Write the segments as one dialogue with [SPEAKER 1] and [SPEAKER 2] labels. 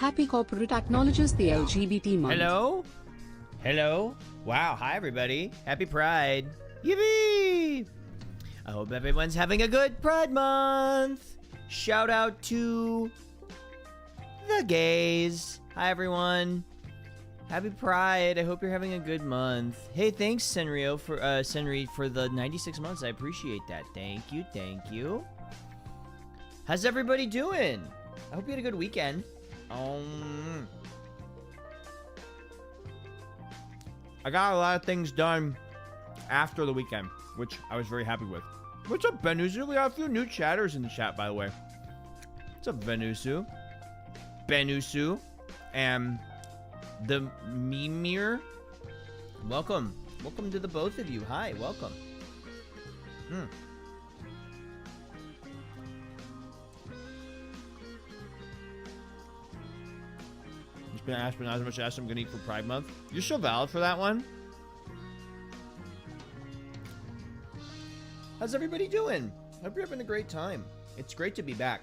[SPEAKER 1] Happy Corporate acknowledges the LGBT month.
[SPEAKER 2] Hello? Hello? Wow, hi everybody. Happy Pride. Yippee! I hope everyone's having a good Pride Month. Shout out to the gays. Hi everyone. Happy Pride. I hope you're having a good month. Hey, thanks Senrio for Senri for the 96 months. I appreciate that. Thank you. Thank you. How's everybody doing? I hope you had a good weekend. I got a lot of things done after the weekend, which I was very happy with. What's up, Benusu? We have a few new chatters in the chat, by the way. What's up, Benusu? Benusu and the Mimir. Welcome. Welcome to the both of you. Hi, welcome. It's been asked, but not as much as I'm gonna eat for Pride Month. You're so valid for that one. How's everybody doing? Hope you're having a great time. It's great to be back.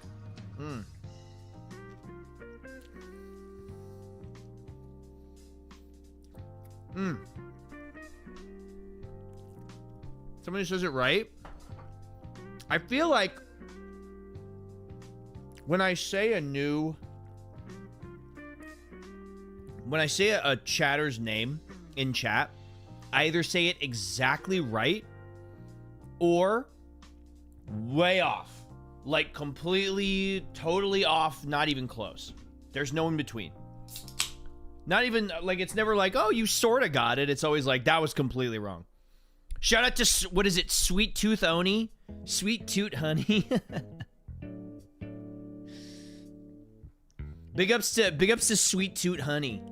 [SPEAKER 2] Somebody says it right. I feel like when I say a chatter's name in chat, I either say it exactly right or way off. Like completely, totally off, not even close. There's no in between. Not even, like, it's never like, oh, you sort of got it. It's always like, that was completely wrong. Shout out to, what is it, Sweet Tooth Oni? Sweet Toot Honey. Big ups to Sweet Toot Honey.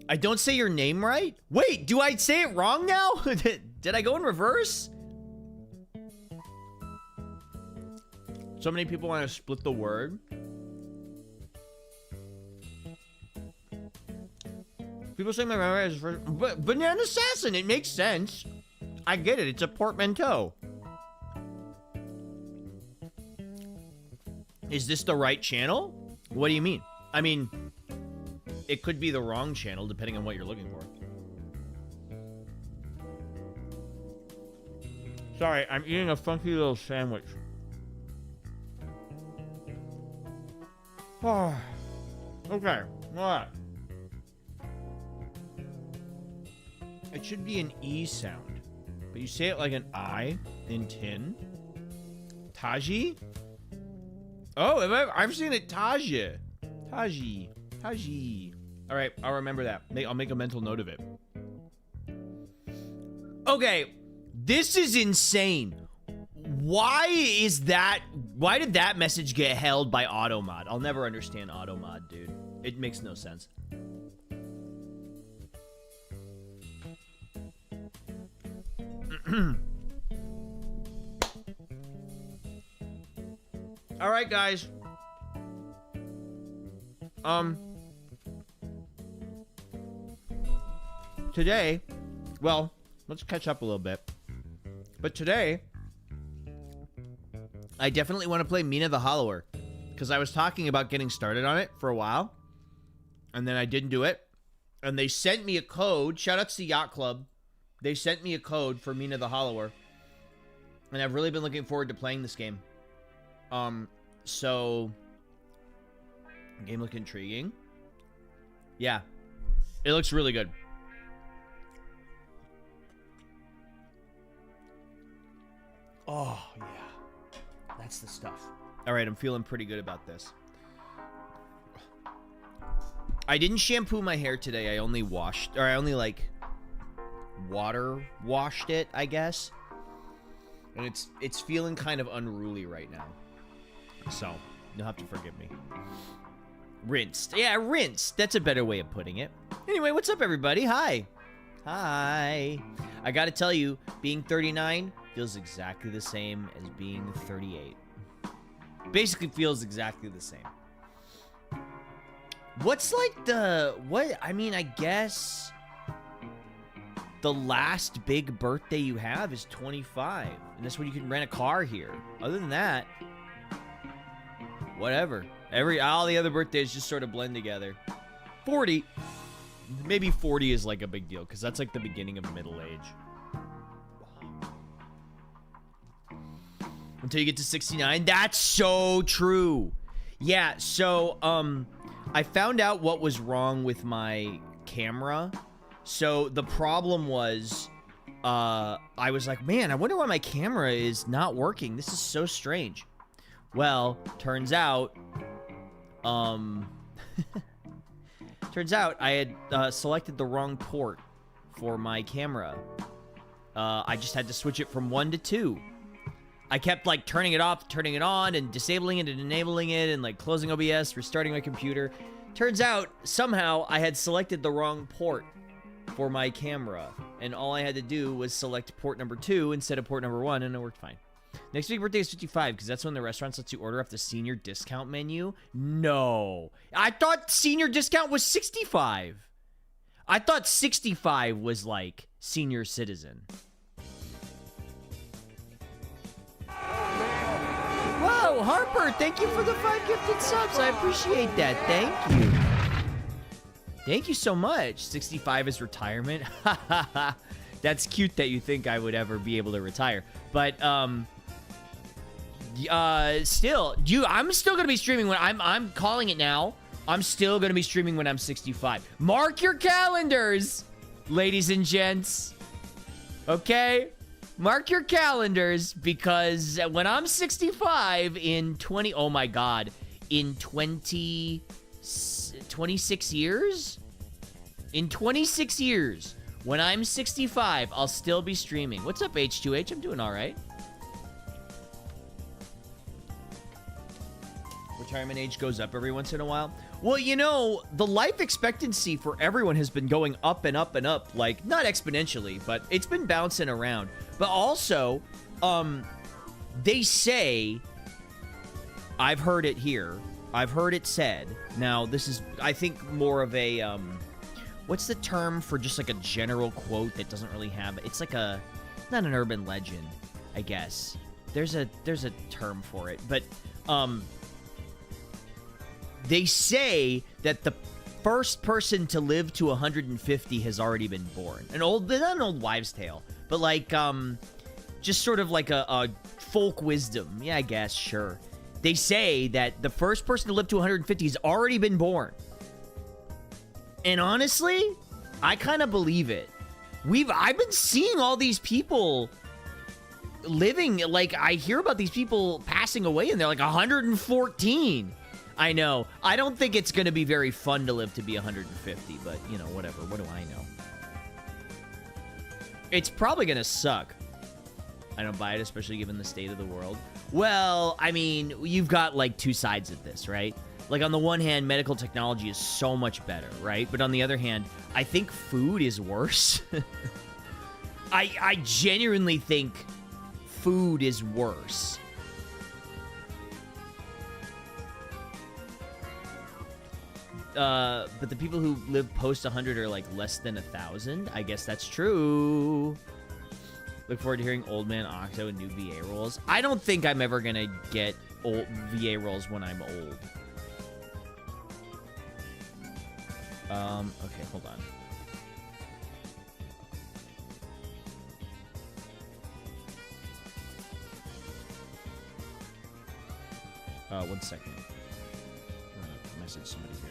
[SPEAKER 2] I don't say your name right? Wait, do I say it wrong now? Did I go in reverse? So many people want to split the word. People say my memory is first, but Banana Assassin, it makes sense. I get it, it's a portmanteau. Is this the right channel? What do you mean? I mean, it could be the wrong channel depending on what you're looking for. Sorry, I'm eating a funky little sandwich. Oh, okay, alright. It should be an E sound, but you say it like an I in tin. Taji? Oh, I've seen it Taji. Taji. Taji. All right, I'll remember that. I'll make a mental note of it. Okay, this is insane. Why did that message get held by Automod? I'll never understand Automod, dude. It makes no sense. All right, guys. Today, well, let's catch up a little bit. But today, I definitely want to play Mina the Hollower, because I was talking about getting started on it for a while, and then I didn't do it. And they sent me a code. Shout out to Yacht Club. They sent me a code for Mina the Hollower, and I've really been looking forward to playing this game. So, game look intriguing. Yeah, it looks really good. Oh, yeah. That's the stuff. All right, I'm feeling pretty good about this. I didn't shampoo my hair today. I only like water washed it, I guess. And it's feeling kind of unruly right now. So, you'll have to forgive me. Rinsed. Yeah, rinsed. That's a better way of putting it. Anyway, what's up, everybody? Hi. Hi. I gotta tell you, being 39 feels exactly the same as being 38. Basically feels exactly the same. What's like I mean, I guess the last big birthday you have is 25. And that's when you can rent a car here. Other than that, whatever. All the other birthdays just sort of blend together. 40. Maybe 40 is like a big deal, because that's like the beginning of middle age. Until you get to 69. That's so true. Yeah, so, I found out what was wrong with my camera. So, the problem was, I was like, man, I wonder why my camera is not working. This is so strange. Well, turns out, I had selected the wrong port for my camera. I just had to switch it from 1 to 2. I kept, like, turning it off, turning it on, and disabling it and enabling it, and, like, closing OBS, restarting my computer. Turns out, somehow, I had selected the wrong port for my camera, and all I had to do was select port number 2 instead of port number 1, and it worked fine. Next week, birthday is 55, because that's when the restaurants let you order off the senior discount menu. No. I thought senior discount was 65. I thought 65 was, like, senior citizen. Whoa, Harper, thank you for the 5 gifted subs. I appreciate that. Thank you. Thank you so much. 65 is retirement. That's cute that you think I would ever be able to retire. But, still, I'm still gonna be streaming when I'm calling it now. I'm still gonna be streaming when I'm 65. Mark your calendars, ladies and gents. Okay? Mark your calendars, because when I'm 65 in 20, oh my god, in 26 years? In 26 years, when I'm 65, I'll still be streaming. What's up, H2H? I'm doing all right. Retirement age goes up every once in a while. Well, you know, the life expectancy for everyone has been going up and up and up. Like, not exponentially, but it's been bouncing around. But also, they say, I've heard it here, I've heard it said, now this is, I think, more of a, what's the term for just like a general quote that doesn't really have, it's like a, not an urban legend, I guess. There's a term for it, but, they say that the first person to live to 150 has already been born. Not an old wives' tale, but like, just sort of like a folk wisdom. Yeah, I guess, sure. They say that the first person to live to 150 has already been born. And honestly, I kind of believe it. I've been seeing all these people living, like, I hear about these people passing away and they're like 114. I know. I don't think it's going to be very fun to live to be 150, but, you know, whatever. What do I know? It's probably going to suck. I don't buy it, especially given the state of the world. Well, I mean, you've got, like, two sides of this, right? Like, on the one hand, medical technology is so much better, right? But on the other hand, I think food is worse. I genuinely think food is worse. But the people who live post 100 are, like, less than 1,000. I guess that's true. Look forward to hearing Old Man Octo and new VA roles. I don't think I'm ever gonna get old VA roles when I'm old. Okay, hold on. 1 second. I'm gonna message somebody here.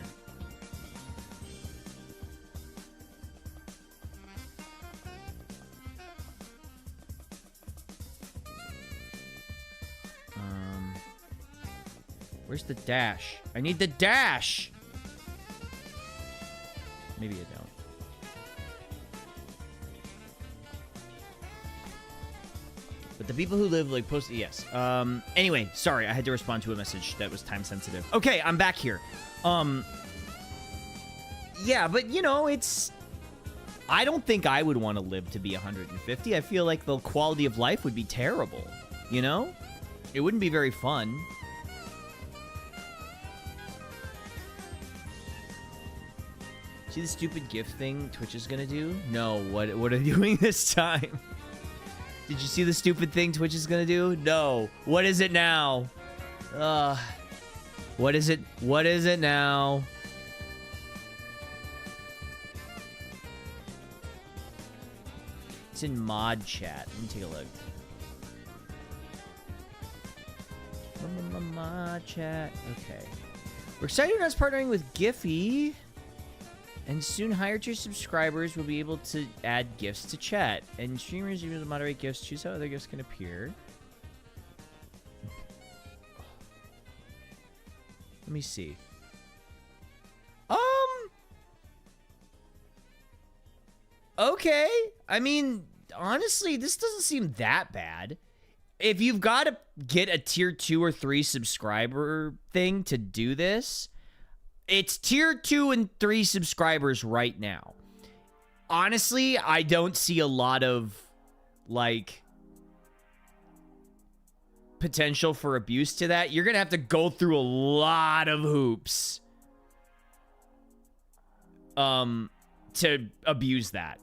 [SPEAKER 2] Where's the dash? I need the dash! Maybe I don't. But the people who live, like, post... Yes. Anyway, sorry. I had to respond to a message that was time sensitive. Okay, I'm back here. Yeah, but, you know, it's... I don't think I would want to live to be 150. I feel like the quality of life would be terrible. You know? It wouldn't be very fun. See the stupid GIF thing Twitch is gonna do? No, what are they doing this time? Did you see the stupid thing Twitch is gonna do? No. What is it now? What is it? What is it now? It's in mod chat. Let me take a look. Mod chat. Okay. We're excited to announce partnering with Giphy. And soon higher tier subscribers will be able to add gifts to chat. And streamers able to moderate gifts, choose how other gifts can appear. Let me see. Okay. I mean, honestly, this doesn't seem that bad. If you've got to get a tier 2 or 3 subscriber thing to do this, it's tier 2 and 3 subscribers right now. Honestly, I don't see a lot of, like, potential for abuse to that. You're going to have to go through a lot of hoops to abuse that.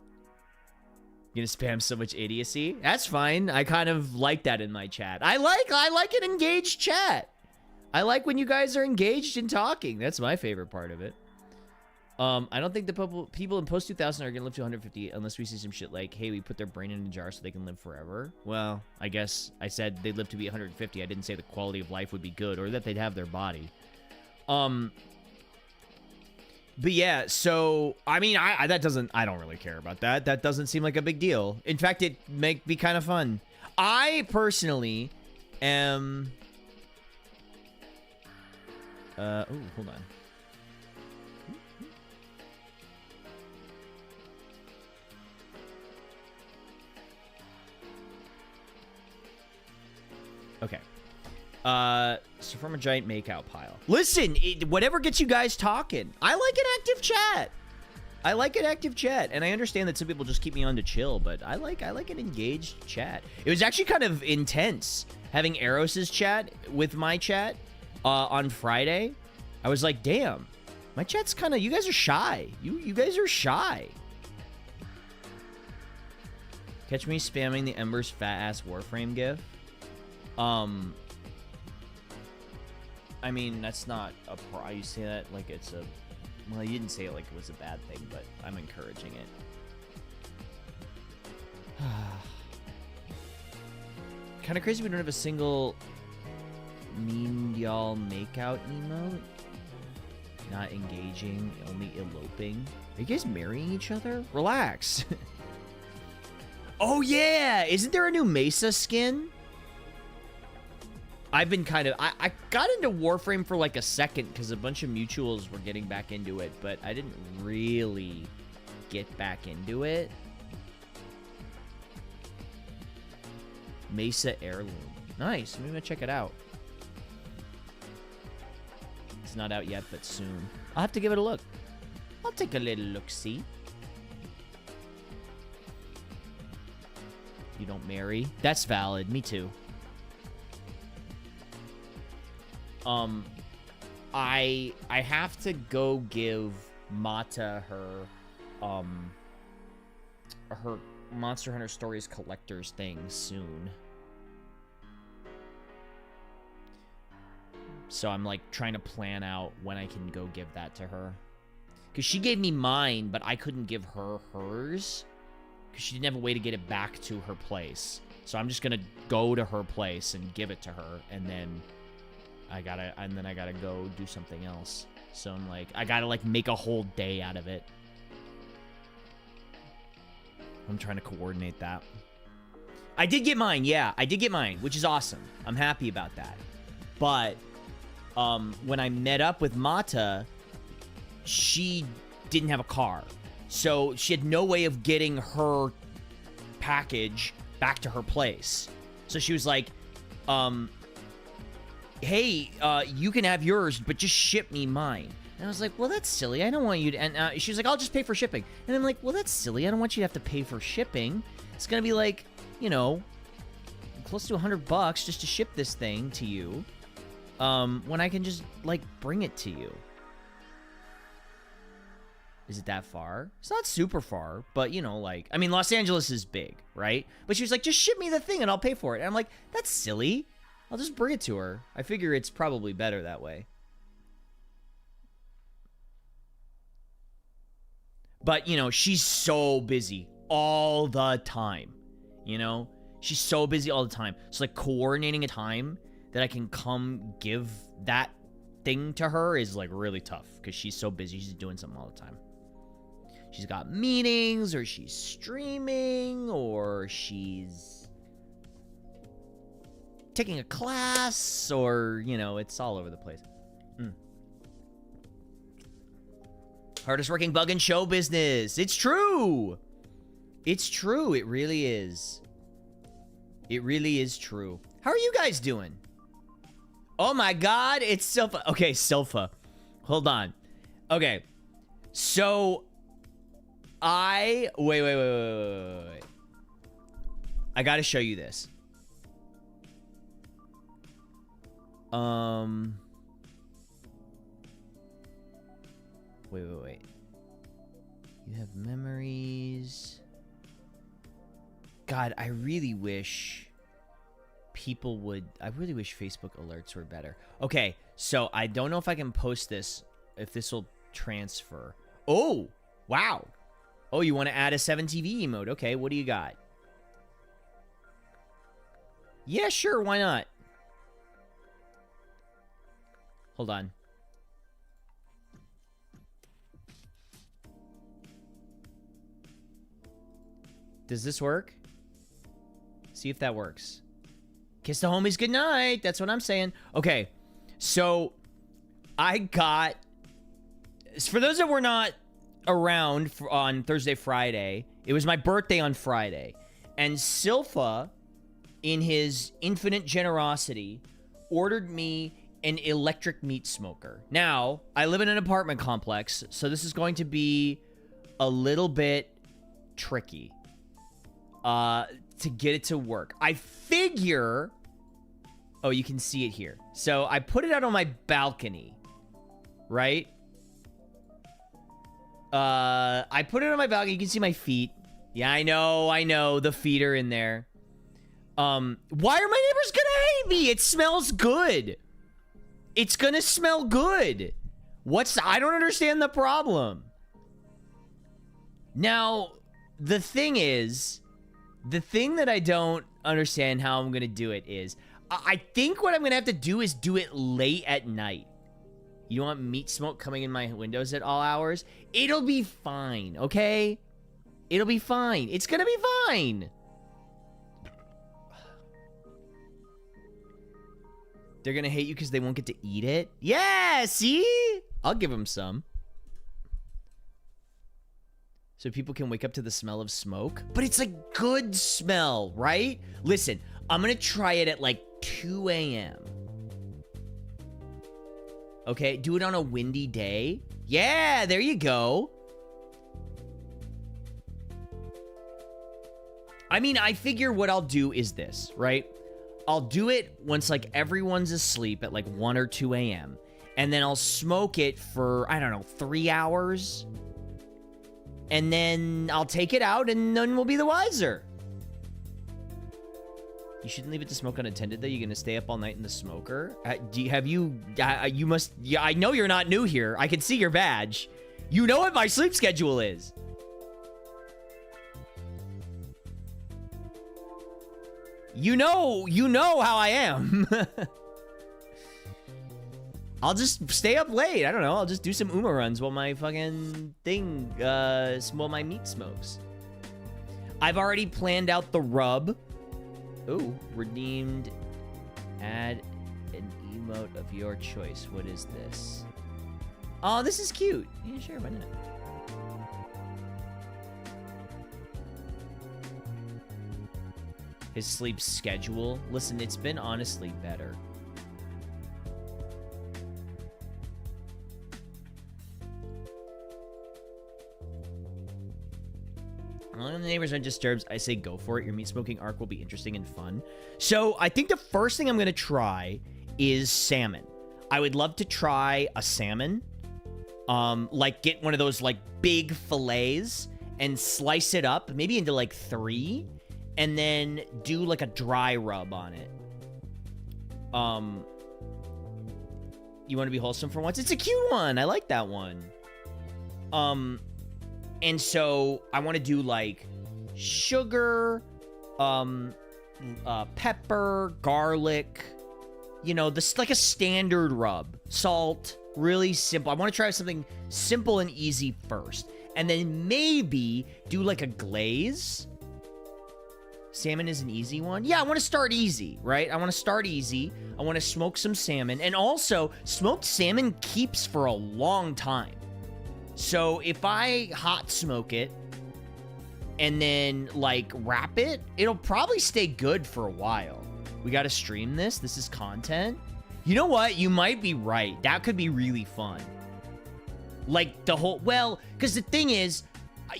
[SPEAKER 2] You're gonna spam so much idiocy? That's fine. I kind of like that in my chat. I like an engaged chat. I like when you guys are engaged in talking. That's my favorite part of it. I don't think the people in post 2000 are gonna live to 150 unless we see some shit like, hey, we put their brain in a jar so they can live forever. Well, I guess I said they'd live to be 150. I didn't say the quality of life would be good or that they'd have their body. But yeah, so I mean, I don't really care about that. That doesn't seem like a big deal. In fact, it might be kind of fun. I personally am. Oh, hold on. Okay. So from a giant makeout pile. Listen, whatever gets you guys talking. I like an active chat. I like an active chat, and I understand that some people just keep me on to chill, but I like an engaged chat. It was actually kind of intense having Eros's chat with my chat on Friday. I was like, damn, my chat's kind of, you guys are shy. You guys are shy. Catch me spamming the Ember's fat ass Warframe gif. I mean, that's not a you say that like it's a... Well, you didn't say it like it was a bad thing, but I'm encouraging it. Kind of crazy we don't have a single mean y'all makeout emote. Not engaging, only eloping. Are you guys marrying each other? Relax. Oh yeah! Isn't there a new Mesa skin? I've been kind of... I got into Warframe for like a second because a bunch of mutuals were getting back into it, but I didn't really get back into it. Mesa Heirloom. Nice. Maybe I'll check it out. It's not out yet, but soon. I'll have to give it a look. I'll take a little look-see. You don't marry? That's valid. Me too. I have to go give Mata her Monster Hunter Stories collector's thing soon. So I'm like trying to plan out when I can go give that to her. Because she gave me mine, but I couldn't give her hers. Because she didn't have a way to get it back to her place. So I'm just gonna go to her place and give it to her, and then I gotta go do something else. So I'm like, I gotta like make a whole day out of it. I'm trying to coordinate that. I did get mine, yeah, I did get mine, which is awesome. I'm happy about that. But when I met up with Mata, she didn't have a car. So she had no way of getting her package back to her place. So she was like, hey, you can have yours, but just ship me mine. And I was like, well, that's silly. I don't want you to... And she was like, I'll just pay for shipping. And I'm like, well, that's silly. I don't want you to have to pay for shipping. It's going to be like, you know, close to $100 just to ship this thing to you. When I can just, like, bring it to you. Is it that far? It's not super far, but you know, like, I mean, Los Angeles is big, right? But she was like, just ship me the thing and I'll pay for it. And I'm like, that's silly. I'll just bring it to her. I figure it's probably better that way. But, you know, she's so busy all the time, you know? She's so busy all the time. So, like, coordinating a time that I can come give that thing to her is, like, really tough because she's so busy. She's doing something all the time. She's got meetings, or she's streaming, or she's taking a class, or, you know, it's all over the place. Hardest working bug in show business. It's true. It's true. It really is. It really is true. How are you guys doing? Oh my God, it's Silpha. Okay, Silpha. Hold on. Okay. So, wait. I gotta show you this. Wait. You have memories. God, I really wish people would... I really wish Facebook alerts were better. Okay, so I don't know if I can post this, if this will transfer. Oh, wow. Oh, you want to add a 7TV emote. Okay, what do you got? Yeah, sure, why not? Hold on. Does this work? See if that works. Kiss the homies goodnight. That's what I'm saying. Okay, so I got... For those that were not around on Thursday, Friday, it was my birthday on Friday. And Silpha, in his infinite generosity, ordered me an electric meat smoker. Now, I live in an apartment complex, so this is going to be a little bit tricky to get it to work. I figure... Oh, you can see it here. So I put it out on my balcony, right? I put it on my balcony. You can see my feet. Yeah, I know. The feet are in there. Why are my neighbors gonna hate me? It smells good. It's gonna smell good. I don't understand the problem. Now, the thing that I don't understand how I'm gonna do it is, I think what I'm gonna have to do is do it late at night. You don't want meat smoke coming in my windows at all hours? It'll be fine, okay? It'll be fine. It's gonna be fine. They're gonna hate you because they won't get to eat it? Yeah, see? I'll give them some. So people can wake up to the smell of smoke. But it's a good smell, right? Listen, I'm gonna try it at like 2 a.m. Okay, do it on a windy day. Yeah, there you go. I mean, I figure what I'll do is this, right? I'll do it once like everyone's asleep at like 1 or 2 a.m. And then I'll smoke it for, I don't know, 3 hours. And then I'll take it out and none will be the wiser. You shouldn't leave it to smoke unattended, though. You're gonna stay up all night in the smoker? You must... Yeah, I know you're not new here. I can see your badge. You know what my sleep schedule is. You know how I am. I'll just stay up late. I don't know. I'll just do some Uma runs while my fucking thing, while my meat smokes. I've already planned out the rub. Ooh, redeemed. Add an emote of your choice. What is this? Oh, this is cute. Yeah, sure, why not? His sleep schedule. Listen, it's been honestly better. When the neighbors are disturbed, I say go for it. Your meat smoking arc will be interesting and fun. So I think the first thing I'm going to try is salmon. I would love to try a salmon. Like get one of those like big fillets and slice it up, maybe into like 3, and then do like a dry rub on it. You want to be wholesome for once? It's a cute one. I like that one. And so I want to do like sugar, pepper, garlic, you know, this like a standard rub, salt, really simple. I want to try something simple and easy first, and then maybe do like a glaze. Salmon is an easy one. Yeah, I want to start easy, right? I want to start easy. I want to smoke some salmon. And also, smoked salmon keeps for a long time. So if I hot smoke it and then, like, wrap it, it'll probably stay good for a while. We got to stream this. This is content. You know what? You might be right. That could be really fun. Like, the whole... Well, because the thing is,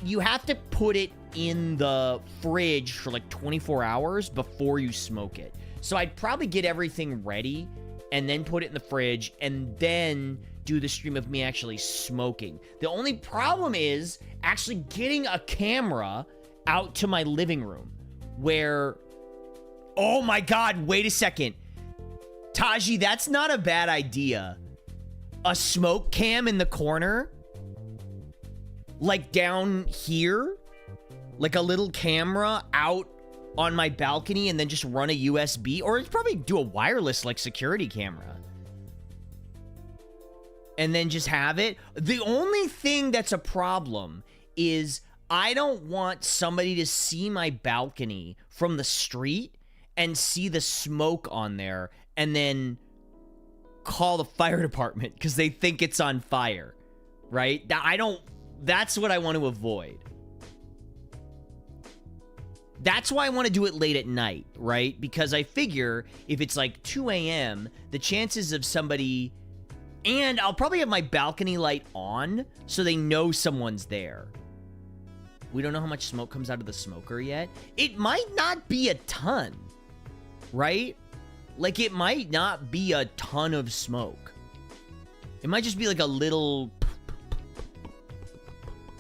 [SPEAKER 2] you have to put it in the fridge for like 24 hours before you smoke it. So I'd probably get everything ready and then put it in the fridge and then do the stream of me actually smoking. The only problem is actually getting a camera out to my living room where... Oh my God, wait a second. Taji, that's not a bad idea. A smoke cam in the corner? Like down here? Like a little camera out on my balcony and then just run a USB, or probably do a wireless like security camera and then just have it. The only thing that's a problem is I don't want somebody to see my balcony from the street and see the smoke on there and then call the fire department because they think it's on fire, right? That's what I want to avoid. That's why I want to do it late at night, right? Because I figure if it's like 2 a.m., the chances of somebody... And I'll probably have my balcony light on so they know someone's there. We don't know how much smoke comes out of the smoker yet. It might not be a ton, right? Like, it might not be a ton of smoke. It might just be like a little...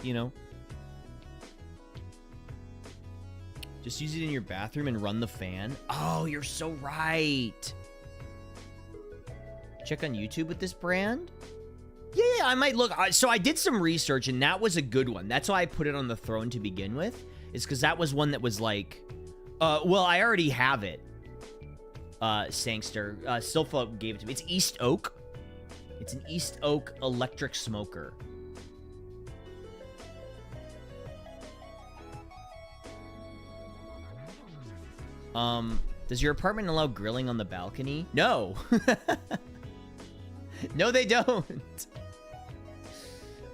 [SPEAKER 2] You know? Just use it in your bathroom and run the fan. Oh, you're so right. Check on YouTube with this brand? Yeah, I might look. So I did some research, and that was a good one. That's why I put it on the throne to begin with. Is because that was one that was like... well, I already have it. Sangster. Silpha gave it to me. It's East Oak. It's an East Oak electric smoker. Does your apartment allow grilling on the balcony? No. No, they don't.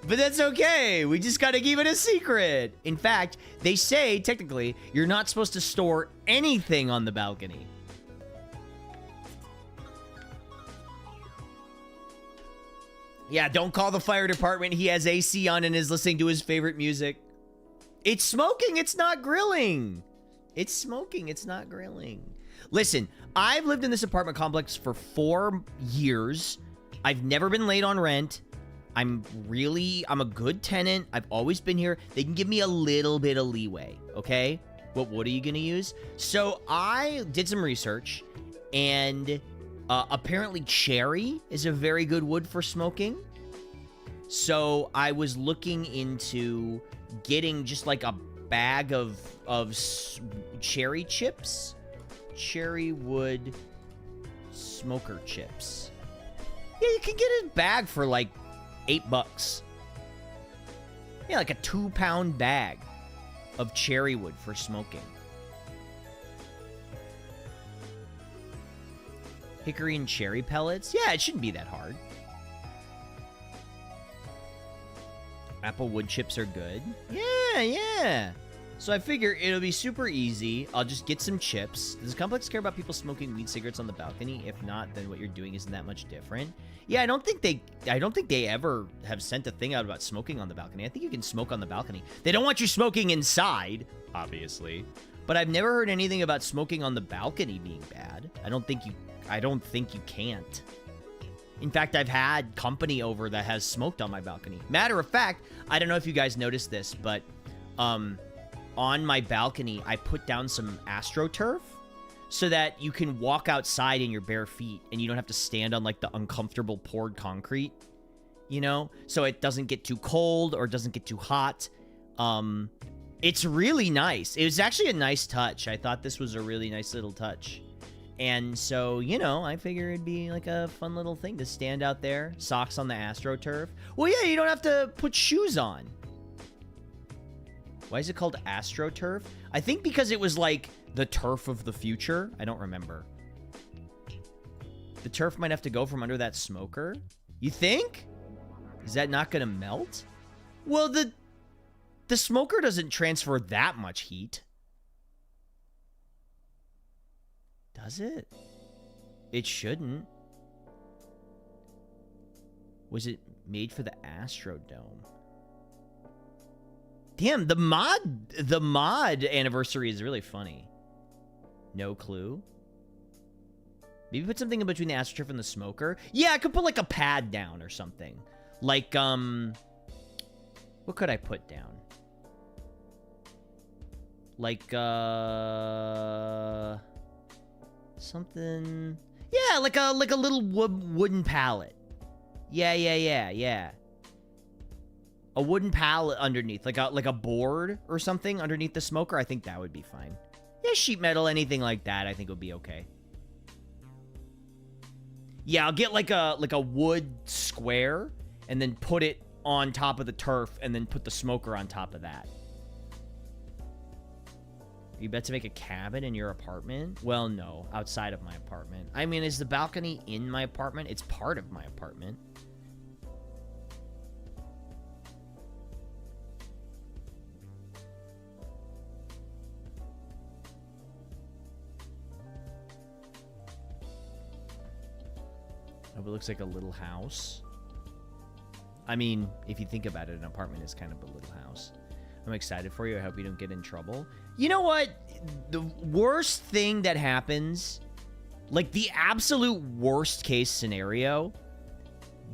[SPEAKER 2] But that's okay. We just gotta keep it a secret. In fact, they say, technically, you're not supposed to store anything on the balcony. Yeah, don't call the fire department. He has AC on and is listening to his favorite music. It's smoking. It's not grilling. It's smoking. It's not grilling. Listen, I've lived in this apartment complex for 4 years. I've never been late on rent. I'm a good tenant. I've always been here. They can give me a little bit of leeway, okay? What wood are you going to use? So I did some research, and apparently cherry is a very good wood for smoking. So I was looking into getting just like a bag of cherry chips. Cherry wood smoker chips. Yeah, you can get a bag for like $8. Yeah, like a 2-pound bag of cherry wood for smoking. Hickory and cherry pellets. Yeah, it shouldn't be that hard. Apple wood chips are good. Yeah. So I figure it'll be super easy. I'll just get some chips. Does the complex care about people smoking weed cigarettes on the balcony? If not, then what you're doing isn't that much different. Yeah, I don't think they ever have sent a thing out about smoking on the balcony. I think you can smoke on the balcony. They don't want you smoking inside, obviously. But I've never heard anything about smoking on the balcony being bad. I don't think you can't. In fact, I've had company over that has smoked on my balcony. Matter of fact, I don't know if you guys noticed this, but on my balcony, I put down some AstroTurf so that you can walk outside in your bare feet and you don't have to stand on like the uncomfortable poured concrete, you know? So it doesn't get too cold or doesn't get too hot. It's really nice. It was actually a nice touch. I thought this was a really nice little touch. And so, you know, I figure it'd be like a fun little thing to stand out there, socks on the AstroTurf. Well, yeah, you don't have to put shoes on. Why is it called AstroTurf? I think because it was like the turf of the future. I don't remember. The turf might have to go from under that smoker. You think? Is that not going to melt? Well, the smoker doesn't transfer that much heat. Does it? It shouldn't. Was it made for the Astrodome? Damn, the mod anniversary is really funny. No clue. Maybe put something in between the AstroTurf and the smoker. Yeah, I could put like a pad down or something. Like, what could I put down? Like, something. Yeah, like a little wooden pallet. Yeah. A wooden pallet underneath, like a board or something underneath the smoker. I think that would be fine. Yeah, sheet metal, anything like that, I think would be okay. Yeah, I'll get like a wood square and then put it on top of the turf and then put the smoker on top of that. You bet to make a cabin in your apartment? Well, no, outside of my apartment. I mean, is the balcony in my apartment? It's part of my apartment. Oh, it looks like a little house. I mean, if you think about it, an apartment is kind of a little house. I'm excited for you. I hope you don't get in trouble. You know what? The worst thing that happens, like the absolute worst case scenario,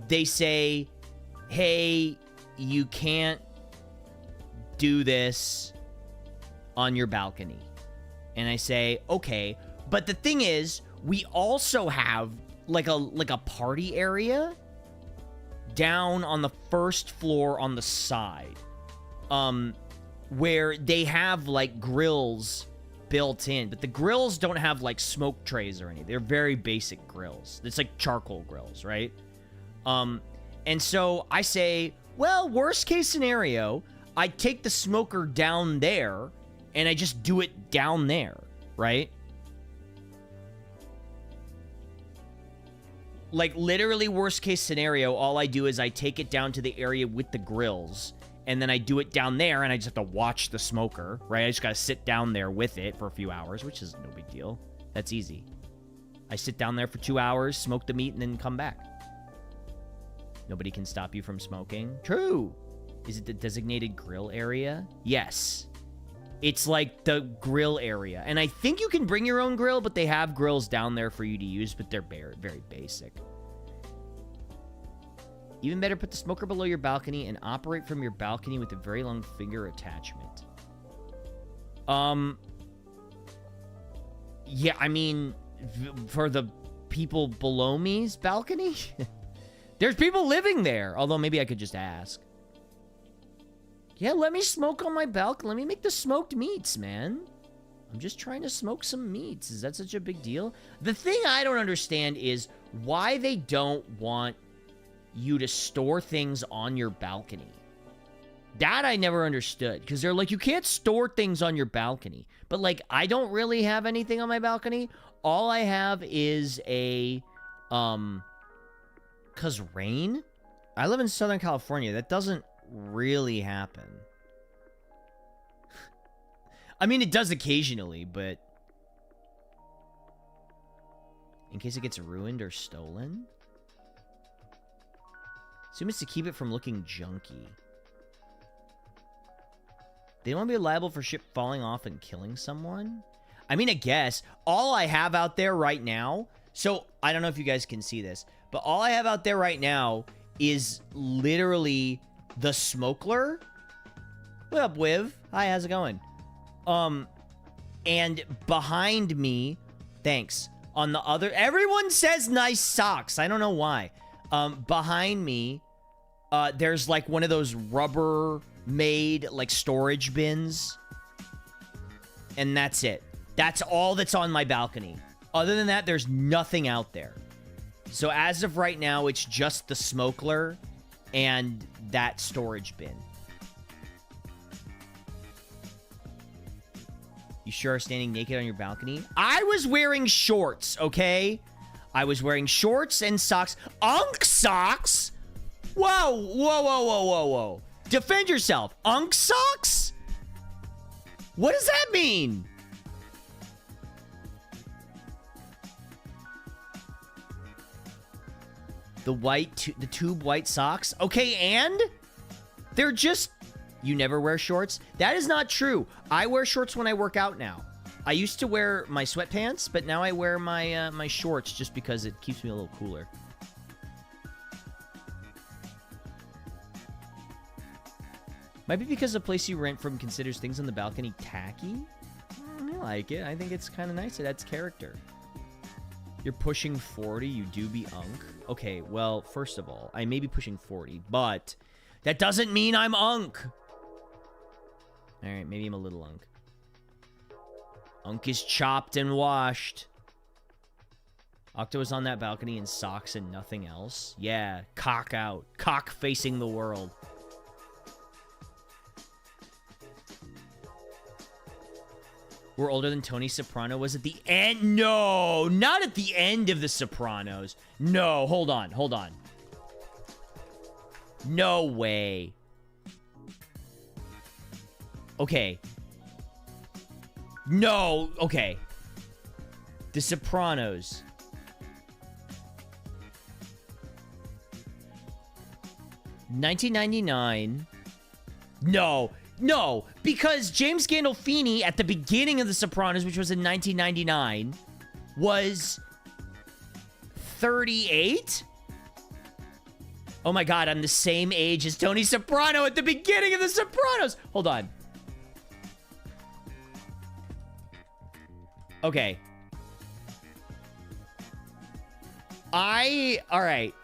[SPEAKER 2] they say, hey, you can't do this on your balcony. And I say, okay. But the thing is, we also have like a party area down on the first floor on the side. Where they have like grills built in, but the grills don't have like smoke trays or anything. They're very basic grills. It's like charcoal grills, right? And so I say, well, worst case scenario, I take the smoker down there and I just do it down there, right? Like literally worst case scenario, all I do is I take it down to the area with the grills. And then I do it down there, and I just have to watch the smoker, right? I just gotta sit down there with it for a few hours, which is no big deal. That's easy. I sit down there for 2 hours, smoke the meat, and then come back. Nobody can stop you from smoking. True. Is it the designated grill area? Yes. It's like the grill area. And I think you can bring your own grill, but they have grills down there for you to use, but they're very, very basic. Even better, put the smoker below your balcony and operate from your balcony with a very long finger attachment. Yeah, I mean, for the people below me's balcony? There's people living there. Although maybe I could just ask. Yeah, let me smoke on my balcony. Let me make the smoked meats, man. I'm just trying to smoke some meats. Is that such a big deal? The thing I don't understand is why they don't want you to store things on your balcony. That I never understood, because they're like, you can't store things on your balcony. But like, I don't really have anything on my balcony. All I have is a, cause rain? I live in Southern California. That doesn't really happen. I mean, it does occasionally, but in case it gets ruined or stolen. Assume it's to keep it from looking junky. They don't want to be liable for shit falling off and killing someone? I mean, I guess. All I have out there right now, So, I don't know if you guys can see this, but all I have out there right now is literally the Smokler. What up, Wiv? Hi, how's it going? And behind me, thanks. On the other, everyone says nice socks. I don't know why. Behind me, there's like one of those rubber-made like storage bins. And that's it. That's all that's on my balcony. Other than that, there's nothing out there. So as of right now, it's just the Smokler and that storage bin. You sure are standing naked on your balcony? I was wearing shorts, okay? I was wearing shorts and socks. Unk socks? Whoa, whoa, whoa, whoa, whoa, whoa. Defend yourself. Unk socks? What does that mean? The tube white socks? Okay, and? They're just... You never wear shorts? That is not true. I wear shorts when I work out now. I used to wear my sweatpants, but now I wear my my shorts just because it keeps me a little cooler. Might be because the place you rent from considers things on the balcony tacky? I like it. I think it's kind of nice. It adds character. You're pushing 40. You do be unk. Okay, well, first of all, I may be pushing 40, but that doesn't mean I'm unk. All right, maybe I'm a little unk. Unk is chopped and washed. Octo is on that balcony in socks and nothing else. Yeah, cock out. Cock facing the world. We're older than Tony Soprano was at the end. No, not at the end of The Sopranos. No, hold on, hold on. No way. Okay. No, okay. The Sopranos. $19.99. No, no, because James Gandolfini at the beginning of The Sopranos, which was in 1999, was 38? Oh my god, I'm the same age as Tony Soprano at the beginning of The Sopranos. Hold on. Okay. All right.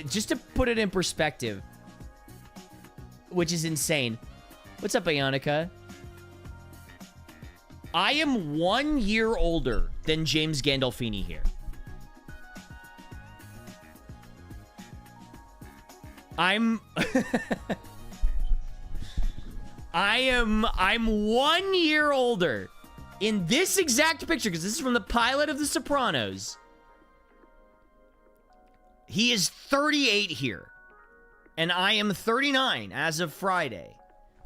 [SPEAKER 2] Just to put it in perspective, which is insane. What's up, Ionica? I am 1 year older than James Gandolfini here. I'm 1 year older in this exact picture, because this is from the pilot of The Sopranos. He is 38 here. And I am 39 as of Friday.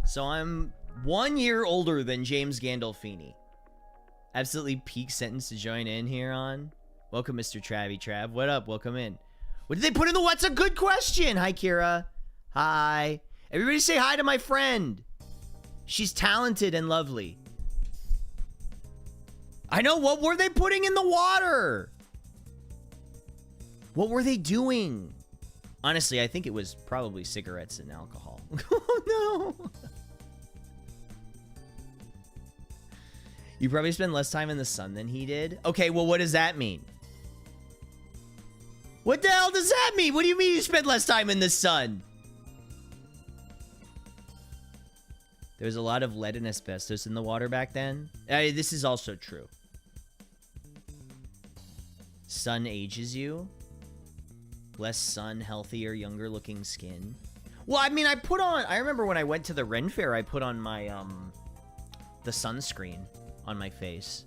[SPEAKER 2] So I'm 1 year older than James Gandolfini. Absolutely peak sentence to join in here on. Welcome, Mr. Travie Trav. What up? Welcome in. What did they put in the what's a good question? Hi, Kira. Hi. Everybody say hi to my friend. She's talented and lovely. I know. What were they putting in the water? What were they doing? Honestly, I think it was probably cigarettes and alcohol. Oh, no. You probably spend less time in the sun than he did. Okay, well, what does that mean? What the hell does that mean? What do you mean you spend less time in the sun? There was a lot of lead and asbestos in the water back then. This is also true. Sun ages you. Less sun, healthier, younger looking skin. Well, I mean, I remember when I went to the Ren Fair, I put on my, the sunscreen on my face.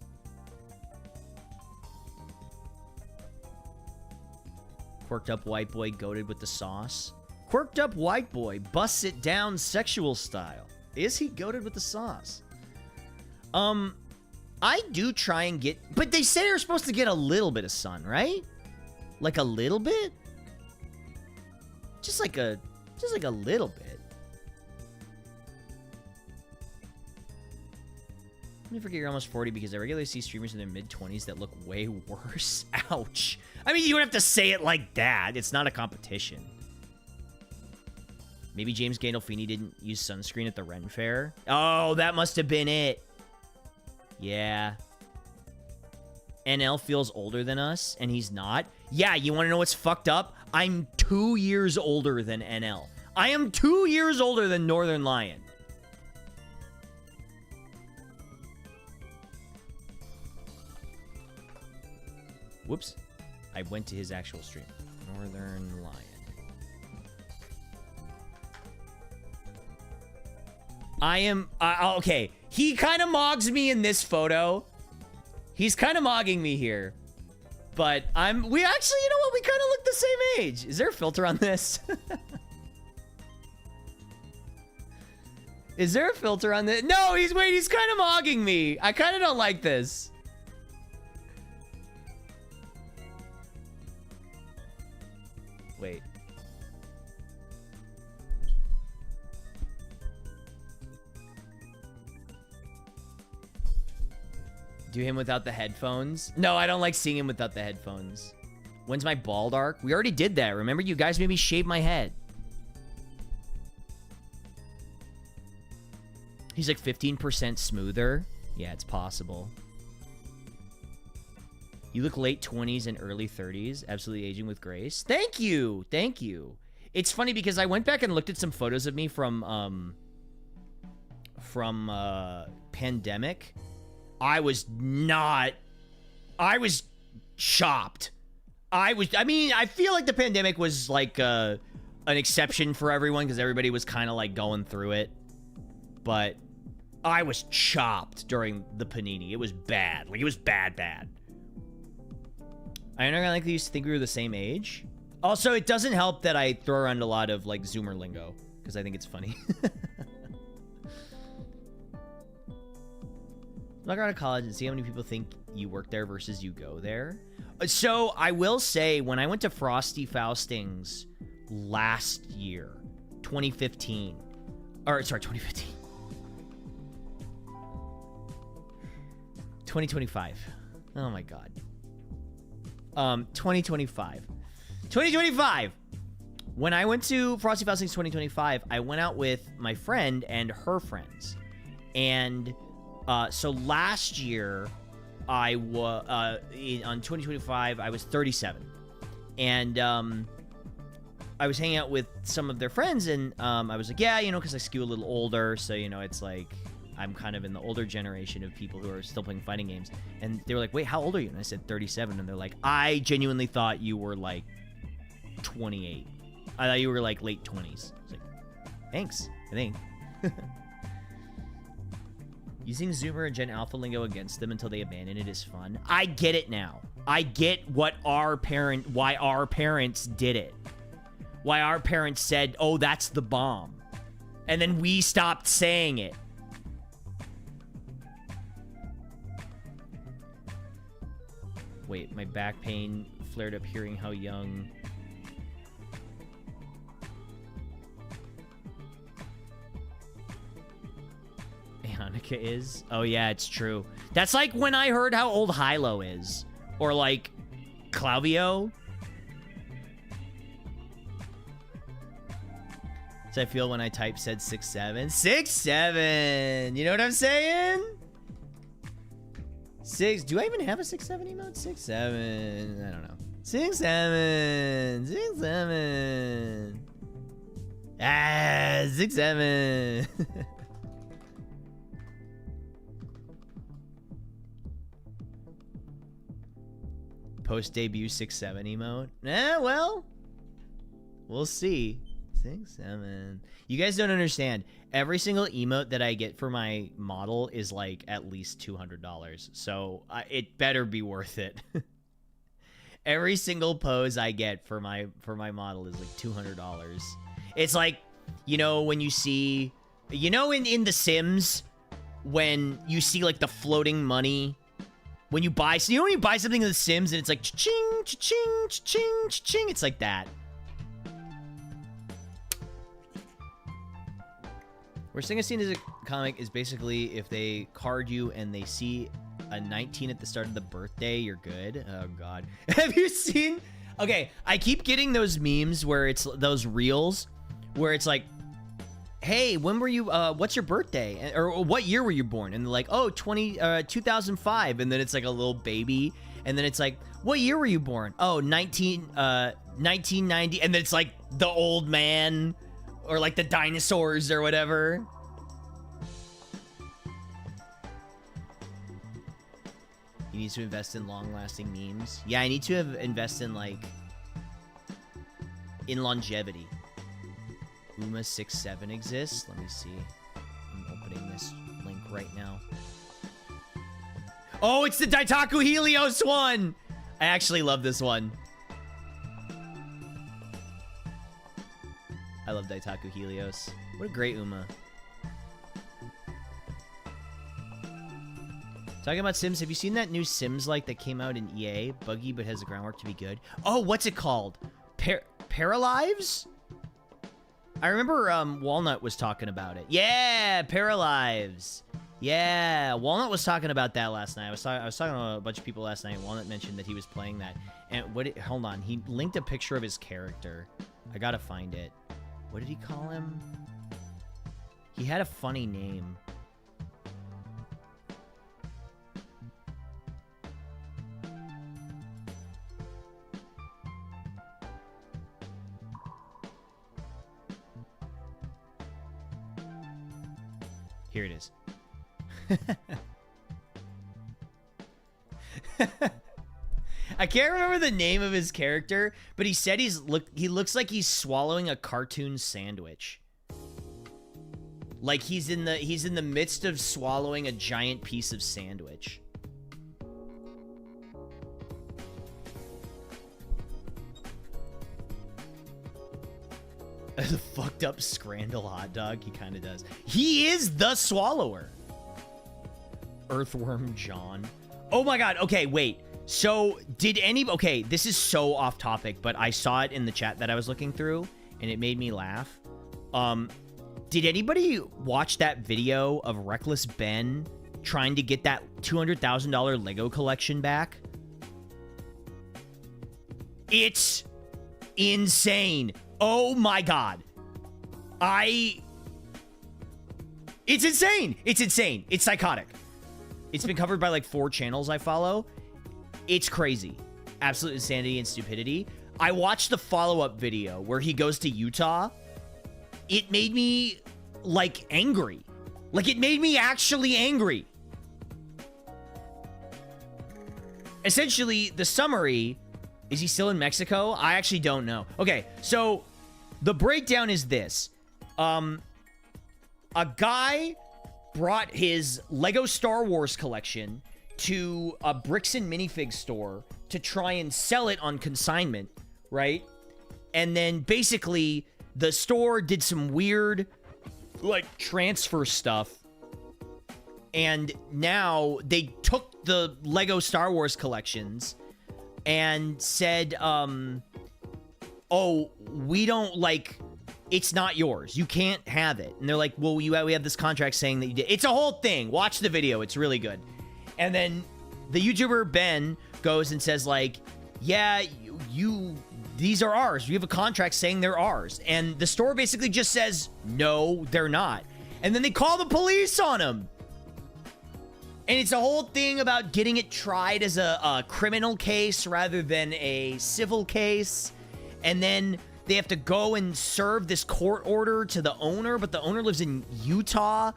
[SPEAKER 2] Quirked up white boy goated with the sauce. Quirked up white boy busts it down sexual style. Is he goated with the sauce? I do try and get, but they say you're supposed to get a little bit of sun, right? Like a little bit? Just like a little bit. Let me forget you're almost 40 because I regularly see streamers in their mid-20s that look way worse. Ouch. I mean, you don't have to say it like that. It's not a competition. Maybe James Gandolfini didn't use sunscreen at the Ren Fair. Oh, that must have been it. Yeah. NL feels older than us, and he's not. Yeah, you want to know what's fucked up? I'm 2 years older than NL. I am 2 years older than Northern Lion. Whoops. I went to his actual stream. Northern Lion. I am... okay. He kind of mogs me in this photo. He's kind of mogging me here. But we actually, you know what? We kind of look the same age. Is there a filter on this? Is there a filter on this? No, he's kind of mogging me. I kind of don't like this. Wait. Do him without the headphones? No, I don't like seeing him without the headphones. When's my bald arc? We already did that. Remember, you guys made me shave my head. He's like 15% smoother. Yeah, it's possible. You look late 20s and early 30s. Absolutely aging with grace. Thank you. Thank you. It's funny because I went back and looked at some photos of me from pandemic. I was chopped. I mean, I feel like the pandemic was like an exception for everyone because everybody was kind of like going through it. But I was chopped during the panini. It was bad. Like, it was bad. I don't like they used to think we were the same age. Also, it doesn't help that I throw around a lot of like Zoomer lingo because I think it's funny. Look around college and see how many people think you work there versus you go there. So I will say, when I went to Frosty Faustings last year, 2015, or sorry, 2015, 2025. Oh my God. 2025. When I went to Frosty Faustings 2025, I went out with my friend and her friends. And so last year, on 2025, I was 37. And I was hanging out with some of their friends, and I was like, yeah, you know, because I skew a little older, so, you know, it's like I'm kind of in the older generation of people who are still playing fighting games. And they were like, wait, how old are you? And I said 37, and they're like, I genuinely thought you were like 28. I thought you were like late 20s. I was like, thanks, I think. Using Zoomer and Gen Alpha lingo against them until they abandon it is fun. I get it now. I get why our parents did it. Why our parents said, oh, that's the bomb. And then we stopped saying it. Wait, my back pain flared up hearing how young... Hanukkah is. Oh yeah, it's true. That's like when I heard how old Hilo is. Or like Clavio. So I feel when I type said 6'7". 6'7". You know what I'm saying? Do I even have a 6'7" emote? 6'7". I don't know. 6'7". 6'7". Ah, 6'7". Post-debut 6'7" emote? Well, we'll see. 6'7". You guys don't understand. Every single emote that I get for my model is like at least $200. So it better be worth it. Every single pose I get for my model is like $200. It's like, you know, when you see, you know, in The Sims, when you see like the floating money. When you buy, so you know when you buy something in The Sims and it's like cha-ching, cha-ching, cha-ching, cha-ching, it's like that. Where Sing a Scene is a comic is basically if they card you and they see a 19 at the start of the birthday, you're good. Oh, God. Have you seen... Okay, I keep getting those memes where it's those reels where it's like, hey, when were you, what's your birthday? Or what year were you born? And they're like, oh, 2005. And then it's like a little baby. And then it's like, what year were you born? Oh, 1990. And then it's like the old man or like the dinosaurs or whatever. You need to invest in long-lasting memes. Yeah, I need to invest in, like, in longevity. Uma67 exists. Let me see. I'm opening this link right now. Oh, it's the Daitaku Helios one! I actually love this one. I love Daitaku Helios. What a great Uma. Talking about Sims, have you seen that new Sims like that came out in EA? Buggy, but has the groundwork to be good. Oh, what's it called? Paralives? I remember Walnut was talking about it. Yeah, Paralives. Yeah, Walnut was talking about that last night. I was talking to a bunch of people last night. Walnut mentioned that he was playing that. And hold on, he linked a picture of his character. I gotta find it. What did he call him? He had a funny name. Here it is. I can't remember the name of his character, but he said he looks like he's swallowing a cartoon sandwich. Like he's in the midst of swallowing a giant piece of sandwich. The fucked up Scrandal hot dog. He kind of does. He is the Swallower. Earthworm John. Oh my God. Okay, wait. So did okay, this is so off topic, but I saw it in the chat that I was looking through and it made me laugh. Did anybody watch that video of Reckless Ben trying to get that $200,000 Lego collection back? It's insane. Oh my God. It's insane. It's insane. It's psychotic. It's been covered by like 4 channels I follow. It's crazy. Absolute insanity and stupidity. I watched the follow-up video where he goes to Utah. It made me like angry. Like it made me actually angry. Essentially, the summary, is he still in Mexico? I actually don't know. Okay, so the breakdown is this. A guy brought his Lego Star Wars collection to a Bricks and Minifig store to try and sell it on consignment, right? And then basically the store did some weird like transfer stuff. And now they took the Lego Star Wars collections and said, oh, we don't like, it's not yours. You can't have it. And they're like, well, we have this contract saying that you did. It's a whole thing. Watch the video. It's really good. And then the YouTuber Ben goes and says like, yeah, these are ours. We have a contract saying they're ours. And the store basically just says, no, they're not. And then they call the police on him. And it's a whole thing about getting it tried as a criminal case rather than a civil case. And then they have to go and serve this court order to the owner, but the owner lives in Utah.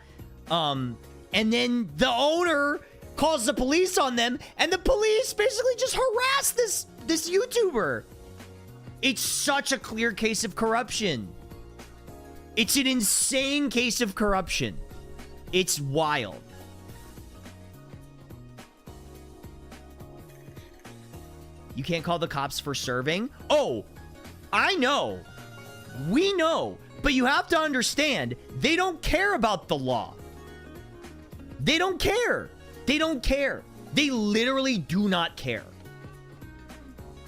[SPEAKER 2] And then the owner calls the police on them, and the police basically just harass this YouTuber. It's such a clear case of corruption. It's an insane case of corruption. It's wild. You can't call the cops for serving? Oh, I know. We know. But you have to understand, they don't care about the law. They don't care. They don't care. They literally do not care.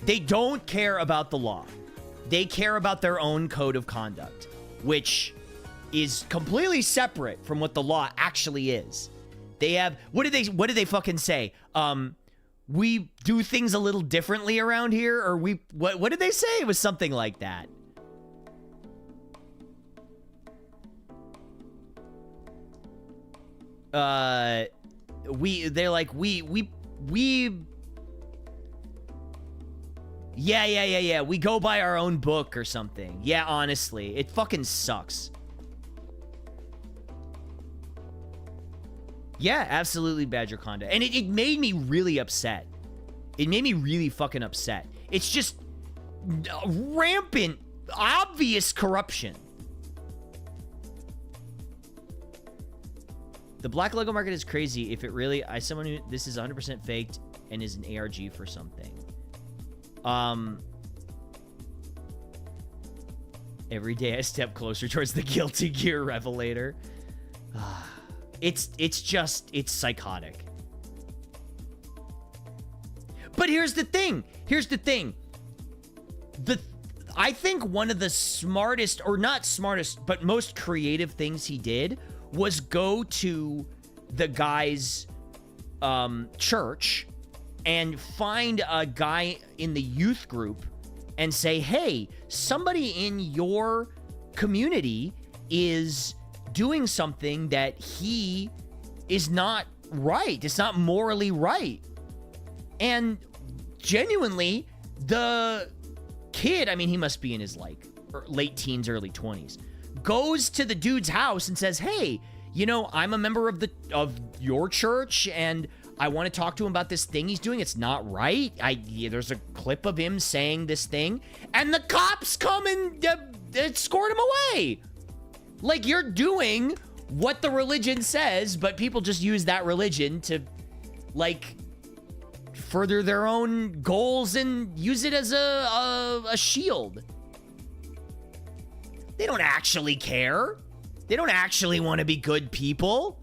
[SPEAKER 2] They don't care about the law. They care about their own code of conduct, which is completely separate from what the law actually is. They have, what did they fucking say? We do things a little differently around here, or what did they say? It was something like that. They're like, yeah, we go by our own book or something. Yeah, honestly, it fucking sucks. Yeah, absolutely, Badger Conda. And it made me really upset. It made me really fucking upset. It's just rampant, obvious corruption. The black Lego market is crazy. If it really, someone who, this is 100% faked and is an ARG for something. Every day I step closer towards the Guilty Gear Revelator. It's psychotic. But here's the thing. I think one of the smartest, or not smartest, but most creative things he did was go to the guy's church and find a guy in the youth group and say, hey, somebody in your community is doing something that he is not right. It's not morally right. And genuinely, the kid, I mean, he must be in his like late teens, early 20s, goes to the dude's house and says, hey, you know, I'm a member of your church, and I want to talk to him about this thing he's doing. It's not right. There's a clip of him saying this thing, and the cops come and escort him away. Like, you're doing what the religion says, but people just use that religion to, like, further their own goals and use it as a shield. They don't actually care. They don't actually want to be good people.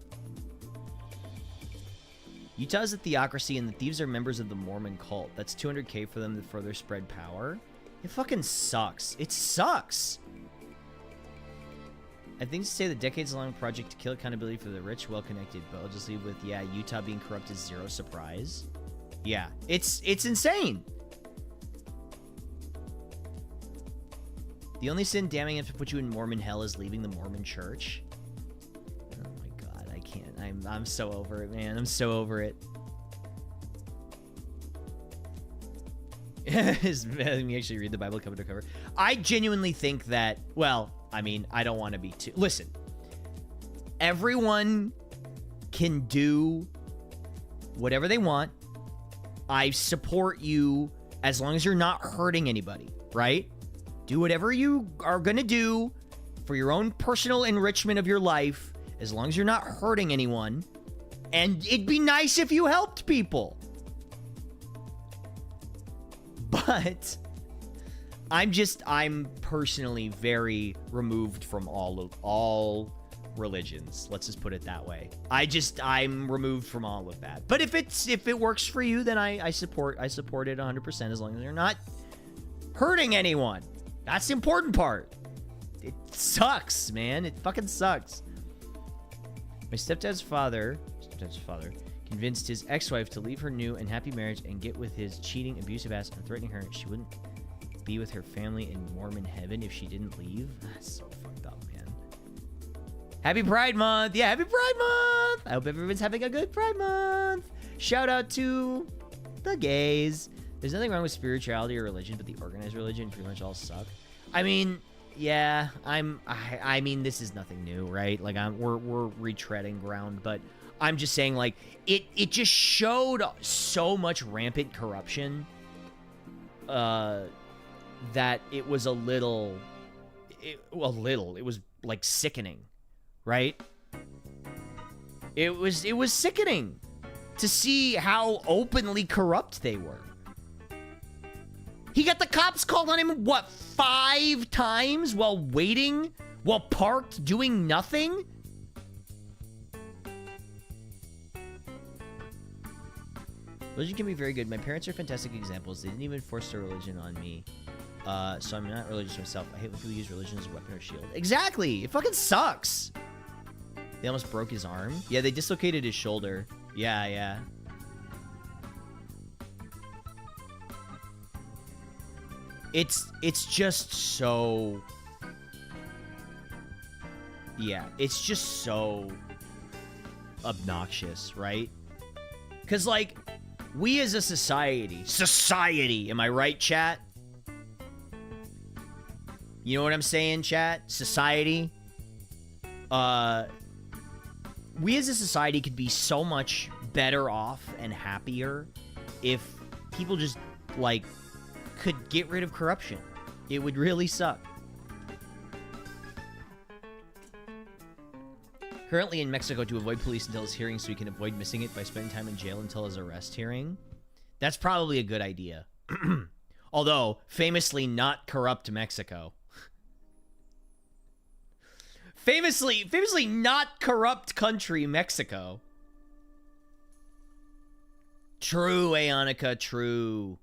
[SPEAKER 2] Utah's a theocracy, and the thieves are members of the Mormon cult. That's $200K for them to further spread power. It fucking sucks. It sucks. I think to say the decades-long project to kill accountability for the rich, well-connected, but I'll just leave with, yeah, Utah being corrupt is zero surprise. Yeah, it's insane. The only sin damning enough to put you in Mormon hell is leaving the Mormon church. Oh my god, I can't. I'm so over it, man. I'm so over it. Let me actually read the Bible cover to cover. I genuinely think that, well, I mean, I don't want to be too... Listen, everyone can do whatever they want. I support you as long as you're not hurting anybody, right? Do whatever you are going to do for your own personal enrichment of your life, as long as you're not hurting anyone. And it'd be nice if you helped people. But I'm personally very removed from all religions. Let's just put it that way. I'm removed from all of that. But if it works for you, then I support it 100% as long as you're not hurting anyone. That's the important part. It sucks, man. It fucking sucks. My stepdad's father convinced his ex-wife to leave her new and happy marriage and get with his cheating, abusive ass, and threatening her she wouldn't be with her family in Mormon heaven if she didn't leave. That's so fucked up, man. Happy Pride Month! Yeah, happy Pride Month! I hope everyone's having a good Pride Month! Shout out to the gays. There's nothing wrong with spirituality or religion, but the organized religion pretty much all suck. I mean, yeah, I mean, this is nothing new, right? Like, we're retreading ground, but I'm just saying, like, it just showed so much rampant corruption that it was it was like sickening, right? It was sickening to see how openly corrupt they were. He got the cops called on him, what, 5 times while waiting, while parked doing nothing? Religion can be very good. My parents are fantastic examples. They didn't even force their religion on me. So I'm not religious myself. I hate when people use religion as a weapon or shield. Exactly! It fucking sucks! They almost broke his arm? Yeah, they dislocated his shoulder. Yeah, yeah. It's just so... Yeah, it's just so obnoxious, right? Because, like, we as a society, am I right, chat? You know what I'm saying, chat? Society. We as a society could be so much better off and happier if people just, like, could get rid of corruption. It would really suck. Currently in Mexico to avoid police until his hearing so he can avoid missing it by spending time in jail until his arrest hearing. That's probably a good idea. Although, famously not corrupt Mexico. Famously not corrupt country, Mexico. True, Aonica, true.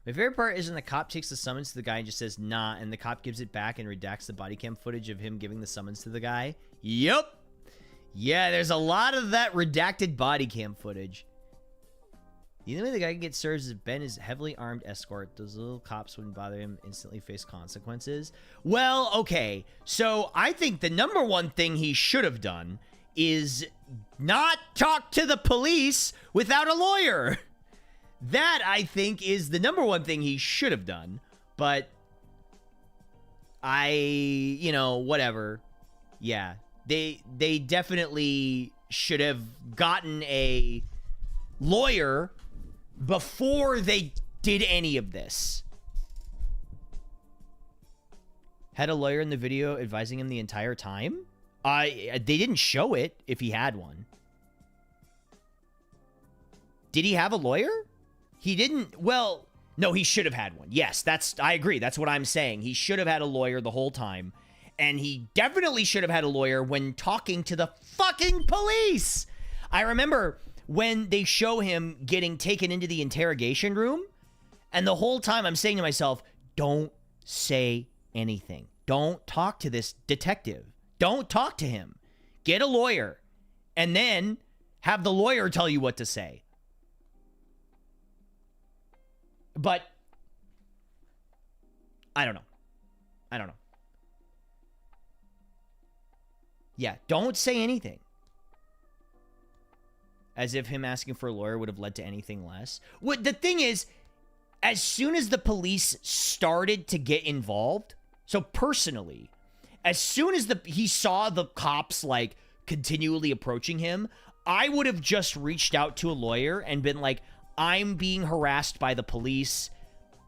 [SPEAKER 2] My favorite part is when the cop takes the summons to the guy and just says, nah, and the cop gives it back and redacts the body cam footage of him giving the summons to the guy. Yup. Yeah, there's a lot of that redacted body cam footage. The only way the guy can get served is if Ben is heavily armed escort. Those little cops wouldn't bother him, instantly face consequences. Well, okay. So I think the number one thing he should have done is not talk to the police without a lawyer. That, I think, is the number one thing he should have done. But you know, whatever. Yeah. They definitely should have gotten a lawyer before they did any of this. Had a lawyer in the video advising him the entire time? They didn't show it if he had one. Did he have a lawyer? He didn't. Well, no, he should have had one. Yes, I agree. That's what I'm saying. He should have had a lawyer the whole time. And he definitely should have had a lawyer when talking to the fucking police. I remember when they show him getting taken into the interrogation room, and the whole time I'm saying to myself, don't say anything. Don't talk to this detective. Don't talk to him. Get a lawyer, and then have the lawyer tell you what to say. But I don't know. Yeah, don't say anything. As if him asking for a lawyer would have led to anything less. The thing is, as soon as the police started to get involved, so personally, as soon as he saw the cops, like, continually approaching him, I would have just reached out to a lawyer and been like, I'm being harassed by the police.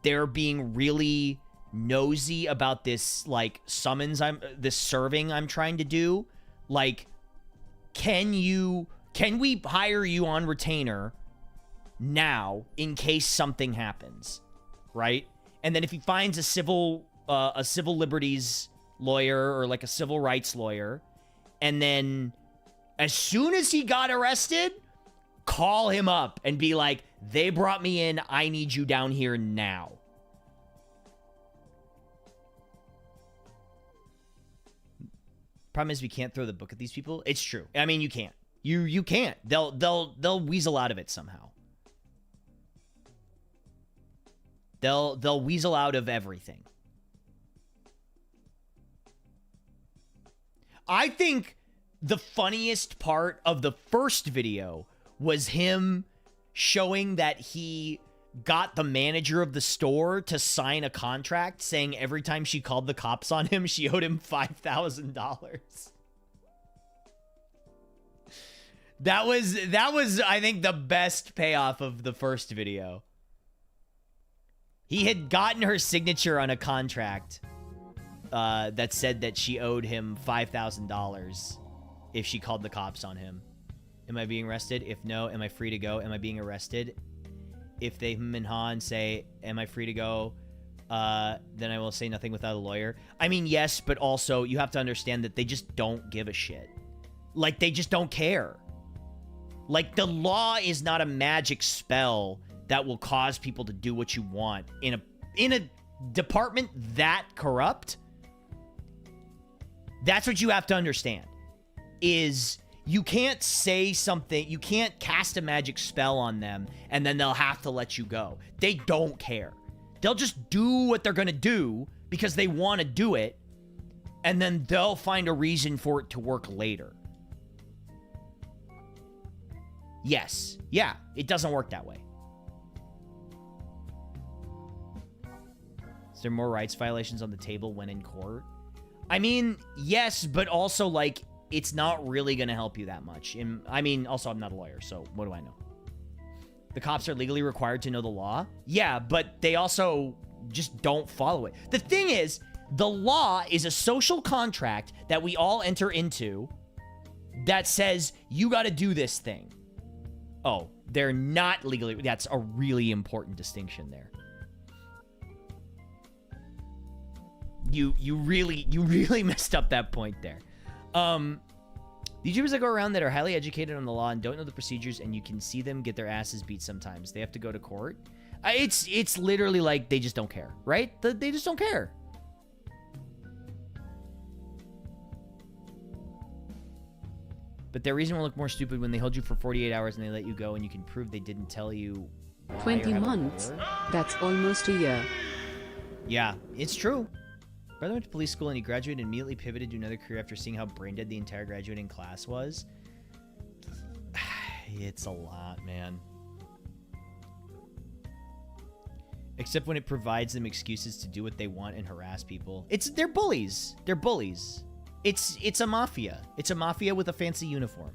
[SPEAKER 2] They're being really nosy about this, like, this serving I'm trying to do. Like, can we hire you on retainer now in case something happens, right? And then if he finds a civil liberties lawyer or like a civil rights lawyer, and then as soon as he got arrested, call him up and be like, they brought me in, I need you down here now. Problem is we can't throw the book at these people. It's true. I mean, you can't. You can't. They'll weasel out of it somehow. They'll weasel out of everything. I think the funniest part of the first video was him showing that he got the manager of the store to sign a contract saying every time she called the cops on him, she owed him $5,000. That was, I think, the best payoff of the first video. He had gotten her signature on a contract that said that she owed him $5,000 if she called the cops on him. Am I being arrested? If no, am I free to go? Am I being arrested? If they and Han say, am I free to go? Then I will say nothing without a lawyer. I mean, yes, but also you have to understand that they just don't give a shit. Like, they just don't care. Like, the law is not a magic spell that will cause people to do what you want in a department that corrupt, that's what you have to understand, is you can't say something, you can't cast a magic spell on them and then they'll have to let you go. They don't care. They'll just do what they're going to do because they want to do it, and then they'll find a reason for it to work later. Yes. Yeah, it doesn't work that way. Is there more rights violations on the table when in court? I mean, yes, but also, like, it's not really going to help you that much. I mean, also, I'm not a lawyer, so what do I know? The cops are legally required to know the law? Yeah, but they also just don't follow it. The thing is, the law is a social contract that we all enter into that says you got to do this thing. Oh, they're not legally... That's a really important distinction there. You really messed up that point there. The YouTubers that go around that are highly educated on the law and don't know the procedures, and you can see them get their asses beat sometimes. They have to go to court. It's literally like they just don't care, right? They just don't care. But their reason will look more stupid when they hold you for 48 hours and they let you go and you can prove they didn't tell you why.
[SPEAKER 1] 20 months. That's almost a year.
[SPEAKER 2] Yeah, it's true. Brother went to police school and he graduated and immediately pivoted to another career after seeing how brain dead the entire graduating class was. It's a lot, man. Except when it provides them excuses to do what they want and harass people. They're bullies. They're bullies. It's a mafia. It's a mafia with a fancy uniform.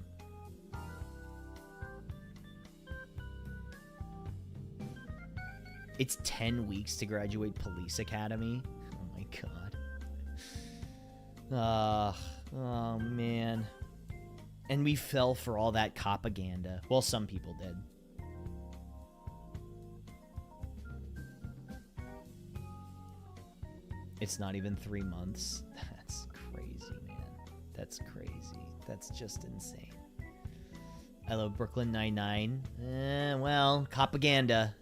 [SPEAKER 2] It's 10 weeks to graduate police academy. Oh my god. Oh man. And we fell for all that propaganda. Well, some people did. It's not even 3 months. That's crazy, man. That's crazy. That's just insane. I love Brooklyn Nine-Nine. Well, propaganda.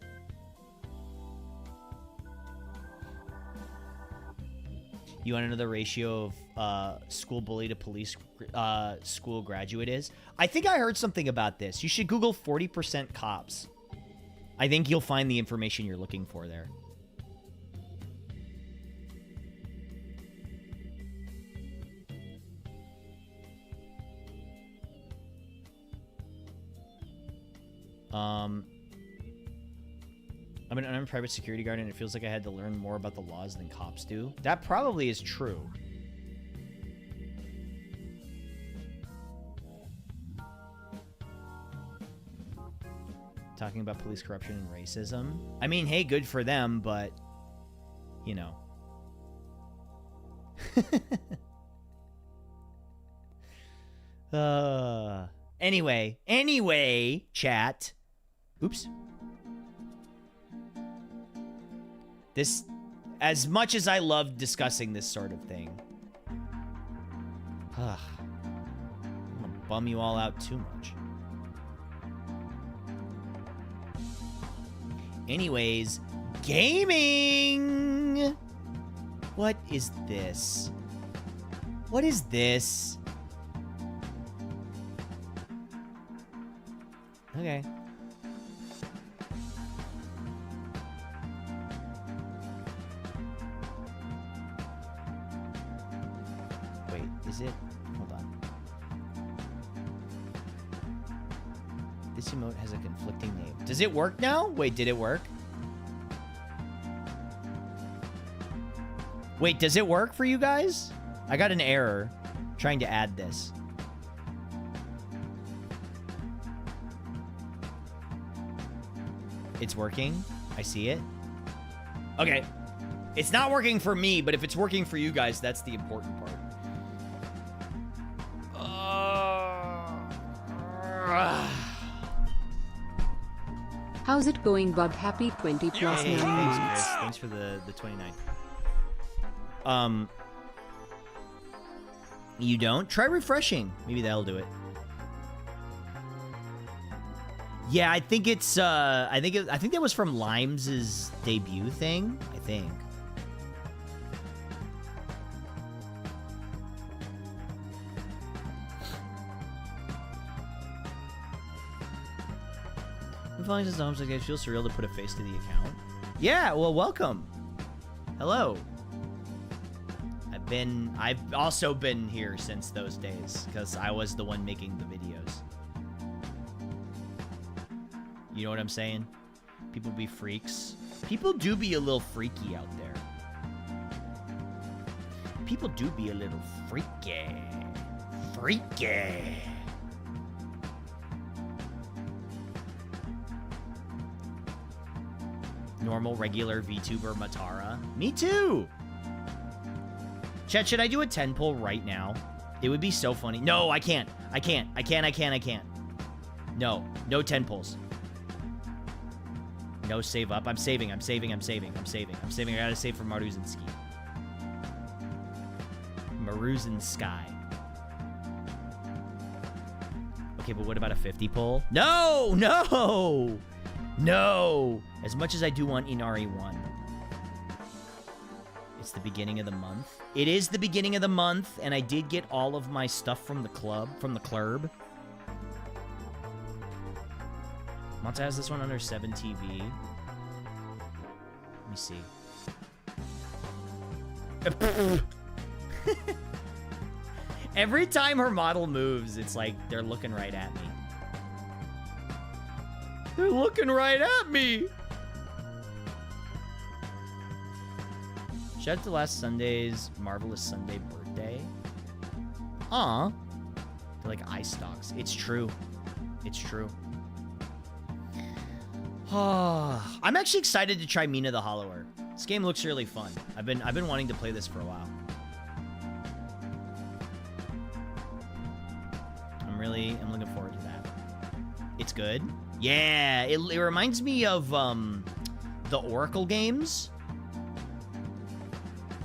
[SPEAKER 2] You want to know the ratio of school bully to police school graduate is? I think I heard something about this. You should Google 40% cops. I think you'll find the information you're looking for there. I'm an unarmed private security guard, and it feels like I had to learn more about the laws than cops do. That probably is true. Talking about police corruption and racism. I mean, hey, good for them, but, you know. Anyway, chat. Oops. This, as much as I love discussing this sort of thing, I'm gonna bum you all out too much. Anyways, gaming! What is this? What is this? Okay. Wait, is it? Hold on. This emote has a conflicting name. Does it work now? Wait, did it work? Wait, does it work for you guys? I got an error trying to add this. It's working. I see it. Okay. It's not working for me, but if it's working for you guys, that's the important part.
[SPEAKER 1] How's it going, bud? Happy 20 plus 9
[SPEAKER 2] Thanks,
[SPEAKER 1] months.
[SPEAKER 2] Chris. Thanks for the 29. You don't? Try refreshing. Maybe that'll do it. Yeah, I think it's I think that was from Limes' debut thing. I think. following since the home site. It feels surreal to put a face to the account. Yeah, well, welcome. Hello. I've also been here since those days, because I was the one making the videos. You know what I'm saying? People be freaks. People do be a little freaky out there. People do be a little freaky. Freaky. Normal, regular VTuber Matara. Me too! Chat, should I do a 10 pull right now? It would be so funny. No, I can't. I can't. No. No 10 pulls. No save up. I'm saving. I gotta save for Maruzinski. Sky. Okay, but what about a 50 pull? No! No! No! As much as I do want Inari 1. It's the beginning of the month. It is the beginning of the month, and I did get all of my stuff from the club, club. Monta has this one under 7 TV. Let me see. Every time her model moves, it's like they're looking right at me. They're looking right at me! Shout out to last Sunday's Marvelous Sunday birthday. Aw. They're like eye stalks. It's true. It's true. I'm actually excited to try Mina the Hollower. This game looks really fun. I've been wanting to play this for a while. I'm looking forward to that. It's good. Yeah, it reminds me of the Oracle games.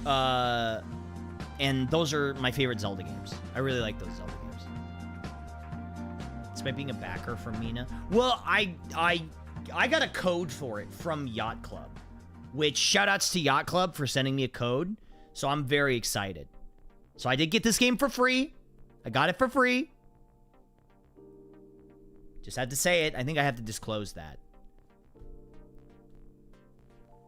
[SPEAKER 2] And those are my favorite Zelda games. I really like those Zelda games. Despite being a backer for Mina. Well, I got a code for it from Yacht Club. Which, shoutouts to Yacht Club for sending me a code. So I'm very excited. So I did get this game for free. I got it for free. Just had to say it. I think I have to disclose that.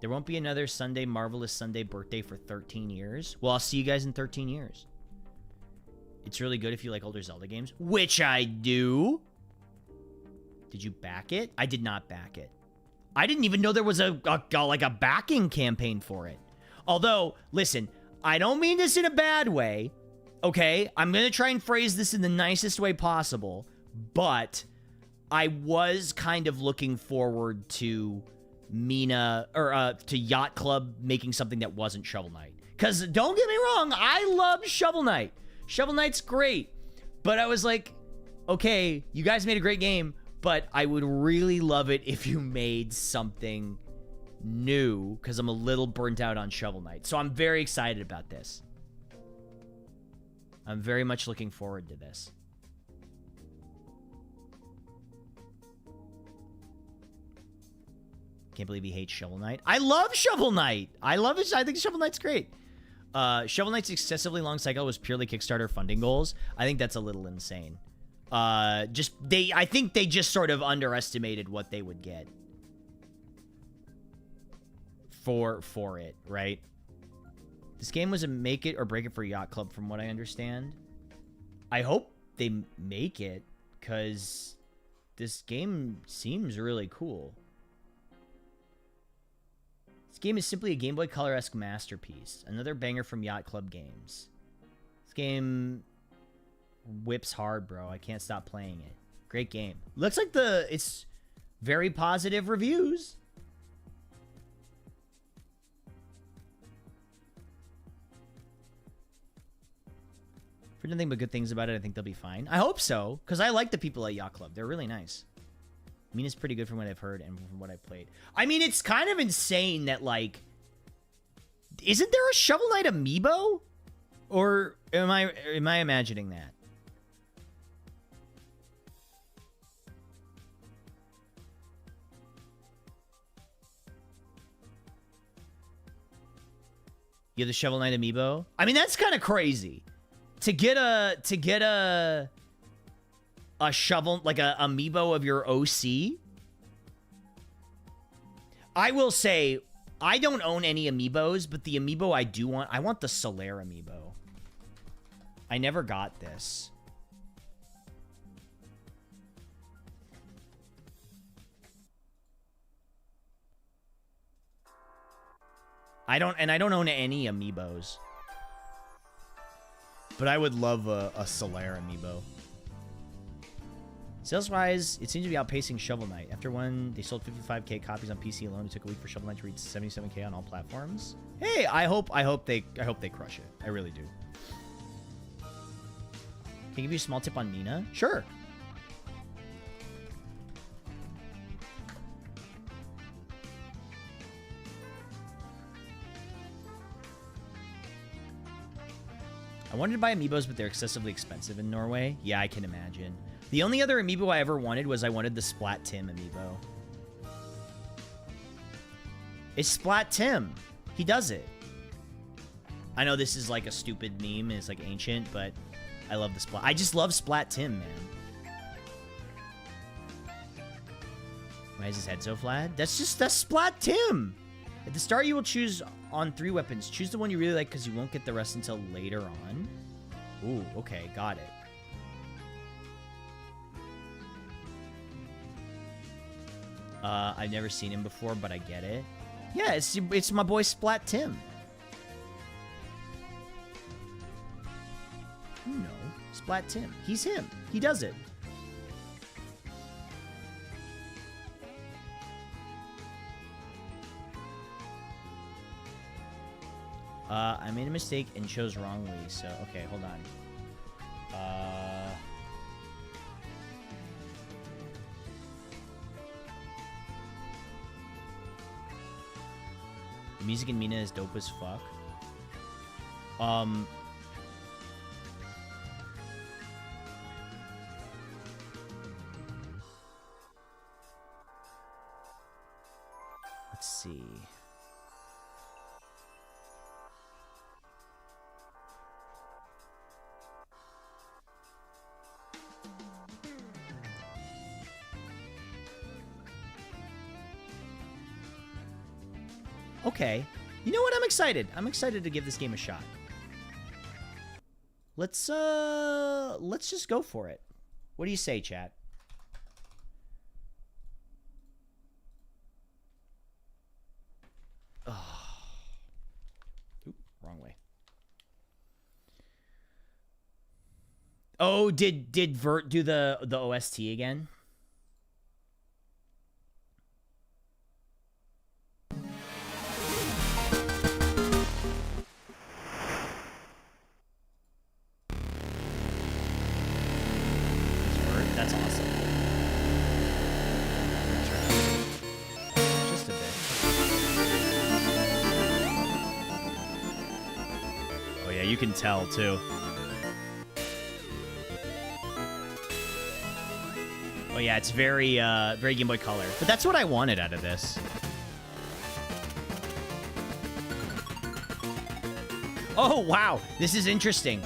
[SPEAKER 2] There won't be another Sunday, Marvelous Sunday birthday for 13 years. Well, I'll see you guys in 13 years. It's really good if you like older Zelda games, which I do. Did you back it? I did not back it. I didn't even know there was a backing campaign for it. Although, listen, I don't mean this in a bad way. Okay? I'm going to try and phrase this in the nicest way possible. But I was kind of looking forward to Mina, or to Yacht Club making something that wasn't Shovel Knight. Because don't get me wrong, I love Shovel Knight. Shovel Knight's great. But I was like, okay, you guys made a great game, but I would really love it if you made something new, because I'm a little burnt out on Shovel Knight. So I'm very excited about this. I'm very much looking forward to this. Can't believe he hates Shovel Knight. I love Shovel Knight. I love it. I think Shovel Knight's great. Shovel Knight's excessively long cycle was purely Kickstarter funding goals. I think that's a little insane. I think they just sort of underestimated what they would get for it, right? This game was a make it or break it for Yacht Club, from what I understand. I hope they make it, because this game seems really cool. This game is simply a Game Boy Color-esque masterpiece. Another banger from Yacht Club Games. This game whips hard, bro. I can't stop playing it. Great game. Looks like it's very positive reviews. For nothing but good things about it, I think they'll be fine. I hope so, because I like the people at Yacht Club. They're really nice. I mean, it's pretty good from what I've heard and from what I've played. I mean, it's kind of insane that, like, isn't there a Shovel Knight amiibo? Or am I imagining that? You have the Shovel Knight amiibo? I mean, that's kind of crazy. To get a shovel, like a amiibo of your OC, I will say, I don't own any amiibos, but the amiibo I do want, I want the Solaire amiibo. I never got this. I don't own any amiibos. But I would love a Solaire amiibo. Sales-wise, it seems to be outpacing Shovel Knight. After one, they sold 55k copies on PC alone. It took a week for Shovel Knight to reach 77k on all platforms. Hey, I hope they crush it. I really do. Can I give you a small tip on Nina? Sure. I wanted to buy amiibos, but they're excessively expensive in Norway. Yeah, I can imagine. The only other amiibo I ever wanted was I wanted the Splat Tim amiibo. It's Splat Tim. He does it. I know this is like a stupid meme and it's like ancient, but I love the Splat. I just love Splat Tim, man. Why is his head so flat? That's Splat Tim. At the start, you will choose on 3 weapons. Choose the one you really like because you won't get the rest until later on. Ooh, okay, got it. I've never seen him before, but I get it. Yeah, it's my boy Splat Tim. No, Splat Tim. He's him. He does it. I made a mistake and chose wrongly, so... Okay, hold on. The music in Mina is dope as fuck. Let's see... Okay. You know what? I'm excited. I'm excited to give this game a shot. Let's just go for it. What do you say, chat? Oh. Oop, wrong way. Oh, did Vert do the OST again? That's awesome. Just a bit. Oh yeah, you can tell too. Oh yeah, it's very very Game Boy Color. But that's what I wanted out of this. Oh wow, this is interesting.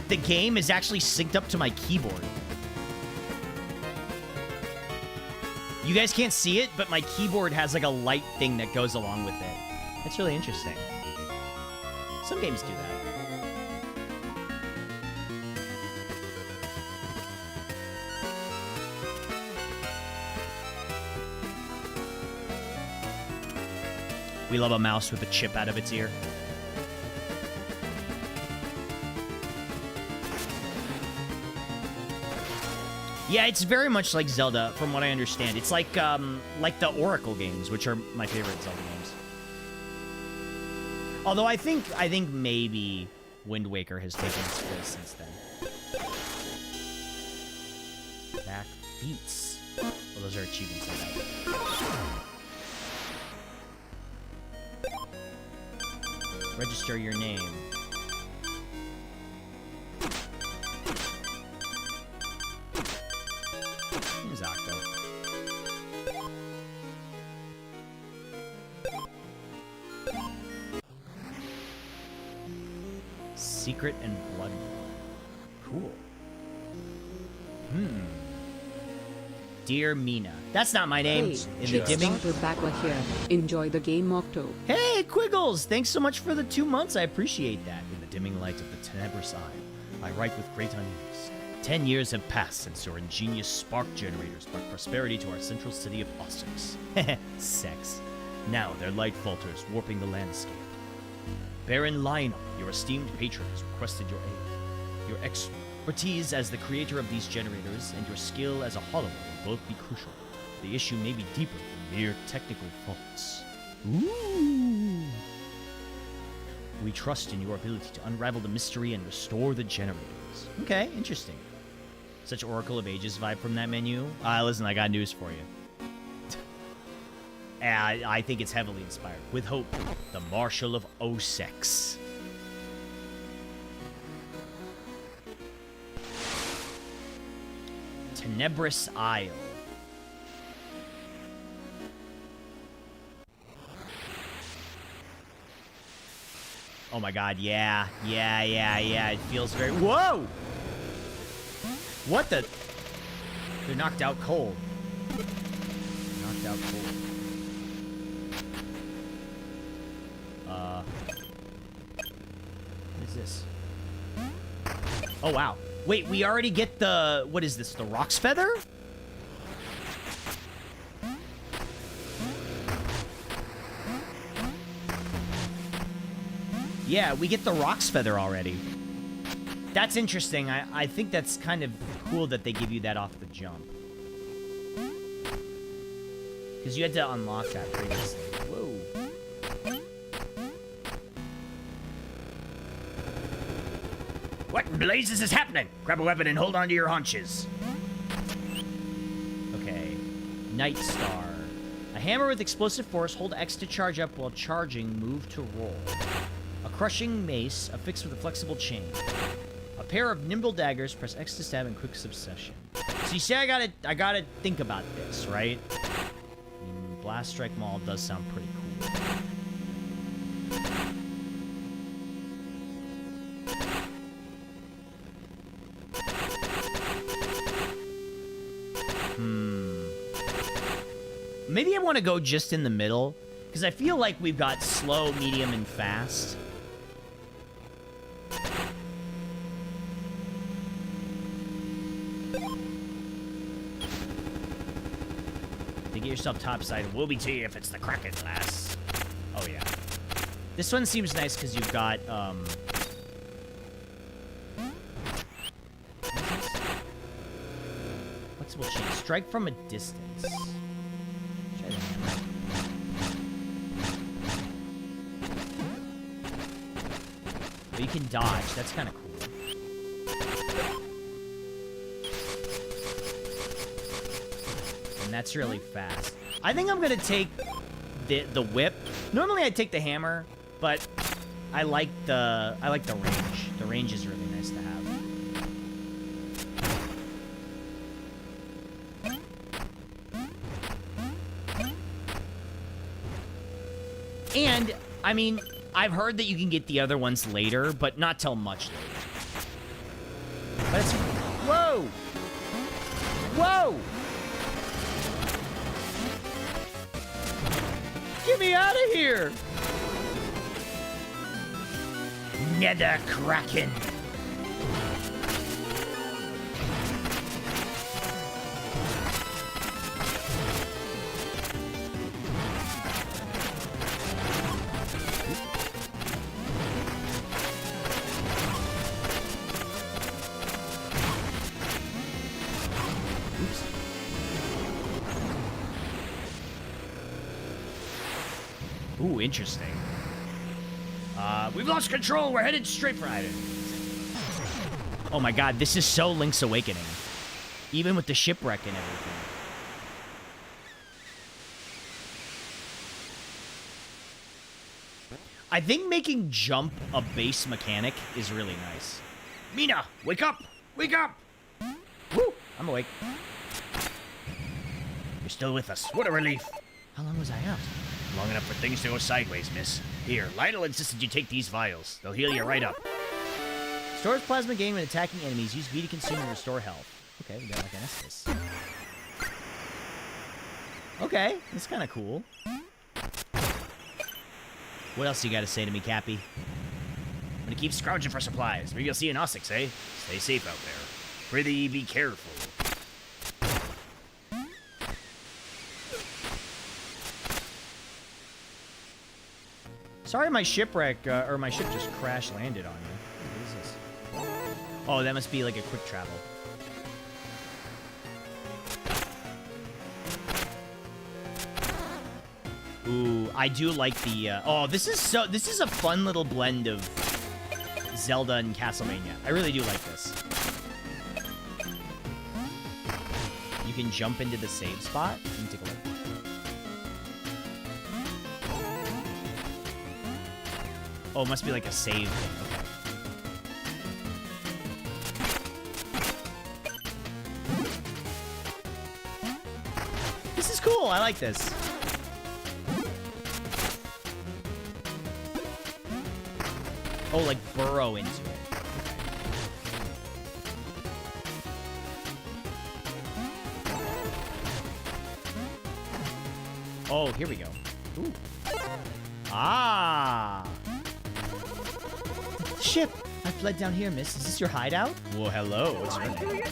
[SPEAKER 2] The game is actually synced up to my keyboard. You guys can't see it, but my keyboard has like a light thing that goes along with it. It's really interesting. Some games do that. We love a mouse with a chip out of its ear. Yeah, it's very much like Zelda, from what I understand. It's like the Oracle games, which are my favorite Zelda games. Although I think maybe Wind Waker has taken its place since then. Back beats. Well, those are achievements like that. Register your name. Here's Octo. Secret and Bloodborne. Cool.
[SPEAKER 3] Dear Mina. That's not my name.
[SPEAKER 1] Hey,
[SPEAKER 3] In the dimming.
[SPEAKER 1] Starter Backer here. Enjoy the game, Octo.
[SPEAKER 3] Hey, Quiggles! Thanks so much for the 2 months. I appreciate that. In the dimming light of the tenebrous eye, I write with great unease. 10 years have passed since your ingenious spark generators brought prosperity to our central city of Ossex. Sex. Now their light falters, warping the landscape. Baron Lionel, your esteemed patron, has requested your aid. Your expertise as the creator of these generators and your skill as a hollower will both be crucial. The issue may be deeper than mere technical faults. Ooh. We trust in your ability to unravel the mystery and restore the generators. Okay, interesting. Such Oracle of Ages vibe from that menu. Listen, I got news for you. I think it's heavily inspired. With hope, the Marshal of Ossex. Tenebrous Isle. Oh my god, yeah. It feels very... Whoa! What the... They're knocked out cold. Knocked out cold. What is this? Oh, wow. Wait, we already get the... What is this? The Rock's Feather? Yeah, we get the Rock's Feather already. That's interesting. I think that's kind of cool that they give you that off the jump. Because you had to unlock that previously. Whoa. What in blazes is happening? Grab a weapon and hold on to your haunches. Okay. Night Star. A hammer with explosive force. Hold X to charge up while charging. Move to roll. A crushing mace affixed with a flexible chain. A pair of nimble daggers. Press X to stab in quick succession. So you say I gotta think about this, right? I mean, Blast Strike Maul does sound pretty cool. Maybe I want to go just in the middle, because I feel like we've got slow, medium, and fast. To get yourself topside, we'll be to you if it's the Kraken class. Oh, yeah. This one seems nice because you've got, Flexible chain. Strike from a distance. Try the hammer. But you can dodge. That's kind of cool. And that's really fast. I think I'm gonna take the whip. Normally I take the hammer, but I like the range. The range is really nice to have. And I mean, I've heard that you can get the other ones later, but not till much later. But it's... Whoa! Whoa! Get me out of here! Nether Kraken! Ooh, interesting. We've lost control. We're headed straight for it. Oh my god, this is so Link's Awakening. Even with the shipwreck and everything. I think making jump a base mechanic is really nice. Mina, wake up! Wake up! Woo! I'm awake. You're still with us. What a relief. How long was I out? Long enough for things to go sideways, miss. Here, Lionel insisted you take these vials. They'll heal you right up. Stores plasma gain when attacking enemies. Use V to consume and restore health. Okay, we got like an Estus. Okay, that's kind of cool. What else you got to say to me, Cappy? I'm gonna keep scrounging for supplies. Maybe you'll see an Ossex, eh? Stay safe out there. Prithee, be careful. Sorry, my shipwreck, or my ship just crash landed on you. What is this? Oh, that must be like a quick travel. Ooh, I do like the, oh, this is a fun little blend of Zelda and Castlevania. I really do like this. You can jump into the save spot. Let me take a look. Oh, it must be like a save thing. Okay. This is cool. I like this. Oh, like burrow into it. Okay. Oh, here we go. Ooh. Ah. Ship! I fled down here, miss. Is this your hideout? Well, hello. What's your name?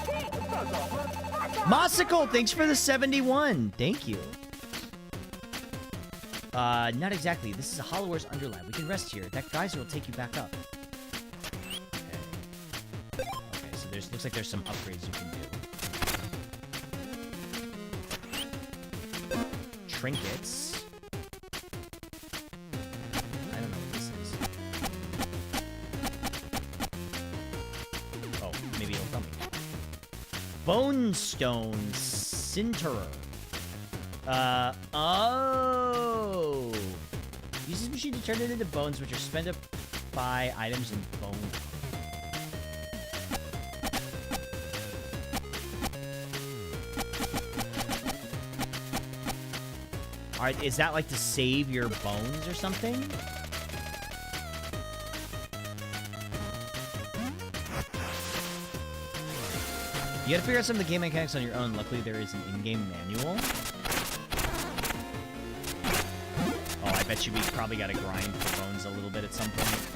[SPEAKER 3] Mossicle, thanks for the 71. Thank you. Not exactly. This is a Hollower's Underlab. We can rest here. That geyser will take you back up. Okay, so looks like there's some upgrades you can do. Trinkets. I don't know what this is. Oh, maybe it'll tell me. Bone Stone Sinterer. Oh. Use this machine to turn it into bones, which are spent up by items in bone. Alright, is that like to save your bones or something? You gotta figure out some of the game mechanics on your own. Luckily, there is an in-game manual. Oh, I bet you we probably gotta grind for bones a little bit at some point.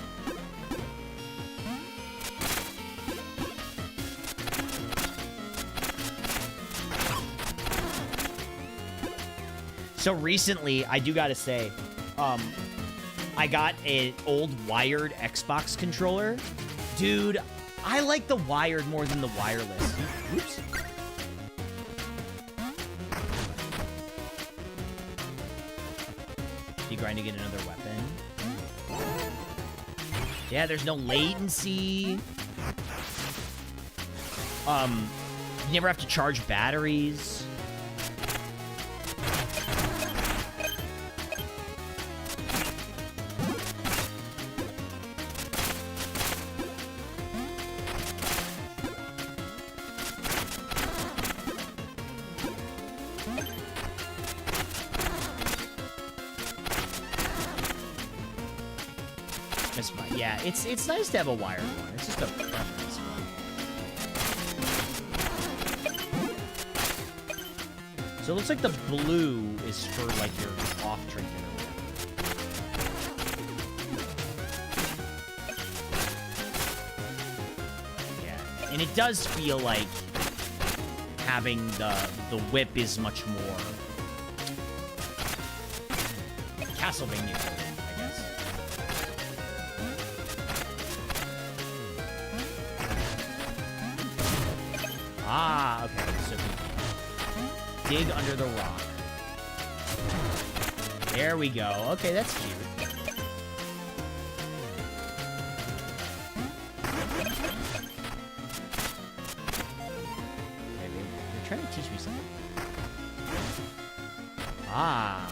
[SPEAKER 3] So recently, I do gotta say, I got an old wired Xbox controller. Dude, I like the wired more than the wireless. Oops. You grind to get another weapon. Yeah, there's no latency. You never have to charge batteries. Yeah, it's nice to have a wired one. It's just a preference. So it looks like the blue is for like your off trinket or whatever. Yeah, and it does feel like having the whip is much more Castlevania. Ah, okay, so dig under the rock. There we go. Okay, that's cute. Okay, they're trying to teach me something. Ah.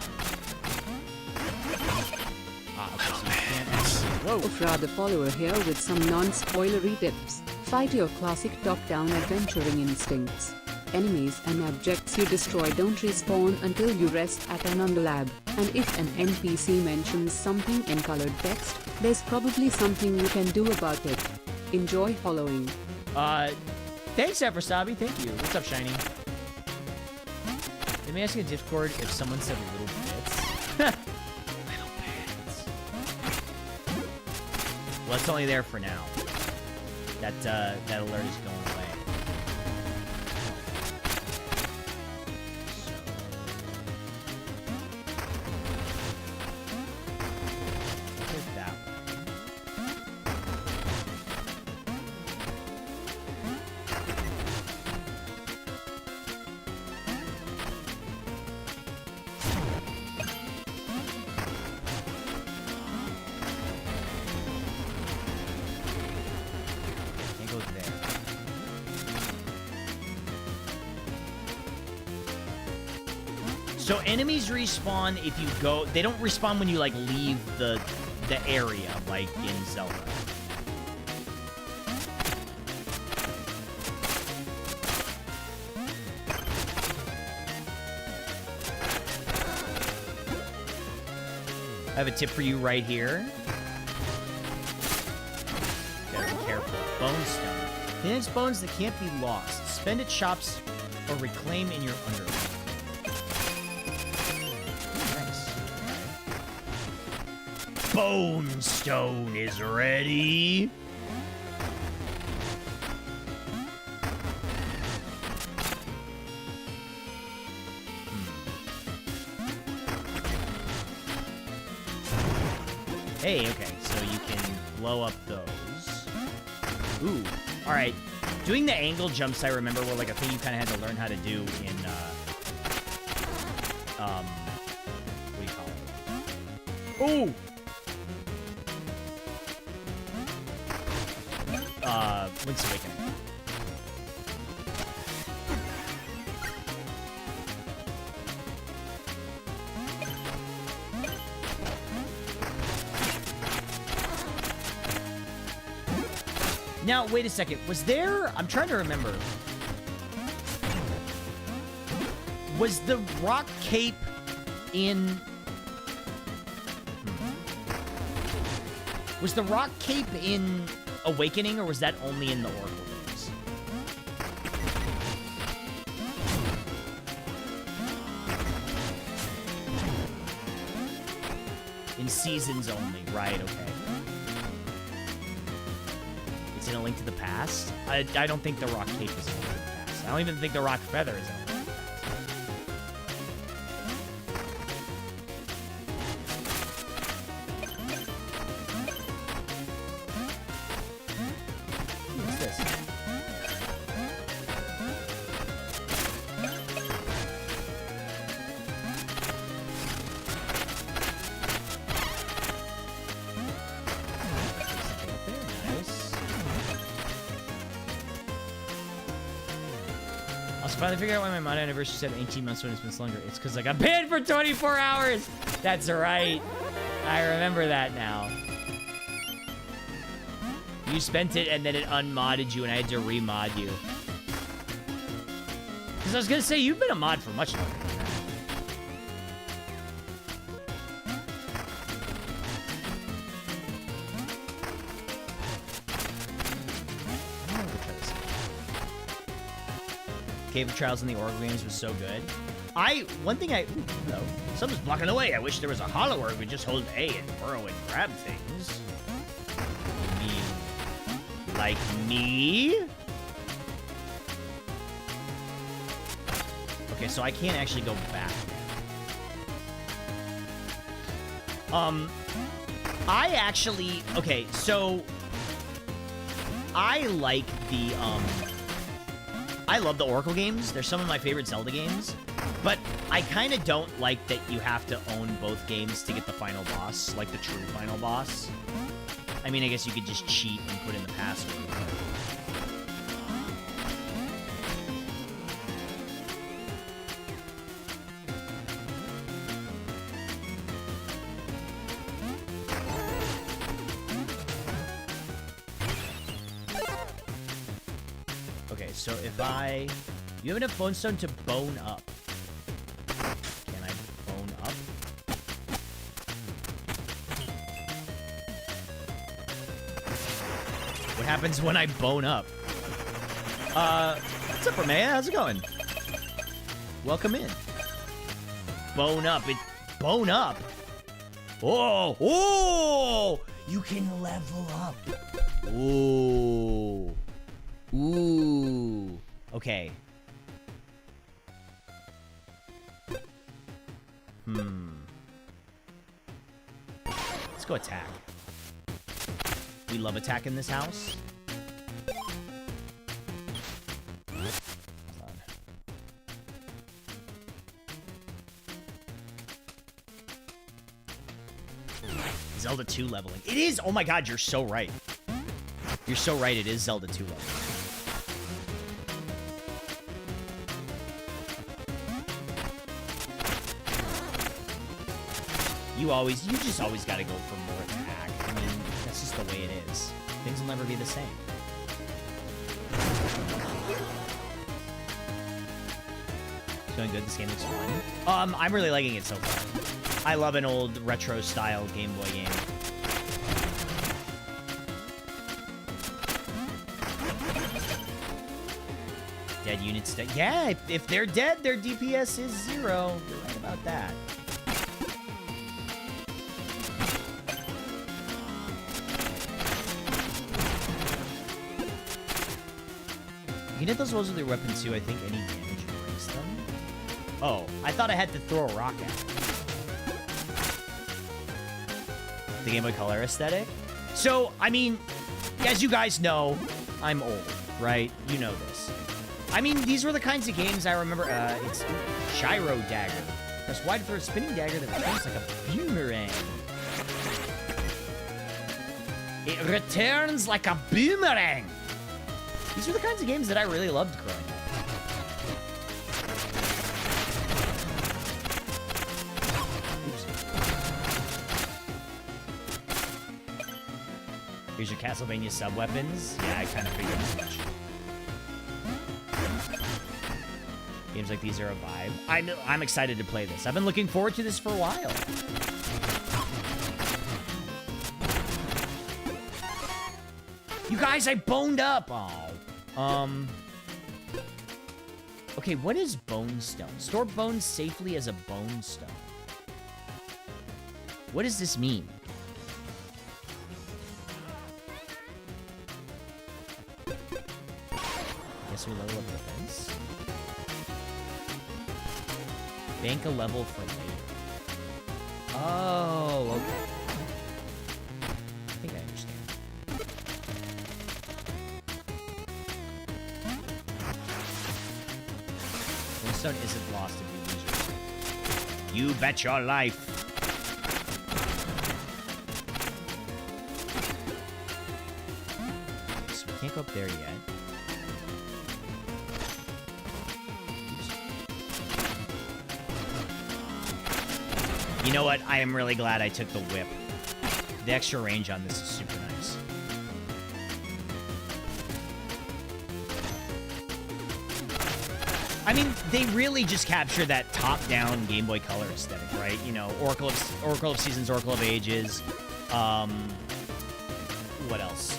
[SPEAKER 3] Okay, so you can't actually... Whoa.
[SPEAKER 1] Octo the Swallower here with some non-spoilery tips. Fight your classic top-down adventuring instincts. Enemies and objects you destroy don't respawn until you rest at an underlab, and if an NPC mentions something in colored text, there's probably something you can do about it. Enjoy following.
[SPEAKER 3] Thanks, Efrasabi. Thank you. What's up, Shiny? Let me ask you in Discord if someone said little bits. Little bits. Well, it's only there for now. That alert is going away. So enemies respawn if you go... They don't respawn when you, like, leave the area, like in Zelda. I have a tip for you right here. Gotta be careful. Bone stone. Thin bones that can't be lost. Spend at shops or reclaim in your underwear. Bone stone is ready. Hey, okay, so you can blow up those. Ooh, all right. Doing the angle jumps, I remember, were like a thing you kind of had to learn how to do in, what do you call it? Ooh! Link's Awakening. Now, wait a second. Was there... I'm trying to remember. Was the rock cape in... Was the rock cape in Awakening, or was that only in the Oracle games? In Seasons only. Right, okay. It's in A Link to the Past? I don't think the rock cape is in A Link to the Past. I don't even think the rock feather is in A Link to the Past. Finally figured out why my mod anniversary said 18 months when it's been longer. It's because I got banned for 24 hours. That's right. I remember that now. You spent it and then it unmodded you and I had to remod you. Because I was going to say, you've been a mod for much longer than that. Cave of Trials in the Oracle games was so good. One thing ooh, hello. Something's blocking the way. I wish there was a hollow where we could just hold A and burrow and grab things. You mean, like me? Okay, so I can't actually go back now. I actually, okay, so I like the, I love the Oracle games. They're some of my favorite Zelda games. But I kind of don't like that you have to own both games to get the final boss, like the true final boss. I mean, I guess you could just cheat and put in the password. Okay, so if you have enough bone stone to bone up. Can I bone up? What happens when I bone up? What's up, Ramea? How's it going? Welcome in. bone up. Bone up? Oh! Oh! You can level up. Ooh. Ooh. Okay. Let's go attack. We love attack in this house. Zelda 2 leveling. It is! Oh my god, you're so right. You're so right, it is Zelda 2 leveling. You just always gotta go for more attack. I mean, that's just the way it is. Things will never be the same. It's going good, this game looks fun. I'm really liking it so far. I love an old retro-style Game Boy game. Dead units dead. Yeah, if they're dead, their DPS is 0. You're right about that. You can hit those walls with your weapon too. I think any damage breaks them. Oh, I thought I had to throw a rock at it. The Game Boy Color aesthetic. So, I mean, as you guys know, I'm old, right? You know this. I mean, these were the kinds of games I remember. It's Gyro Dagger. Press Y to throw a spinning dagger that returns like a boomerang. It returns like a boomerang. These were the kinds of games that I really loved growing up. Here's your Castlevania sub-weapons. Yeah, I kind of figured as much. Games like these are a vibe. I'm excited to play this. I've been looking forward to this for a while. You guys, I boned up! Oh. Okay, what is bone stone? Store bones safely as a bone stone. What does this mean? Guess we level up defense. Bank a level for later. Oh, okay. I think I understand. Stone isn't lost if you lose your... You bet your life. So we can't go up there yet. Oops. You know what? I am really glad I took the whip. The extra range on this is super nice. I mean, they really just capture that top-down Game Boy Color aesthetic, right? You know, Oracle of Seasons, Oracle of Ages. What else?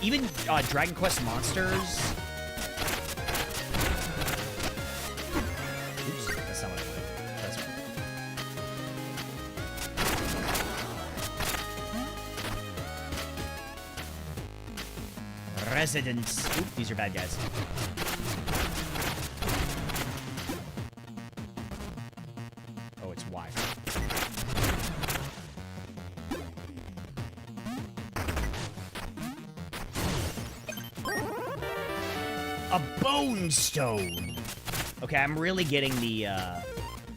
[SPEAKER 3] Even Dragon Quest Monsters. Oops, that's not what I wanted. That's fine. Residents. Oop, these are bad guys. Stone. Okay, I'm really getting the,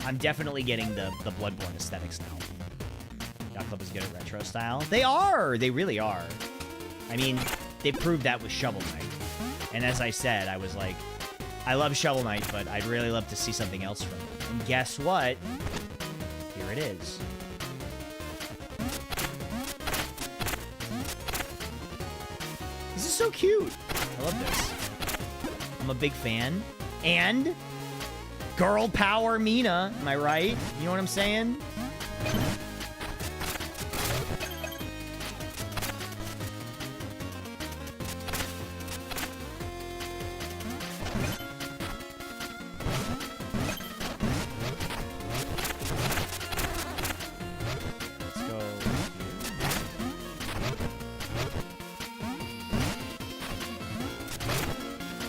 [SPEAKER 3] I'm definitely getting the Bloodborne aesthetics now. Yacht Club is good at retro style. They are! They really are. I mean, they proved that with Shovel Knight. And as I said, I was like, I love Shovel Knight, but I'd really love to see something else from it. And guess what? Here it is. This is so cute. I love this. I'm a big fan. And girl power Mina, am I right? You know what I'm saying?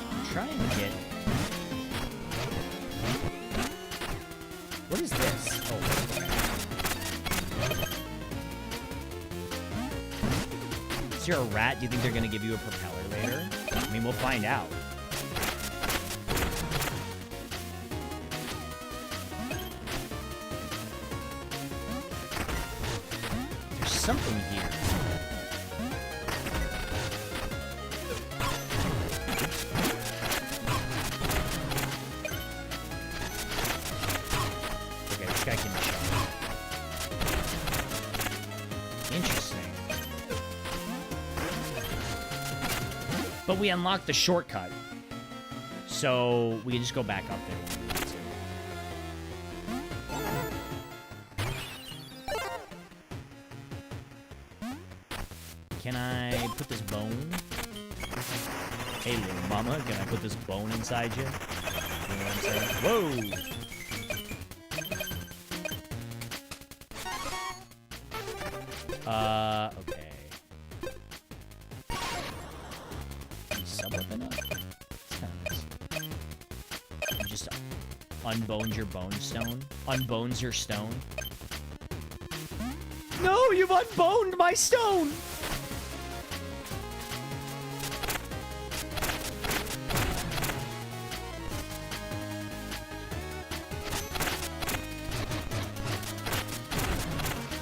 [SPEAKER 3] I'm trying to get... What is this? Oh, okay. Is there a rat? Do you think they're going to give you a propeller later? I mean, we'll find out. There's something here. Okay, this guy can jump. Interesting. But we unlocked the shortcut. So we can just go back up there when we need to. Can I put this bone? Hey, little mama, can I put this bone inside you? You know what I'm saying? Whoa! Okay. Sub-weapon up? That's kind of nice. You just unbones your bone stone? Unbones your stone? No, you've unboned my stone!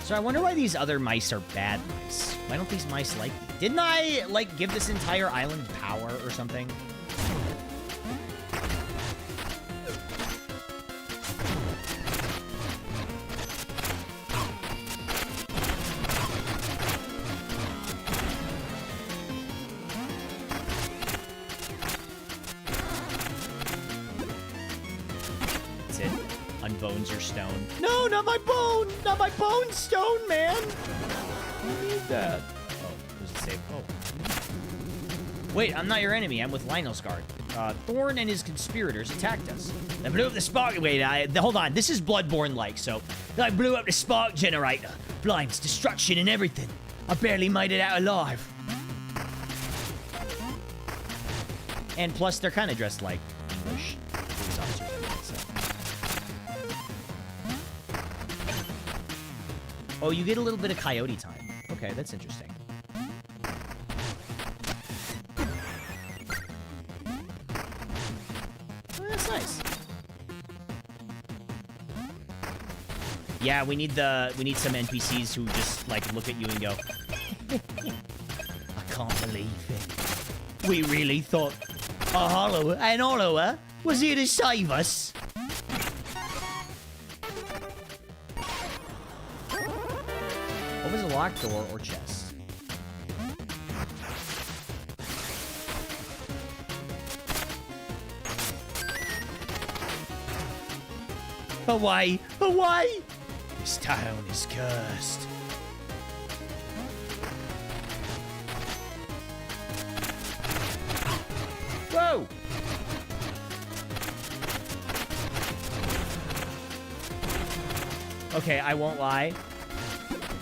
[SPEAKER 3] So I wonder why these other mice are bad mice. Why don't these mice like me? Didn't I, like, give this entire island power or something? That's it. Unbones your stone. No, not my bone! Not my bone stone, man! I need that. Oh, there's a save. Oh. Wait, I'm not your enemy. I'm with Lionel's guard. Thorn and his conspirators attacked us. They blew up the spark... Wait, hold on. This is Bloodborne-like, so... I blew up the spark generator. Flames, destruction, and everything. I barely made it out alive. And plus, they're kind of dressed like English police officers, so... Oh, you get a little bit of coyote time. Okay, that's interesting. Oh, that's nice. Yeah, we need some NPCs who just like look at you and go, I can't believe it. We really thought an hollower was here to save us. Opens a locked door or chest. Away! Away! This town is cursed. Whoa! Okay, I won't lie.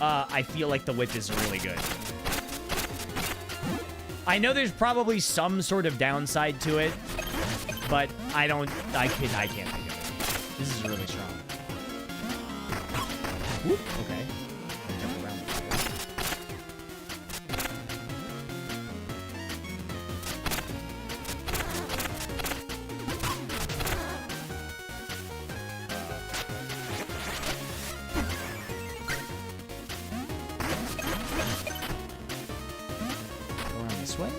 [SPEAKER 3] I feel like the whip is really good. I know there's probably some sort of downside to it, but I can't think of it. This is really strong. Whoop, okay. I'll jump around this way. Go around this way.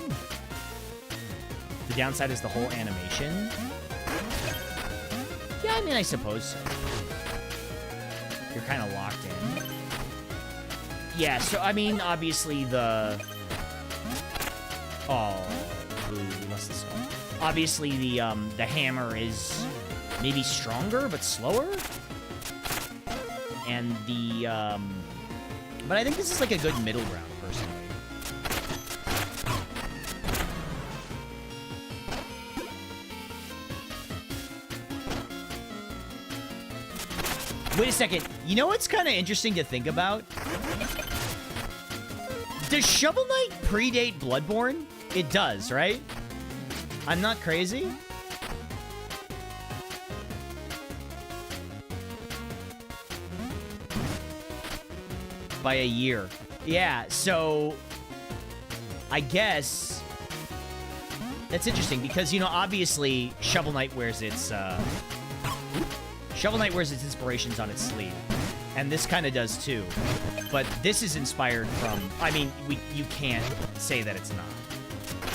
[SPEAKER 3] The downside is the whole animation. Yeah, I mean, I suppose so. You're kind of locked in. Yeah, so, I mean, obviously the... Oh, ooh, we lost this one. Obviously, the hammer is maybe stronger, but slower. And the, But I think this is like a good middle ground, personally. Wait a second. You know what's kind of interesting to think about? Does Shovel Knight predate Bloodborne? It does, right? I'm not crazy? By a year. Yeah, so... I guess... That's interesting, because, you know, obviously, Shovel Knight wears its, Shovel Knight wears its inspirations on its sleeve. And this kind of does, too. But this is inspired from... I mean, you can't say that it's not.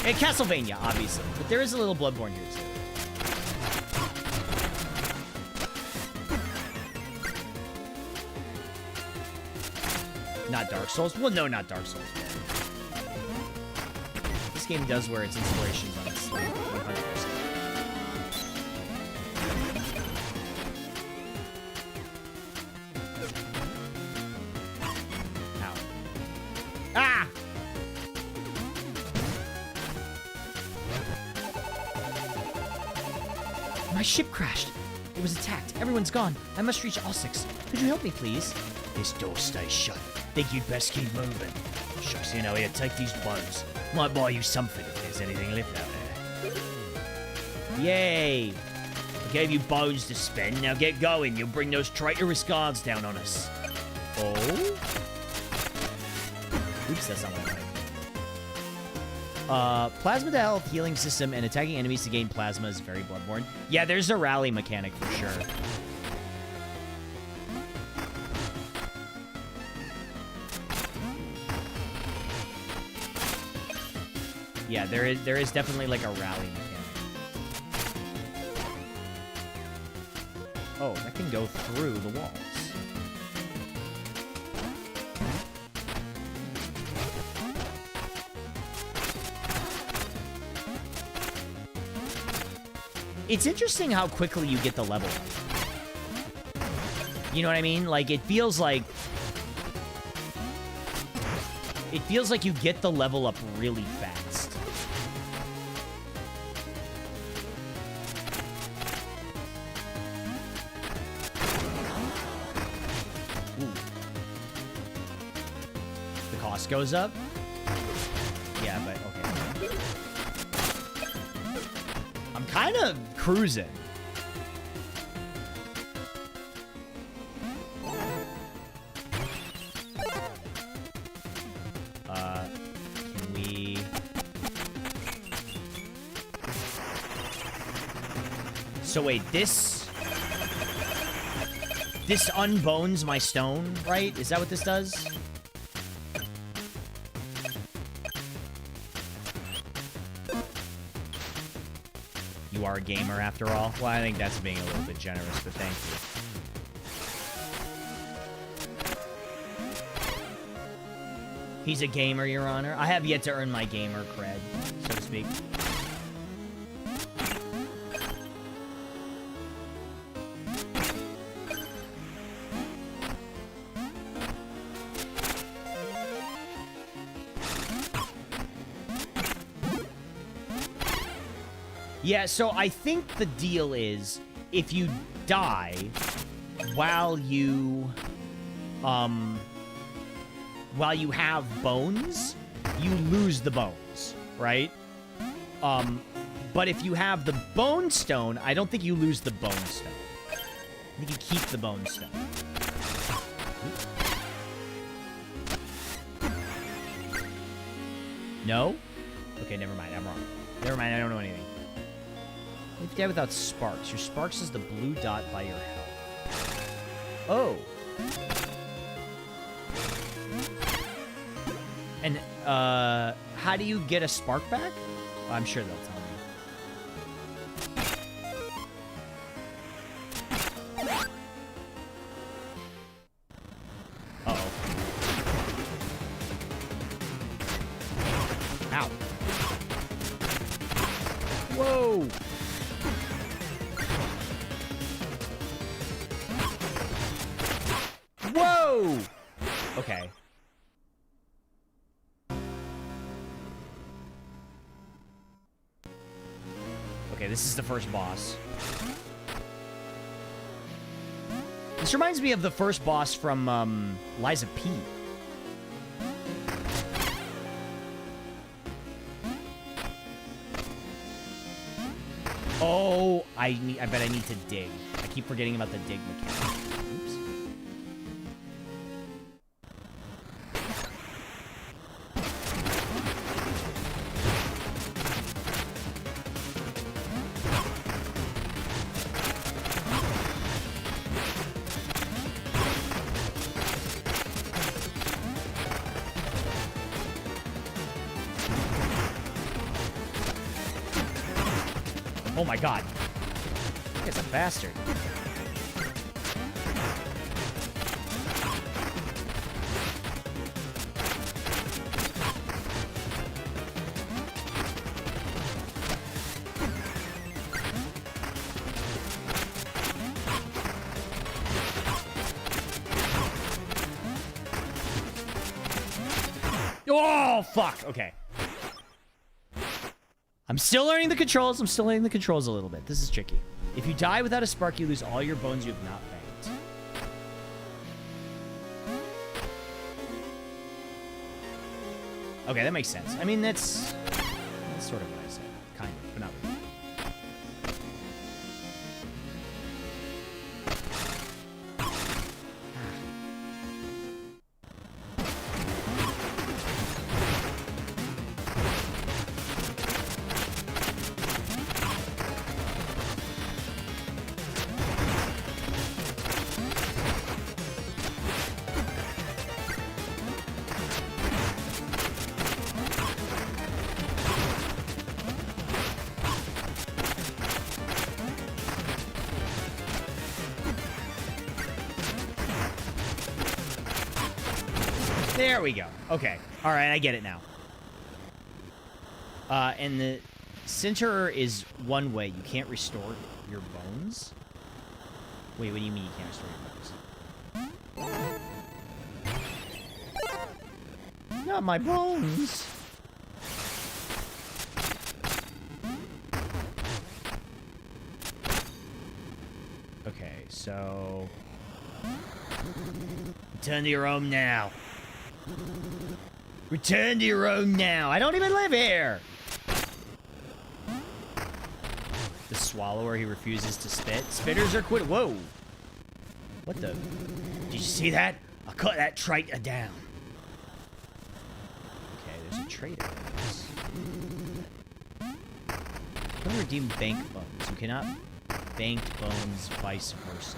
[SPEAKER 3] And Castlevania, obviously. But there is a little Bloodborne here, too. Not Dark Souls? Well, no, not Dark Souls. This game does wear its inspirations on its sleeve, 100%. Ow. Ah! My ship crashed. It was attacked. Everyone's gone. I must reach All-Six. Could you help me, please? This door stays shut. Think you'd best keep moving. Shucks, you know, here, take these bows. Might buy you something if there's anything left out there. Yay! I gave you bows to spend. Now get going. You'll bring those traitorous guards down on us. Oh? Oops, that's not what I like. Plasma to health, healing system, and attacking enemies to gain plasma is very Bloodborne. Yeah, there's a rally mechanic for sure. Yeah, there is definitely like a rally mechanic. Oh, that can go through the walls. It's interesting how quickly you get the level up. You know what I mean? Like, it feels like you get the level up really fast. The cost goes up? Yeah, but okay. I'm kind of cruising. Can we... So wait, this unbones my stone, right? Is that what this does? You are a gamer after all? Well, I think that's being a little bit generous, but thank you. He's a gamer, Your Honor. I have yet to earn my gamer cred, so to speak. Yeah, so I think the deal is, if you die while you have bones, you lose the bones, right? But if you have the bone stone, I don't think you lose the bone stone. I think you keep the bone stone. No? Okay, never mind, I'm wrong. Never mind, I don't know anything. If you die without sparks, your sparks is the blue dot by your health. Oh. And, how do you get a spark back? I'm sure they'll tell me. Uh-oh. Ow. Whoa! Whoa! Okay. Okay, this is the first boss. This reminds me of the first boss from, Lies of P. Oh, I bet I need to dig. I keep forgetting about the dig mechanic. Oops. Oh my god. He's a bastard. Oh, fuck. Okay. I'm still learning the controls. I'm still learning the controls a little bit. This is tricky. If you die without a spark, you lose all your bones you have not banked. Okay, that makes sense. I mean, that's sort of what I said. Kind of, but not really. There we go. Okay. All right, I get it now. And the center is one way. You can't restore your bones? Wait, what do you mean you can't restore your bones? Not my bones. Okay, so... Return to your home now. Return to your home now. I don't even live here. The swallower, he refuses to spit. Spitters are quit. Whoa. What the? Did you see that? I'll cut that traitor down. Okay, there's a traitor. Don't redeem bank bones. You cannot bank bones vice versa.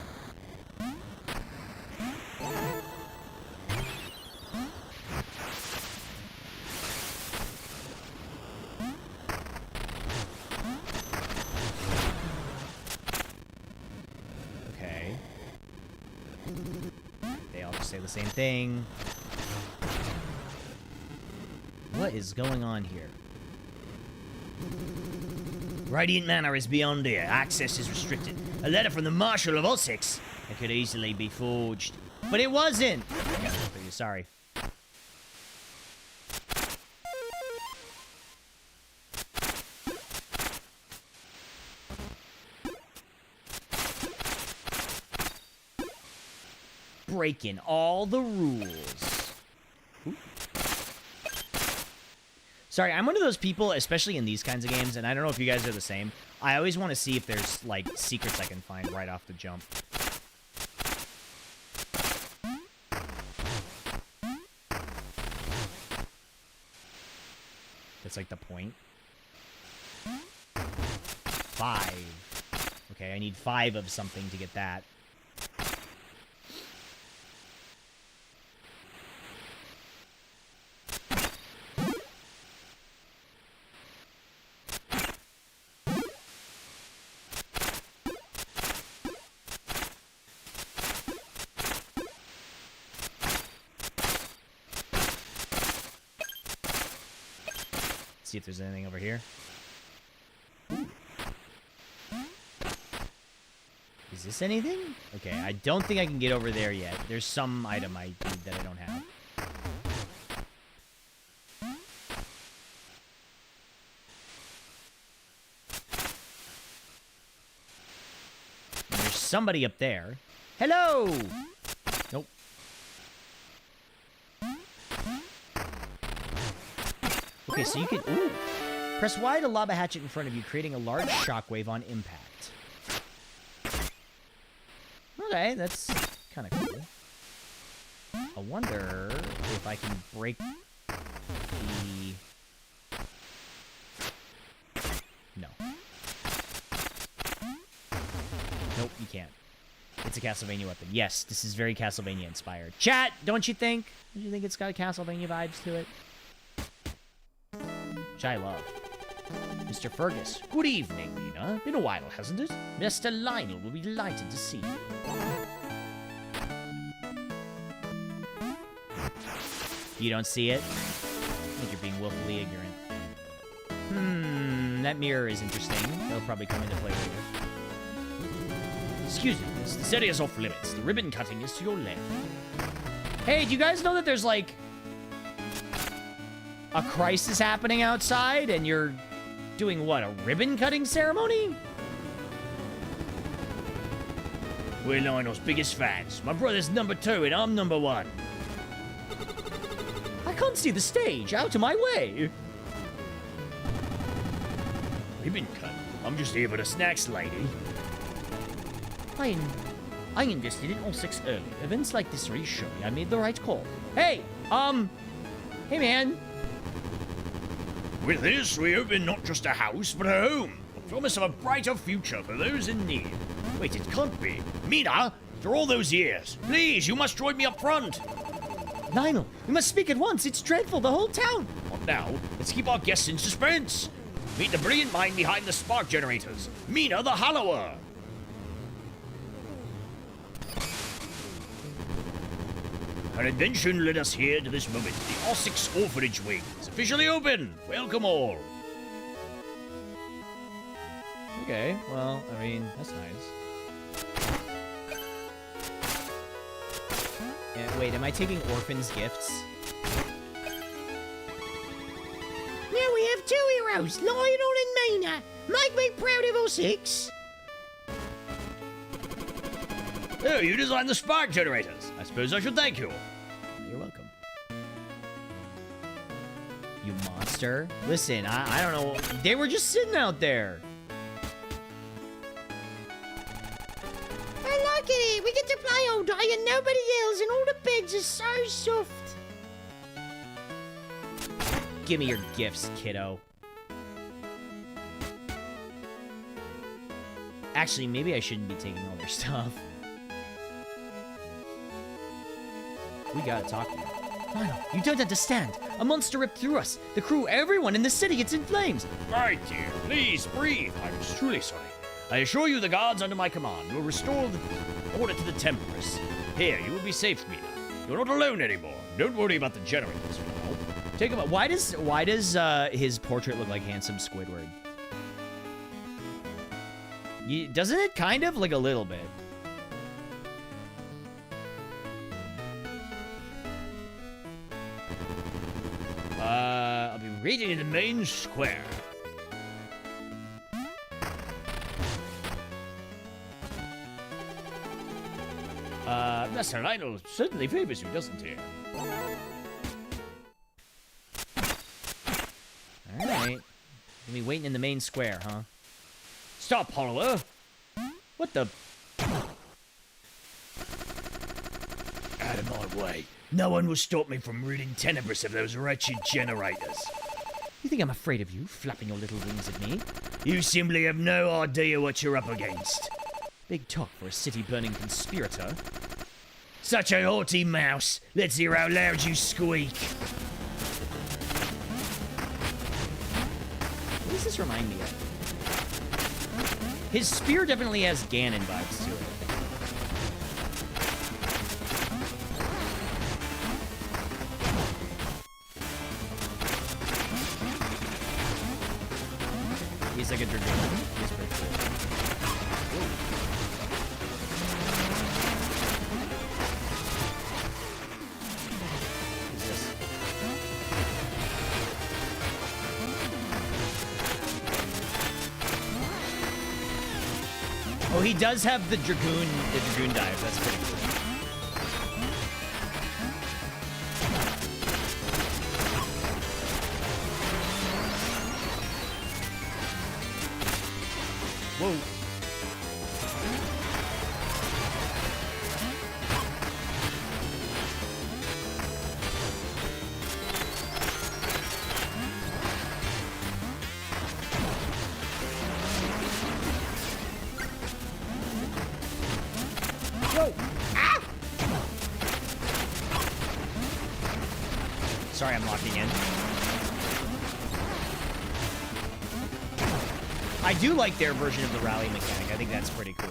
[SPEAKER 3] Same thing. What is going on here? Radiant Manor is beyond here. Access is restricted. A letter from the Marshal of Ossex. It could easily be forged. But it wasn't! Sorry. Breaking all the rules. Ooh. Sorry, I'm one of those people, especially in these kinds of games, and I don't know if you guys are the same. I always want to see if there's, like, secrets I can find right off the jump. That's, like, the point. 5. Okay, I need 5 of something to get that. See if there's anything over here. Ooh. Is this anything? Okay, I don't think I can get over there yet. There's some item I need that I don't have. And there's somebody up there. Hello! Nope. Okay, so you can... Ooh. Press Y to lob a hatchet in front of you, creating a large shockwave on impact. Okay, that's kind of cool. I wonder if I can break the... No. Nope, you can't. It's a Castlevania weapon. Yes, this is very Castlevania inspired. Chat, don't you think? Don't you think it's got Castlevania vibes to it? Which I love. Mr. Fergus. Good evening, Lena. Been a while, hasn't it? Mr. Lionel will be delighted to see you. You don't see it? I think you're being willfully ignorant. That mirror is interesting. It'll probably come into play later. Excuse me, miss. This area is off limits. The ribbon cutting is to your left. Hey, do you guys know that there's, like, a crisis happening outside and you're doing, what, a ribbon cutting ceremony? We're Lionel's biggest fans. My brother's number 2 and I'm number 1. I can't see the stage. Out of my way. Ribbon cut? I'm just here for the snacks, lady. I invested in all 6 early. Events like this really show me I made the right call. Hey, hey man. With this, we open not just a house, but a home. A promise of a brighter future for those in need. Wait, it can't be. Mina, after all those years, please, you must join me up front. Lionel, we must speak at once. It's dreadful, the whole town. Not now. Let's keep our guests in suspense. Meet the brilliant mind behind the spark generators. Mina the Hallower. Her invention led us here to this moment. The R6 orphanage wing is officially open. Welcome all. Okay, well, I mean, that's nice. Yeah, wait, am I taking orphans' gifts?
[SPEAKER 4] Now we have 2 heroes, Lionel and Mina. Make me proud of all 6.
[SPEAKER 3] Oh, you designed the spark generators. I suppose I should thank you. You're welcome. You monster. Listen, I don't know. They were just sitting out there.
[SPEAKER 4] I like it here. We get to play all day and nobody else, and all the beds are so soft.
[SPEAKER 3] Give me your gifts, kiddo. Actually, maybe I shouldn't be taking all their stuff. We gotta talk to you. Lionel, you don't understand. A monster ripped through us. The crew, everyone in the city, it's in flames. Right, dear. Please, breathe. I'm truly sorry. I assure you the guards under my command will restore the order to the Templars. Here, you will be safe, Mina. You're not alone anymore. Don't worry about the generators for now. Take him out. Why does his portrait look like handsome Squidward? Doesn't it kind of? Like a little bit. I'll be waiting in the main square. Master Lionel certainly favors you, doesn't he? Alright. You'll be waiting in the main square, huh? Stop, Hollower! What the? Out of my way. No one will stop me from ridding Tenebris of those wretched generators. You think I'm afraid of you, flapping your little wings at me? You simply have no idea what you're up against. Big talk for a city-burning conspirator. Such a haughty mouse. Let's hear how loud you squeak. What does this remind me of? His spear definitely has Ganon vibes to it. He's like a dragoon. He's pretty cool. Who's this? Oh, he does have the dragoon dive. That's pretty cool. Whoa.
[SPEAKER 4] Whoa! Ah!
[SPEAKER 3] Sorry, I'm locking in. I do like their version of the rally mechanic. I think that's pretty cool.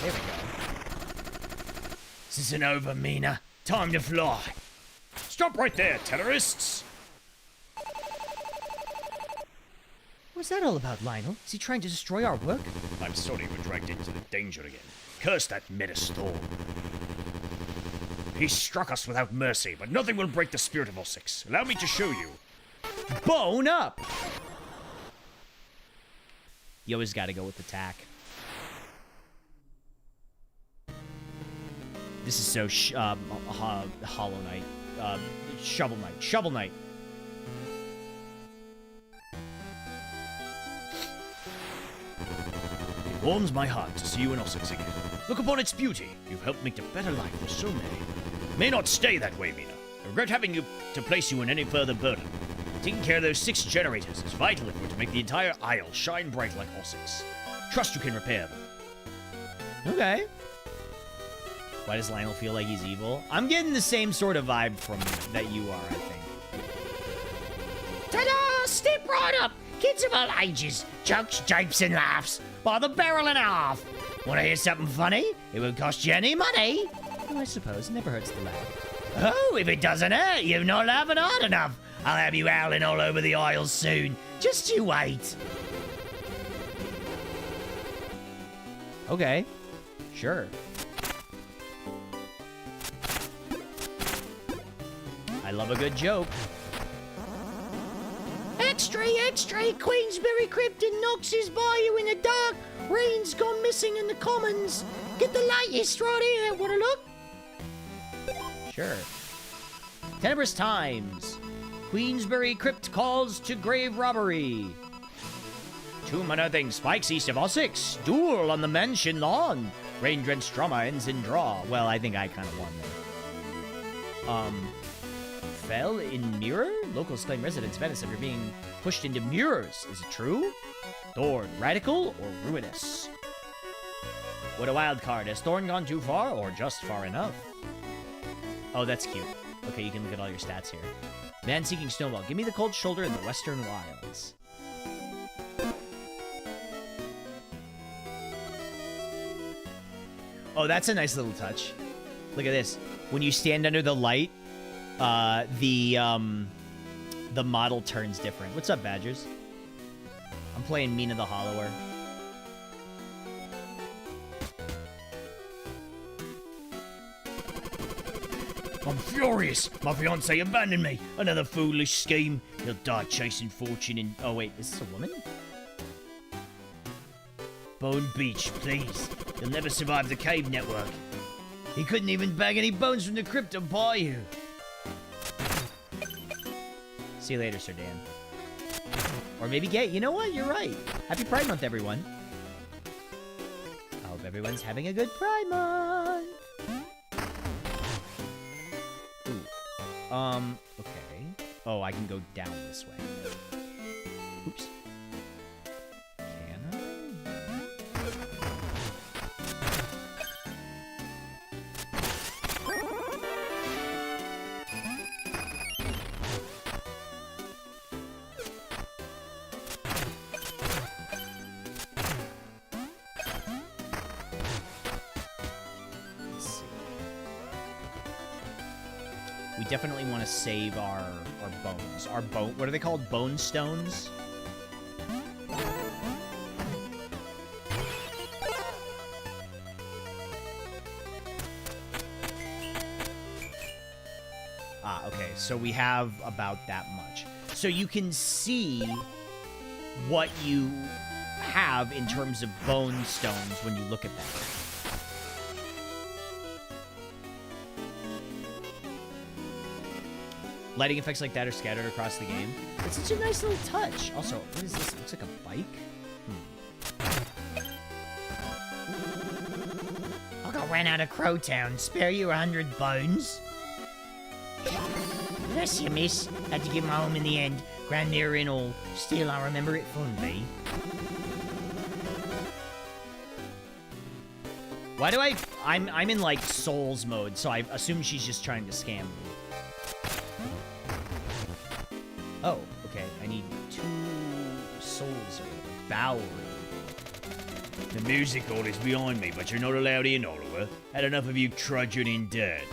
[SPEAKER 3] There we go.
[SPEAKER 5] This isn't over, Mina. Time to fly. Stop right there, terrorists!
[SPEAKER 3] What's that all about, Lionel? Is he trying to destroy our work?
[SPEAKER 5] I'm sorry we're dragged into the danger again. Curse that Metastorm. He struck us without mercy, but nothing will break the spirit of Osix. Allow me to show you.
[SPEAKER 3] Bone up! You always gotta go with the tack. This is so Hollow Knight. Shovel Knight. Shovel Knight.
[SPEAKER 5] It warms my heart to see you in Osix again. Look upon its beauty. You've helped make a better life for so many. May not stay that way, Mina. I regret having to place you in any further burden. Taking care of those 6 generators is vital if we're to make the entire Isle shine bright like Osix. Trust you can repair them.
[SPEAKER 3] Okay. Why does Lionel feel like he's evil? I'm getting the same sort of vibe from that you are, I think.
[SPEAKER 4] Ta-da! Step right up! Kids of all ages, jokes, japes, and laughs by the barrel and a half. Want to hear something funny? It won't cost you any money.
[SPEAKER 3] Well, I suppose. It never hurts to laugh.
[SPEAKER 4] Oh, if it doesn't hurt, you're not laughing hard enough. I'll have you howling all over the Isles soon. Just you wait.
[SPEAKER 3] Okay. Sure. I love a good joke.
[SPEAKER 4] Extra, extra, Queensberry Crypt in Knox's Bayou in the dark. Rain's gone missing in the Commons. Get the latest right here. Want to look?
[SPEAKER 3] Sure. Tenebrous Times. Queensberry Crypt calls to grave robbery. 2 unearthing spikes east of Osix. Duel on the mansion lawn. Rain-drenched drama ends in draw. Well, I think I kind of won there. Fell in mirror? Locals claim residents Venice after being pushed into mirrors. Is it true? Thorn, radical or ruinous? What a wild card. Has Thorn gone too far or just far enough? Oh, that's cute. Okay, you can look at all your stats here. Man seeking snowball. Give me the cold shoulder in the Western Wilds. Oh, that's a nice little touch. Look at this. When you stand under the light, the model turns different. What's up, Badgers? I'm playing Mina the Hollower.
[SPEAKER 5] I'm furious. My fiancé abandoned me. Another foolish scheme. He'll die chasing fortune in...
[SPEAKER 3] Oh, wait. Is this a woman?
[SPEAKER 5] Bone Beach, please. He'll never survive the cave network. He couldn't even bag any bones from the crypt to buy you.
[SPEAKER 3] See you later, Sir Dan. Or maybe gay. You know what? You're right. Happy Pride Month, everyone. I hope everyone's having a good Pride Month. Ooh. Okay. Oh, I can go down this way. Oops. Can I? We definitely want to save our bones. Our bone... What are they called? Bone stones? Ah, okay. So we have about that much. So you can see what you have in terms of bone stones when you look at that. Lighting effects like that are scattered across the game. It's such a nice little touch. Also, what is this? It looks like a bike.
[SPEAKER 4] I got ran out of Crowtown. Spare you 100 bones. Bless you, miss. Had to give my home in the end. Grandeur and all. Still, I remember it fondly.
[SPEAKER 3] Why do I'm in like Souls mode, so I assume she's just trying to scam me. Oh, okay. I need 2 souls or Bowery.
[SPEAKER 5] The music hall is behind me, but you're not allowed in, Oliver. Had enough of you trudging in dirt.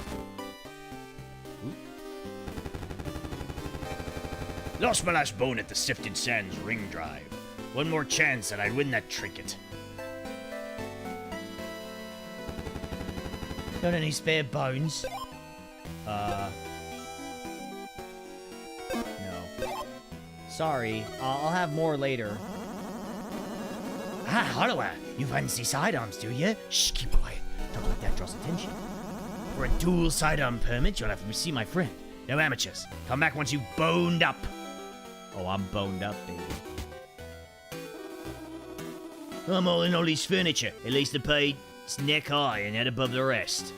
[SPEAKER 5] Lost my last bone at the Sifted Sands ring drive. One more chance and I'd win that trinket.
[SPEAKER 4] Got any spare bones?
[SPEAKER 3] No. Sorry. I'll have more later.
[SPEAKER 4] Ah, Oliver, you fancy sidearms, do you? Shh, keep quiet. Don't let that draw attention. For a dual sidearm permit, you'll have to see my friend. No amateurs. Come back once you've boned up.
[SPEAKER 3] Oh, I'm boned up, baby.
[SPEAKER 5] I'm all in Ollie's furniture. At least the paid it's neck high and head above the rest.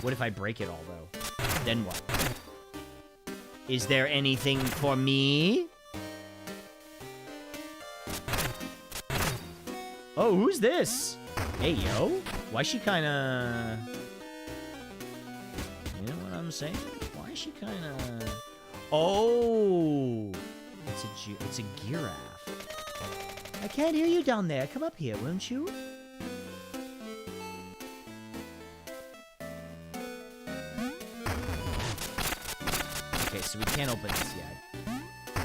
[SPEAKER 3] What if I break it all, though? Then what? Is there anything for me? Oh, who's this? Hey, yo. Why she kinda... You know what I'm saying? Why is she kinda... Oh! It's a giraffe.
[SPEAKER 4] I can't hear you down there. Come up here, won't you?
[SPEAKER 3] Okay, so we can't open this yet.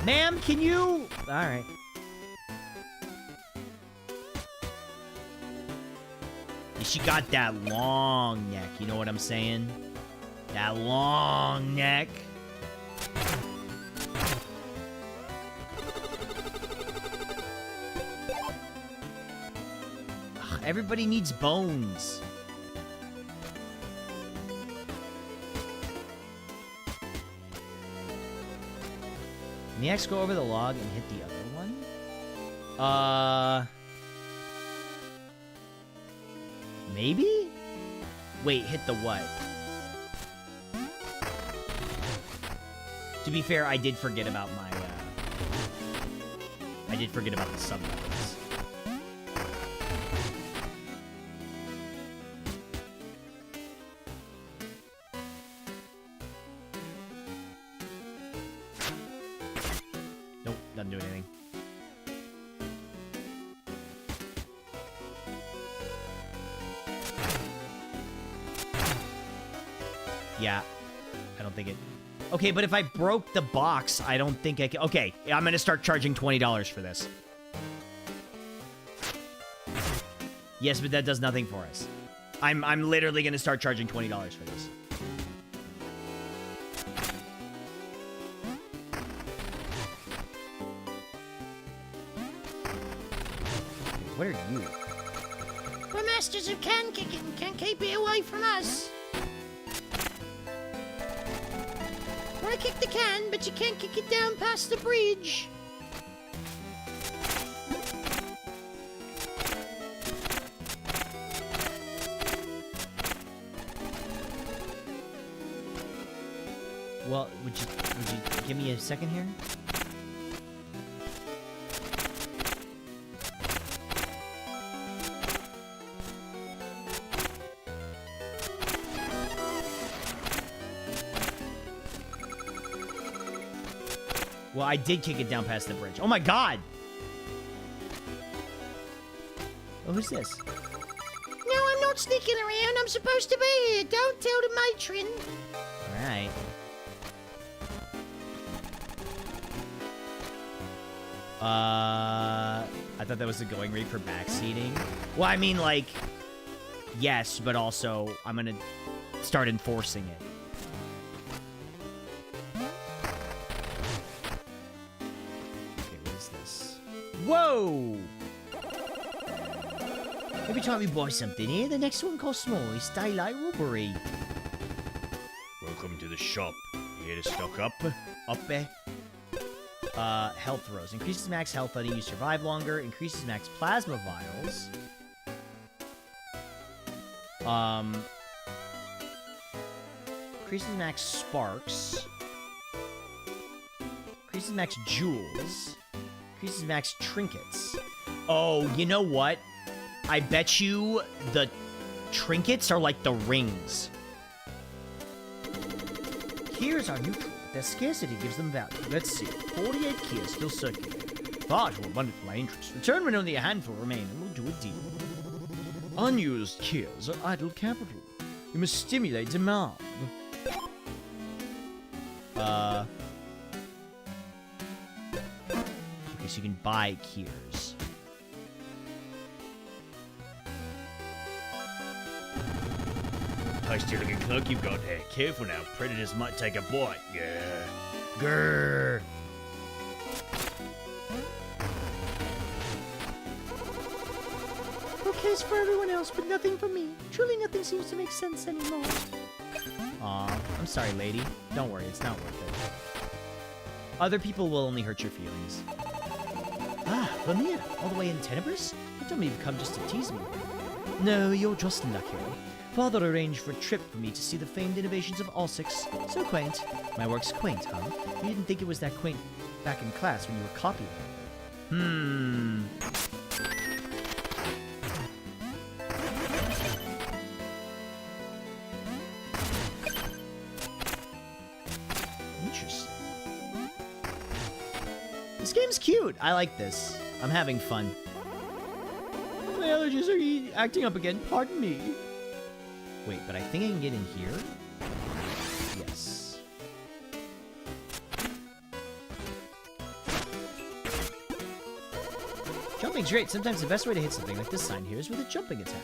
[SPEAKER 3] Ma'am, can you... Alright. She got that long neck, you know what I'm saying? That long neck. Ugh, everybody needs bones. Can the X go over the log and hit the other one? Maybe? Wait, hit the what? To be fair, I did forget about my, I did forget about the sub-weapons. Nope, doesn't do anything. Yeah, I don't think it... Okay, but if I broke the box, I don't think I can... Okay, I'm gonna start charging $20 for this. Yes, but that does nothing for us. I'm literally gonna start charging $20 for this. What are you?
[SPEAKER 4] We're masters of can kicking. Can't keep it away from us. Want to kick the can, but you can't kick it down past the bridge.
[SPEAKER 3] Well, would you give me a second here? Well, I did kick it down past the bridge. Oh my god! Oh, who's this?
[SPEAKER 4] No, I'm not sneaking around. I'm supposed to be here. Don't tell the matron.
[SPEAKER 3] Alright. I thought that was the going rate for backseating. Well, I mean, like, yes, but also I'm gonna start enforcing it. Whoa! Every time we buy something here, the next one costs more. It's daylight robbery.
[SPEAKER 5] Welcome to the shop. You here to stock up?
[SPEAKER 3] Up there. Health rows. Increases max health letting you survive longer. Increases max plasma vials. Increases max sparks. Increases max jewels. Increases max trinkets. Oh, you know what? I bet you the trinkets are like the rings. Keys are neutral. Their scarcity gives them value. Let's see. 48 keys still circulate. Far too abundant for my interest. Return when only a handful remain, and we'll do a deal. Unused keys are idle capital. You must stimulate demand. Okay, so you can buy keys.
[SPEAKER 5] Tasty looking cloak you've got there. Careful now, predators might take a bite. Yeah. Grrr.
[SPEAKER 3] Bouquets for everyone else, but nothing for me. Truly nothing seems to make sense anymore. Aw, I'm sorry, lady. Don't worry, it's not worth it. Other people will only hurt your feelings. Ah, Lamia, all the way in Tenebris? You told me you've come just to tease me. No, you're just lucky. Father arranged for a trip for me to see the famed innovations of Alsix. So quaint. My work's quaint, huh? You didn't think it was that quaint back in class when you were copying. Interesting. This game's cute. I like this. I'm having fun. My allergies are acting up again. Pardon me. Wait, but I think I can get in here? Yes. Jumping's great. Sometimes the best way to hit something like this sign here is with a jumping attack.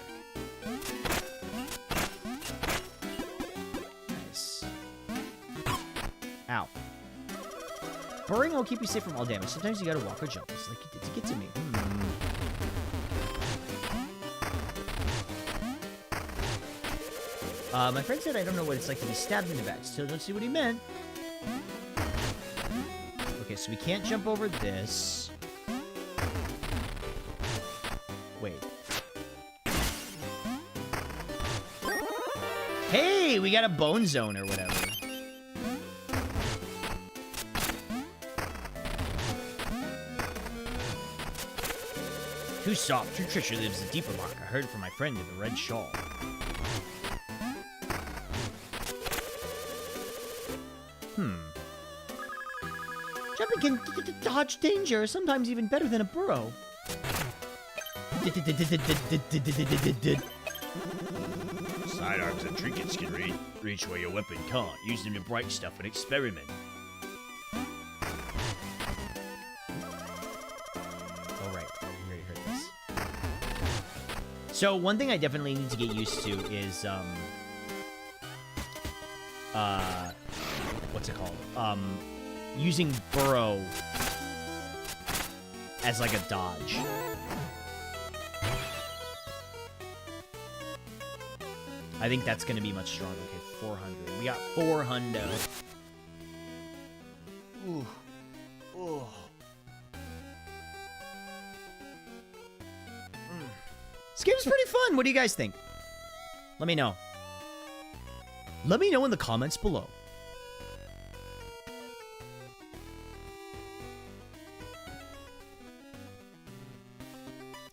[SPEAKER 3] Nice. Ow. Burrowing will keep you safe from all damage. Sometimes you gotta walk or jump. It's like you did to get to me. My friend said I don't know what it's like to be stabbed in the back. Still don't see what he meant. Okay, so we can't jump over this. Wait. Hey, we got a bone zone or whatever.
[SPEAKER 5] Too soft. True treasure lives in deeper rock. I heard from my friend in the red shawl.
[SPEAKER 3] Jumping can dodge danger, sometimes even better than a burrow.
[SPEAKER 5] Sidearms and trinkets can reach where your weapon can't. Use them to break stuff and experiment.
[SPEAKER 3] Oh, right. You already heard this. So, one thing I definitely need to get used to is, what's it called? Using burrow as like a dodge. I think that's gonna be much stronger. Okay, 400. We got 400. Ooh. Ooh. This game's pretty fun. What do you guys think? Let me know. Let me know in the comments below.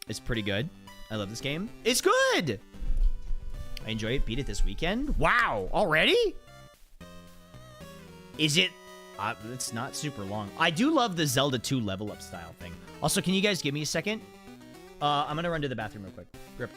[SPEAKER 3] It's pretty good. I love this game. It's good! I enjoy it. Beat it this weekend. Wow! Already? Is it... it's not super long. I do love the Zelda 2 level up style thing. Also, can you guys give me a second? I'm gonna run to the bathroom real quick. Grip.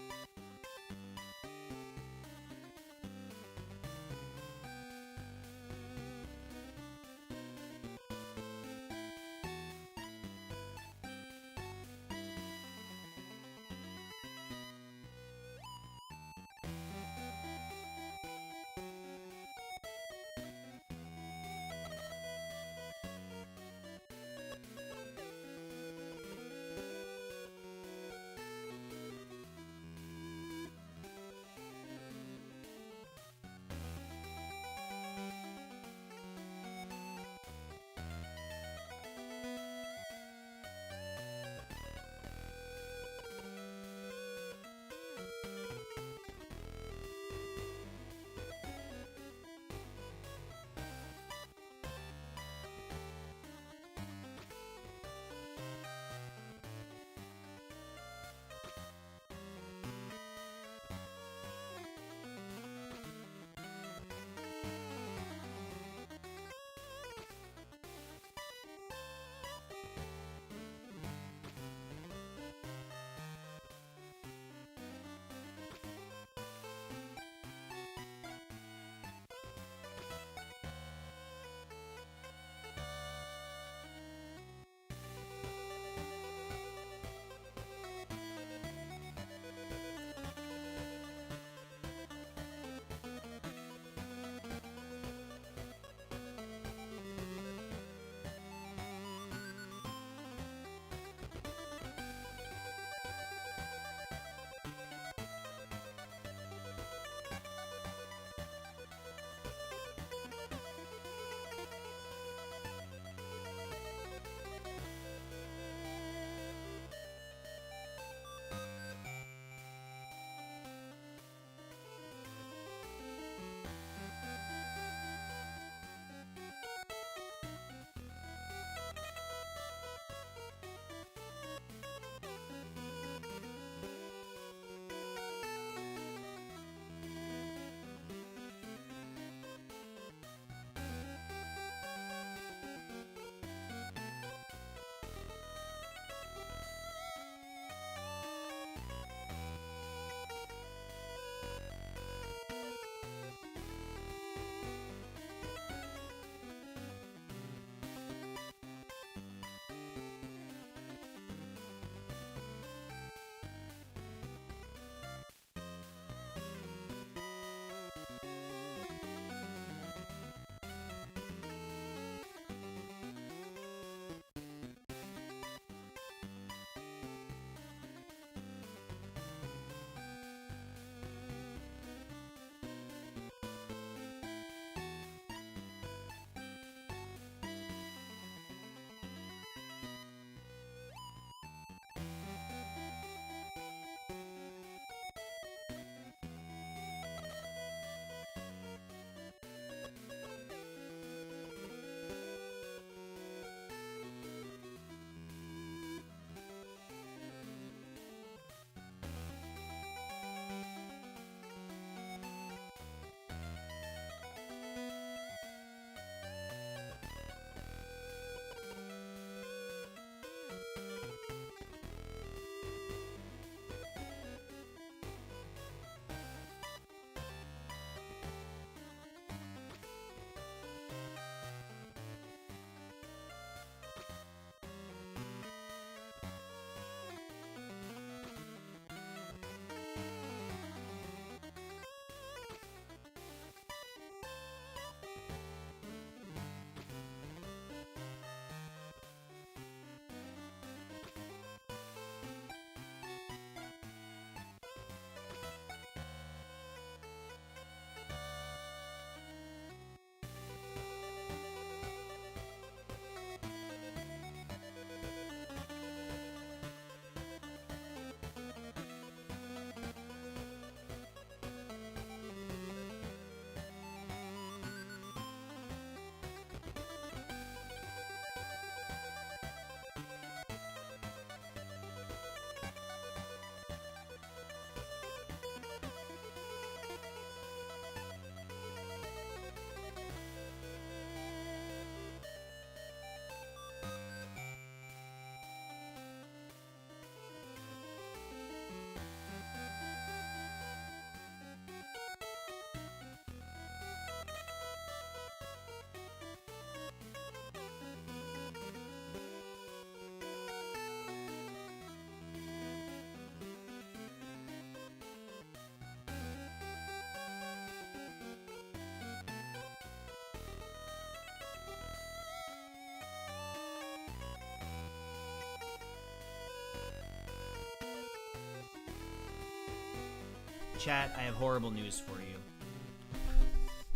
[SPEAKER 3] Chat, I have horrible news for you.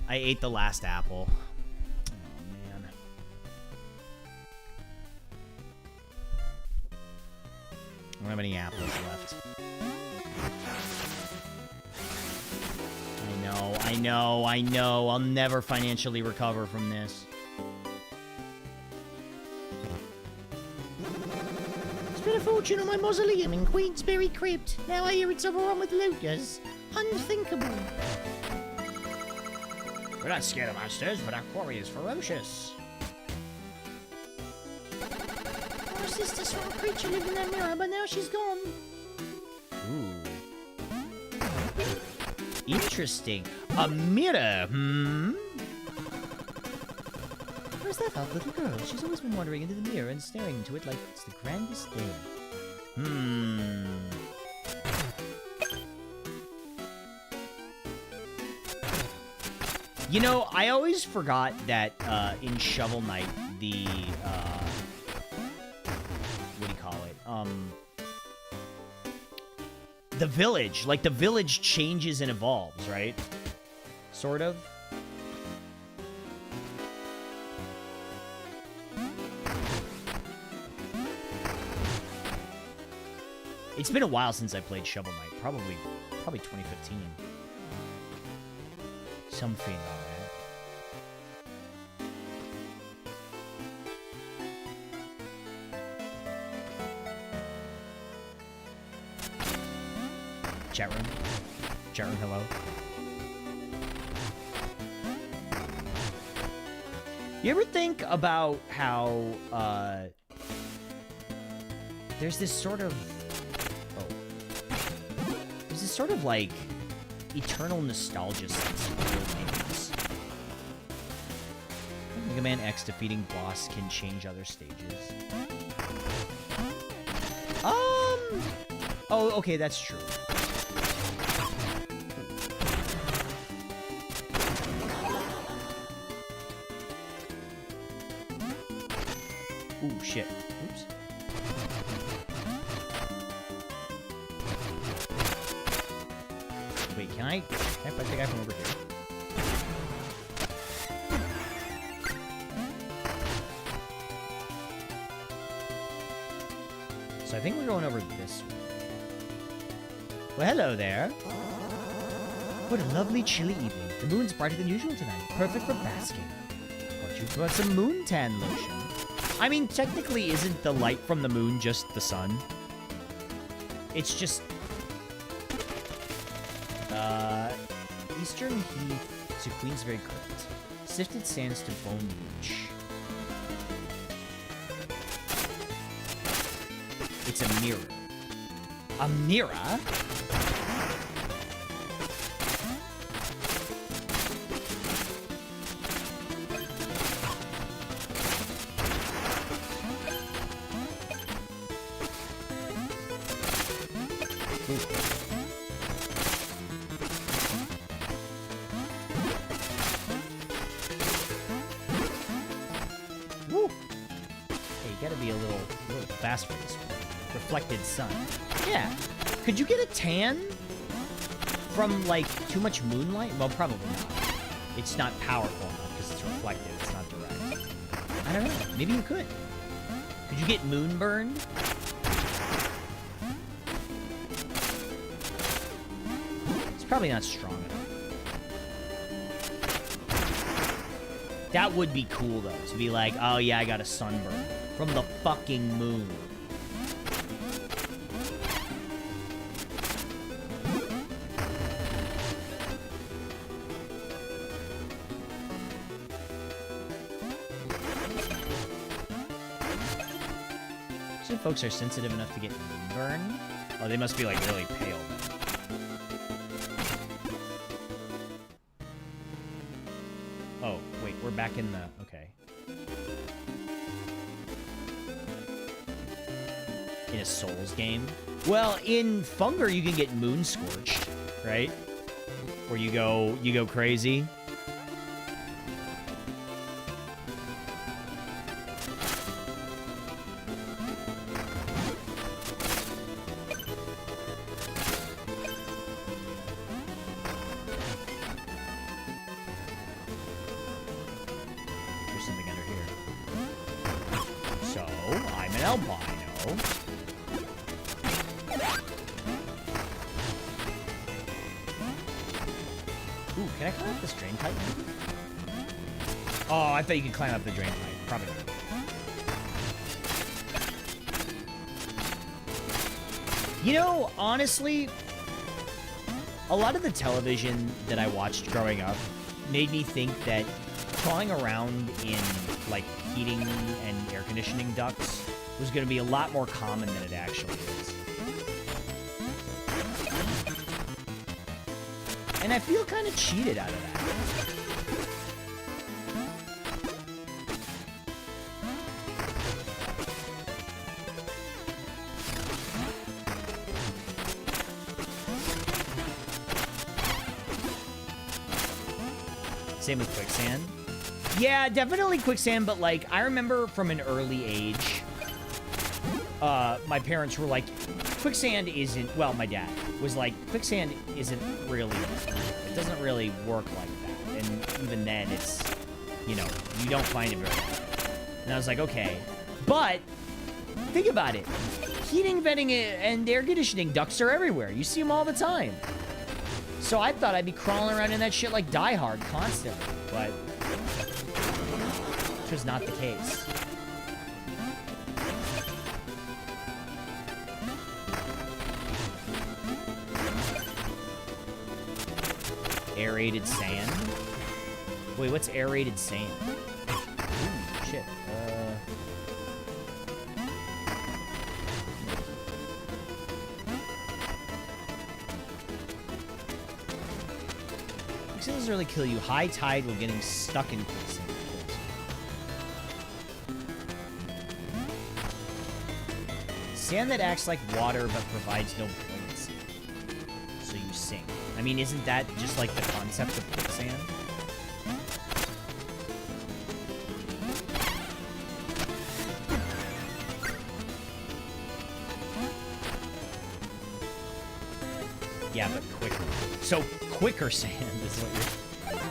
[SPEAKER 3] I ate the last apple. Oh, man. I don't have any apples left. I know. I'll never financially recover from this.
[SPEAKER 4] Spent a fortune on my mausoleum in Queensberry Crypt. Now I hear it's overrun with looters. Unthinkable.
[SPEAKER 5] We're not scared of monsters, but our quarry is ferocious.
[SPEAKER 4] Our sister saw a creature live in that mirror, but now she's gone.
[SPEAKER 3] Ooh. Interesting. A mirror, Where's that odd little girl? She's always been wandering into the mirror and staring into it like it's the grandest thing. You know, I always forgot that in Shovel Knight, the what do you call it? The village, like the village changes and evolves, right? Sort of. It's been a while since I played Shovel Knight. Probably 2015. Something like that. Chat room, hello. You ever think about how there's this sort of like eternal nostalgia sense of video games? Mega Man X defeating boss can change other stages. Oh, okay, that's true. Ooh, shit. Oops. Wait, can I fight the guy from over here? So I think we're going over this way. Well, hello there. What a lovely chilly evening. The moon's brighter than usual tonight. Perfect for basking. Why don't you put some moon tan lotion? I mean, technically, isn't the light from the moon just the sun? It's just... Eastern Heath to Queensberry Crypt. Sifted sands to Bone Beach. It's a mirror. A mirror? Woo! Hey, you gotta be a little fast for this one. Reflected sun. Yeah. Could you get a tan from, like, too much moonlight? Well, probably not. It's not powerful enough because it's reflective. It's not direct. I don't know. Maybe you could. Could you get moonburned? It's probably not strong enough. That would be cool, though, to be like, oh, yeah, I got a sunburn from the fucking moon. Some folks are sensitive enough to get moonburn. Oh, they must be, like, really pale, then. Oh, wait, we're back in the... Okay. In a Souls game? Well, in Funger, you can get moon scorched, right? Where you go crazy. albino. Ooh, can I climb up this drain pipe? Oh, I thought you could climb up the drain pipe. Probably not. You know, honestly, a lot of the television that I watched growing up made me think that crawling around in, like, heating and air conditioning ducts was going to be a lot more common than it actually is. And I feel kind of cheated out of that. Same with quicksand. Yeah, definitely quicksand, but, like, I remember from an early age, my parents were like, quicksand isn't, well, my dad was like, quicksand isn't really, it doesn't really work like that. And even then, it's, you know, you don't find it very often. And I was like, okay. But, think about it. Heating, venting, and air conditioning ducts are everywhere. You see them all the time. So I thought I'd be crawling around in that shit like Die Hard constantly, but which was not the case. Aerated sand? Wait, what's aerated sand? Ooh, shit. Quicksand doesn't really kill you. High tide while getting stuck in quicksand. Sand that acts like water but provides no buoyancy. So you sink. I mean, isn't that just like the concept of quicksand? Yeah, but quicker. So quicker sand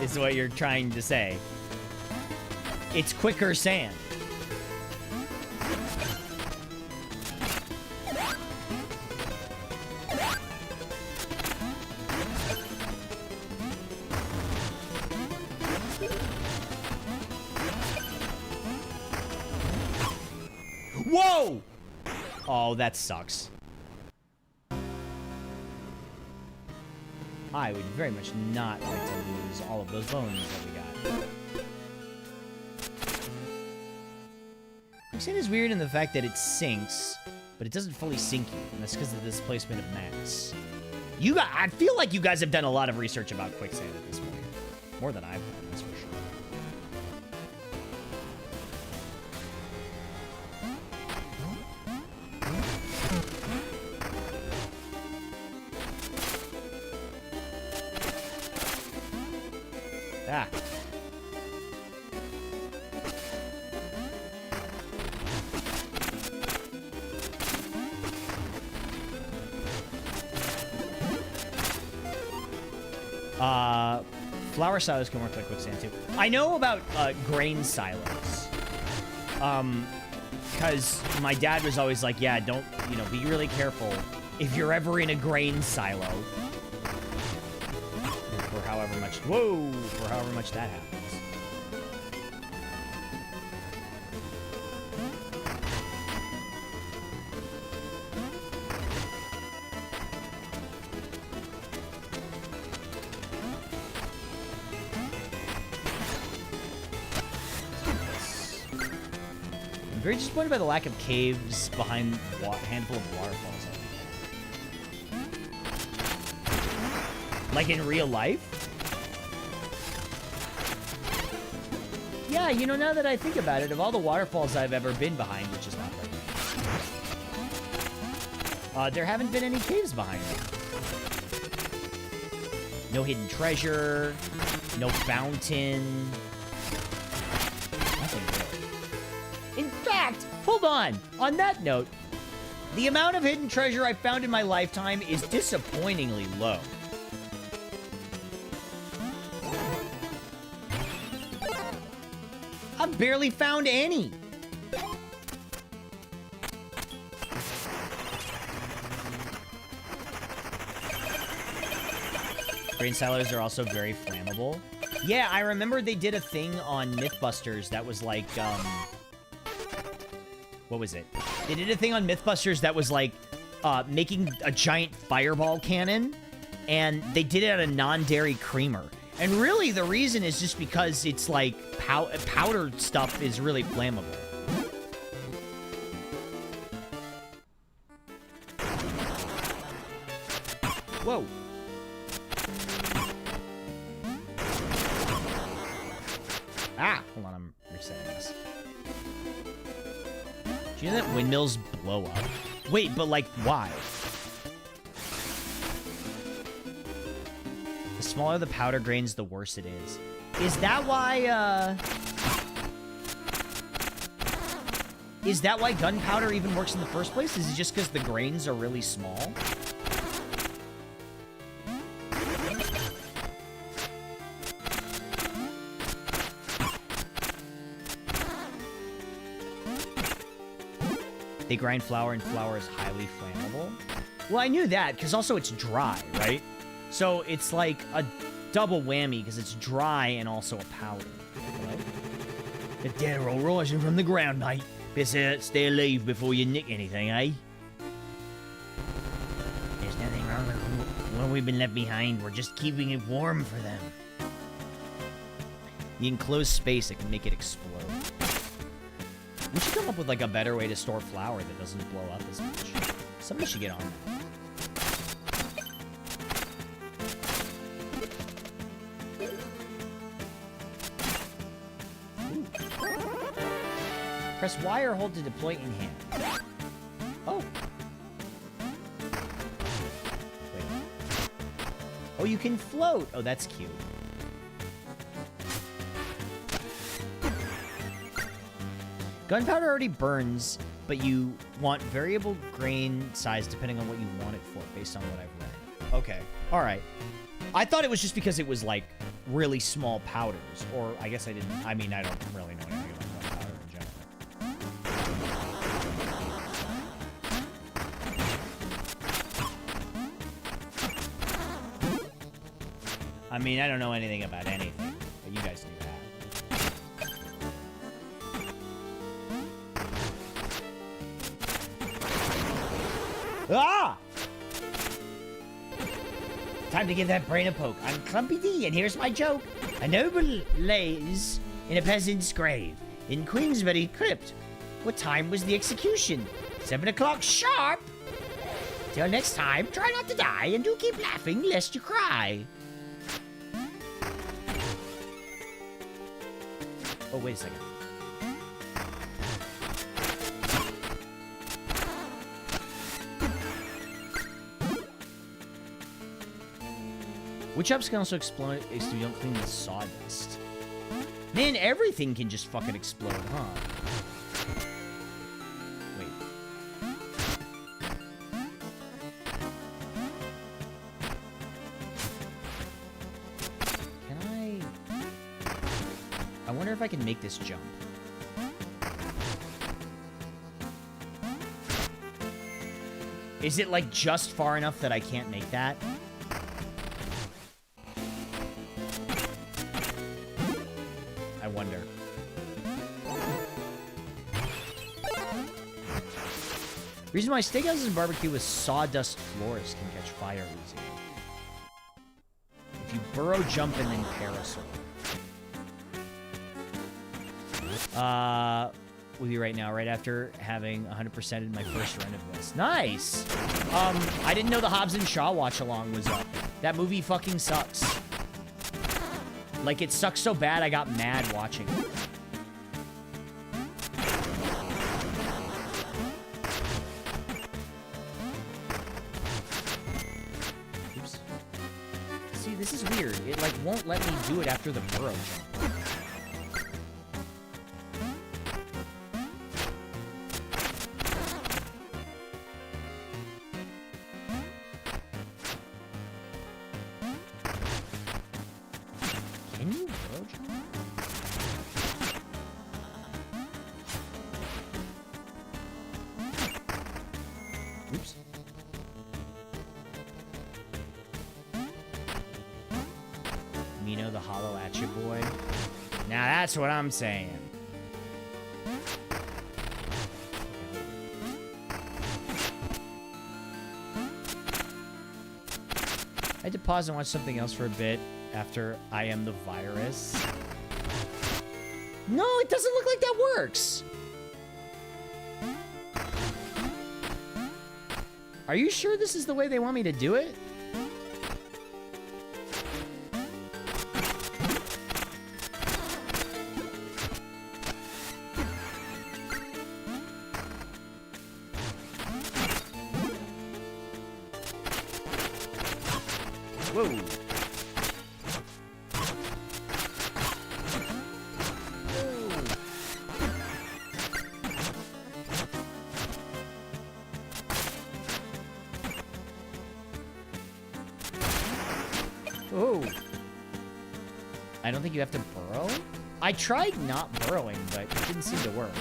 [SPEAKER 3] is what you're trying to say. It's quicker sand. Whoa! Oh, that sucks. I would very much not like to lose all of those bones that we got. Quicksand is weird in the fact that it sinks, but it doesn't fully sink you, and that's because of the displacement of mass. I feel like you guys have done a lot of research about quicksand at this point. More than I've done, that's for sure. Ah. Flour silos can work like quicksand too. I know about grain silos. Because my dad was always like, yeah, don't, you know, be really careful if you're ever in a grain silo. For however much, whoa, for however much that happens. I'm very disappointed by the lack of caves behind a handful of waterfalls. Like in real life? Yeah, you know, now that I think about it, of all the waterfalls I've ever been behind, which is not very many, there haven't been any caves behind them. No hidden treasure, no fountain. Nothing really. In fact, hold on. On that note, the amount of hidden treasure I've found in my lifetime is disappointingly low. I've barely found any. Grain silos are also very flammable. Yeah, I remember they did a thing on Mythbusters that was like, what was it? They did a thing on Mythbusters that was like, making a giant fireball cannon, and they did it at a non-dairy creamer. And really, the reason is just because it's like, powdered stuff is really flammable. Whoa. Ah! Hold on, I'm resetting this. Do you know that windmills blow up? Wait, but like, why? The smaller the powder grains, the worse it is. Is that why, Is that why gunpowder even works in the first place? Is it just because the grains are really small? They grind flour, and flour is highly flammable. Well, I knew that, because also it's dry, right? So it's like a double whammy, because it's dry and also a powder. Hello?
[SPEAKER 4] The dead are all rising from the ground, mate. Better stay alive before you nick anything, eh? There's nothing wrong with what we've been left behind. We're just keeping it warm for them.
[SPEAKER 3] The enclosed space, it can make it explode. We should come up with, like, a better way to store flour that doesn't blow up as much. Somebody should get on that. Ooh. Press Y or hold to deploy in hand. Oh. Wait. Oh, you can float. Oh, that's cute. Gunpowder already burns, but you want variable grain size depending on what you want it for, based on what I've read. Okay. All right. I thought it was just because it was, like, really small powders. Or, I guess I didn't... I mean, I don't really know anything about gunpowder in general. I mean, I don't know anything about anything, but you guys do that. Ah!
[SPEAKER 4] Time to give that brain a poke. I'm Clumpy D, and here's my joke. A noble lays in a peasant's grave in Queensberry Crypt. What time was the execution? 7 o'clock sharp. Till next time, try not to die, and do keep laughing lest you cry.
[SPEAKER 3] Oh, wait a second. Witch ups can also explode if you don't clean the sawdust. Man, everything can just fucking explode, huh? Wait. Can I wonder if I can make this jump. Is it, like, just far enough that I can't make that? I wonder. Reason why steakhouses and barbecue with sawdust floors can catch fire easily. If you burrow, jump, and then parasol. With you right now, right after having 100%ed my first run of this. Nice! I didn't know the Hobbs and Shaw watch-along was up. That movie fucking sucks. Like, it sucks so bad I got mad watching it. Oops. See, this is weird. It, like, won't let me do it after the burrow jump.
[SPEAKER 4] That's what I'm saying. I had to pause and watch something else for a bit after I am the virus. No, it doesn't look like that works. Are you sure this is the way they want me to do it? Whoa. Oh. I don't think you have to burrow? I tried not burrowing, but it didn't seem to work.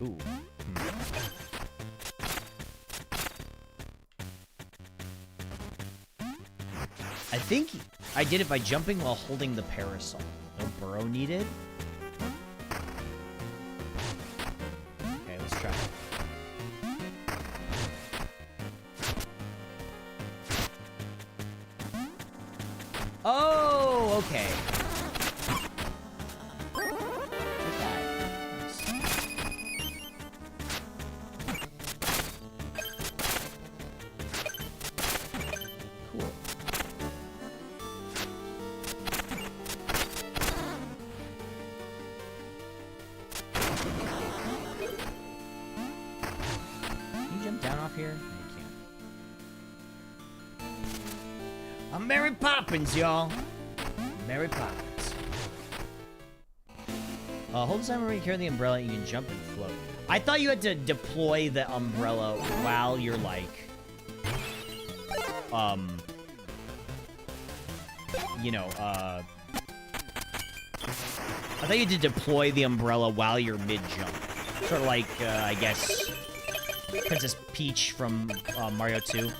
[SPEAKER 4] Ooh. I think I did it by jumping while holding the parasol. No burrow needed. Okay, let's try it. Oh, okay. Look at that. Nice. Cool. Can you jump down off here? No, you can't. I'm Mary Poppins, y'all. Mary Poppins. Hold the time when you carry the umbrella, you can jump and float. I thought you had to deploy the umbrella while you're like, you know, I thought you had to deploy the umbrella while you're mid-jump. Sort of like, I guess, Princess Peach from Mario 2.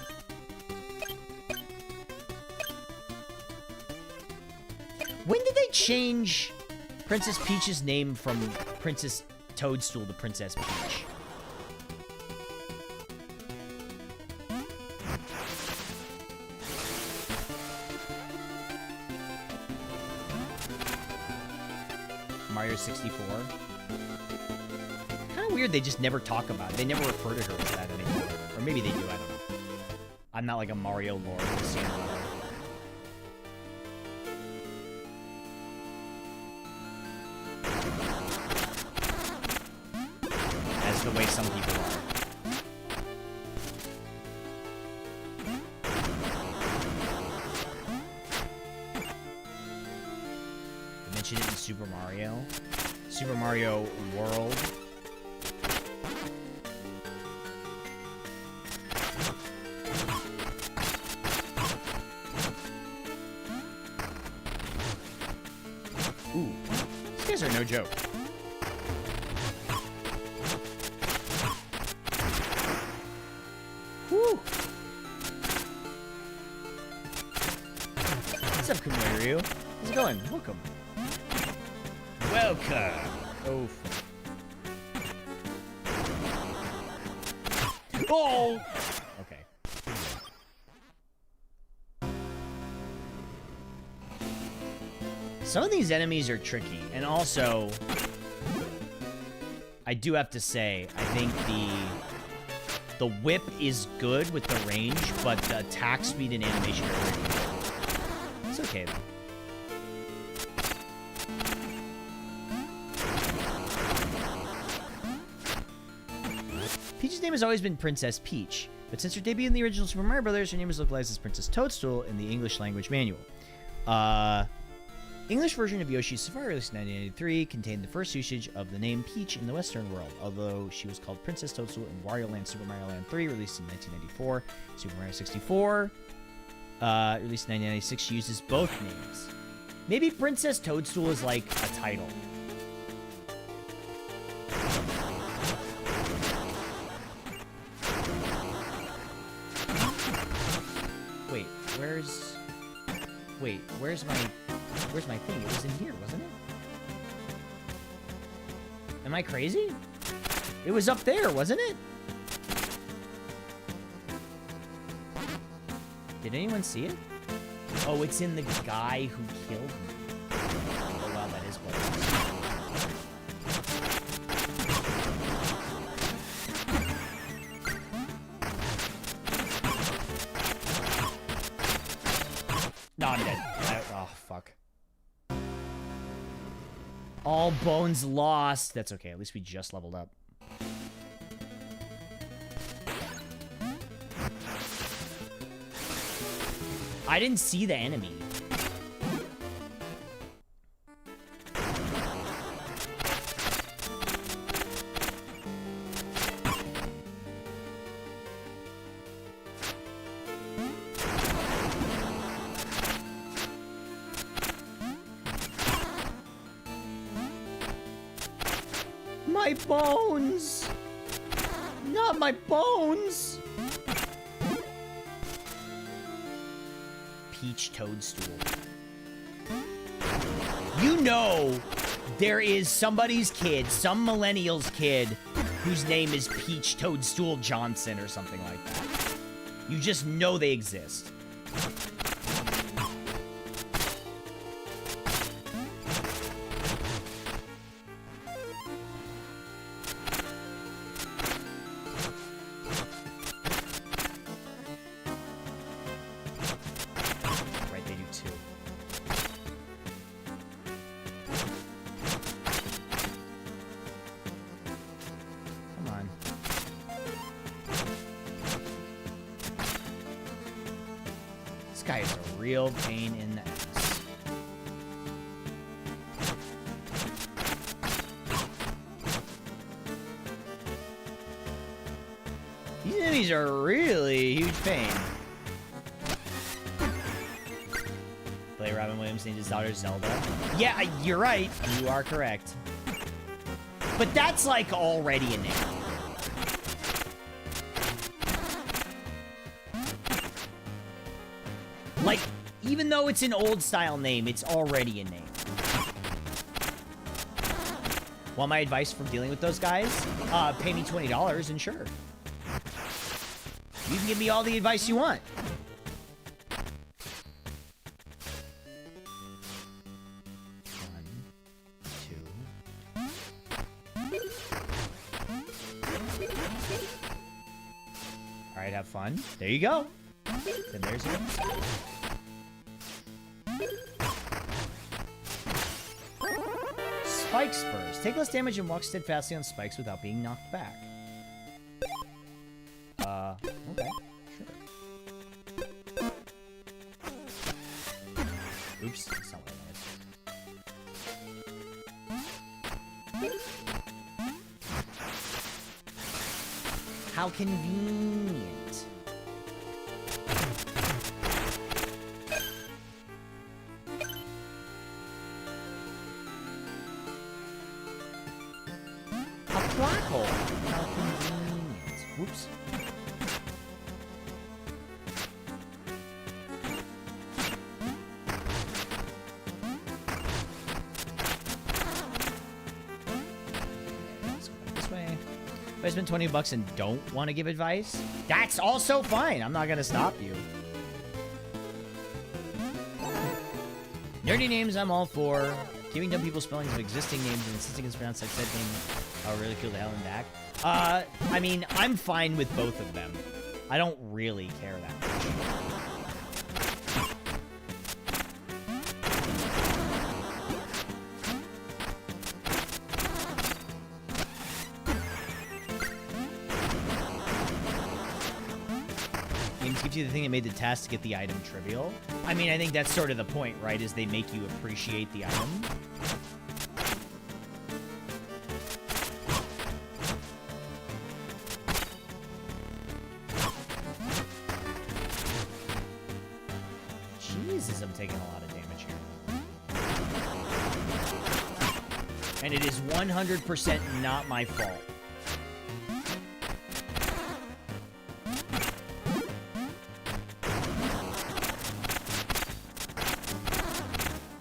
[SPEAKER 4] When did they change Princess Peach's name from Princess Toadstool to Princess Peach? Mario 64. Kind of weird they just never talk about it. They never refer to her as that anymore. Or maybe they do, I don't know. I'm not like a Mario lord. As the way some people are. They mentioned it in Super Mario. Super Mario World. Ooh, these guys are no joke. Woo! What's up, Kumaru? How's it going? Welcome.
[SPEAKER 5] Welcome.
[SPEAKER 4] Oh.
[SPEAKER 5] Oh!
[SPEAKER 4] Okay. Some of these enemies are tricky, and also, I do have to say, I think the whip is good with the range, but the attack speed and animation are very good. It's okay though. Peach's name has always been Princess Peach, but since her debut in the original Super Mario Bros., her name is localized as Princess Toadstool in the English language manual. English version of Yoshi's Safari, released in 1993, contained the first usage of the name Peach in the Western world, although she was called Princess Toadstool in Wario Land Super Mario Land 3, released in 1994. Super Mario 64, released in 1996, uses both names. Maybe Princess Toadstool is like a title.
[SPEAKER 3] where's... Wait, where's my thing? It was in here, wasn't it? Am I crazy? It was up there, wasn't it? Did anyone see it? Oh, it's in the guy who killed me. Oh, wow, that is what it is. No, I'm dead. Oh, fuck. All bones lost. That's okay. At least we just leveled up. I didn't see the enemy. My bones! Not my bones! Peach toadstool. You know there is somebody's kid, some millennial's kid, whose name is Peach Toadstool Johnson or something like that. You just know they exist. Guy is a real pain in the ass. These enemies are really huge pain. Play Robin Williams named his daughter Zelda. Yeah, you're right. You are correct. But that's like already a name. Like, even though it's an old-style name, it's already a name. Want my advice for dealing with those guys? Pay me $20 and sure. You can give me all the advice you want. Alright, have fun. There you go. Then there's it. Spike Spurs. Take less damage and walk steadfastly on spikes without being knocked back. Okay. Sure. Oops, that's not what I wanted. How convenient. Black hole. How convenient. Whoops. Let's go back this way. If I spend $20 and don't want to give advice, that's also fine. I'm not gonna stop you. Nerdy names, I'm all for. Giving dumb people spellings of existing names and insisting it's pronounced like said name. I'll really kill the hell and back. I mean, I'm fine with both of them. I don't really care that much. Games gives you the thing that made the task to get the item trivial. I mean, I think that's sort of the point, right? Is they make you appreciate the item. Jesus, I'm taking a lot of damage here. And it is 100% not my fault.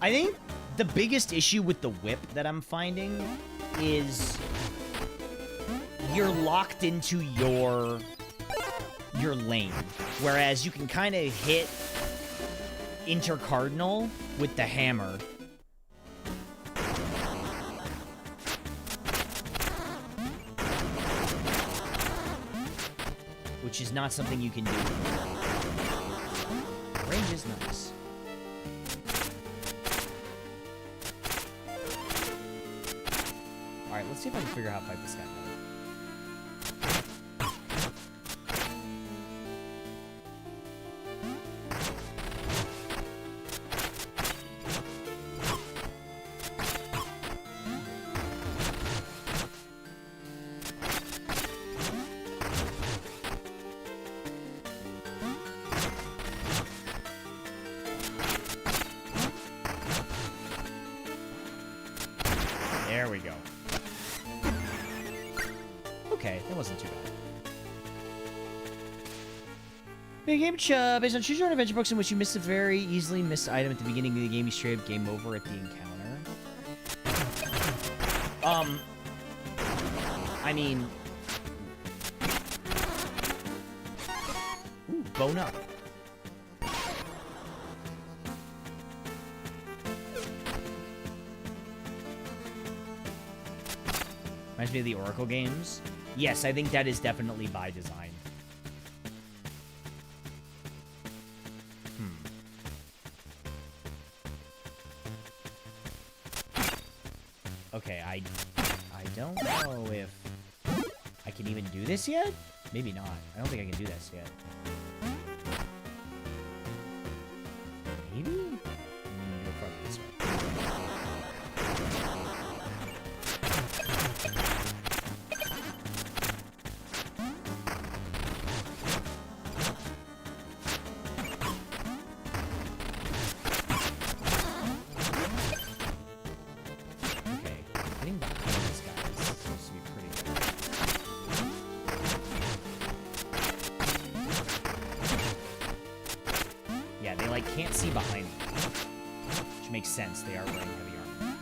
[SPEAKER 3] I think the biggest issue with the whip that I'm finding is you're locked into your lane, whereas you can kind of hit intercardinal with the hammer. Which is not something you can do. Range is nice. Alright, let's see if I can figure out how to fight this guy better. There we go. Okay, that wasn't too bad. Big game based on choose your own adventure books in which you miss a very easily missed item at the beginning of the game. You straight up game over at the encounter. I mean, ooh, bone up. Reminds me of the Oracle games. Yes, I think that is definitely by design. Okay, I don't know if I can even do this yet? Maybe not. I don't think I can do this yet. Maybe? Go farther this way. Can't see behind me, which makes sense. They are wearing heavy armor.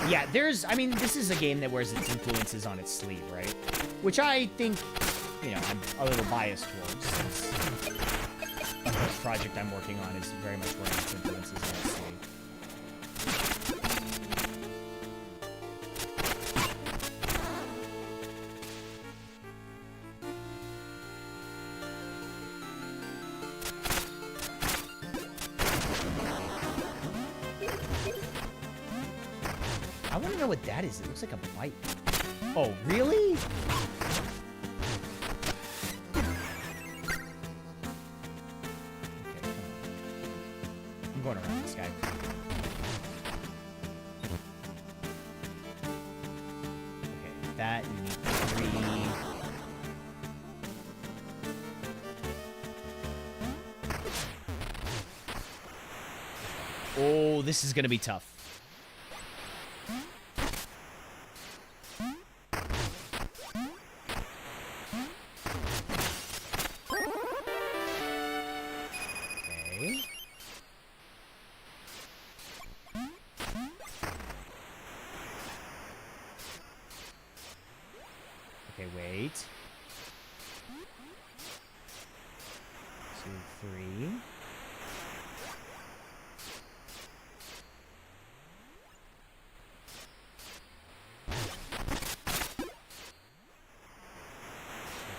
[SPEAKER 3] Yeah, I mean, this is a game that wears its influences on its sleeve, right? Which I think, you know, I'm a little biased towards, since this project I'm working on is very much wearing its influences on its sleeve. I want to know what that is. It looks like a bite. Oh, really? Okay, I'm going around this guy. Okay, that you need 3. Oh, this is gonna be tough. Okay, wait. 2, 3.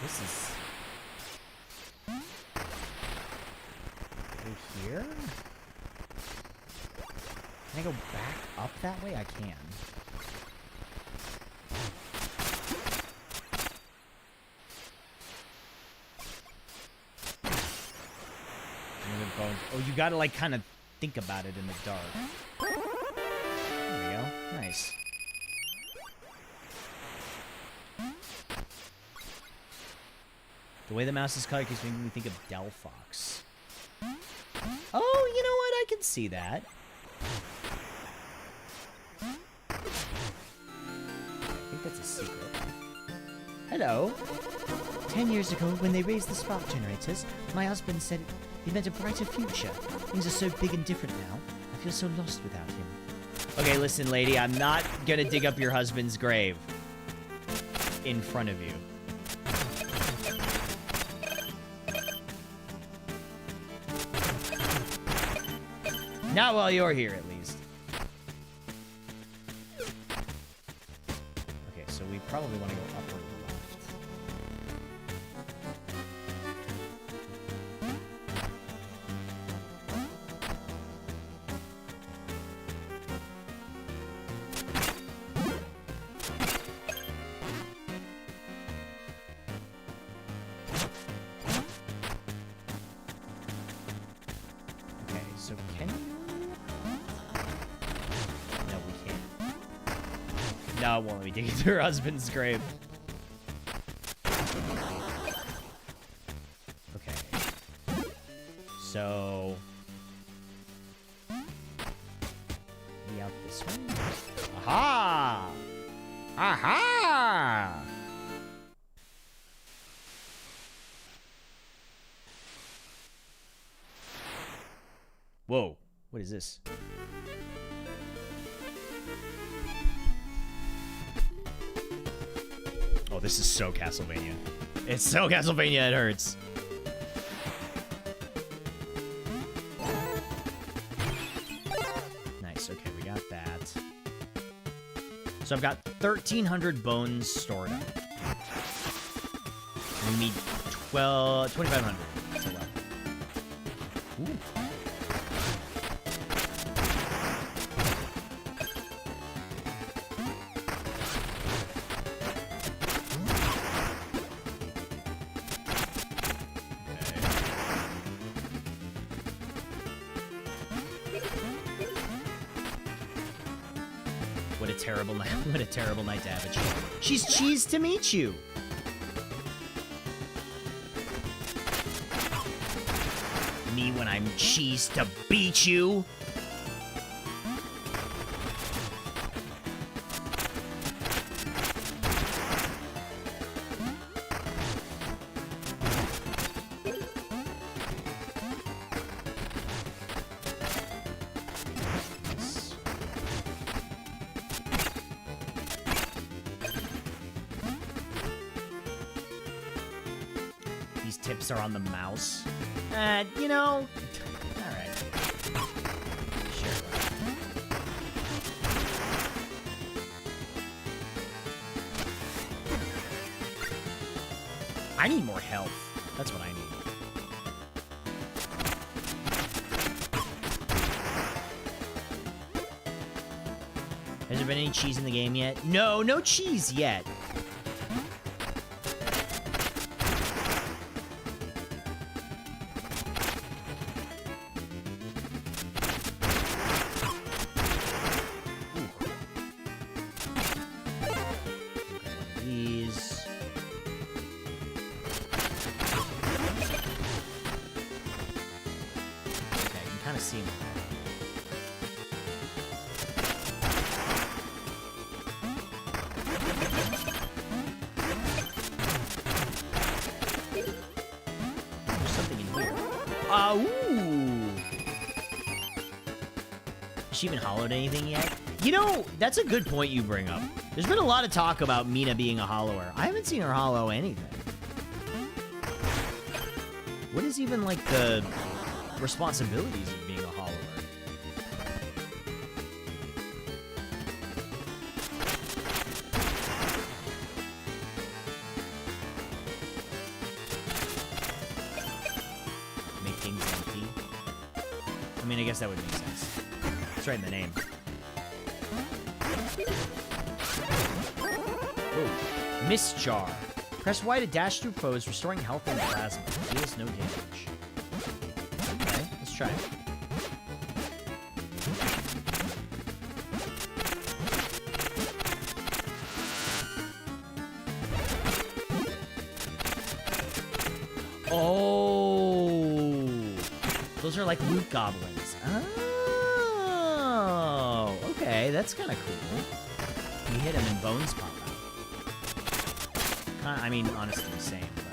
[SPEAKER 3] This is... Over here? Can I go back up that way? I can. Oh, you gotta, like, kind of think about it in the dark. There we go. Nice. The way the mouse is colored keeps making me think of Delphox. Oh, you know what? I can see that.
[SPEAKER 4] That's a secret. Hello. 10 years ago, when they raised the spark generators, my husband said it meant a brighter future. Things are so big and different now. I feel so lost without him.
[SPEAKER 3] Okay, listen, lady, I'm not gonna dig up your husband's grave in front of you. Not while you're here, at least. Okay, so we probably want to go up or left. Okay, so can you? No, we can't. No, it won't let me dig into her husband's grave. Okay. So... Maybe out this way? Aha! Aha! Whoa. What is this? Oh, this is so Castlevania. It's so Castlevania, it hurts. Nice, okay, we got that. So I've got 1,300 bones stored up. We need 2,500. That's a lot. Ooh. What a terrible night! What a terrible night to have a cheese. She's cheesed to meet you. Me when I'm cheesed to beat you. These tips are on the mouse. You know... Alright. Sure. I need more health. That's what I need. Has there been any cheese in the game yet? No, no cheese yet. These. Okay, you can kind of see them. There's something in here. Ooh! Has she even hollowed anything yet? You know, that's a good point you bring up. There's been a lot of talk about Mina being a hollower. I haven't seen her hollow anything. What is even, like, the responsibilities of being a hollower? Make things empty? I mean, I guess that would make sense. It's right in the name. Ooh. Mist Jar. Press Y to dash through foes, restoring health and plasma. Deals no damage. Okay, let's try it. Oh! Those are like loot goblins. Oh! Okay, that's kind of cool. You hit them and bones pop out. I mean, honestly, the same, but...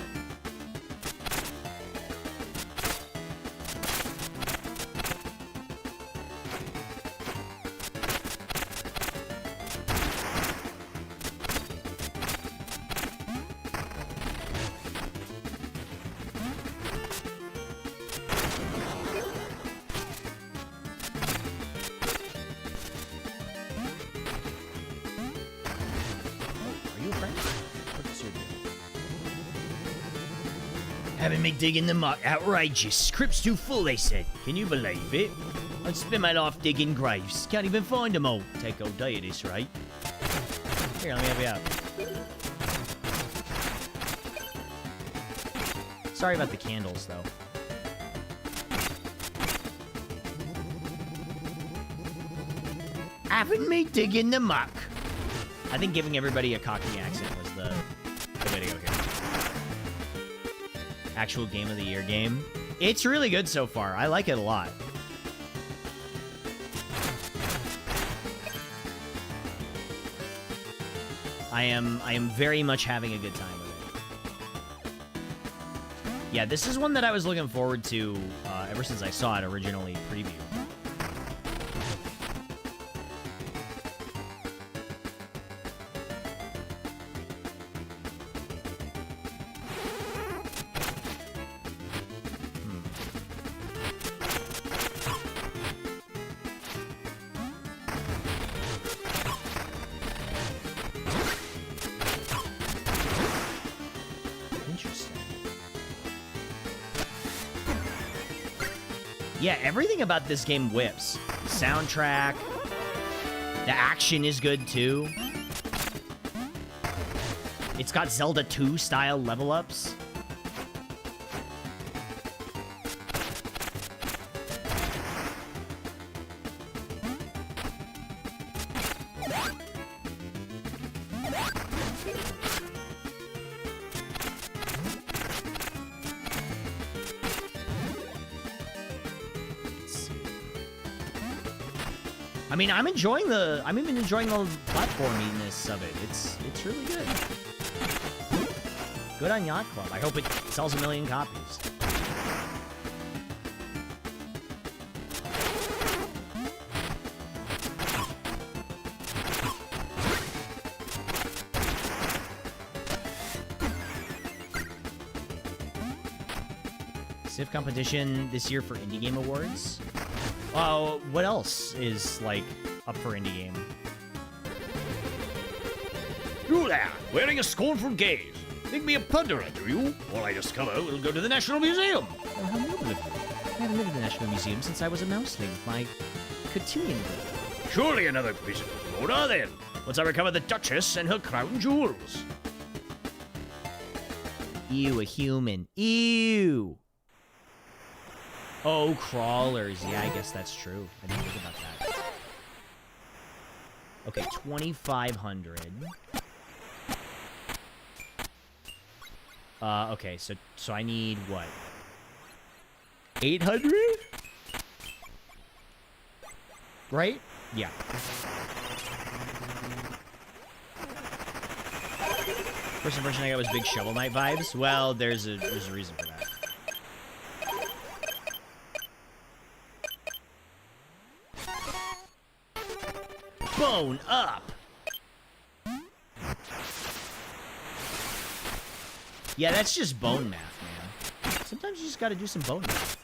[SPEAKER 3] Are you a friend? What's your deal?
[SPEAKER 4] Having me digging the muck, outrageous. Crypt's too full, they said. Can you believe it? I'd spend my life digging graves. Can't even find them all. Take all day at this rate.
[SPEAKER 3] Here, let me help you out. Sorry about the candles, though.
[SPEAKER 4] Having me digging the muck.
[SPEAKER 3] I think giving everybody a Cockney accent was the way to go here. Actual Game of the Year game. It's really good so far. I like it a lot. I am very much having a good time with it. Yeah, this is one that I was looking forward to ever since I saw it originally previewed. Interesting. Yeah, everything about this game whips. The soundtrack, the action is good too. It's got Zelda 2 style level ups. I mean, I'm even enjoying the platforminess of it. It's really good. Good on Yacht Club. I hope it sells 1 million copies. Civ competition this year for Indie Game Awards. What else is, like, up for Indie Game?
[SPEAKER 5] You there, wearing a scornful gaze. Think me a plunderer, do you? All I discover will go to the National Museum.
[SPEAKER 3] Oh, how noble of you. I haven't been to the National Museum since I was a mouseling. My cotillion girl.
[SPEAKER 5] Surely another visit. Order then. Once I recover the Duchess and her crown jewels.
[SPEAKER 3] Ew, a human. Ew. Oh, crawlers. Yeah, I guess that's true. I didn't think about that. Okay, 2,500. Okay, so I need what? 800? Right? Yeah. First impression I got was big Shovel Knight vibes. Well, there's a reason for that.
[SPEAKER 4] Bone up.
[SPEAKER 3] Yeah, that's just bone math, man. Sometimes you just gotta do some bone math.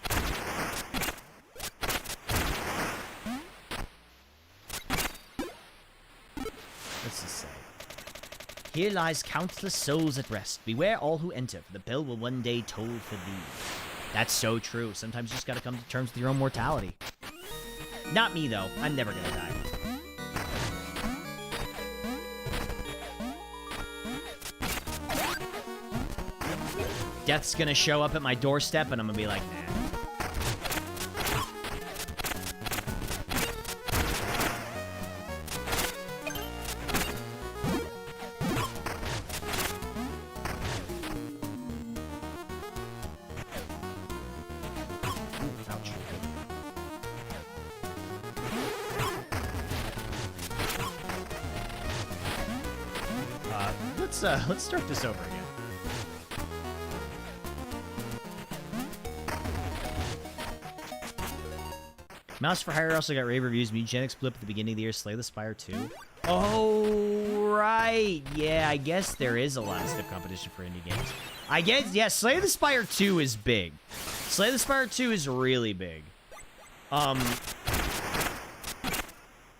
[SPEAKER 3] What's this say? Here lies countless souls at rest. Beware all who enter, for the bell will one day toll for thee. That's so true. Sometimes you just gotta come to terms with your own mortality. Not me, though. I'm never gonna die. Death's gonna show up at my doorstep, and I'm gonna be like, nah. Let's start this over again. Mouse for Hire also got rave reviews. Mutagenics blew up at the beginning of the year. Slay the Spire 2. Oh, right. Yeah, I guess there is a lot of stiff competition for indie games. I guess, yeah, Slay the Spire 2 is big. Slay the Spire 2 is really big.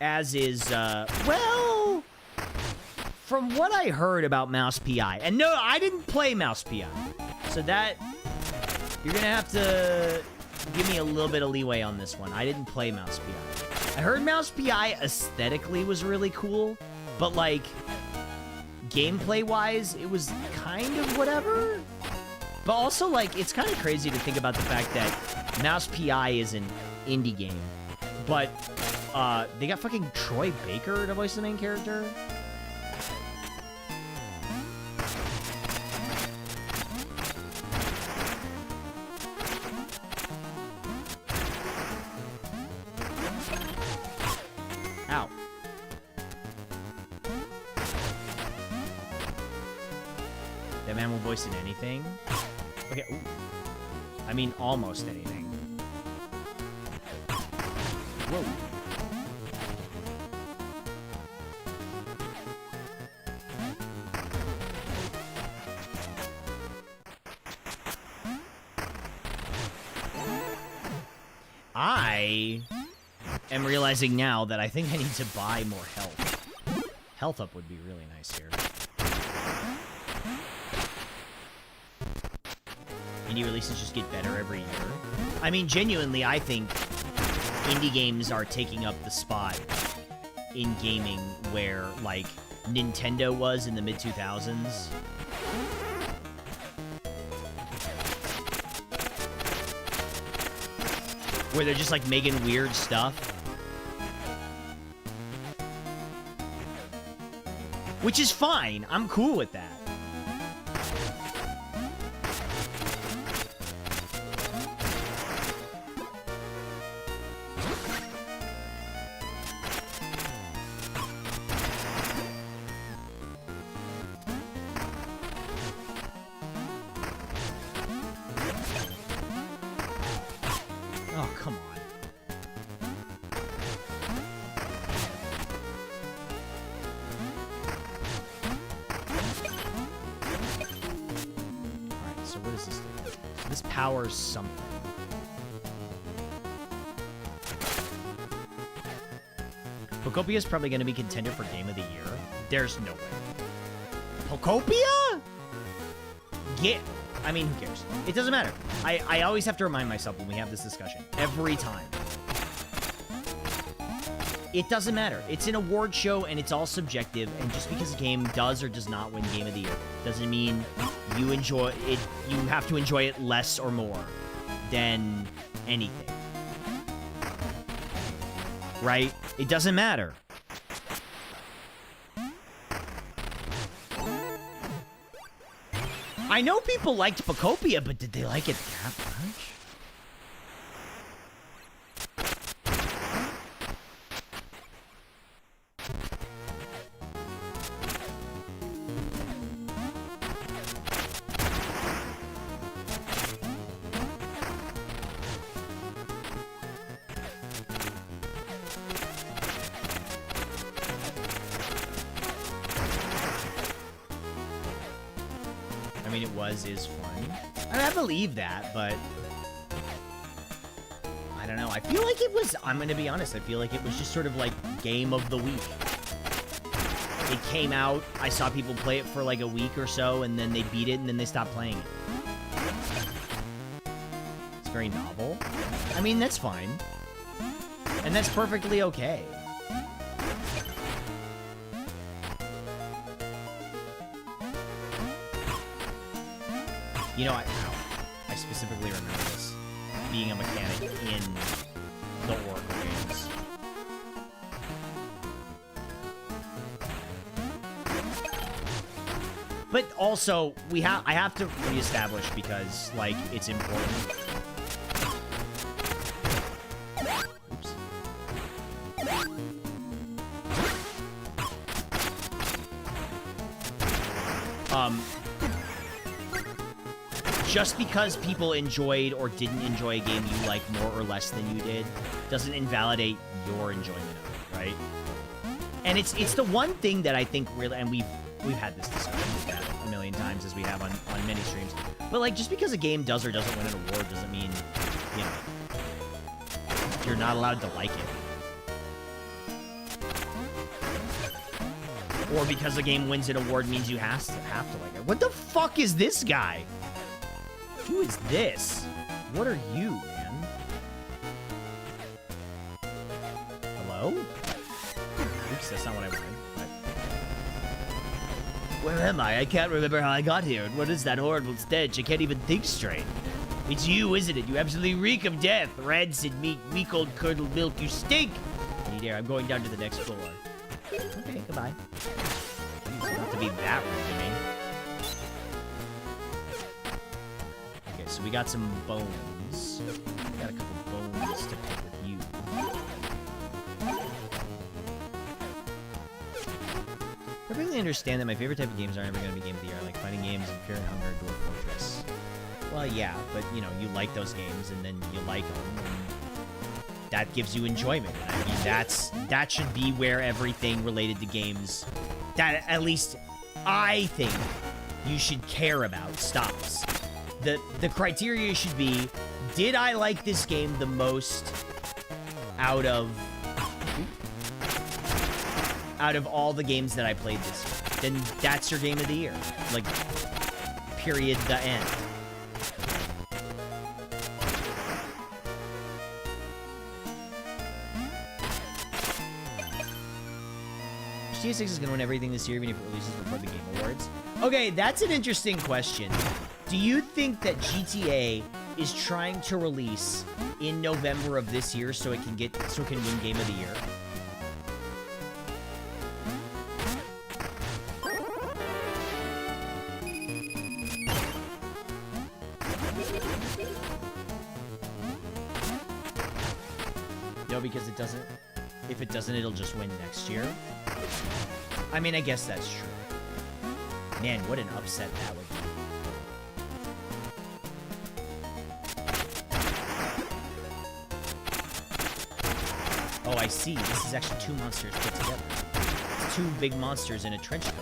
[SPEAKER 3] As is, well, from what I heard about Mouse PI, and no, I didn't play Mouse PI, so that, you're gonna have to give me a little bit of leeway on this one. I didn't play Mouse PI. I heard Mouse PI aesthetically was really cool, but, like, gameplay-wise, it was kind of whatever. But also, like, it's kind of crazy to think about the fact that Mouse PI is an indie game, but they got fucking Troy Baker to voice the main character. Ow. That man will voice in anything? Okay, ooh. I mean, almost anything. Whoa. I am realizing now that I think I need to buy more health. Health up would be really nice here. Indie releases just get better every year. I mean, genuinely, I think indie games are taking up the spot in gaming where, like, Nintendo was in the mid-2000s. Where they're just, like, making weird stuff. Which is fine. I'm cool with that. Oh, come on. Alright, so what does this do? So this powers something. Pocopia is probably going to be contender for Game of the Year. There's no way. Pocopia? I mean, who cares? It doesn't matter. I always have to remind myself when we have this discussion. Every time. It doesn't matter. It's an award show, and it's all subjective, and just because a game does or does not win Game of the Year doesn't mean you enjoy it. You have to enjoy it less or more than anything. Right? It doesn't matter. I know people liked Pocopia, but did they like it that much? I mean, is fun. I believe that, but I don't know. I feel like it was, I'm gonna be honest, I feel like it was just sort of like game of the week. It came out, I saw people play it for like a week or so, and then they beat it, and then they stopped playing it. It's very novel. I mean, that's fine. And that's perfectly okay. You know, I specifically remember this being a mechanic in the Oracle games. But also, I have to reestablish because, like, it's important. Oops. just because people enjoyed or didn't enjoy a game you like more or less than you did doesn't invalidate your enjoyment of it, right? And it's the one thing that I think really, and we've had this discussion a million times as we have on many streams, but like just because a game does or doesn't win an award doesn't mean, you know, you're not allowed to like it. Or because a game wins an award means you have to like it. What the fuck is this guy? Who is this? What are you, man? Hello? Oops, that's not what I wanted. But... Where am I? I can't remember how I got here. And what is that horrible stench? I can't even think straight. It's you, isn't it? You absolutely reek of death. Rancid meat, weak old curdled milk. You stink! Need air. I'm going down to the next floor. Okay, goodbye. Jeez, not to be that rude to me. Okay, so we got some bones. Got a couple bones to pick with you. I really understand that my favorite type of games aren't ever going to be Game of the Year, like fighting games, Fear and Hunger, Dwarf Fortress. Well, yeah, but, you know, you like those games, and then you like them, and that gives you enjoyment. I mean, that should be where everything related to games, that at least I think you should care about, stops. The criteria should be, did I like this game the most out of all the games that I played this year? Then that's your game of the year. Like, period, the end. GTA 6 is going to win everything this year, even if it releases before the Game Awards. Okay, that's an interesting question. Do you think that GTA is trying to release in November of this year so it can win Game of the Year? No, because it doesn't. If it doesn't, it'll just win next year. I mean, I guess that's true. Man, what an upset that would be. Oh, I see. This is actually two monsters put together. It's two big monsters in a trench coat.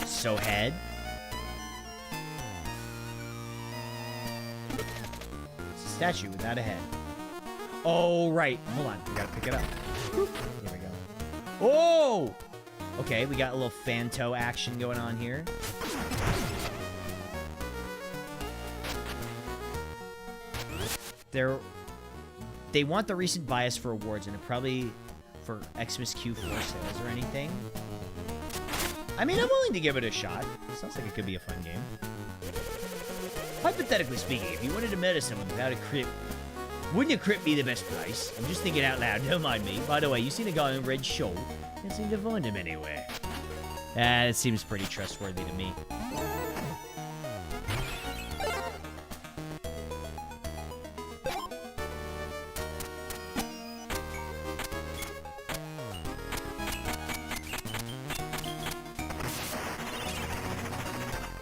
[SPEAKER 3] So head. It's a statue without a head. Oh, right. Hold on. We gotta pick it up. Here we go. Oh! Okay, we got a little Fanto action going on here. They want the recent bias for awards, and it probably for Xmas Q4 sales or anything. I mean, I'm willing to give it a shot. Sounds like it could be a fun game. Hypothetically speaking, if you wanted to murder someone without a crit, wouldn't a crit be the best price? I'm just thinking out loud, don't mind me. By the way, you seen a guy in a red shawl? Can't seem to find him anywhere. It seems pretty trustworthy to me.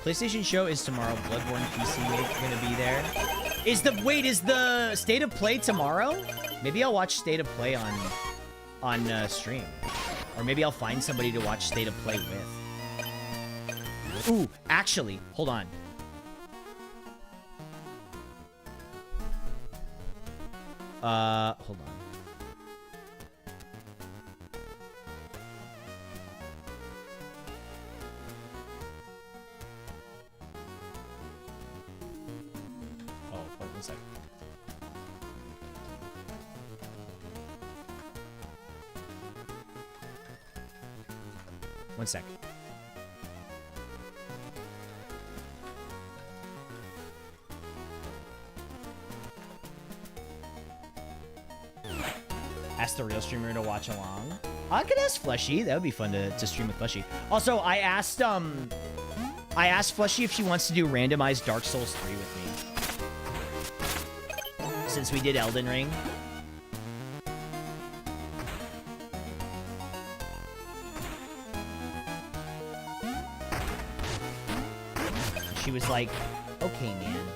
[SPEAKER 3] PlayStation show is tomorrow. Bloodborne PC gonna be there. Is the State of Play tomorrow? Maybe I'll watch State of Play on stream. Or maybe I'll find somebody to watch State of Play with. Ooh, actually, hold on. Hold on. One sec. Ask the real streamer to watch along. I could ask Fleshy. That would be fun to stream with Fleshy. Also, I asked Fleshy if she wants to do randomized Dark Souls 3 with me. Since we did Elden Ring. She was like, okay, man.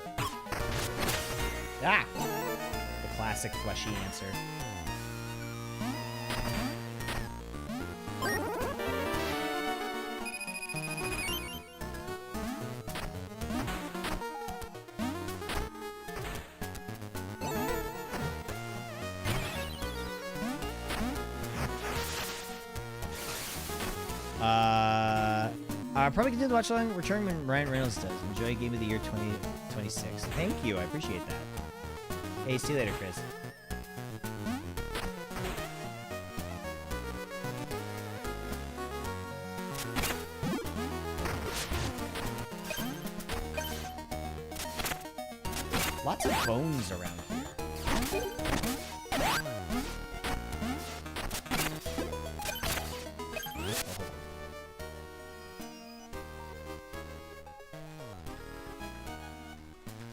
[SPEAKER 3] Ah! The classic Fleshy answer. I'll probably continue to watch along, return when Ryan Reynolds does. Enjoy Game of the Year 2026. Thank you, I appreciate that. Hey, see you later, Chris. Lots of bones around here.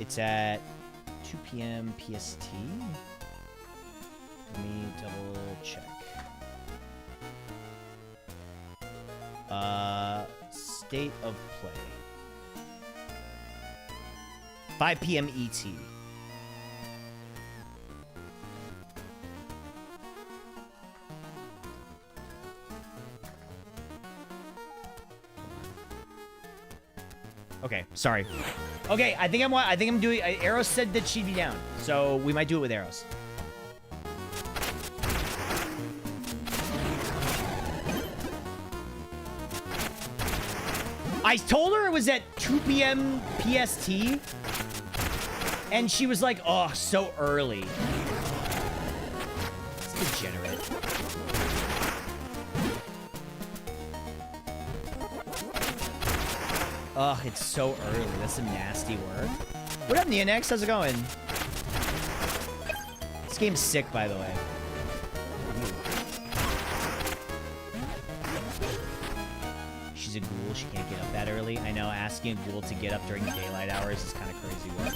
[SPEAKER 3] It's at 2 p.m. PST. Let me double check. State of play. 5 p.m. ET. Okay, sorry. Okay, I think I'm doing. Eros said that she'd be down, so we might do it with Eros. I told her it was at 2 p.m. PST, and she was like, "Oh, so early." It's degenerate. Ugh, it's so early. That's some nasty work. What up, Neonex? How's it going? This game's sick, by the way. She's a ghoul. She can't get up that early. I know, asking a ghoul to get up during daylight hours is kind of crazy work.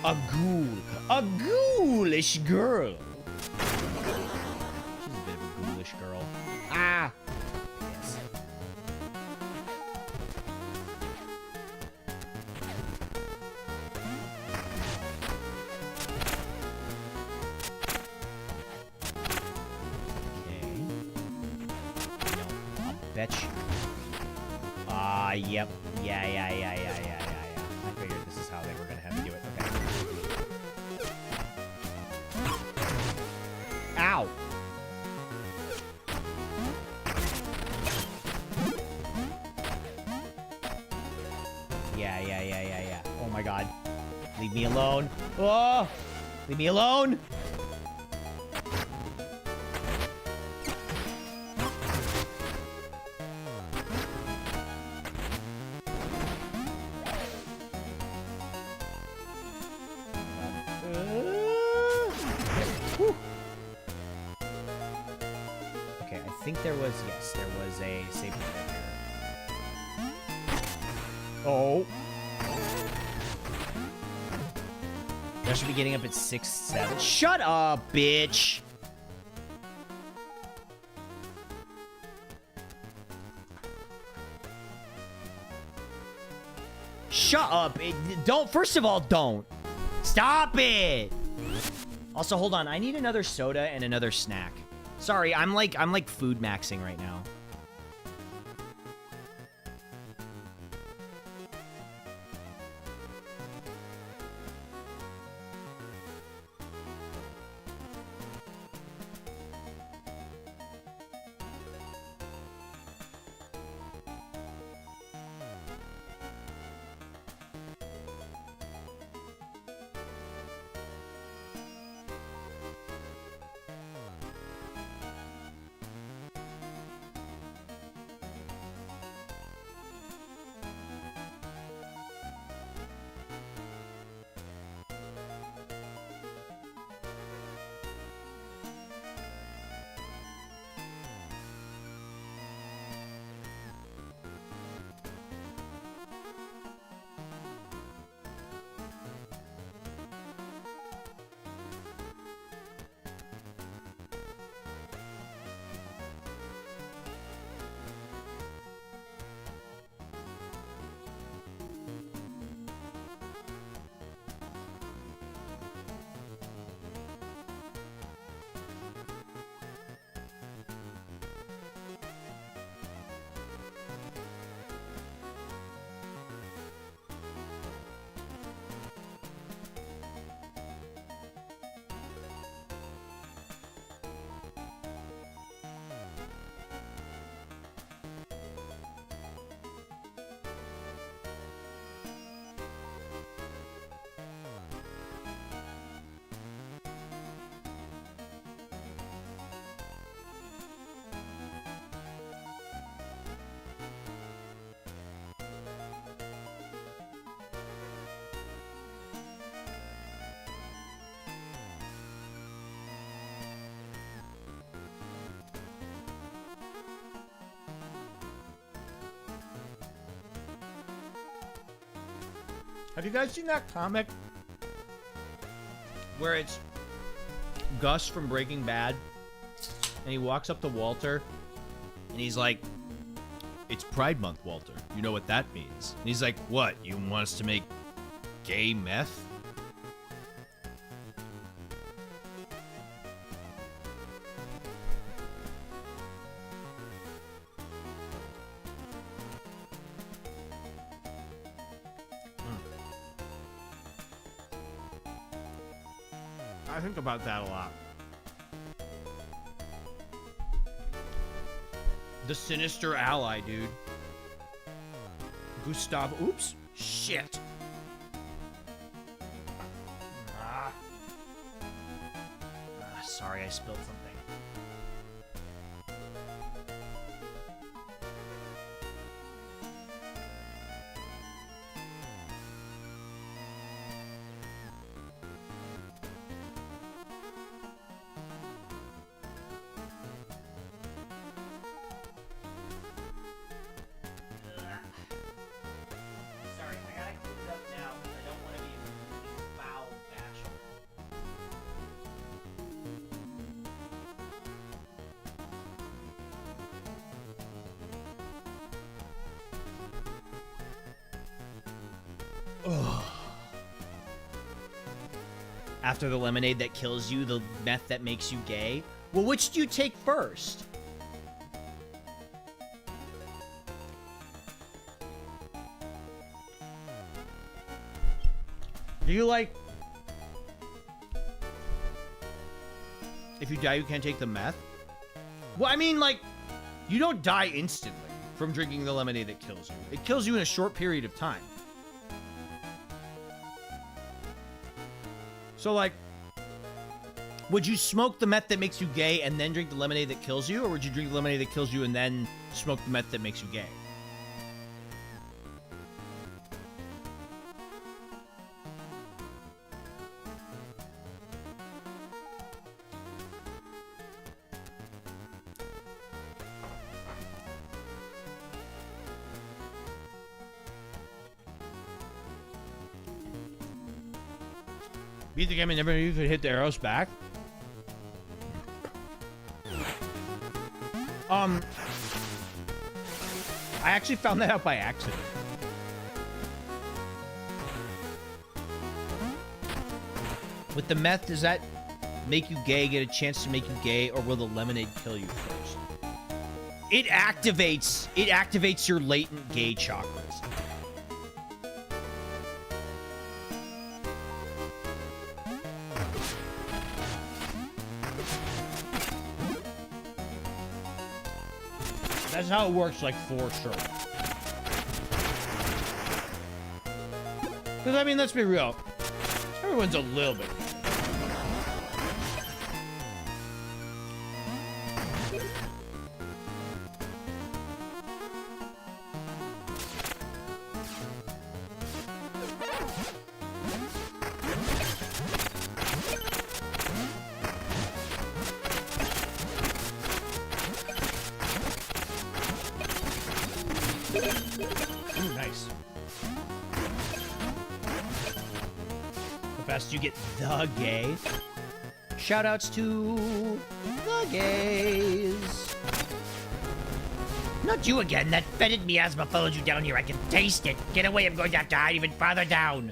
[SPEAKER 3] A ghoul. A ghoulish girl. She's a bit of a ghoulish girl. Ah! Yes. Okay. No, I'll bet you. Yep. Yeah. I figured this is how they were gonna have me do it. Okay. Ow! Yeah. Oh my god. Leave me alone. Oh! Leave me alone! Okay, I think there was, yes, there was a save point right here. Oh. I should be getting up at 6, 7. Shut up, bitch! Shut up! Don't. First of all, don't. Stop it! Also, hold on. I need another soda and another snack. Sorry, I'm like food maxing right now.
[SPEAKER 2] Have you guys seen that comic where it's Gus from Breaking Bad, and he walks up to Walter, and he's like, "It's Pride Month, Walter. You know what that means?" And he's like, "What? You want us to make gay meth?" I think about that a lot. The sinister ally, dude. Gustavo. Oops. Shit.
[SPEAKER 3] Sorry, I spilled something. Sorry, I gotta clean it up now because I don't want to be a foul bachelor. After the lemonade that kills you, the meth that makes you gay. Well, which do you take first?
[SPEAKER 2] Do you like... If you die, you can't take the meth? Well, I mean, like, you don't die instantly from drinking the lemonade that kills you. It kills you in a short period of time. So, like, would you smoke the meth that makes you gay and then drink the lemonade that kills you? Or would you drink the lemonade that kills you and then smoke the meth that makes you gay? Beat the game and never knew you could hit the arrows back? I actually found that out by accident. With the meth, does that make you gay, get a chance to make you gay, or will the lemonade kill you first? It activates your latent gay chakras. That's how it works, like, for sure. Because, I mean, let's be real. Everyone's a little bit. Ooh, nice. The faster you get the gay. Shoutouts to the gays.
[SPEAKER 4] Not you again. That fetid miasma followed you down here. I can taste it. Get away. I'm going to have to hide even farther down.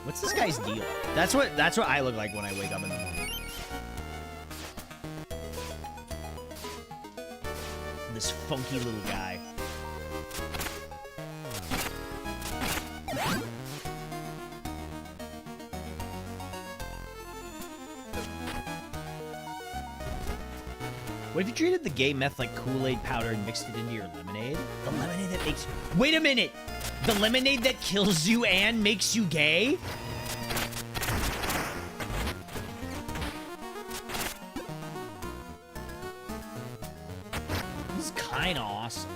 [SPEAKER 3] What's this guy's deal? That's what I look like when I wake up in the morning. This funky little guy. What if you treated the gay meth like Kool-Aid powder and mixed it into your lemonade? The lemonade that makes... Wait a minute! The lemonade that kills you and makes you gay? This is kinda awesome.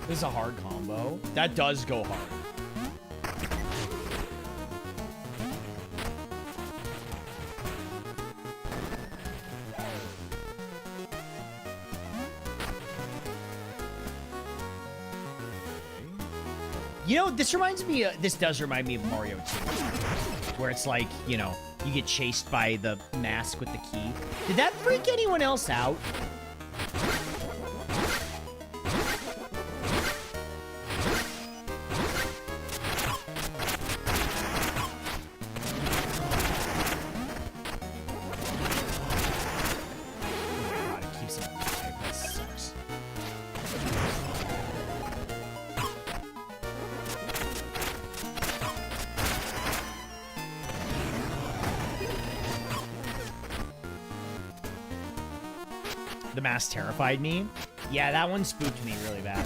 [SPEAKER 3] This is a hard combo. That does go hard. You know, this reminds me. This does remind me of Mario 2, where it's like, you know, you get chased by the mask with the key. Did that freak anyone else out? God, it keeps him alive. That sucks. The mask terrified me. Yeah, that one spooked me really bad.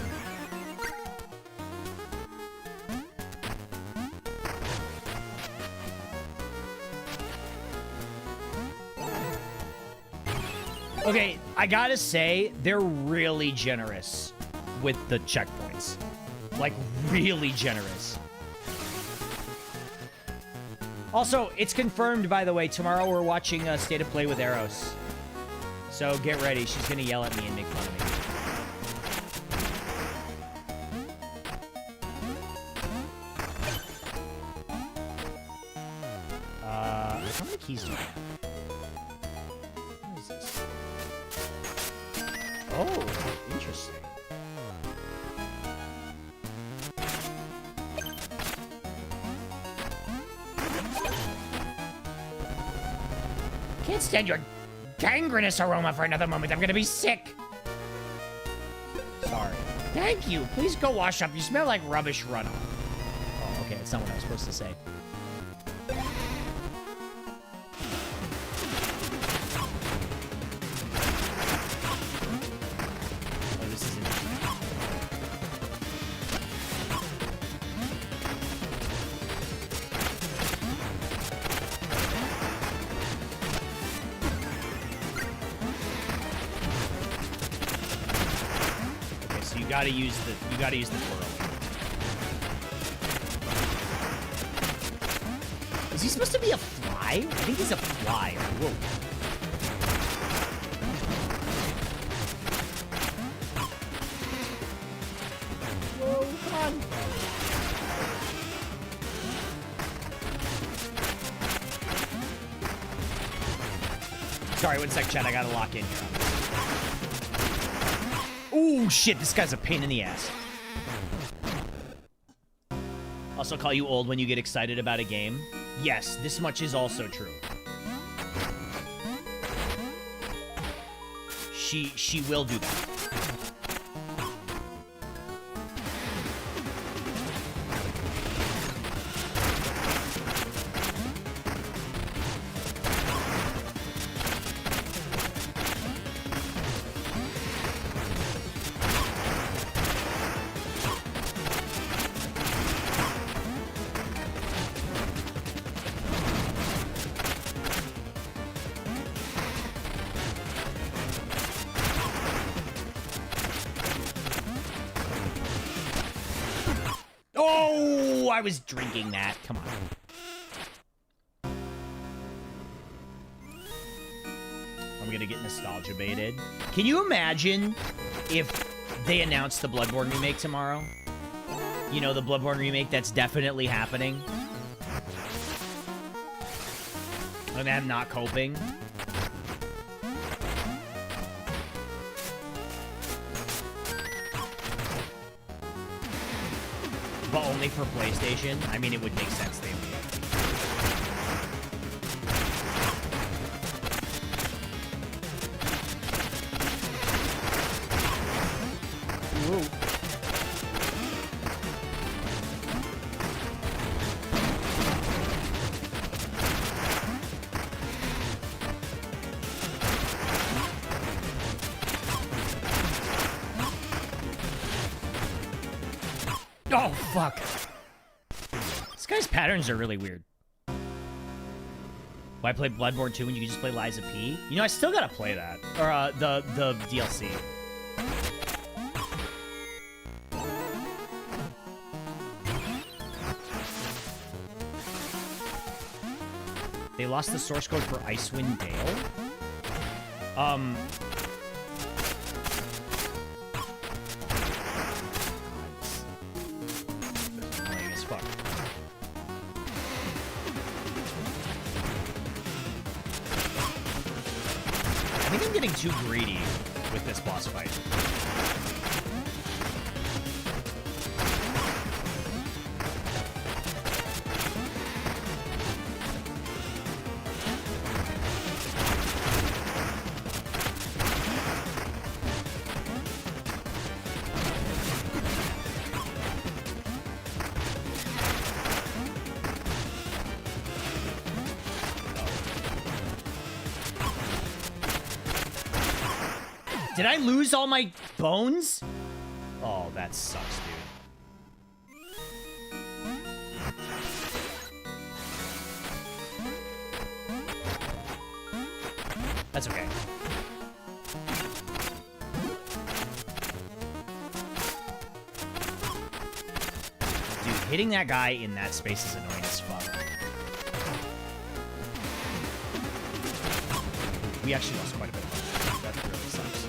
[SPEAKER 3] Okay, I gotta say, they're really generous with the checkpoints. Like, really generous. Also, it's confirmed, by the way, tomorrow we're watching State of Play with Eros. So get ready, she's gonna yell at me and make fun of me. How many keys do I have? What is this? Oh, interesting.
[SPEAKER 4] Can't stand your gangrenous aroma for another moment. I'm gonna be sick.
[SPEAKER 3] Sorry.
[SPEAKER 4] Thank you. Please go wash up. You smell like rubbish runoff.
[SPEAKER 3] Oh, okay, that's not what I was supposed to say. Oh, this is interesting. Okay, so you gotta use the twirl. Is he supposed to be a fly? I think he's a fly. Whoa. Whoa, come on. Sorry, one sec, chat. I gotta lock in here. Ooh, shit. This guy's a pain in the ass. Also call you old when you get excited about a game. Yes, this much is also true. She will do that. Oh, I was drinking that. Come on. I'm gonna get nostalgia baited. Can you imagine if they announced the Bloodborne remake tomorrow? You know, the Bloodborne remake that's definitely happening. And I'm not coping. But only for PlayStation? I mean, it would make sense they would. Oh, fuck. This guy's patterns are really weird. Why play Bloodborne 2 when you can just play Lies of P? You know, I still gotta play that. Or, the DLC. They lost the source code for Icewind Dale? think I'm getting too greedy with this boss fight. Did I lose all my bones? Oh, that sucks, dude. That's okay. Dude, hitting that guy in that space is annoying as fuck. We actually lost quite a bit of money. That really sucks.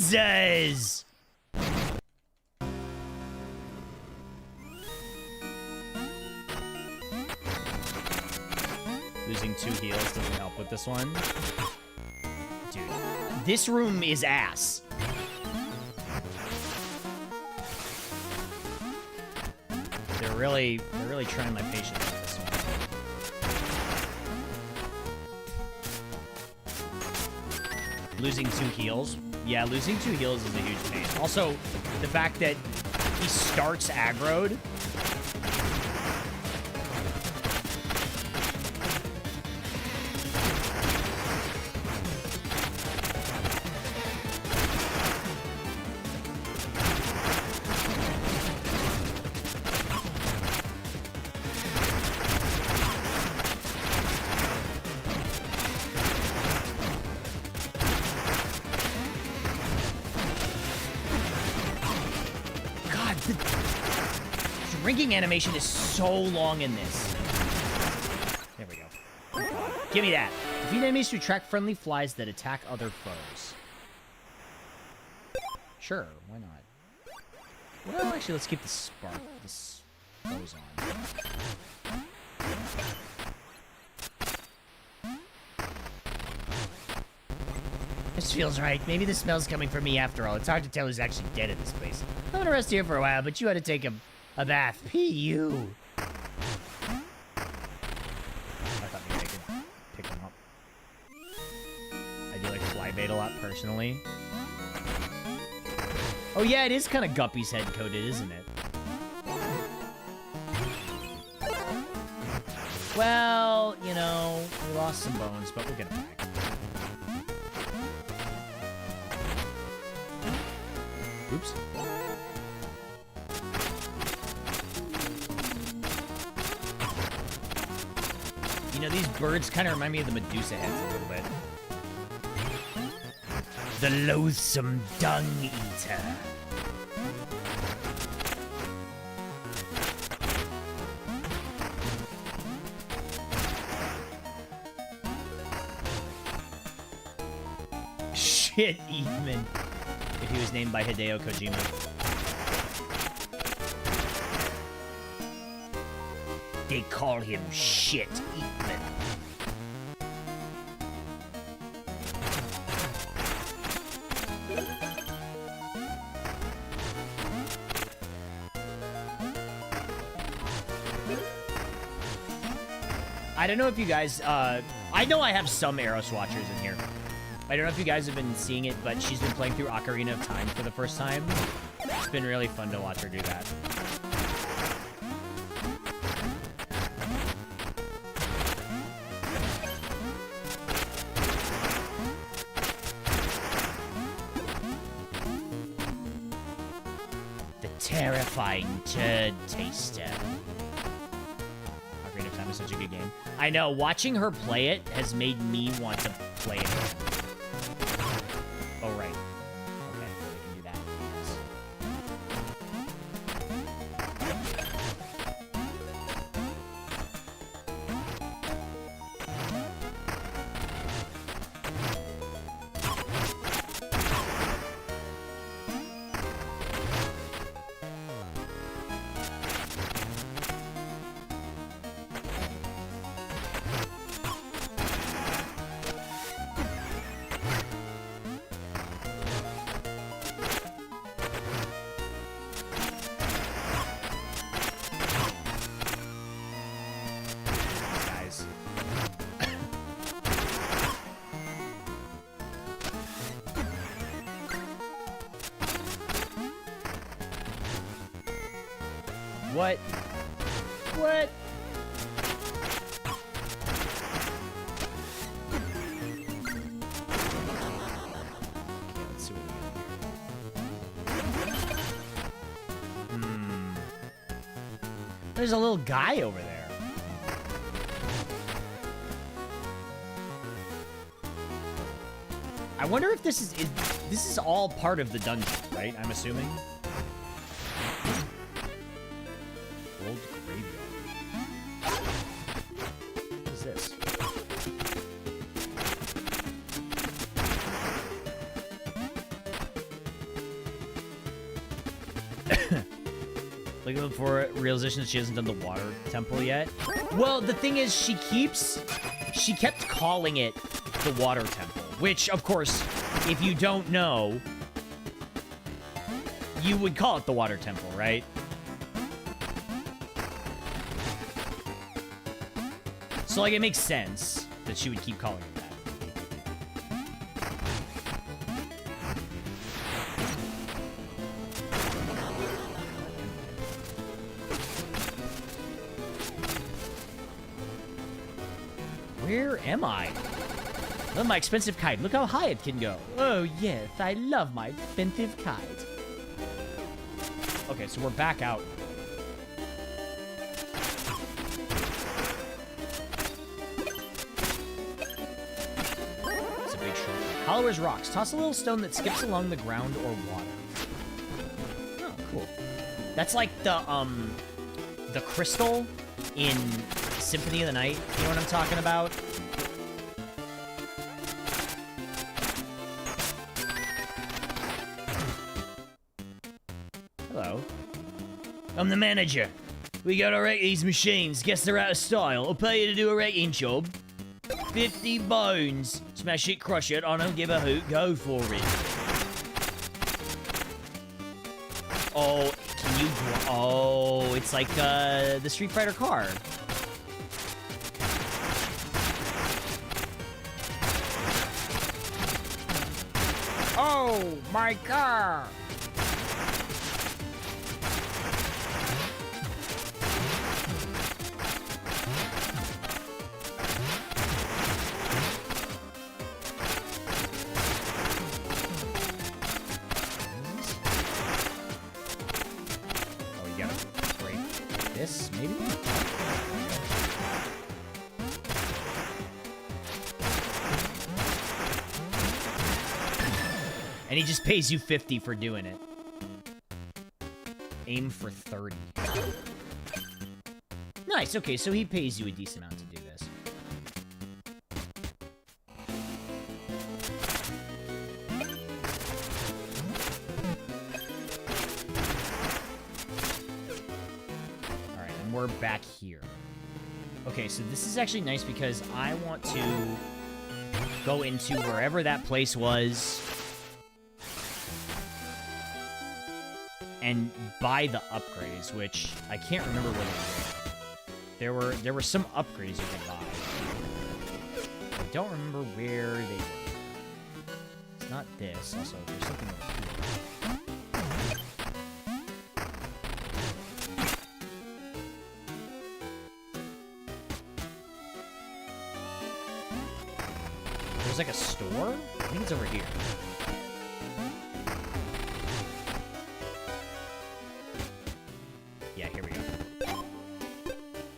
[SPEAKER 3] Jesus! Losing 2 heals doesn't help with this one. Dude, this room is ass. They're really trying my patience with this one. Losing 2 heals. Yeah, losing 2 heals is a huge pain. Also, the fact that he starts aggroed. Drinking animation is so long in this. There we go. Give me that. Defeat enemies to attract friendly flies that attack other foes. Sure, why not? Well, actually, let's keep the spark. This goes on.
[SPEAKER 4] This feels right. Maybe the smell's coming from me after all. It's hard to tell who's actually dead in this place. I'm gonna rest here for a while, but you had to take a bath. P.U.
[SPEAKER 3] I thought maybe I could pick them up. I do like fly bait a lot personally. Oh yeah, it is kind of Guppy's head coated, isn't it? Well, you know, we lost some bones, but we'll get it back. Oops. You know, these birds kind of remind me of the Medusa heads a little bit.
[SPEAKER 4] The loathsome dung eater.
[SPEAKER 3] Shit, Eatman. If he was named by Hideo Kojima.
[SPEAKER 4] They call him Shit Eatman.
[SPEAKER 3] I don't know if you guys, I know I have some Arrow Swatchers in here. I don't know if you guys have been seeing it, but she's been playing through Ocarina of Time for the first time. It's been really fun to watch her do that.
[SPEAKER 4] The terrifying turd taster.
[SPEAKER 3] Ocarina of Time is such a good game. I know, watching her play it has made me want to play it. Oh, right. Okay, we can do that. Yes. What? What? Okay, let's see what we got here. There's a little guy over there. I wonder if this is all part of the dungeon, right? I'm assuming. Old graveyard. What is this? Looking for realization that she hasn't done the water temple yet. Well, the thing is, she kept calling it the water temple, which, of course, if you don't know, you would call it the water temple, right? So, like, it makes sense that she would keep calling it that. Where am I? Love my expensive kite. Look how high it can go. Oh, yes. I love my expensive kite. Okay, so we're back out. It's a big shortcut. Hollow as rocks. Toss a little stone that skips along the ground or water. Oh, cool. That's like the crystal in Symphony of the Night. You know what I'm talking about? Hello. I'm the manager. We gotta rate these machines. Guess they're out of style. I'll pay you to do a rating job. 50 bones. Smash it, crush it. I don't give a hoot. Go for it. Oh, can you... Oh, it's like the Street Fighter car. Oh, my car! Oh, you gotta break this, maybe? And he just pays you 50 for doing it. Aim for 30. Nice, okay, so he pays you a decent amount to do this. Alright, and we're back here. Okay, so this is actually nice because I want to go into wherever that place was and buy the upgrades, which I can't remember what they were. There were some upgrades you could buy. I don't remember where they were. It's not this. Also, there's something over here. There's like a store? I think it's over here. Yeah, here we go.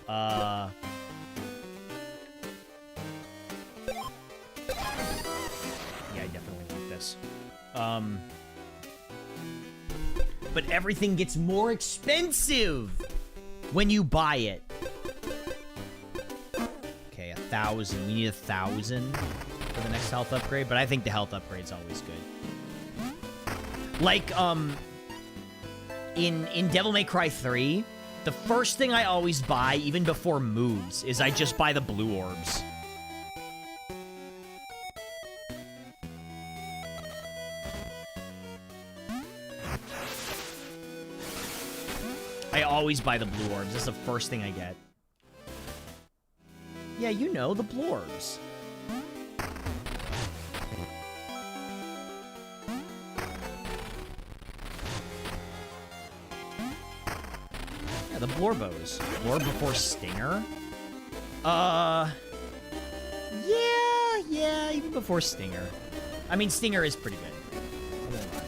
[SPEAKER 3] Yeah, I definitely want this. But everything gets more expensive when you buy it. Okay, 1,000. We need 1,000 for the next health upgrade, but I think the health upgrade's always good. Like, in Devil May Cry 3, the first thing I always buy, even before moves, is I just buy the blue orbs. I always buy the blue orbs. That's the first thing I get. Yeah, you know, the blue orbs. Yeah, the Blorbos. Blorb before Stinger? Yeah, even before Stinger. I mean, Stinger is pretty good. I won't lie.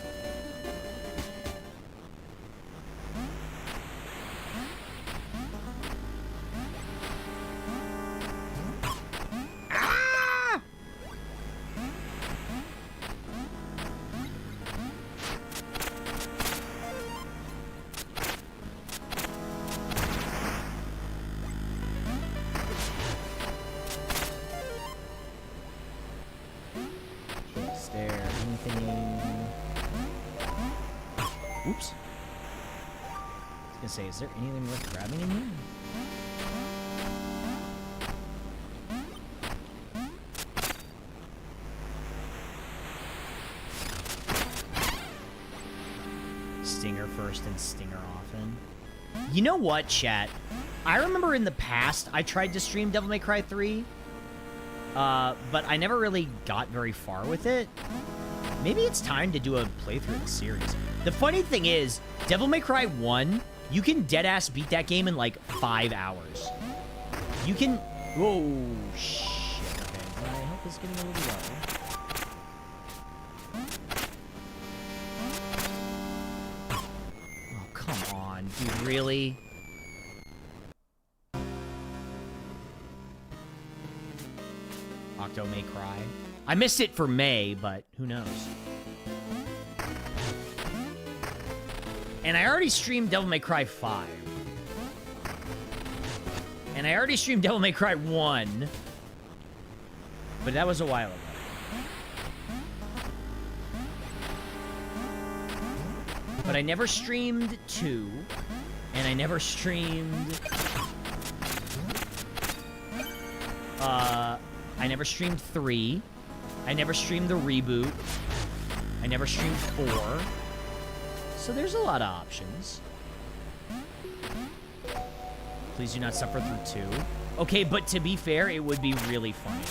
[SPEAKER 3] Is there anything... Oops. I was gonna say, is there anything worth grabbing in here? Stinger first and Stinger often. You know what, chat? I remember in the past, I tried to stream Devil May Cry 3, but I never really got very far with it. Maybe it's time to do a playthrough of the series. The funny thing is, Devil May Cry 1, you can deadass beat that game in like 5 hours. You can... Whoa, shit. Okay, my health is getting a little low. Oh, come on, dude, really? Octo May Cry. I missed it for May, but who knows? And I already streamed Devil May Cry 5. And I already streamed Devil May Cry 1. But that was a while ago. But I never streamed 2. And I never streamed... I never streamed 3. I never streamed the reboot. I never streamed 4. So there's a lot of options. Please do not suffer through 2. Okay, but to be fair, it would be really funny.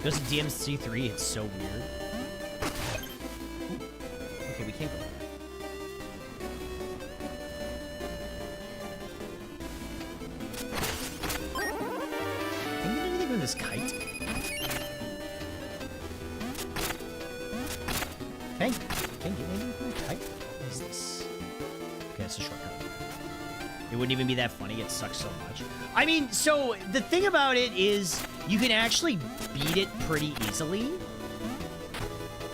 [SPEAKER 3] Goes to DMC3, it's so weird. Ooh. Okay, we can't go there. Can you get anything with this kite? Can you get anything with the kite? What is this? Okay, that's a shortcut. It wouldn't even be that funny, it sucks so much. I mean, so, the thing about it is, you can actually beat it pretty easily.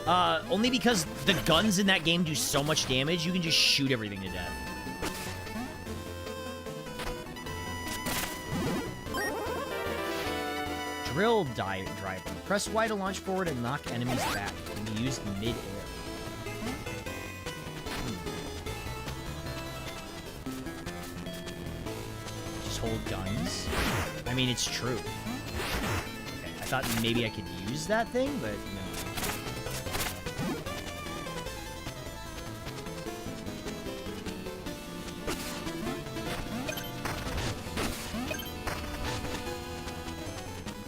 [SPEAKER 3] Only because the guns in that game do so much damage, you can just shoot everything to death. Drill driver. Press Y to launch forward and knock enemies back. It can be used mid-air. Just hold guns. I mean, it's true. I thought maybe I could use that thing, but no.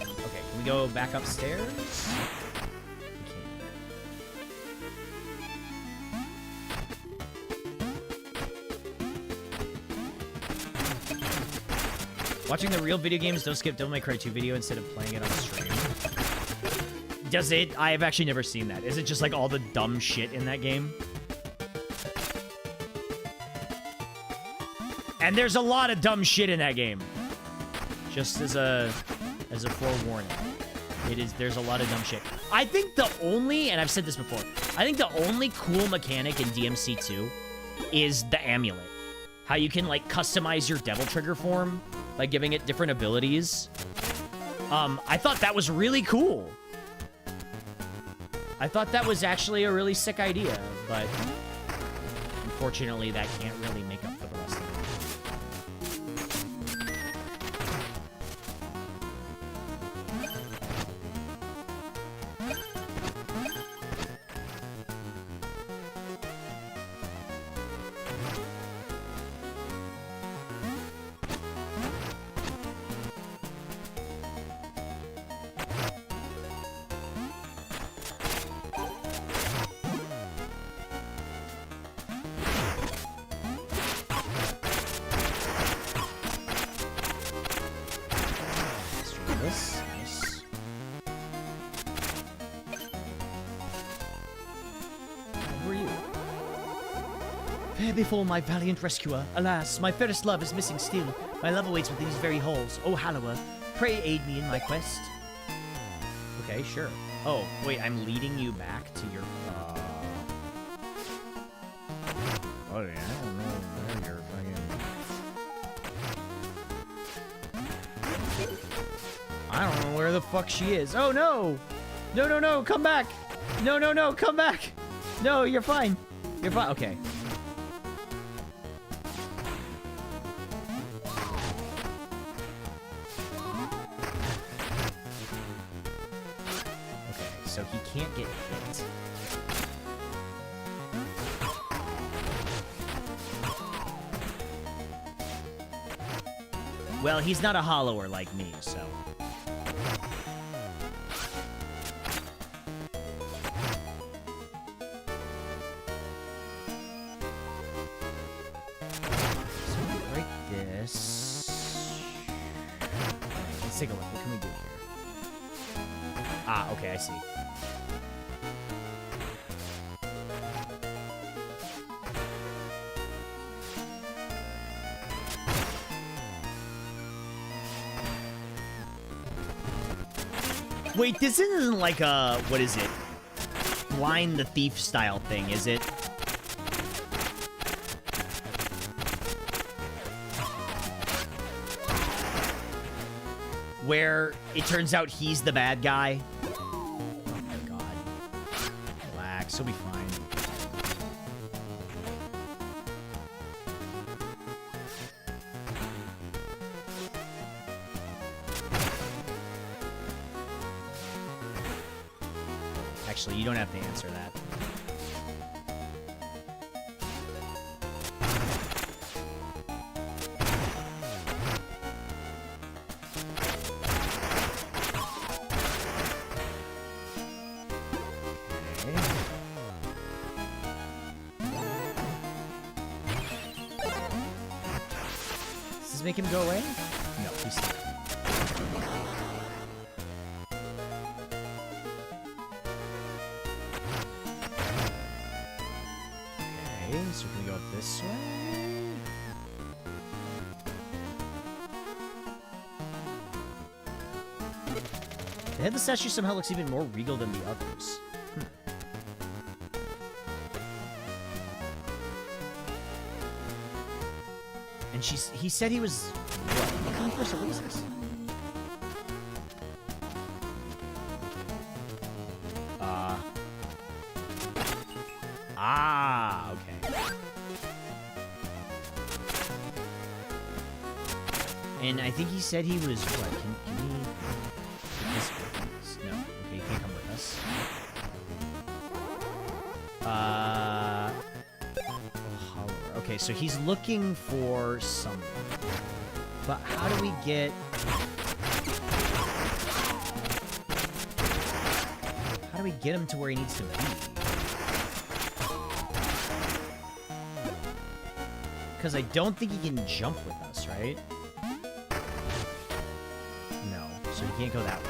[SPEAKER 3] Okay, can we go back upstairs? We can. Watching the real video games, don't skip Devil May Cry 2 video instead of playing it on stream. Does it? I have actually never seen that. Is it just like all the dumb shit in that game? And there's a lot of dumb shit in that game. Just as a forewarning. There's a lot of dumb shit. I think the only, and I've said this before, I think the only cool mechanic in DMC2 is the amulet. How you can like customize your devil trigger form by giving it different abilities. I thought that was really cool. I thought that was actually a really sick idea, but unfortunately that can't really make up for the rest of it. Fair before my valiant rescuer. Alas, my fairest love is missing still. My love awaits within these very halls. O Hallower, pray aid me in my quest.
[SPEAKER 2] Okay, sure. Oh, wait, I'm leading you back to your, Oh, yeah, I don't know where you're fucking... I don't know where the fuck she is. Oh, no! No, no, no, come back! No, no, no, come back! No, you're fine. You're fine. Okay.
[SPEAKER 3] So he can't get hit. Well, he's not a hollower like me, so... break this. Let's take a look. What can we do here? Ah, okay, I see. Wait, this isn't like a, what is it? Blind the Thief style thing, is it? Where it turns out he's the bad guy? Oh my god. Relax, he'll be fine. Actually, you don't have to answer that. Does this make him go away? No, he's still. Okay, so we're gonna go up this way. The headless statue somehow looks even more regal than the others. And he said he was, what kind of person is this? Ah, okay. And I think he said he was, what, can he... No, okay, he can't come with us. Okay, so he's looking for someone. But how do we get... How do we get him to where he needs to be? Because I don't think he can jump with us, right? No, so he can't go that way.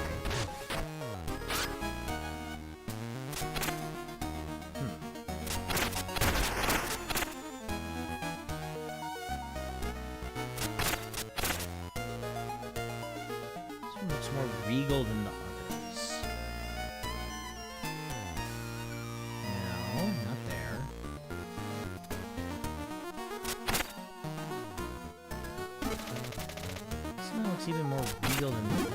[SPEAKER 3] Looks more regal than the others. No, not there. This one looks even more regal than the others.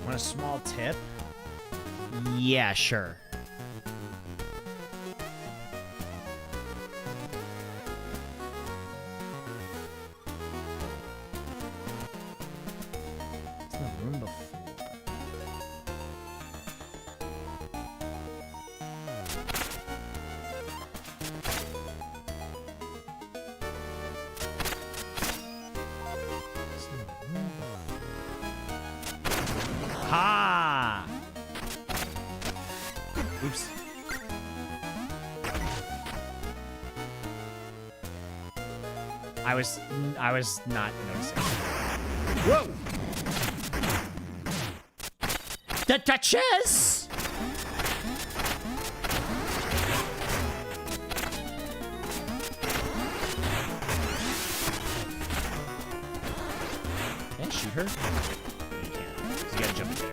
[SPEAKER 3] Want a small tip? Yeah, sure. It's in the room before. It's in the room before. Ha! Oops. I was not noticing. Whoa! The Duchess! Can I shoot her? No, you can't. You gotta jump in there.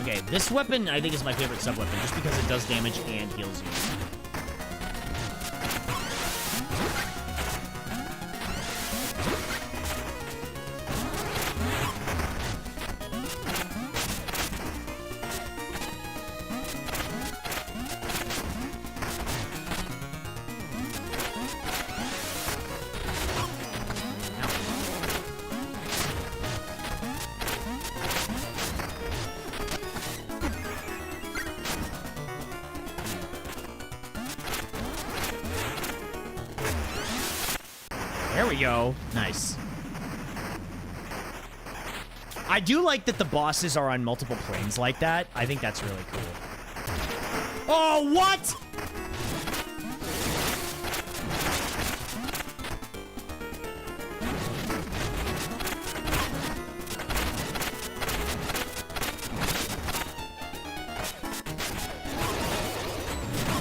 [SPEAKER 3] Okay, this weapon I think is my favorite sub-weapon just because it does damage and heals you. There we go. Nice. I do like that the bosses are on multiple planes like that. I think that's really cool. Oh, what?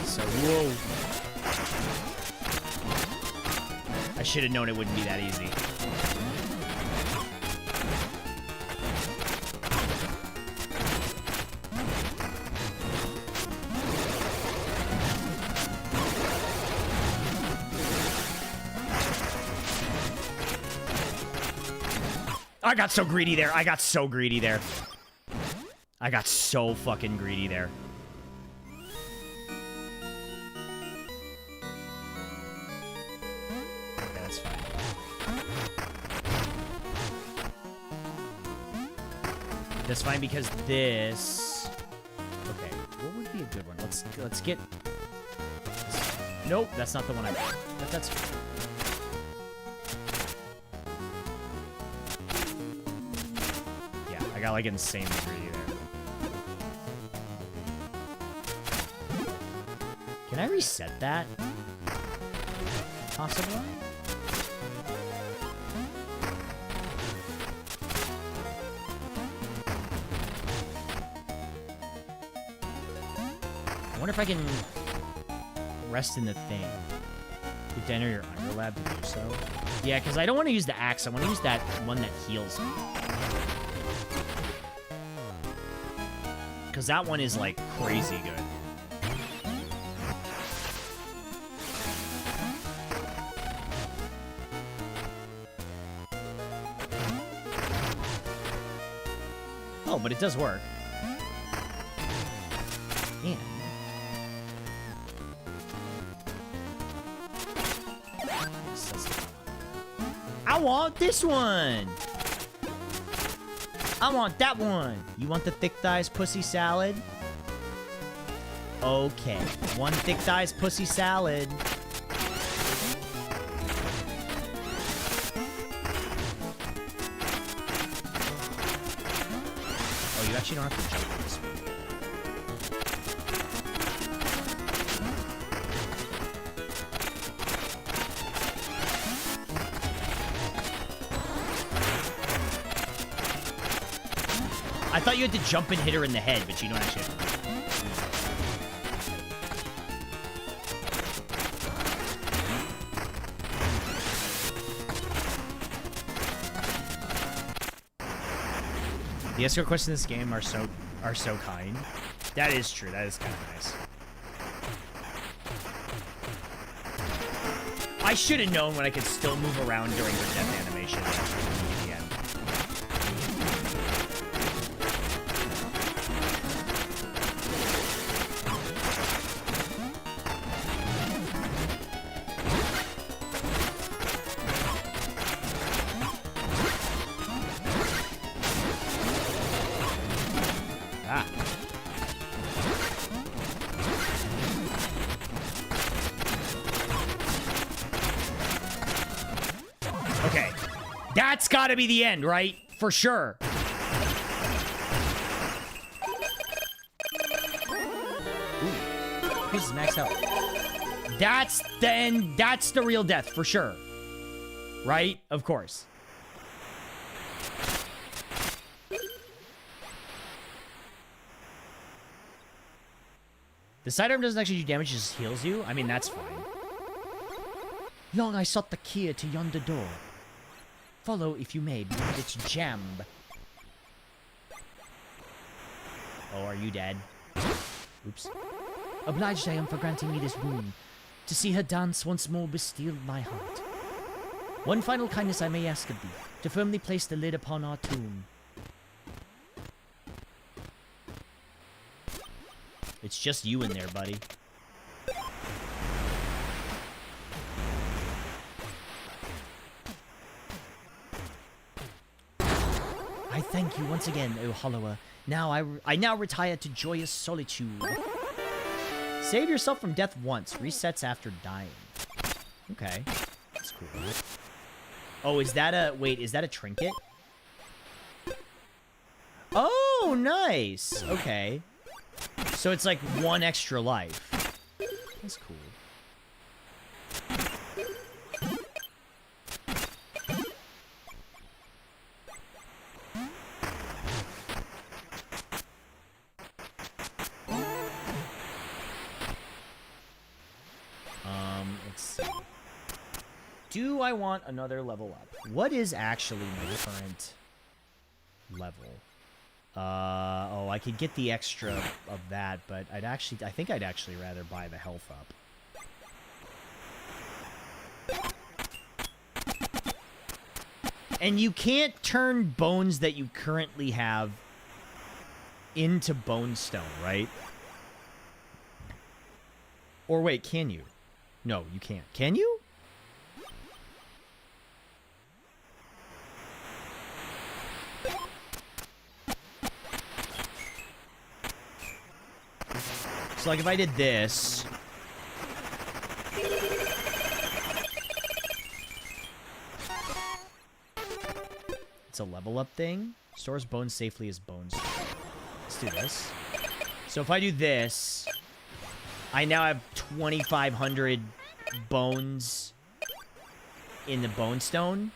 [SPEAKER 3] So, whoa. I should have known it wouldn't be that easy. I got so greedy there. I got so greedy there. I got so fucking greedy there. That's fine. That's fine because this. Okay, what would be a good one? Let's get. Nope, that's not the one I want. That's. Yeah, I got like insane greedy there. Can I reset that? Possibly. I wonder if I can rest in the thing. You have to enter your underlab to do so. Yeah, because I don't want to use the axe. I want to use that one that heals me. Because that one is, like, crazy good. Oh, but it does work. And I want this one. I want that one. You want the thick thighs pussy salad? Okay. One thick thighs pussy salad. Oh, you actually don't have to jump on this one. I thought you had to jump and hit her in the head, but you don't actually have to. The escort quests in this game are so kind. That is true. That is kind of nice. I should have known when I could still move around during her death animation. At the end. Okay. That's gotta be the end, right? For sure. Ooh. This is maxed out. That's the end. That's the real death, for sure. Right? Of course. The sidearm doesn't actually do damage, it just heals you. I mean, that's fine. Long I sought the key to yonder door. Follow, if you may, beyond its jamb. Oh, are you dead? Oops. Obliged I am for granting me this boon. To see her dance once more besteeled my heart. One final kindness I may ask of thee, to firmly place the lid upon our tomb. It's just you in there, buddy. I thank you once again, O Hollower. Now I now retire to joyous solitude. Save yourself from death once. Resets after dying. Okay. That's cool. Oh, is that a... Wait, is that a trinket? Oh, nice. Okay. So it's like one extra life. That's cool. Let's see. Do I want another level up? What is actually my current level? Oh, I could get the extra of that, but I think I'd actually rather buy the health up. And you can't turn bones that you currently have into bone stone, right? Or wait, can you? No, you can't. Can you? So, like, if I did this... It's a level up thing. Stores bones safely as bones. Let's do this. So if I do this, I now have 2,500 bones in the bone stone.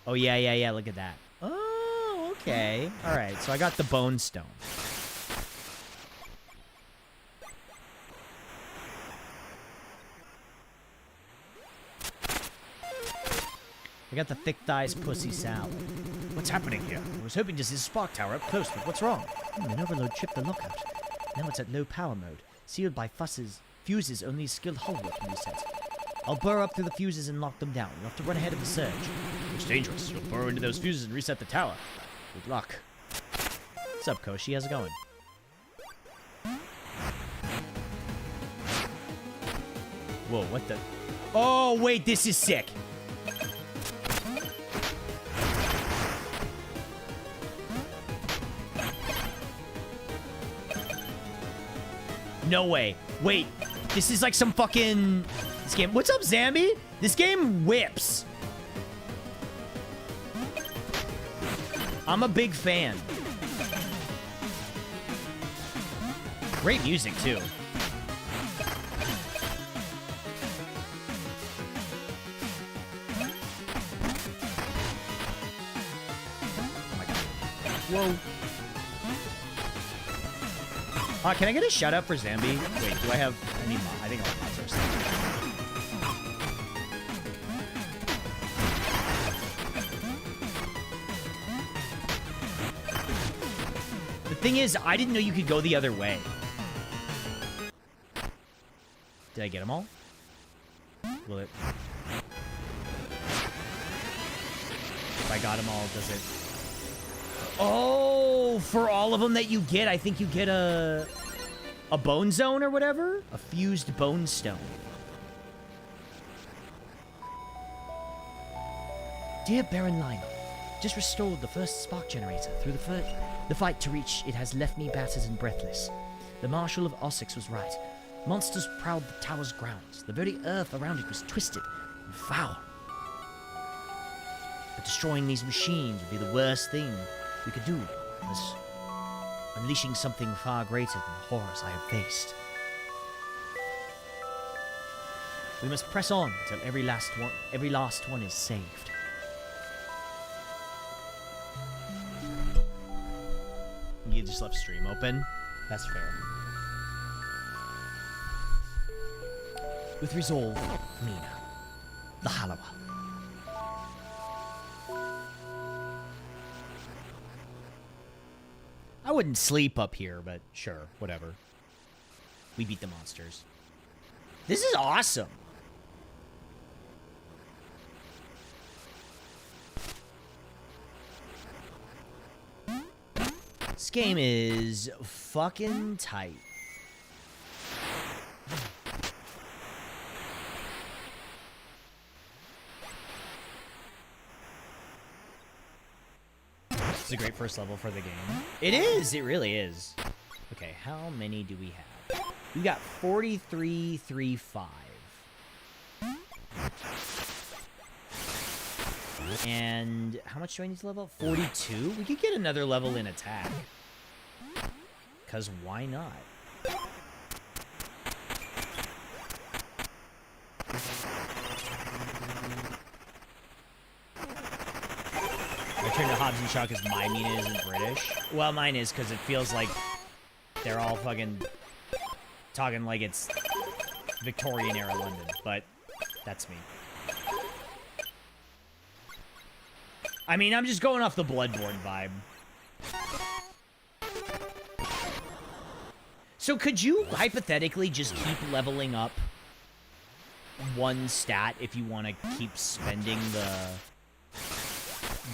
[SPEAKER 3] Oh, yeah, look at that. Oh, okay. All right, so I got the bone stone. I got the thick thighs pussy salad.
[SPEAKER 5] What's happening here?
[SPEAKER 3] I was hoping to see the spark tower up close, but what's wrong? An overload tripped the lockout. Now it's at low power mode, sealed by fuses only skilled hullwork can reset. I'll burrow up through the fuses and lock them down. You'll have to run ahead of the surge.
[SPEAKER 5] It's dangerous. You'll burrow into those fuses and reset the tower.
[SPEAKER 3] Good luck. What's up, Koshi? How's it going? Whoa, what the... Oh, wait, this is sick. No way. Wait, this is like some fucking... This game... What's up, Zambi? This game whips. I'm a big fan. Great music, too. Oh my god. Whoa. Can I get a shout out for Zambi? Wait, do I have any mod? I think I'll have mods or something. The thing is, I didn't know you could go the other way. Did I get them all? Will it... If I got them all, does it... Oh, for all of them that you get, I think you get a bone zone or whatever? A fused bone stone. Dear Baron Lionel, just restored the first spark generator. Through the fight to reach it has left me battered and breathless. The Marshal of Ossex was right. Monsters prowled the tower's grounds. The very earth around it was twisted and foul. But destroying these machines would be the worst thing we could do, as unleashing something far greater than the horrors I have faced. We must press on until every last one is saved.
[SPEAKER 2] You just left stream open.
[SPEAKER 3] That's fair. With resolve, Mina, the Hallower.
[SPEAKER 2] I wouldn't sleep up here, but sure, whatever. We beat the monsters.
[SPEAKER 3] This is awesome.
[SPEAKER 2] This game is fucking tight.
[SPEAKER 3] It's a great first level for the game.
[SPEAKER 2] It is. It really is. Okay, how many do we have? We got 4335. And how much do I need to level up? 42? We could get another level in attack. Because why not?
[SPEAKER 3] I turned to Hobbs and Shaw because my Mina isn't British.
[SPEAKER 2] Well, mine is because it feels like they're all fucking talking like it's Victorian era London, but that's me. I mean, I'm just going off the Bloodborne vibe. So could you hypothetically just keep leveling up one stat if you want to keep spending the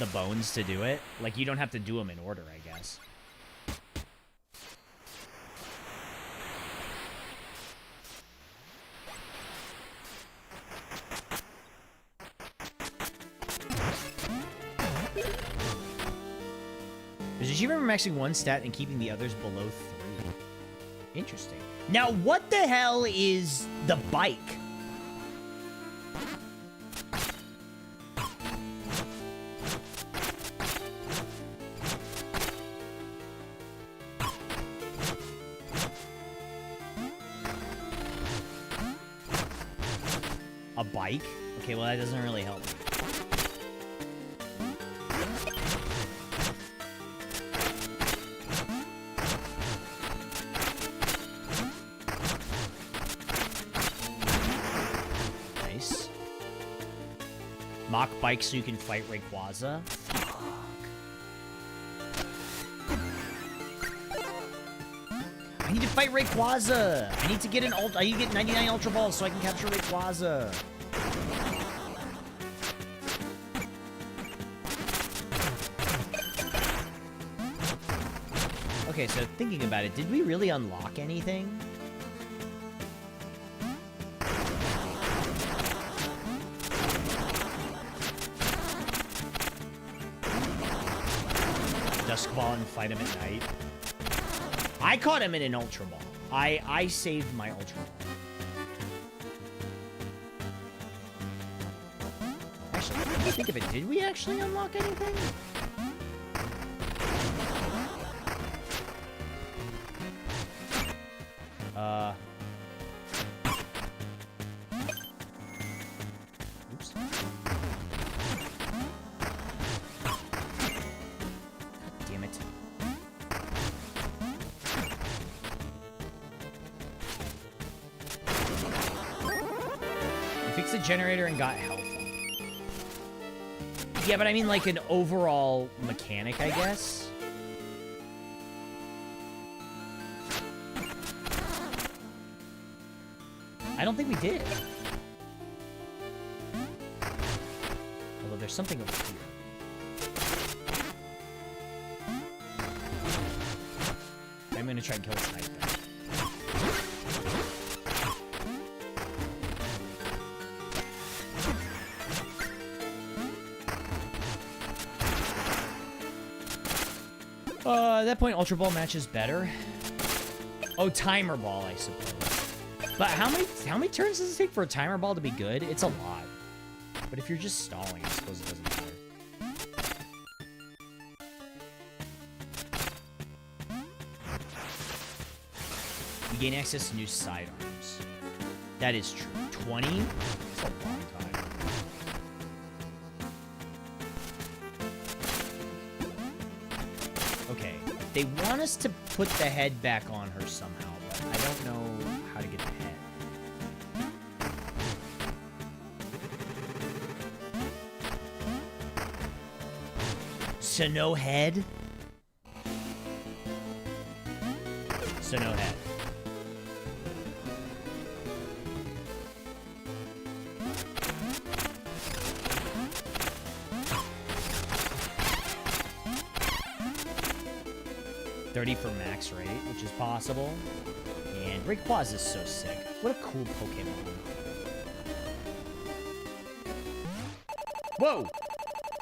[SPEAKER 2] bones to do it? Like, you don't have to do them in order, I guess. Did you remember maxing one stat and keeping the others below 3? Interesting. Now, what the hell is the bike? A bike? Okay, well, that doesn't really help me. Nice. Mock bike so you can fight Rayquaza. Fuck. I need to fight Rayquaza. I need to get I need to get 99 Ultra Balls so I can capture Rayquaza. Okay, so thinking about it, did we really unlock anything? Dusk Ball and fight him at night. I caught him in an Ultra Ball. I saved my Ultra Ball. Actually, let me think of it. Did we actually unlock anything? Oops. Damn it. We fixed the generator and got health up. Yeah, but I mean like an overall mechanic, I guess. I don't think we did. Although there's something over here. I'm gonna try and kill a sniper. At that point, Ultra Ball matches better. Oh, Timer Ball, I suppose. But how many turns does it take for a Timer Ball to be good? It's a lot. But if you're just stalling, I suppose it doesn't matter.
[SPEAKER 3] You gain access to new sidearms. That is true. 20? That's a long time. Okay. They want us to put the head back on her somehow, but I don't know how to get the head. So no head? So no head. $30 for max rate, which is possible. And Rayquaza is so sick. What a cool Pokemon. Whoa!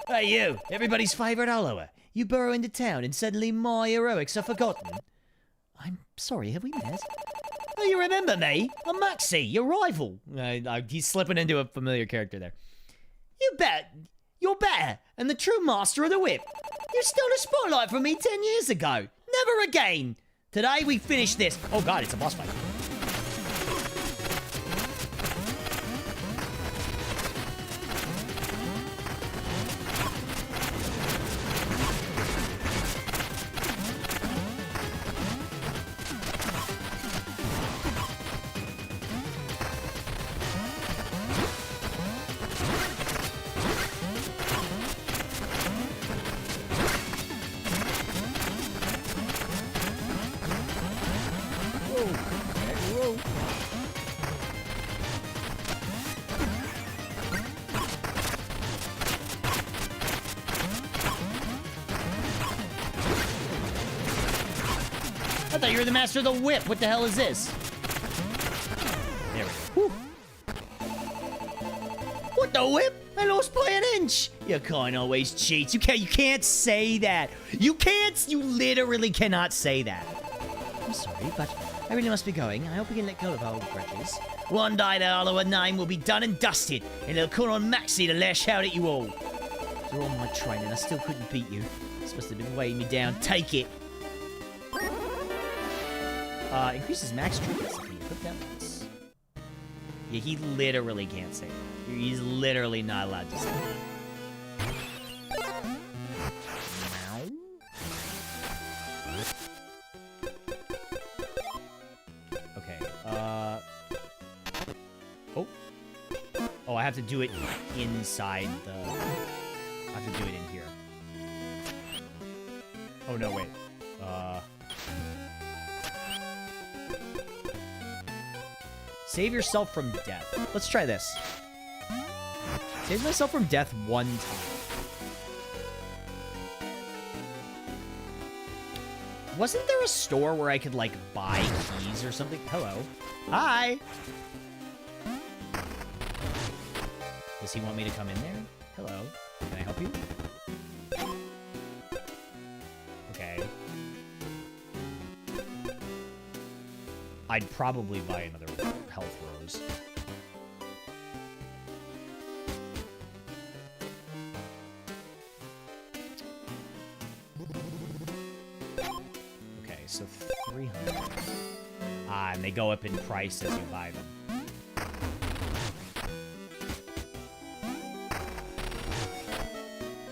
[SPEAKER 3] Hey you, everybody's favorite follower. You burrow into town and suddenly my heroics are forgotten. I'm sorry, have we met? Oh, you remember me? I'm Maxie, your rival. He's slipping into a familiar character there. You bet. You're better, and the true master of the whip. You stole the spotlight from me 10 years ago. Never again. Today we finish this. Oh god, it's a boss fight. I thought you were the master of the whip. What the hell is this? There we go. Whew. What the whip? I lost by an inch. You can't always cheat. You can't say that. You literally cannot say that. I'm sorry, but I really must be going. I hope we can let go of our old grudges. One day the Hollower name will be done and dusted, and they'll call on Maxie to lash out at you all. After all my training, I still couldn't beat you. This must have been weighing me down. Take it. Increases max troops if you equip that once. Yeah, he literally can't say that. He's literally not allowed to say that. Okay, Oh. Oh, I have to do it inside the... I have to do it in here. Oh, no, wait. Save yourself from death. Let's try this. Save myself from death one time. Wasn't there a store where I could, like, buy keys or something? Hello. Hi! Does he want me to come in there? Hello. Can I help you? Okay. I'd probably buy another health rose. Okay, so 300. And they go up in price as you buy them.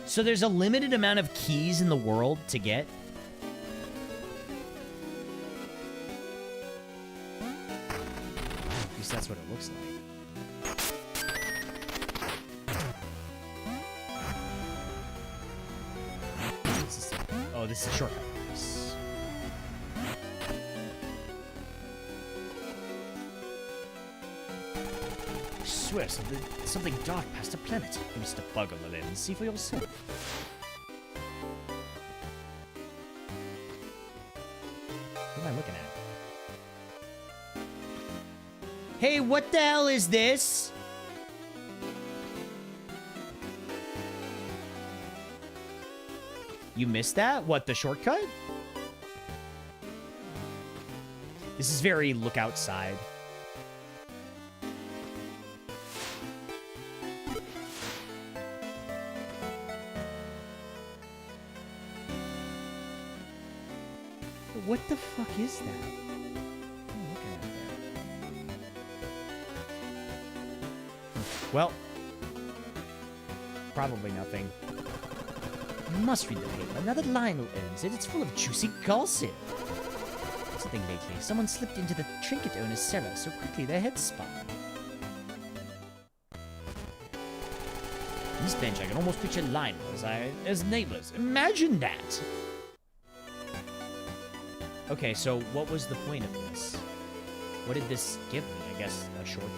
[SPEAKER 3] So there's a limited amount of keys in the world to get. At least that's what it looks like. Oh, this is a shortcut. Yes. I swear something dark passed a planet. You must have bug on the lens. See for yourself. What am I looking at? Hey, what the hell is this? You missed that? What, the shortcut? This is very look outside. What the fuck is that? Oh, Well, probably nothing.
[SPEAKER 4] You must read the paper. Now that Lionel owns it, it's full of juicy gossip. Something lately. Someone slipped into the trinket owner's cellar so quickly their heads spun.
[SPEAKER 5] On this bench, I can almost picture Lionel as neighbors. Imagine that!
[SPEAKER 3] Okay, so what was the point of this? What did this give me? I guess a shortcut.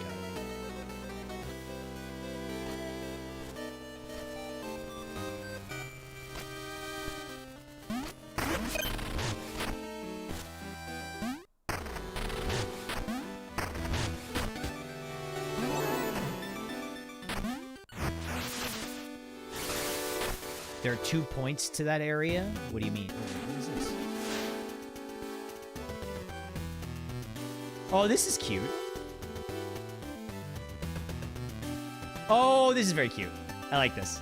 [SPEAKER 3] There are 2 points to that area? What do you mean? What is this? Oh, this is cute. Oh, this is very cute. I like this.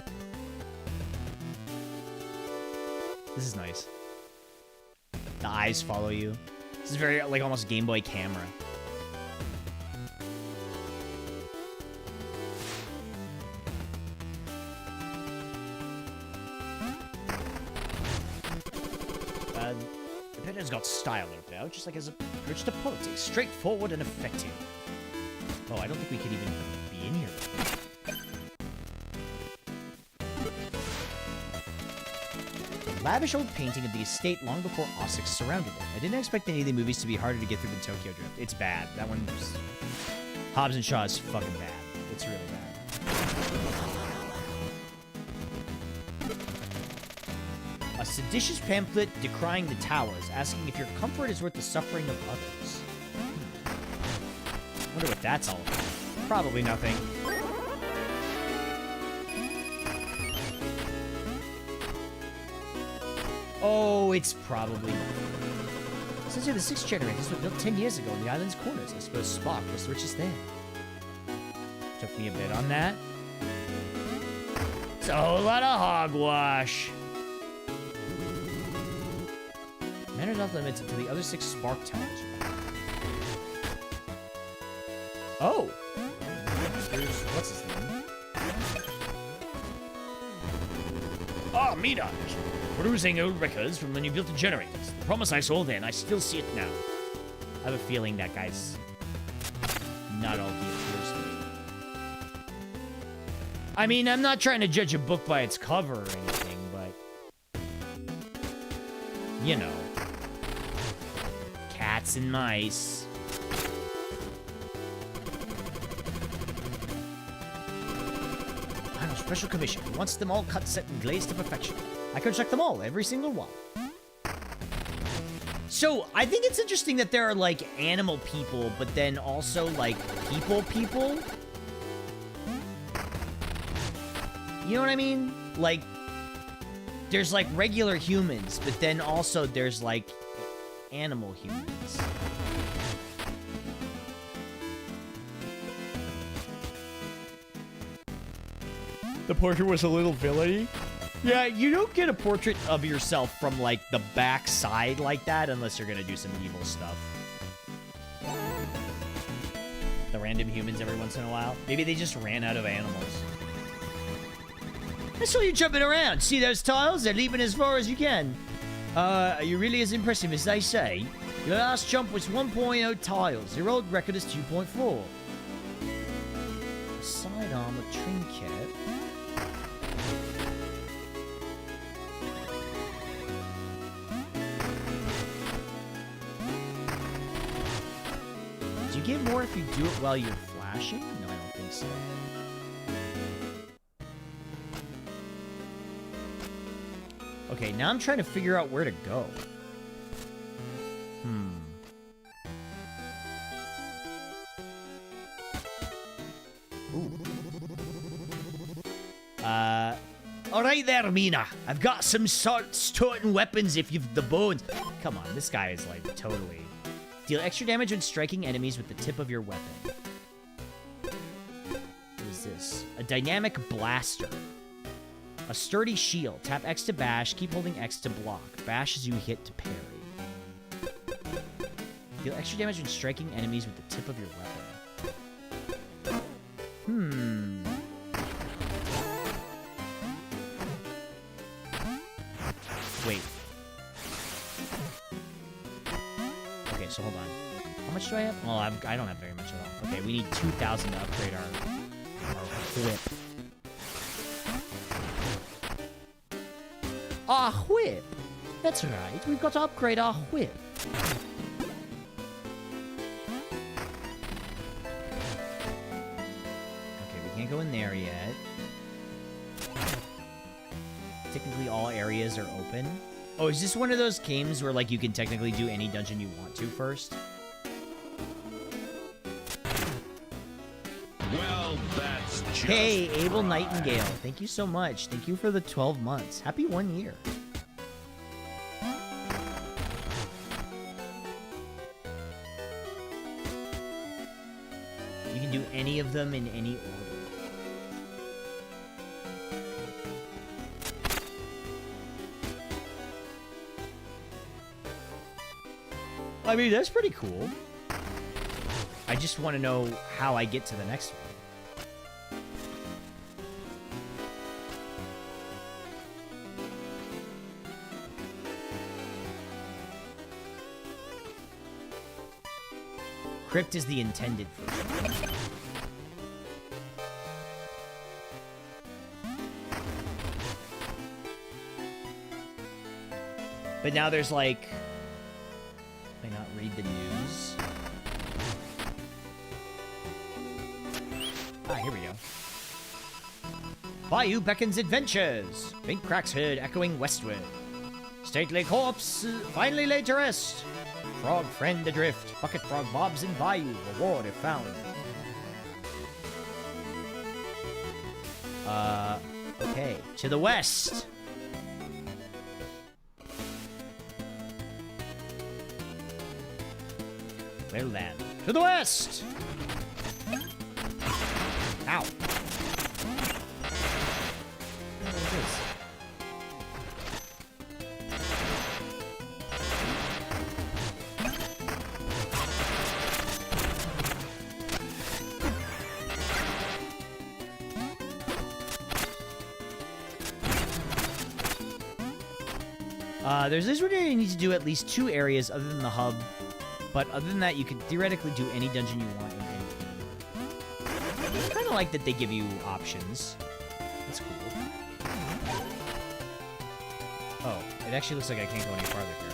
[SPEAKER 3] This is nice. The eyes follow you. This is very, like, almost Game Boy camera.
[SPEAKER 5] The Peter's got style, no doubt, just like his approach to politics. Straightforward and effective.
[SPEAKER 3] Oh, I don't think we could even be in here. A lavish old painting of the estate long before Osix surrounded it. I didn't expect any of the movies to be harder to get through than Tokyo Drift. It's bad. That one's... Hobbs and Shaw is fucking bad. It's really bad. A seditious pamphlet decrying the towers, asking if your comfort is worth the suffering of others. Wonder what that's all about. Probably nothing. Oh, it's probably nothing.
[SPEAKER 4] Since you're the 6th generators were built 10 years ago in the island's corners, I suppose Spark was the richest there.
[SPEAKER 3] Took me a bit on that.
[SPEAKER 5] It's a whole lot of hogwash.
[SPEAKER 3] Men are not limited to the other 6 Spark Towers. Oh! There's... what's his name?
[SPEAKER 5] Ah, Mina! Perusing old records from when you built the generators. The promise I saw then, I still see it now.
[SPEAKER 3] I have a feeling that guy's not all he appears to be. I mean, I'm not trying to judge a book by its cover or anything, but... you know. Cats and mice.
[SPEAKER 4] I'm a special commission. He wants them all cut, set, and glazed to perfection. I construct them all, every single one.
[SPEAKER 3] So, I think it's interesting that there are, like, animal people, but then also, like, people? You know what I mean? Like, there's, like, regular humans, but then also there's, like, animal humans. The portrait was a little villainy. Yeah, you don't get a portrait of yourself from, like, the back side like that unless you're gonna do some evil stuff. The random humans every once in a while. Maybe they just ran out of animals. I saw you jumping around. See those tiles? They're leaping as far as you can. Are you really as impressive as they say? Your last jump was 1.0 tiles. Your old record is 2.4. Sidearm, a trinket. Do you get more if you do it while you're flashing? No, I don't think so. Okay, now I'm trying to figure out where to go.
[SPEAKER 5] Alright there, Mina. I've got some swords-toting weapons if you've the bones.
[SPEAKER 3] Come on, this guy is like totally... Deal extra damage when striking enemies with the tip of your weapon. What is this? A dynamic blaster. A sturdy shield. Tap X to bash. Keep holding X to block. Bash as you hit to parry. Deal extra damage when striking enemies with the tip of your weapon. do I have? Well, I don't have very much at all. Okay, we need 2,000 to upgrade our whip. Our whip! That's right, we've got to upgrade our whip. Okay, we can't go in there yet. Technically, all areas are open. Oh, is this one of those games where, like, you can technically do any dungeon you want to first?
[SPEAKER 6] Well, that's just
[SPEAKER 3] Hey, Abel
[SPEAKER 6] right.
[SPEAKER 3] Nightingale, thank you so much. Thank you for the 12 months. Happy 1 year. You can do any of them in any order. I mean, that's pretty cool. I just want to know how I get to the next one. Crypt is the intended version. But now there's like... May not read the news. Ah, here we go. Bayou beckons adventures. Faint cracks heard echoing westward. Stately corpse finally laid to rest. Frog friend adrift. Bucket frog bobs in bayou. Reward if found. Okay. To the west. Well then. To the west! Ow. What is this? There's this one where you need to do at least 2 areas other than the hub. But other than that, you can theoretically do any dungeon you want in any game. I kind of like that they give you options. That's cool. Oh, it actually looks like I can't go any farther here.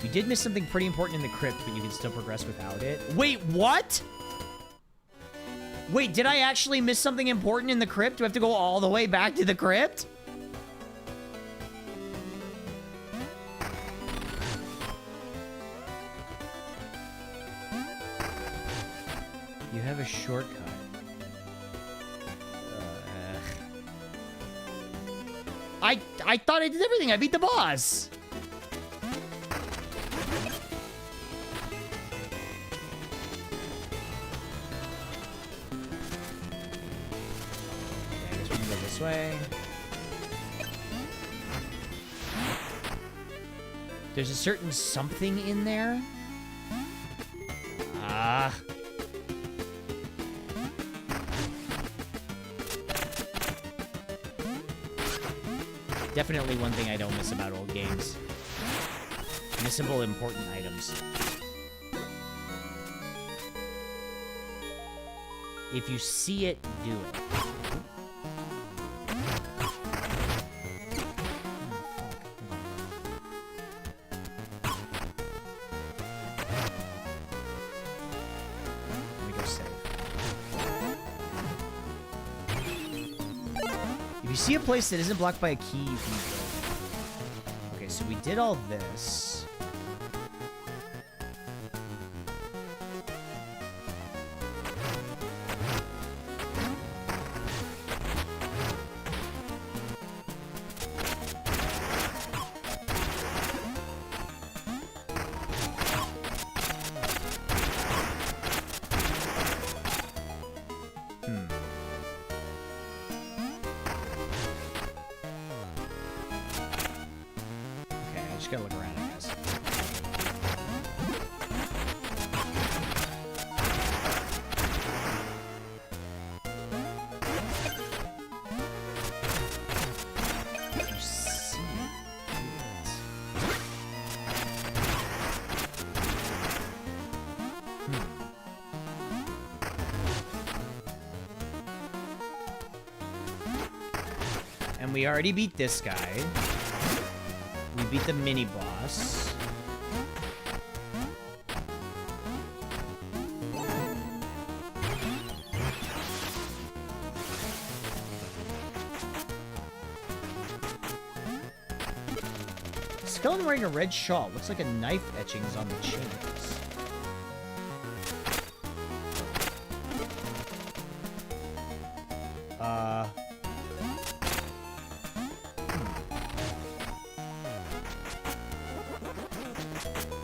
[SPEAKER 3] You did miss something pretty important in the crypt, but you can still progress without it. Wait, what? Wait, did I actually miss something important in the crypt? Do I have to go all the way back to the crypt? You have a shortcut. I thought I did everything. I beat the boss. Way. There's a certain something in there. Ah. Definitely one thing I don't miss about old games. Missable important items. If you see it, do it. See a place that isn't blocked by a key, you can go. Okay, so we did all this. Gotta look around, I guess. And we already beat this guy. We beat the mini boss. Skeleton wearing a red shawl. Looks like a knife etchings on the chains.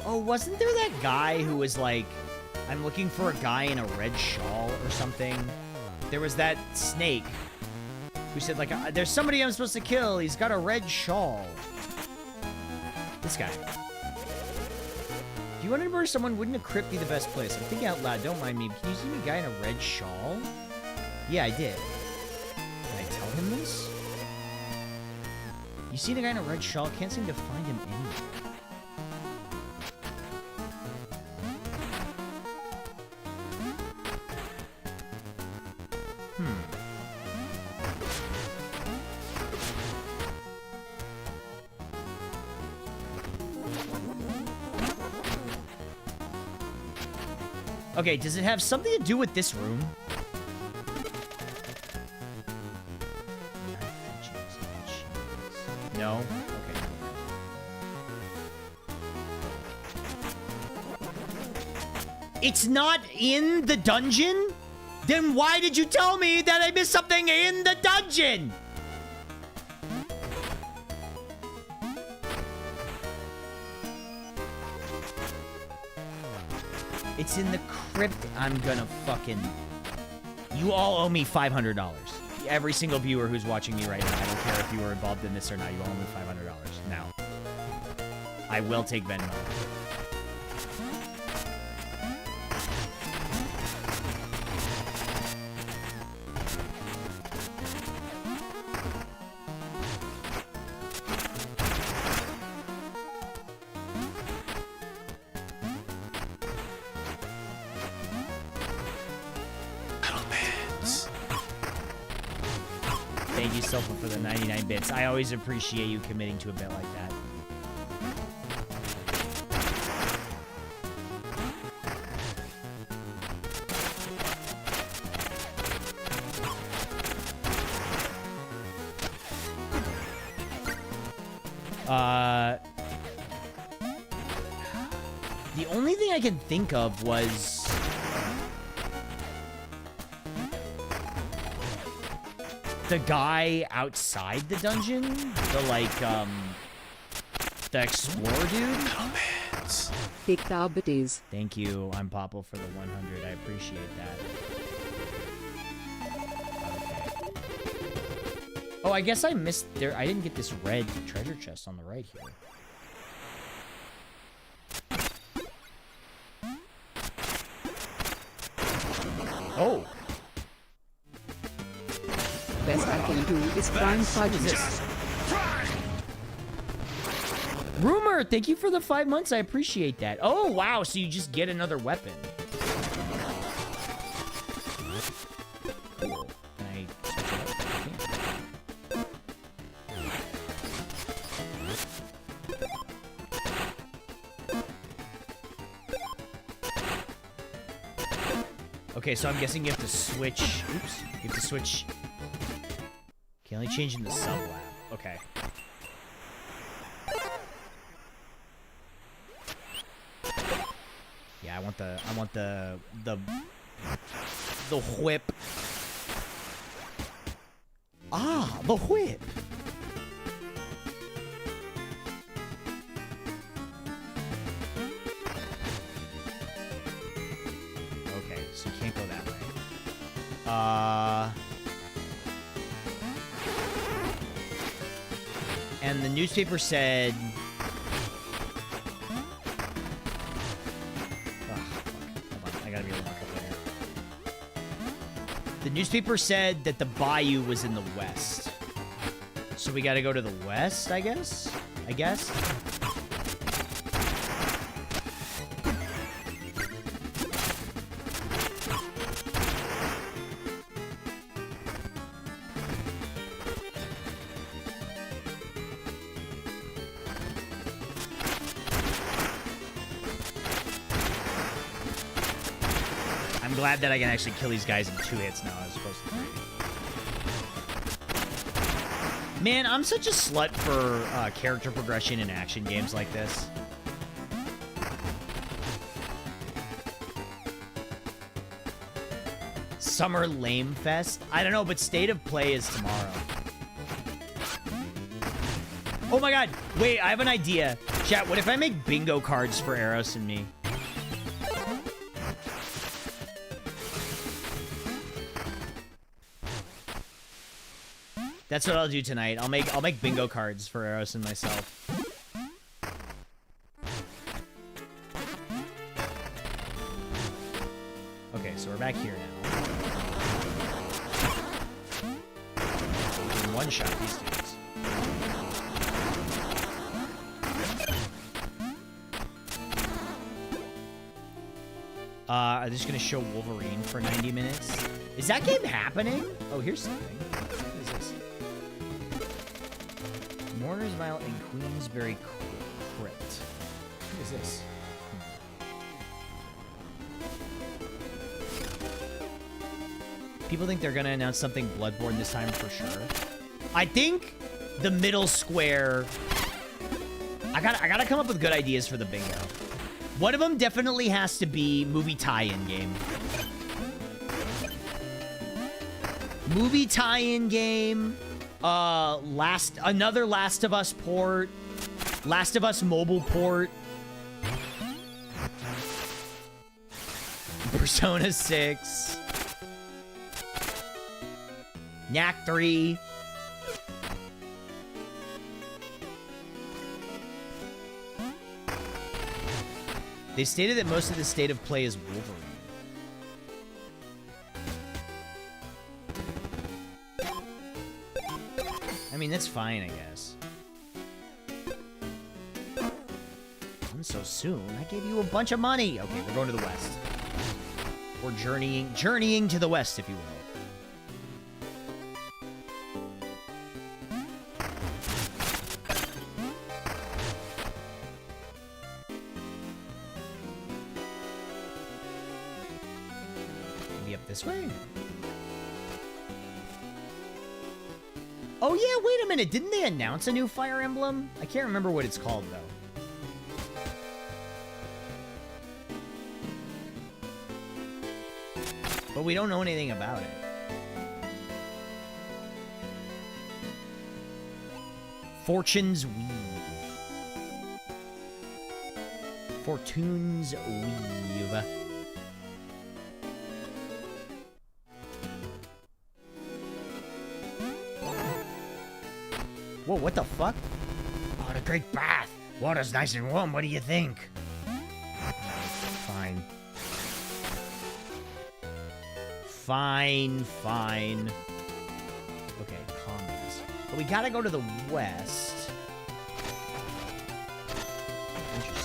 [SPEAKER 3] Oh, wasn't there that guy who was like, I'm looking for a guy in a red shawl or something? There was that snake who said, like, there's somebody I'm supposed to kill. He's got a red shawl. This guy. If you wanted to murder someone, wouldn't a crypt be the best place? I'm thinking out loud. Don't mind me. Can you see me a guy in a red shawl? Yeah, I did. Did I tell him this? You seen a guy in a red shawl? Can't seem to find him anywhere. Okay, does it have something to do with this room? No? Okay. It's not in the dungeon? Then why did you tell me that I missed something in the dungeon? It's in the crypt. I'm gonna fucking... You all owe me $500. Every single viewer who's watching me right now, I don't care if you were involved in this or not, you all owe me $500 now. I will take Venmo. Thank you, Sofa, for the 99 bits. I always appreciate you committing to a bit like that. The only thing I can think of was... the guy outside the dungeon? The, like, the explorer dude?
[SPEAKER 1] Take the arbiters.
[SPEAKER 3] Thank you. I'm Popple for the 100. I appreciate that. Okay. Oh, I guess I missed there. I didn't get this red treasure chest on the right here. Oh.
[SPEAKER 1] Best I can do is prime fudges.
[SPEAKER 3] Rumor, thank you for the 5 months. I appreciate that. Oh, wow. So you just get another weapon. Cool. Can I switch it up? Okay, so I'm guessing you have to switch. Oops. You have to switch. Can only change in the sub lab. Okay. Yeah, I want the whip. Ah, the whip. Okay, so you can't go that way. And the newspaper said... The newspaper said that the bayou was in the west. So we gotta go to the west, I guess? glad that I can actually kill these guys in 2 hits now as opposed to 3. Man, I'm such a slut for character progression in action games like this. Summer Lame Fest? I don't know, but State of Play is tomorrow. Oh my god, wait, I have an idea. Chat, what if I make bingo cards for Eros and me? That's what I'll do tonight. I'll make bingo cards for Eros and myself. Okay, so we're back here now. We can one-shot these dudes. Are they just gonna show Wolverine for 90 minutes? Is that game happening? Oh, here's something. What is this? Mournersville and Queensberry Crypt. What is this? People think they're gonna announce something Bloodborne this time for sure. I think the middle square. I gotta come up with good ideas for the bingo. One of them definitely has to be movie tie-in game. Movie tie-in game. Another Last of Us port. Last of Us mobile port. Persona 6. Knack 3. They stated that most of the State of Play is Wolverine. I mean, that's fine, I guess. Done so soon. I gave you a bunch of money. Okay, we're going to the west. We're journeying to the west, if you will. This way. Oh yeah, wait a minute. Didn't they announce a new Fire Emblem? I can't remember what it's called though. But we don't know anything about it. Fortune's Weave. Fortune's Weave. Whoa, what the fuck?
[SPEAKER 4] Oh, the great bath. Water's nice and warm. What do you think?
[SPEAKER 3] Fine. Fine. Okay, combos. But we gotta go to the west. Interesting.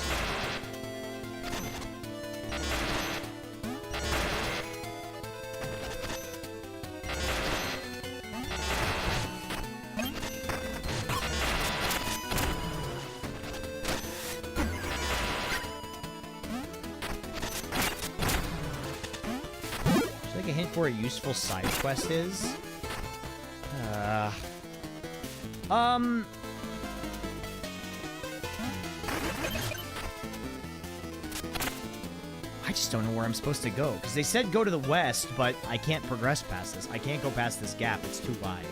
[SPEAKER 3] Where a useful side quest is. I just don't know where I'm supposed to go. Because they said go to the west, but I can't progress past this. I can't go past this gap. It's too wide.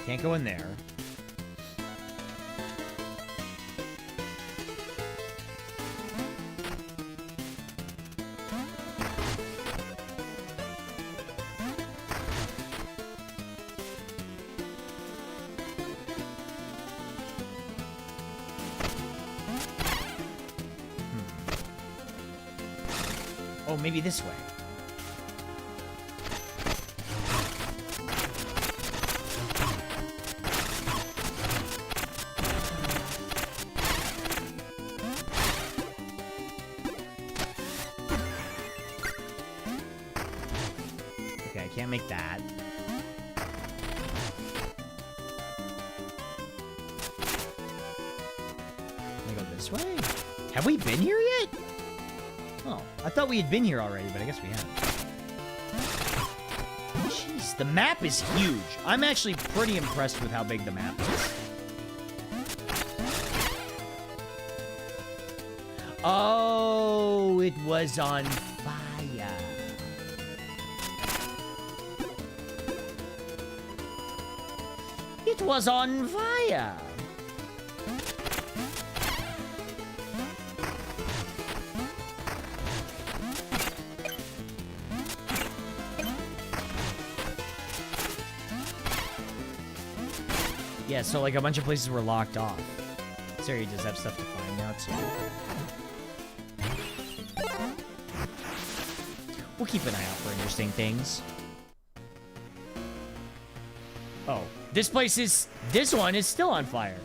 [SPEAKER 3] Can't go in there. Oh, maybe this way. Okay, I can't make that. Have we been here yet? Oh, I thought we had been here already, but I guess we haven't. Jeez, the map is huge. I'm actually pretty impressed with how big the map is. Oh, it was on fire. It was on fire. Yeah, so like a bunch of places were locked off. This area does have stuff to find now too. We'll keep an eye out for interesting things. Oh, this one is still on fire.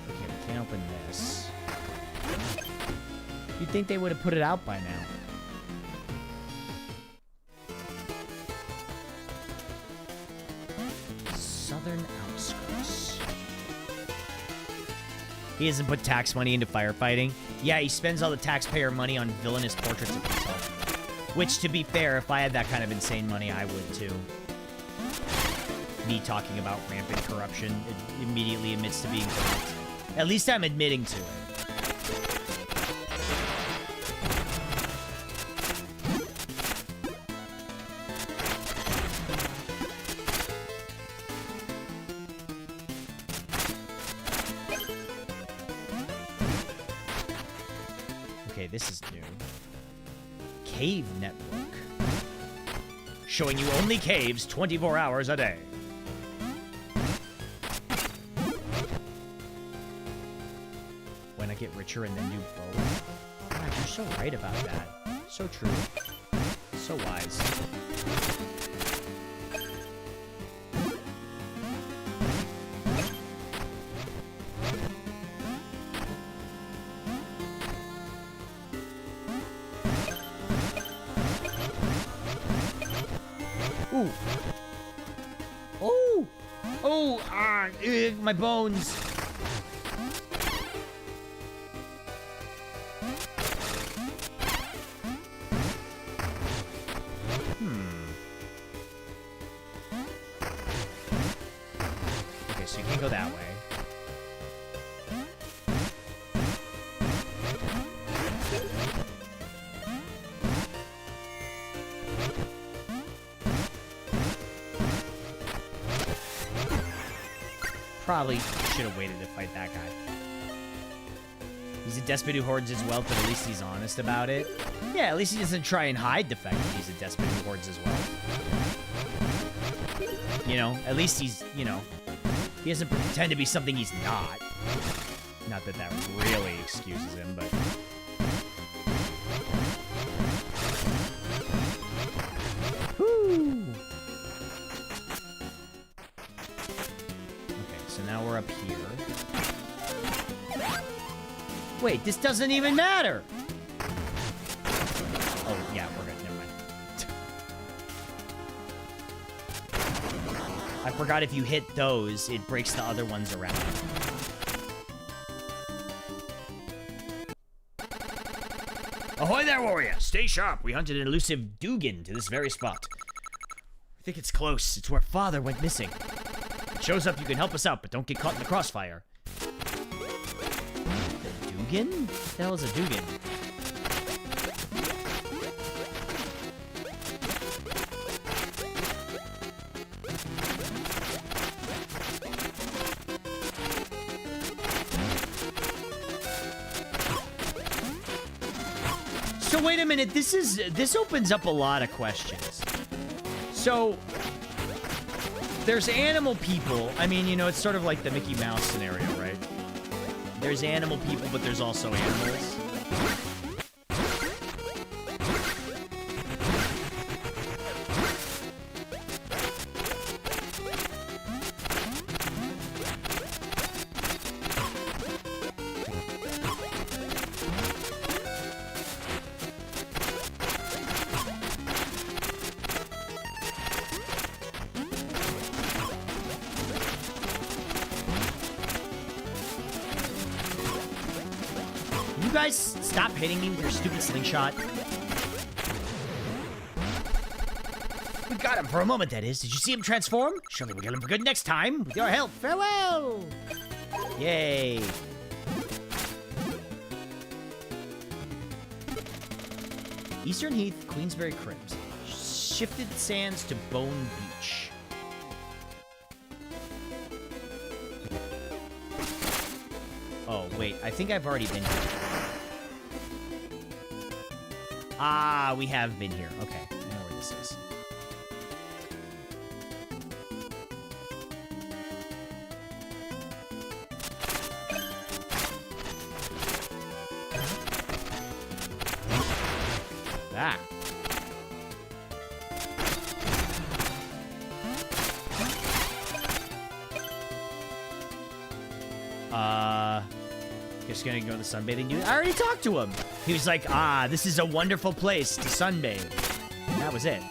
[SPEAKER 3] Okay, we can't open this. You'd think they would have put it out by now. Southern outskirts. He hasn't put tax money into firefighting. Yeah, he spends all the taxpayer money on villainous portraits of himself. Which, to be fair, if I had that kind of insane money, I would too. Me talking about rampant corruption, it immediately admits to being corrupt. At least I'm admitting to it. Okay, this is new. Cave network. Showing you only caves 24 hours a day. When I get richer and then do both. God, you're so right about that. So true. So wise. Ooh. Oh! Oh! Ah! Ugh, my bones! Okay, so you can't go that way. Probably should have waited to fight that guy. He's a despot who hoards his wealth, but at least he's honest about it. Yeah, at least he doesn't try and hide the fact that he's a despot who hoards his wealth. You know, at least he's, you know, he doesn't pretend to be something he's not. Not that that really excuses him, but... Whoo! Okay, so now we're up here. Wait, this doesn't even matter! Oh, yeah, we're good. Never mind. I forgot if you hit those, it breaks the other ones around.
[SPEAKER 5] Ahoy there, warrior! Stay sharp. We hunted an elusive Dugan to this very spot.
[SPEAKER 3] I think it's close. It's where Father went missing.
[SPEAKER 5] It shows up you can help us out, but don't get caught in the crossfire.
[SPEAKER 3] Dugan? What the hell is a Dugan? So wait a minute, this opens up a lot of questions. So there's animal people. I mean, you know, it's sort of like the Mickey Mouse scenario, right? There's animal people, but there's also animals. you guys stop hitting me with your stupid slingshot? We got him for a moment, that is. Did you see him transform? Surely we'll get him for good next time. With your help, farewell! Yay. Eastern Heath, Queensberry Crypt. Shifted sands to Bone Beach. Oh, wait. I think I've already been here. Ah, we have been here. Okay, I know where this is. Ah. Just gonna go to the sunbathing dude. I already talked to him. He was like, ah, this is a wonderful place to sunbathe. And that was it.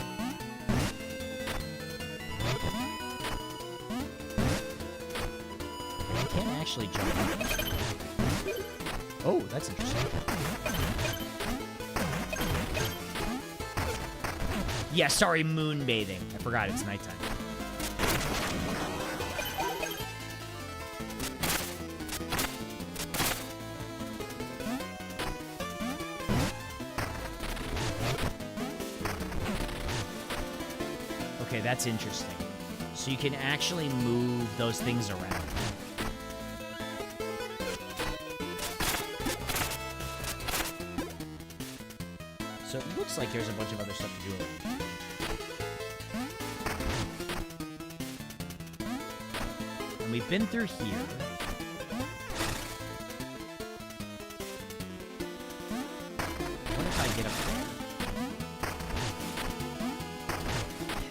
[SPEAKER 3] I can't actually jump up. Oh, that's interesting. Yeah, sorry, moon bathing. I forgot it's nighttime. Okay, that's interesting. So you can actually move those things around. So it looks like there's a bunch of other stuff to do around. And we've been through here. What if I get up there?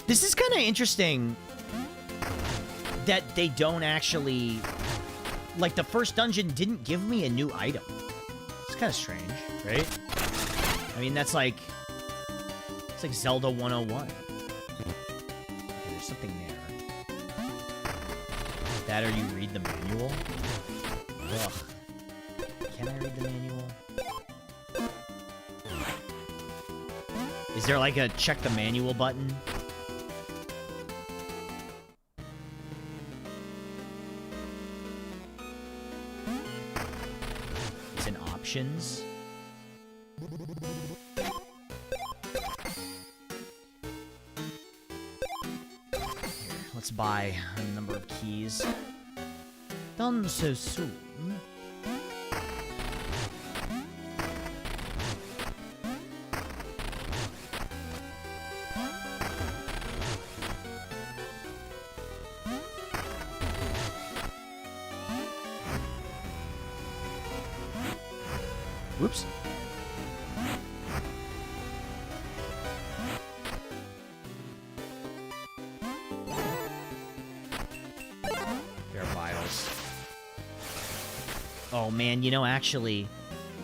[SPEAKER 3] This is kind of interesting that they don't actually... Like, the first dungeon didn't give me a new item. It's kind of strange, right? I mean, that's like... It's like Zelda 101. Okay, there's something there. That or you read the manual? Ugh. Can I read the manual? Is there like a check the manual button? It's in options. Let's buy a number of keys. Done so soon. Whoops. Oh man, you know, actually,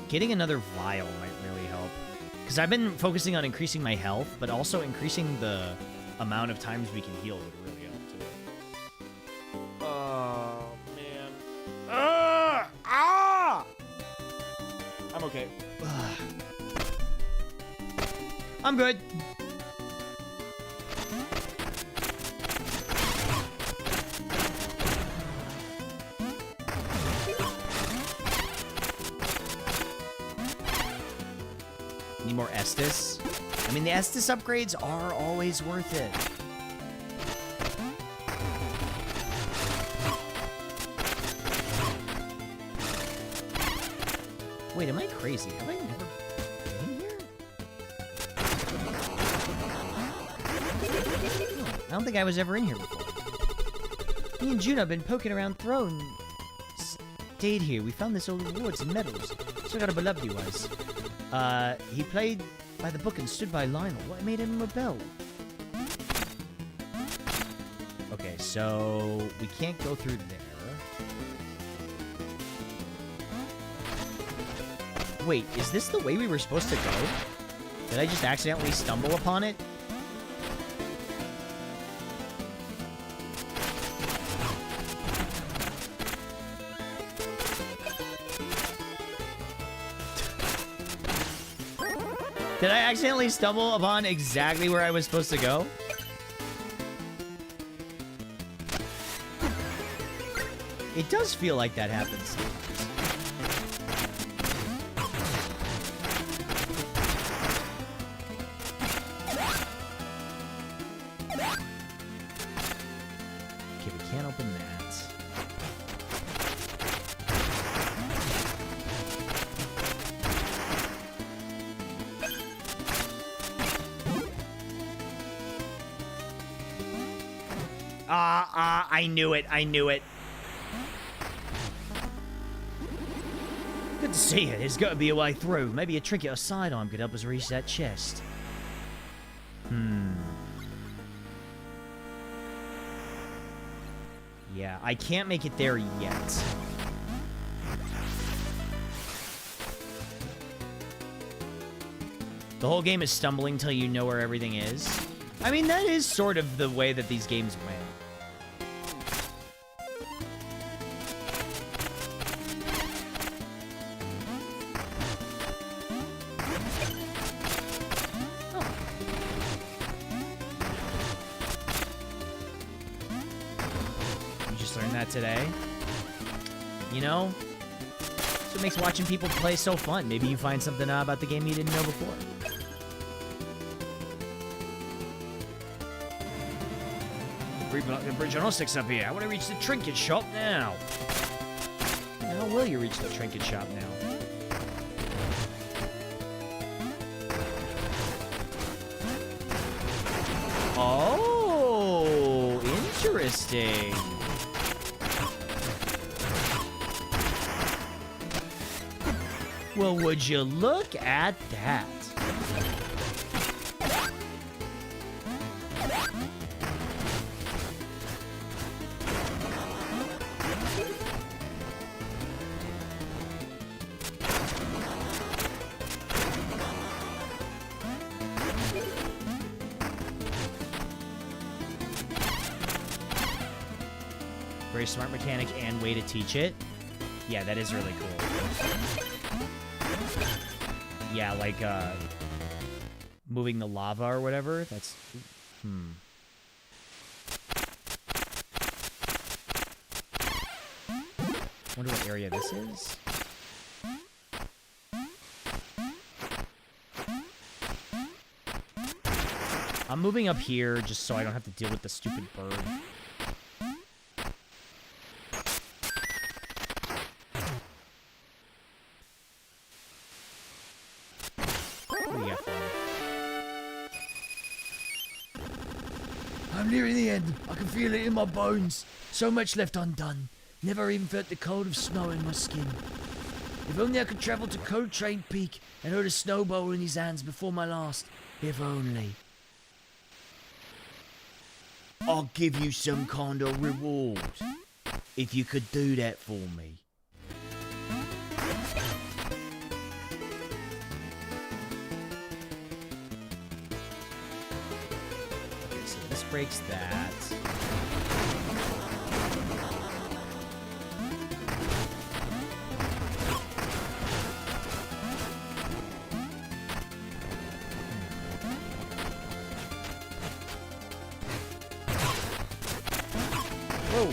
[SPEAKER 3] getting another vial might really help. Because I've been focusing on increasing my health, but also increasing the amount of times we can heal would really help too.
[SPEAKER 2] Oh, man. Ah! I'm okay.
[SPEAKER 3] I'm good. Need more Estus? I mean, the Estus upgrades are always worth it. Wait, am I crazy? Have I never been here? No, I don't think I was ever in here before. Me and June have been poking around Throne. Stayed here. We found this old rewards and medals. So got a beloved he was. He played by the book and stood by Lionel. What made him rebel? Okay, so we can't go through there. Wait, is this the way we were supposed to go? Did I just accidentally stumble upon it? Did I accidentally stumble upon exactly where I was supposed to go? It does feel like that happens. Okay, we can't open that. I knew it. I knew it. Good to see you. There's got to be a way through. Maybe a trinket or sidearm could help us reach that chest. Yeah, I can't make it there yet. The whole game is stumbling till you know where everything is. I mean, that is sort of the way that these games win. Today. You know? That's what makes watching people play so fun. Maybe you find something about the game you didn't know before.
[SPEAKER 5] The bridge on Ossex up here. I want to reach the trinket shop now.
[SPEAKER 3] How will you reach the trinket shop now? Oh, interesting. Well, would you look at that? Very smart mechanic and way to teach it. Yeah, that is really cool. Yeah, like, moving the lava or whatever. That's, Wonder what area this is. I'm moving up here just so I don't have to deal with the stupid bird.
[SPEAKER 5] I'm nearing the end. I can feel it in my bones. So much left undone. Never even felt the cold of snow in my skin. If only I could travel to Cold Train Peak and hold a snowball in his hands before my last. If only. I'll give you some kind of reward if you could do that for me.
[SPEAKER 3] Okay, so this breaks that. Whoa.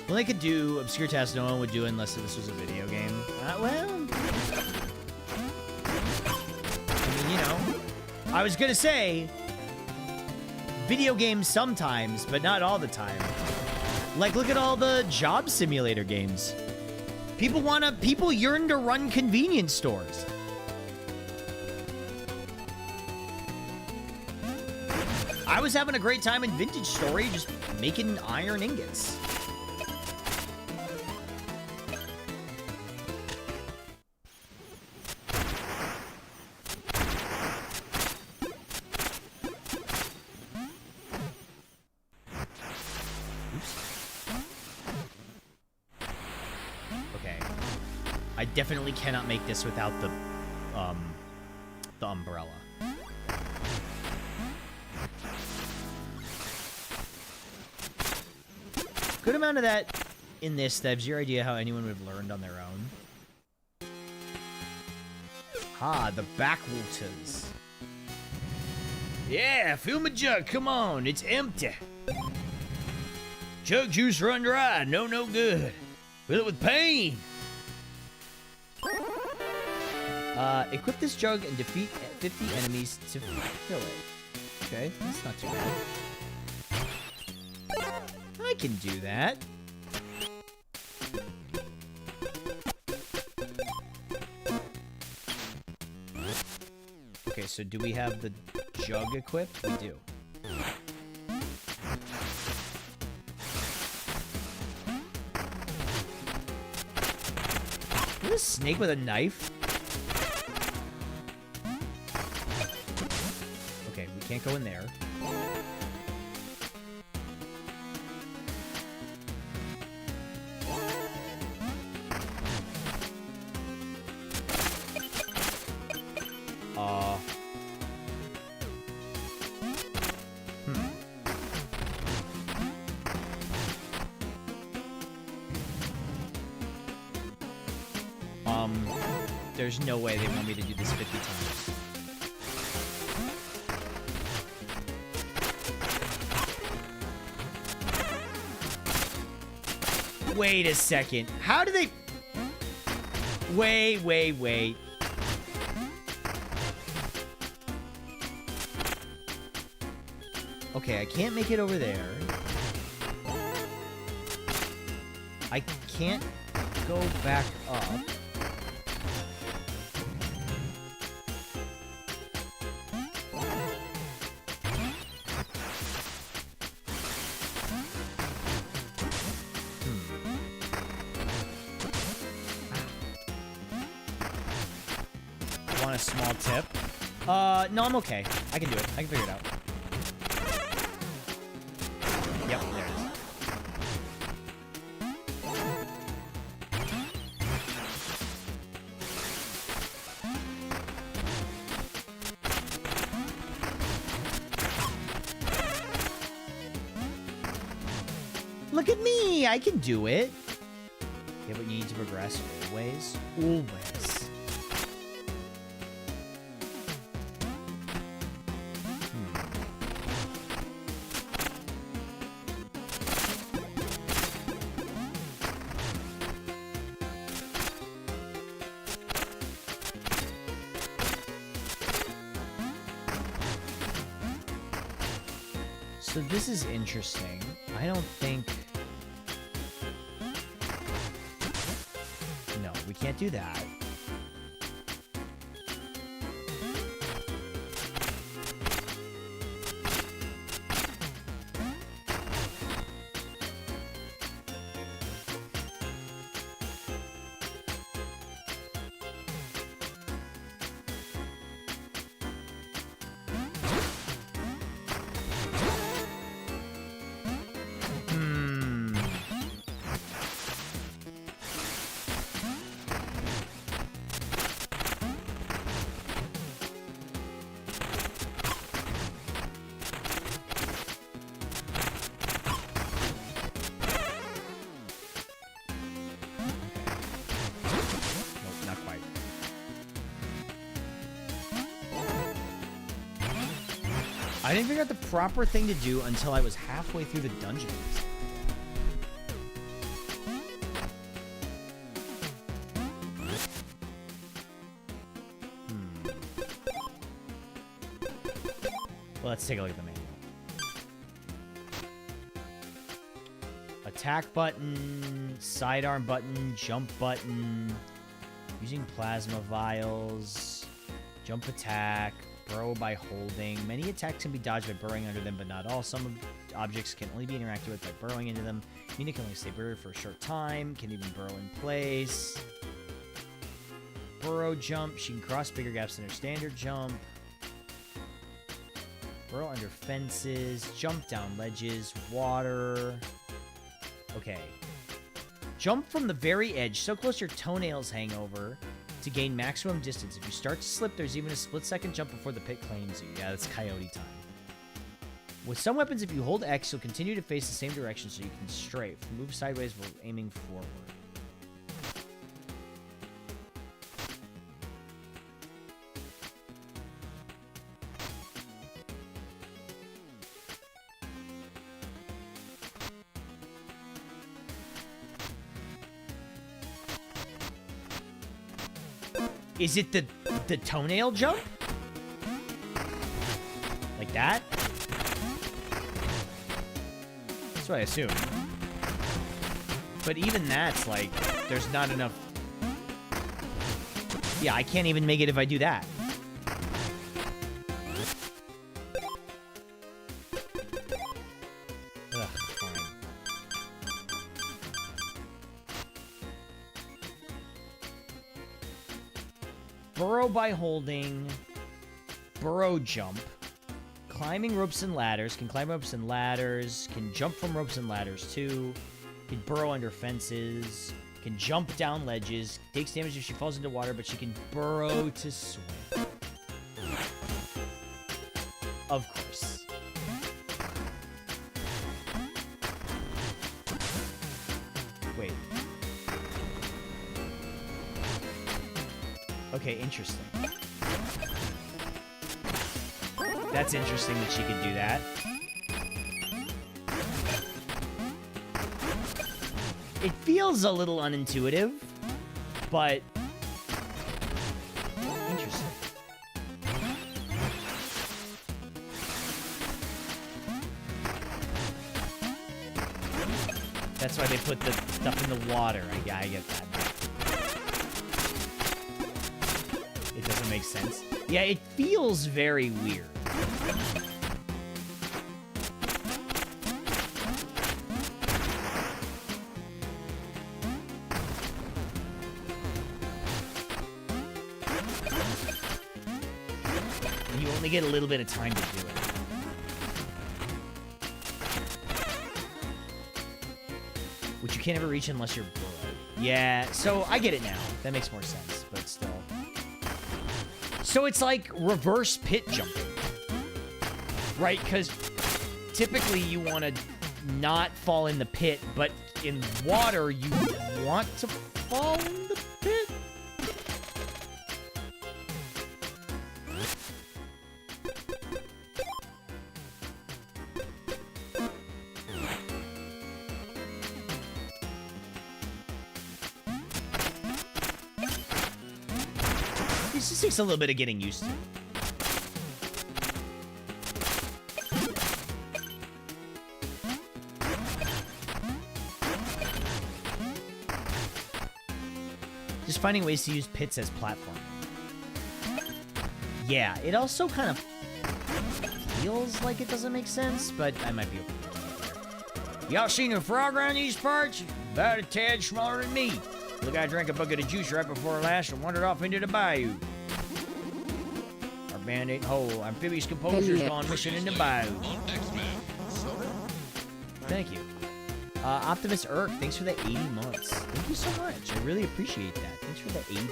[SPEAKER 3] Well, they could do obscure tasks no one would do unless this was a video game. Well, I mean, you know, I was gonna say video games sometimes, but not all the time. Like, look at all the job simulator games. People yearn to run convenience stores. I was having a great time in Vintage Story just making iron ingots. Definitely cannot make this without the the umbrella. Good amount of that in this that have zero idea how anyone would have learned on their own. Ah, the backwaters.
[SPEAKER 5] Yeah, fill my jug. Come on, it's empty. Jug juice run dry. No good. Fill it with pain.
[SPEAKER 3] Equip this jug and defeat 50 enemies to fill it. Okay, that's not too bad. I can do that. Okay, so do we have the jug equipped? We do. Is this a snake with a knife? Okay, we can't go in there. There's no way they want me to do this 50 times. Wait a second. How do they... Wait. Okay, I can't make it over there. I can't go back up. Want a small tip? No, I'm okay. I can do it. I can figure it out. Yep, there it is. Look at me! I can do it! Yeah, but you need to progress always. Always. So this is interesting. I don't think... No, we can't do that. I didn't figure out the proper thing to do until I was halfway through the dungeons. Well, let's take a look at the manual. Attack button, sidearm button, jump button, using plasma vials, jump attack, burrow by holding. Many attacks can be dodged by burrowing under them, but not all. Some objects can only be interacted with by burrowing into them. Mina can only stay buried for a short time, can even burrow in place. Burrow jump. She can cross bigger gaps than her standard jump. Burrow under fences. Jump down ledges. Water. Okay. Jump from the very edge, so close your toenails hang over. to gain maximum distance. If you start to slip, there's even a split-second jump before the pit claims you. Yeah, that's coyote time. With some weapons, if you hold X, you'll continue to face the same direction so you can strafe. Move sideways while aiming forward. Is it the toenail jump? Like that? That's what I assume. But even that's like, there's not enough. Yeah, I can't even make it if I do that. Ugh, fine. Burrow by holding. Burrow jump. Climbing ropes and ladders. Can climb ropes and ladders. Can jump from ropes and ladders too. Can burrow under fences. Can jump down ledges. Takes damage if she falls into water, but she can burrow to swim. Of course. Wait. Okay, interesting. That's interesting that she could do that. It feels a little unintuitive, but interesting. That's why they put the stuff in the water. I get that. It doesn't make sense. Yeah, it feels very weird. You only get a little bit of time to do it. Which you can't ever reach unless you're burrowed. Yeah, so I get it now. That makes more sense, but still. So it's like reverse pit jumping. Right? Because typically you want to not fall in the pit, but in water you want to fall in the pit? This just takes a little bit of getting used to. Just finding ways to use pits as platforming. Yeah, it also kind of feels like it doesn't make sense, but I might be overthinking it. Y'all seen a frog around these parts? About a tad smaller than me. Look, I drank a bucket of juice right before last and wandered off into the bayou. Our band ain't whole. Amphibious composer's gone missing in the bayou. Thank you. Optimus Irk, thanks for the 80 months. Thank you so much. I really appreciate that. Thanks for the 80.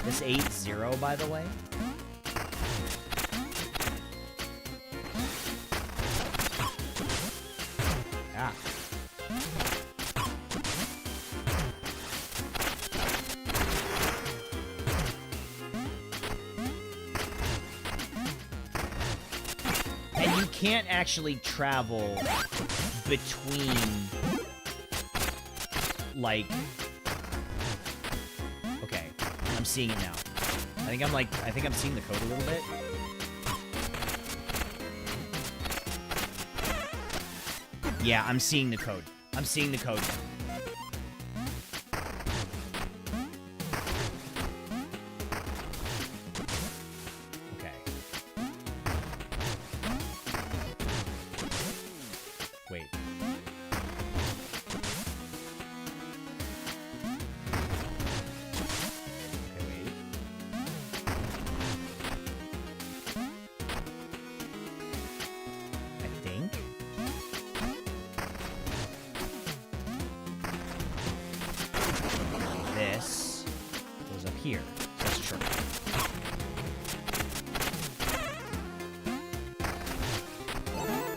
[SPEAKER 3] This 8-0, by the way. Ah. And you can't actually travel between, like, okay, I'm seeing it now. I think I'm seeing the code a little bit. Yeah, I'm seeing the code. I'm seeing the code now. Okay. Wait. Okay, wait. I think. This goes up here.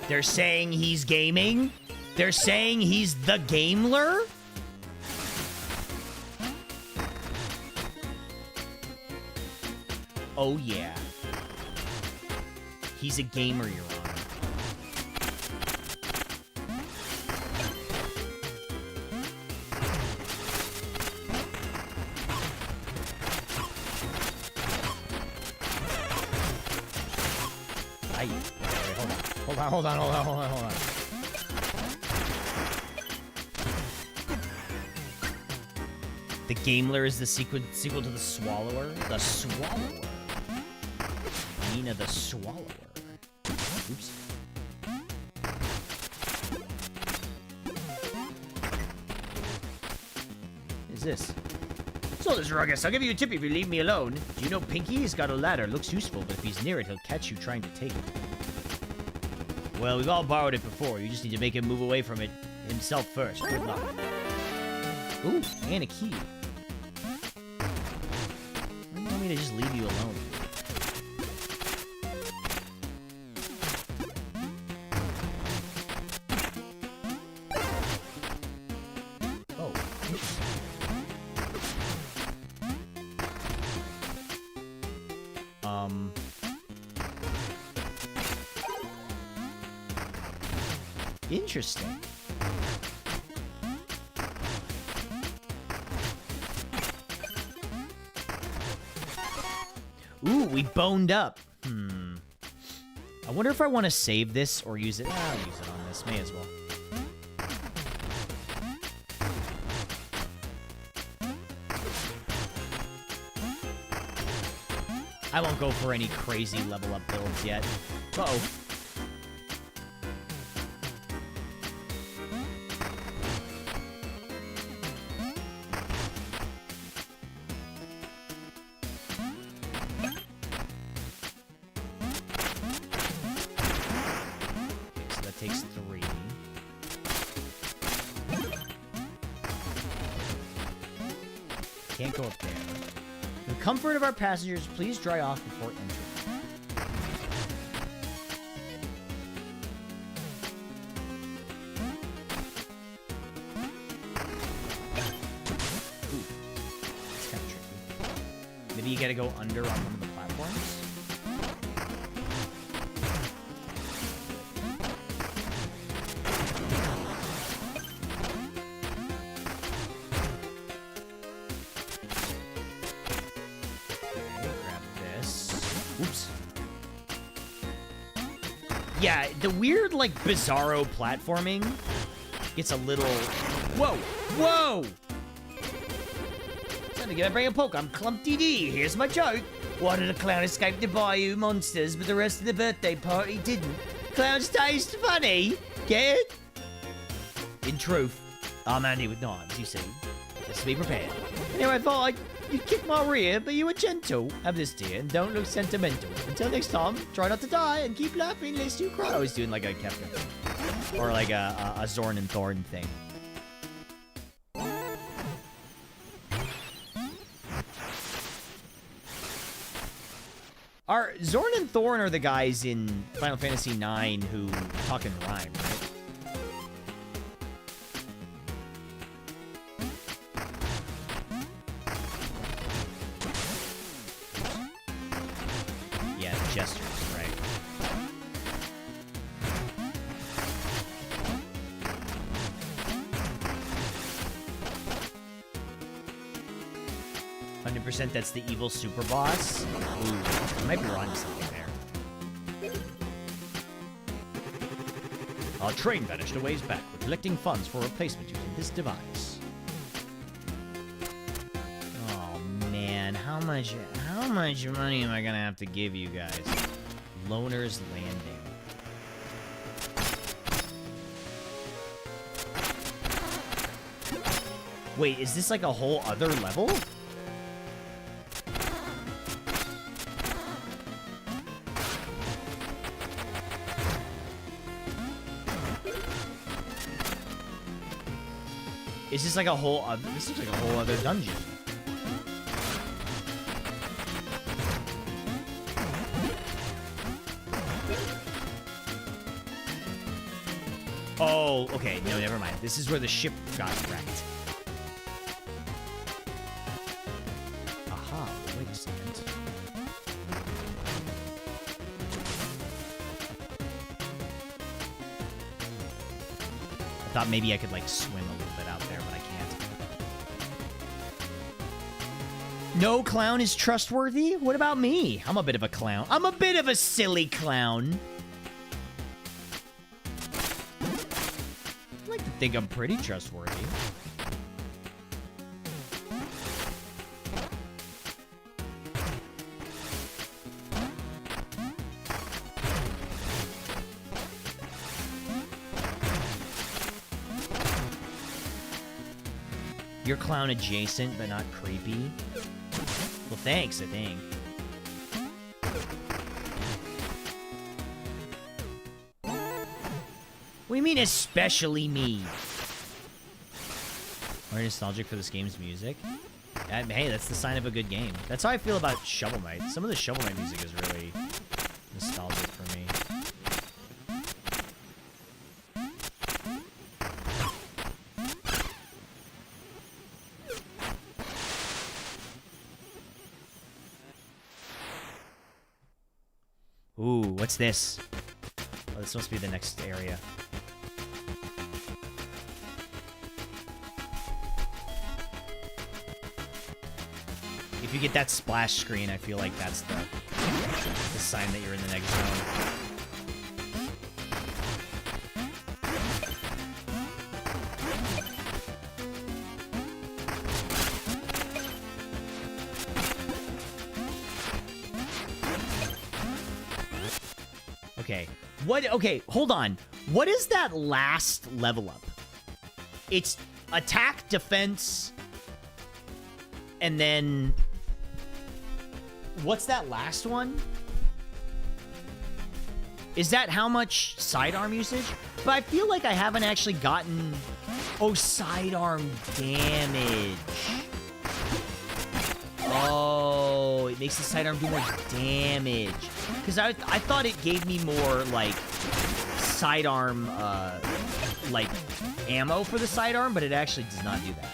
[SPEAKER 3] They're saying he's gaming? They're saying he's the gameler? Oh, yeah. He's a gamer, Your Honor. Wait, hold on. The Gameler is the sequel to the Swallower? The Swallower. Mina the Swallower. Oops. What is this? So this Ruggers, I'll give you a tip if you leave me alone. Do you know Pinky? He's got a ladder. Looks useful, but if he's near it, he'll catch you trying to take it. Well, we've all borrowed it before. You just need to make him move away from it himself first. Good luck. Ooh, and a key. Why do you want me to just leave you alone? Oh, interesting. Interesting. Ooh, we boned up. I wonder if I want to save this or use it. I'll use it on this. May as well. I won't go for any crazy level up builds yet. Uh-oh. Can't go up there. For the comfort of our passengers, please dry off before entering. Ooh, it's kind of tricky. Maybe you gotta go under on one of the platforms? Oops. Yeah, the weird, like, bizarro platforming gets a little... Whoa! Whoa! Time to get a bring a poke. I'm Clumpty D. Here's my joke. Why did a clown escape the bayou monsters, but the rest of the birthday party didn't? Clowns taste funny. Get it? In truth, I'm Andy with knives, you see. Let's be prepared. Anyway, I thought you'd kick my rear, but you were gentle. Have this, dear, and don't look sentimental. Until next time, try not to die and keep laughing lest you cry. I was doing like a Kefka thing. Or like a Zorn and Thorn thing. Zorn and Thorn are the guys in Final Fantasy IX who talk in rhyme, right? Gestures, right? %, that's the evil super boss. Ooh, I might be wrong something there. Our train vanished a ways back. We're collecting funds for replacement using this device. Oh man, how much money am I gonna have to give you guys? Loner's Landing. Wait, is this like a whole other level? Is this like a whole other... This looks like a whole other dungeon. Oh, okay. No, never mind. This is where the ship got wrecked. Aha, wait a second. I thought maybe I could, like, swim a little bit out there, but I can't. No clown is trustworthy? What about me? I'm a bit of a clown. I'm a bit of a silly clown. I like to think I'm pretty trustworthy. You're clown adjacent, but not creepy. Well, thanks, I think. What do you mean, especially me? Are you nostalgic for this game's music? Hey, that's the sign of a good game. That's how I feel about Shovel Knight. Some of the Shovel Knight music is really nostalgic for me. Ooh, what's this? Oh, this must be the next area. If you get that splash screen, I feel like that's the sign that you're in the next zone. Okay. What? Okay, hold on. What is that last level up? It's attack, defense, and then... What's that last one? Is that how much sidearm usage? But I feel like I haven't actually gotten... Oh, sidearm damage. Oh, it makes the sidearm do more damage. Because I thought it gave me more, like, sidearm, like, ammo for the sidearm, but it actually does not do that.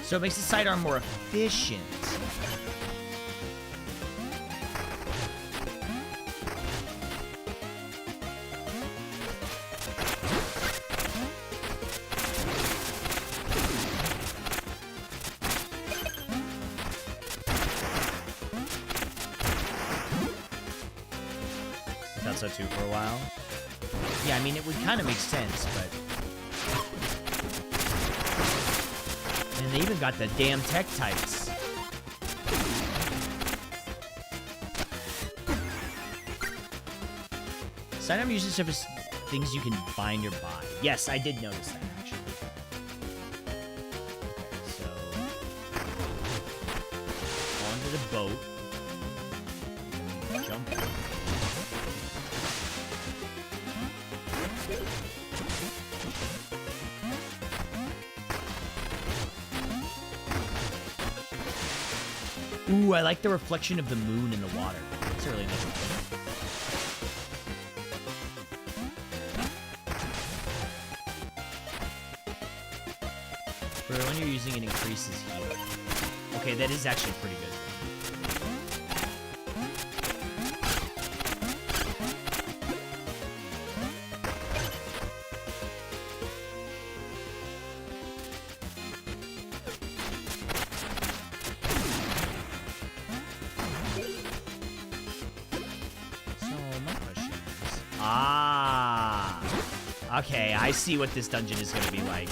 [SPEAKER 3] So it makes the sidearm more efficient. I thought so too for a while. Yeah, I mean, it would kind of make sense, but... And they even got the damn tech tights. Sidearm usage service things you can bind or buy. Yes, I did notice that, actually. Okay, so... onto the boat. Jump in. Ooh, I like the reflection of the moon in the water. That's a really nice thing. For when you're using it, increases heal. Okay, that is actually pretty good. Okay, I see what this dungeon is going to be like.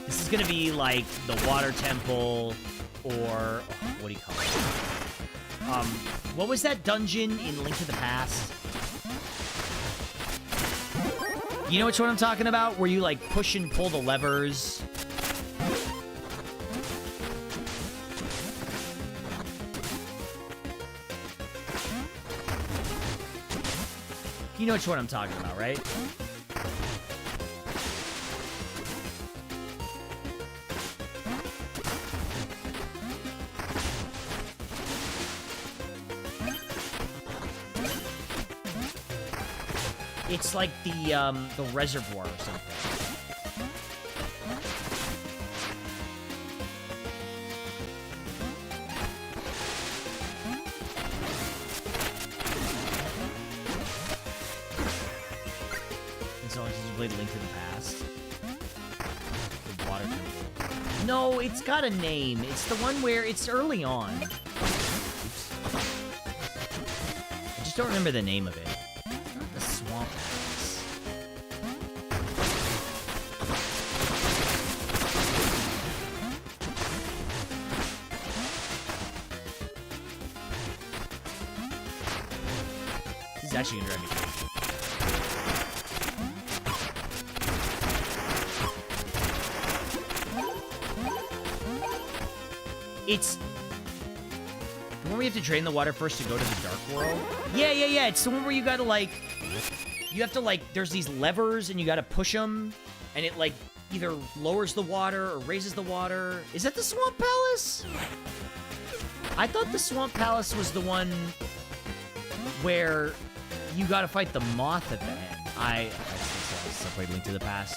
[SPEAKER 3] This is going to be like the water temple, or... oh, what do you call it? What was that dungeon in Link to the Past? You know which one I'm talking about? Where you, like, push and pull the levers. You know which one I'm talking about, right? It's like the reservoir or something. As long as you played Link to the Past. The water temple. No, it's got a name. It's the one where it's early on. Oops. I just don't remember the name of it. Not the Swamp Palace. This is actually gonna drive me crazy. It's the one where you have to drain the water first to go to the Dark World. Yeah. It's the one where you gotta, like, you have to, like, there's these levers and you gotta push them, and it, like, either lowers the water or raises the water. Is that the Swamp Palace? I thought the Swamp Palace was the one where you gotta fight the moth at the end. I still played Link to the Past.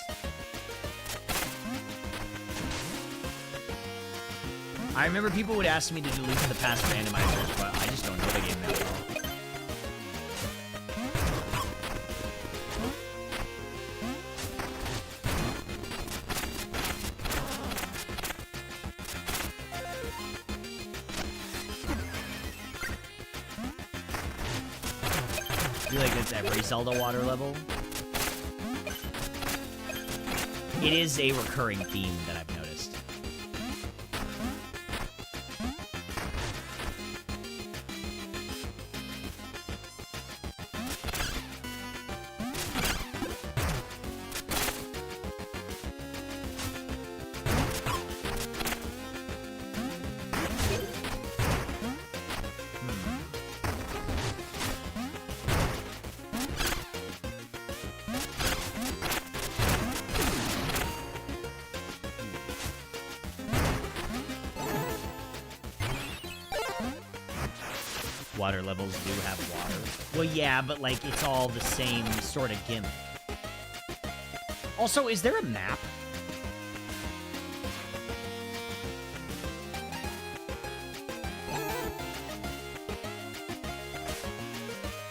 [SPEAKER 3] I remember people would ask me to do Link to the Past randomizers, but I just don't know the game that well. I feel like that's every Zelda water level. It is a recurring theme that I've noticed. Water levels do have water. Well, yeah, but, like, it's all the same sort of gimmick. Also, is there a map?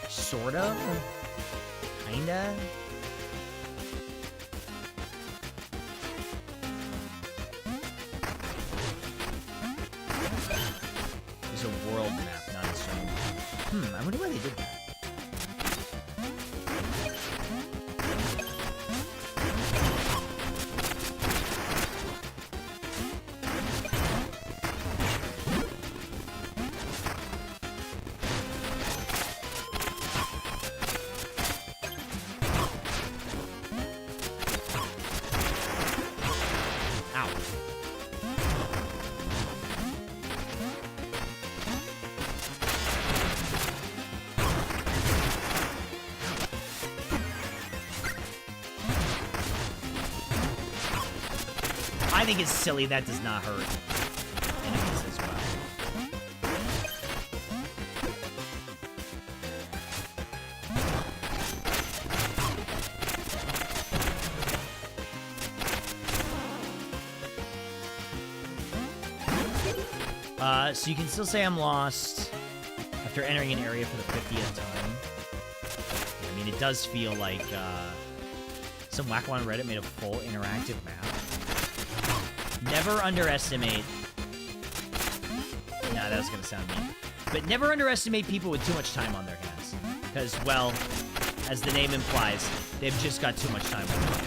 [SPEAKER 3] Sort of? Kinda? There's a world map, not a zone map. I wonder why they did that. Ow. I think it's silly that does not hurt enemies as well. So you can still say I'm lost after entering an area for the 50th time. I mean, it does feel like some whack on Reddit made a full interactive map. Never underestimate... Nah, that was gonna sound mean. But never underestimate people with too much time on their hands. Because, well, as the name implies, they've just got too much time on their hands.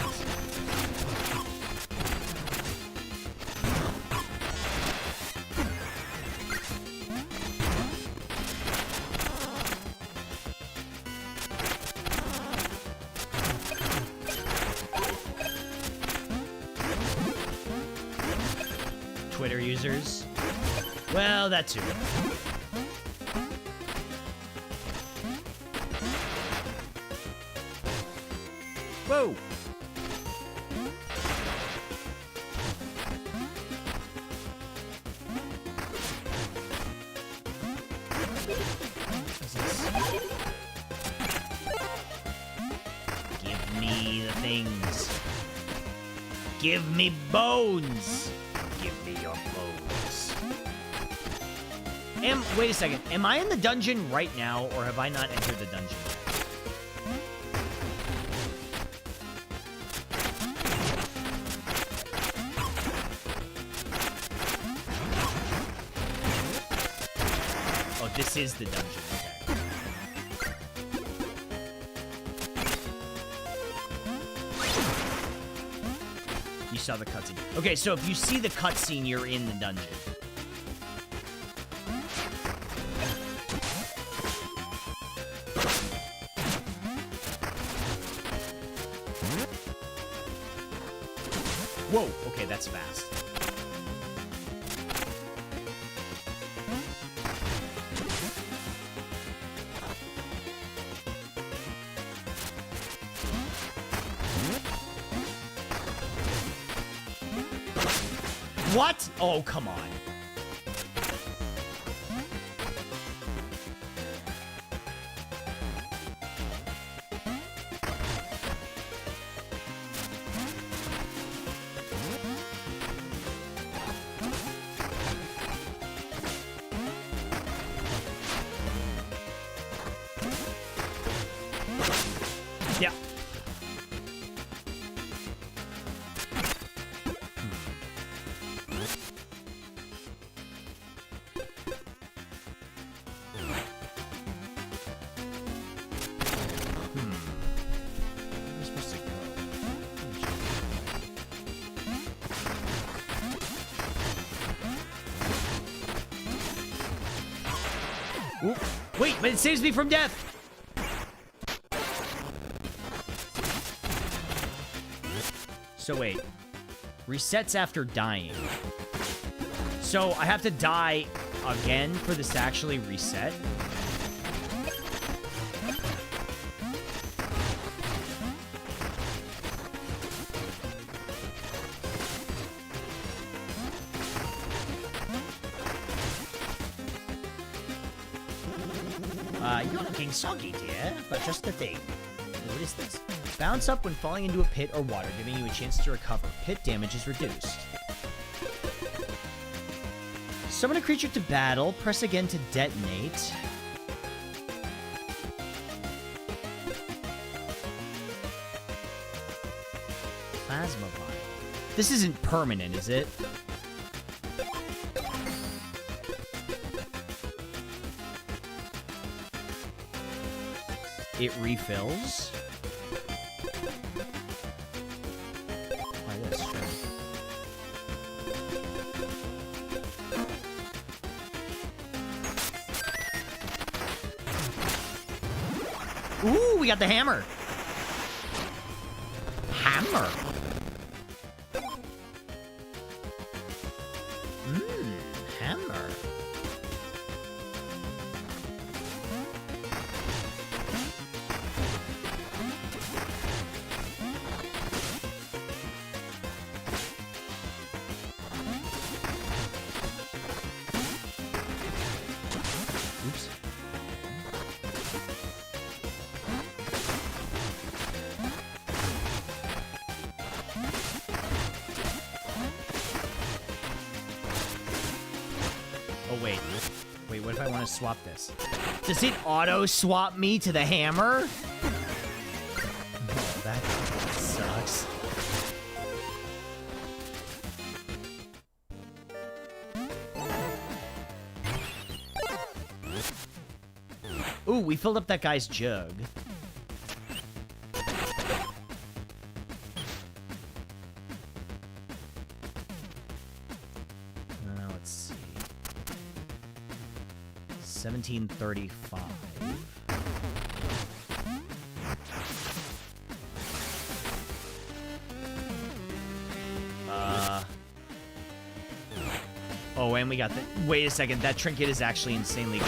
[SPEAKER 3] Twitter users. Well, that too. Whoa! What's this? things. Give me bones. Give me your bones. Wait a second. Am I in the dungeon right now, or have I not entered the dungeon yet? Oh, this is the dungeon. Okay. You saw the cutscene. Okay, so if you see the cutscene, you're in the dungeon. Whoa, okay, that's fast. What? Oh, come on. Yeah. Ooh. Wait, but it saves me from death! So wait. Resets after dying. So I have to die again for this to actually reset?
[SPEAKER 4] You're looking soggy, dear, but just the thing.
[SPEAKER 3] What is this? Bounce up when falling into a pit or water, giving you a chance to recover. Pit damage is reduced. Summon a creature to battle. Press again to detonate. Plasma vial. This isn't permanent, is it? It refills. Try this, sure. Ooh, we got the hammer. Hammer. Hammer. Oops. Oh, wait. Wait, what if I want to swap this? Does it auto-swap me to the hammer? Oh, that sucks. Ooh, we filled up that guy's jug. Let's see. 1735. Oh, and we got the... Wait a second, that trinket is actually insanely good.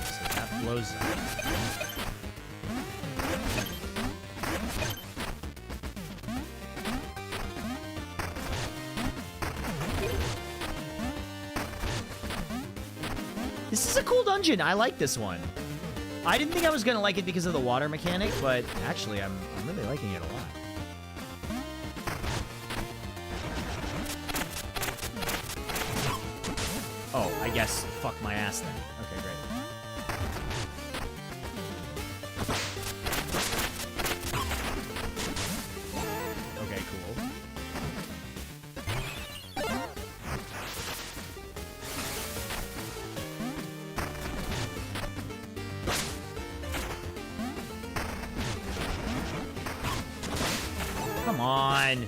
[SPEAKER 3] So that blows up. This is a cool dungeon. I like this one. I didn't think I was gonna like it because of the water mechanic, but actually, I'm really liking it a lot. Oh, I guess fuck my ass then. Okay, great. Okay, cool. Come on.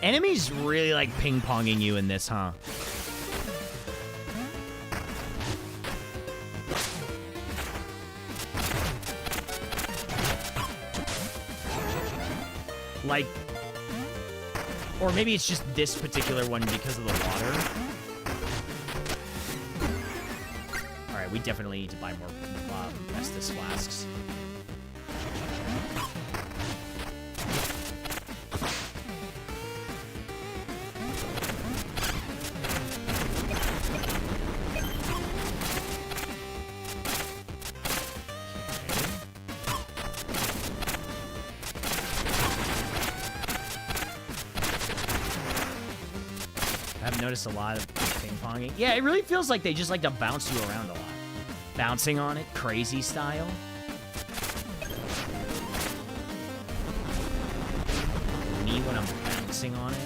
[SPEAKER 3] Enemies really like ping-ponging you in this, huh? Like, or maybe it's just this particular one because of the water. All right, we definitely need to buy more Estus flasks. I've noticed a lot of ping-ponging. Yeah, it really feels like they just like to bounce you around a lot. Bouncing on it, crazy style. Me when I'm bouncing on it.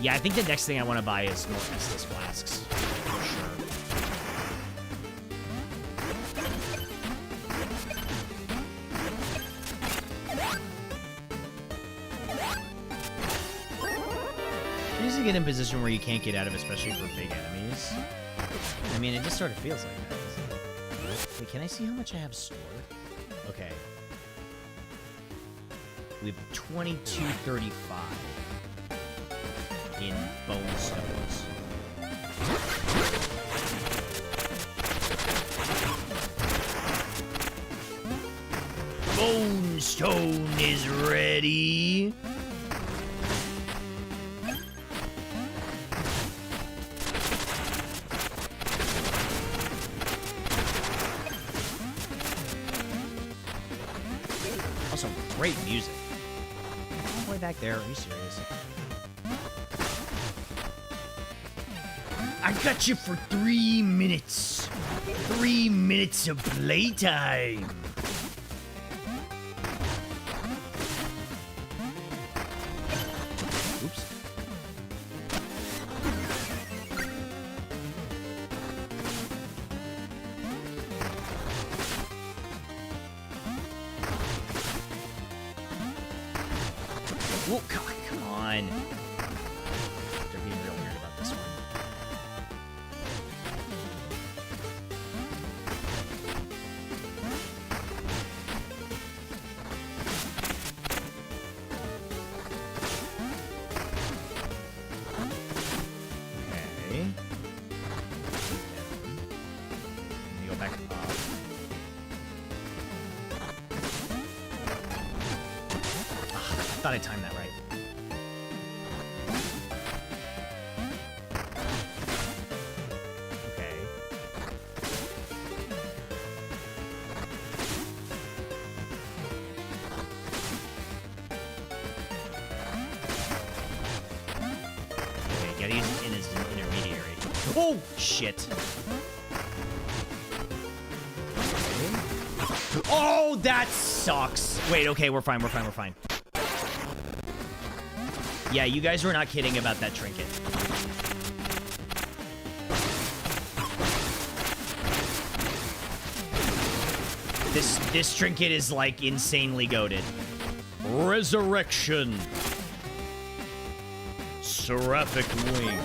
[SPEAKER 3] Yeah, I think the next thing I want to buy is more Estus flasks. For sure. You usually get in a position where you can't get out of, especially for big enemies. I mean, it just sort of feels like that, doesn't it? Wait, can I see how much I have stored? Okay. We have 2235. In bone stones. Bone stone is ready. Also, great music. All the way back there. Are you serious? I got you for 3 minutes. 3 minutes of playtime. Oops. Whoa, come on. They're being real weird about this one. Thought I timed that right. Okay. Okay, gotta use it in as an intermediary. Oh, shit. Oh, that sucks. Wait, okay, we're fine, we're fine, we're fine. Yeah, you guys were not kidding about that trinket. This trinket is, like, insanely goated.
[SPEAKER 5] Resurrection. Seraphic Wing.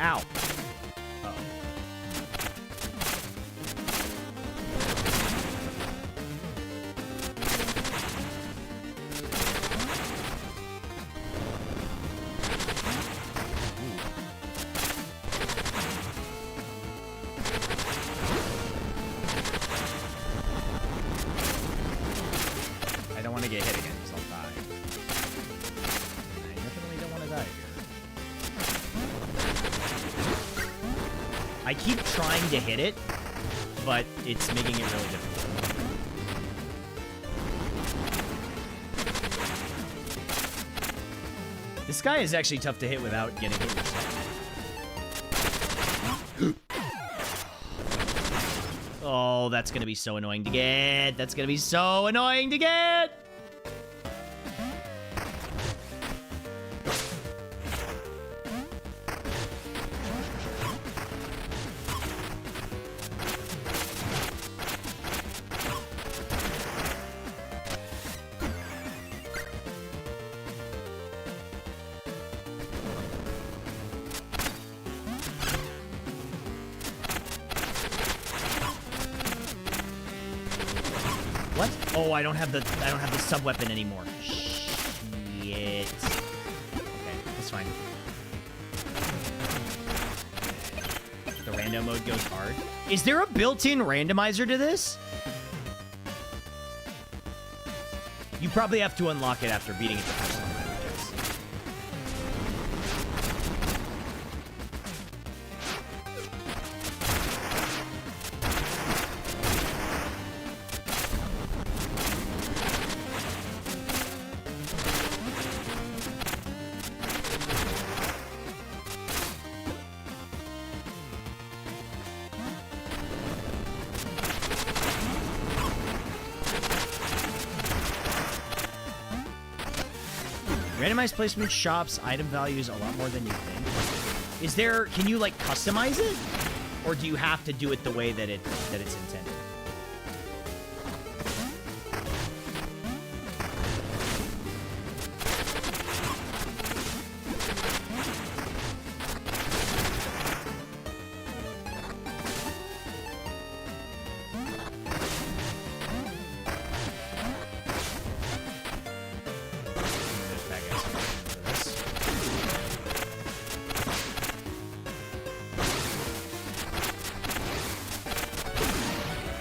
[SPEAKER 3] Ow. Oh. I don't want to get hit again because I'll die. I definitely don't want to die here. I keep trying to hit it, but it's making it really difficult. This guy is actually tough to hit without getting hit yourself. Oh, that's gonna be so annoying to get. That's gonna be so annoying to get. What? Oh, I don't have the sub weapon anymore. Shit. Okay, that's fine. The rando mode goes hard. Is there a built-in randomizer to this? You probably have to unlock it after beating it the first time. Randomized placement shops item values a lot more than you think. Is there, can you like customize it? Or do you have to do it the way that it's intended?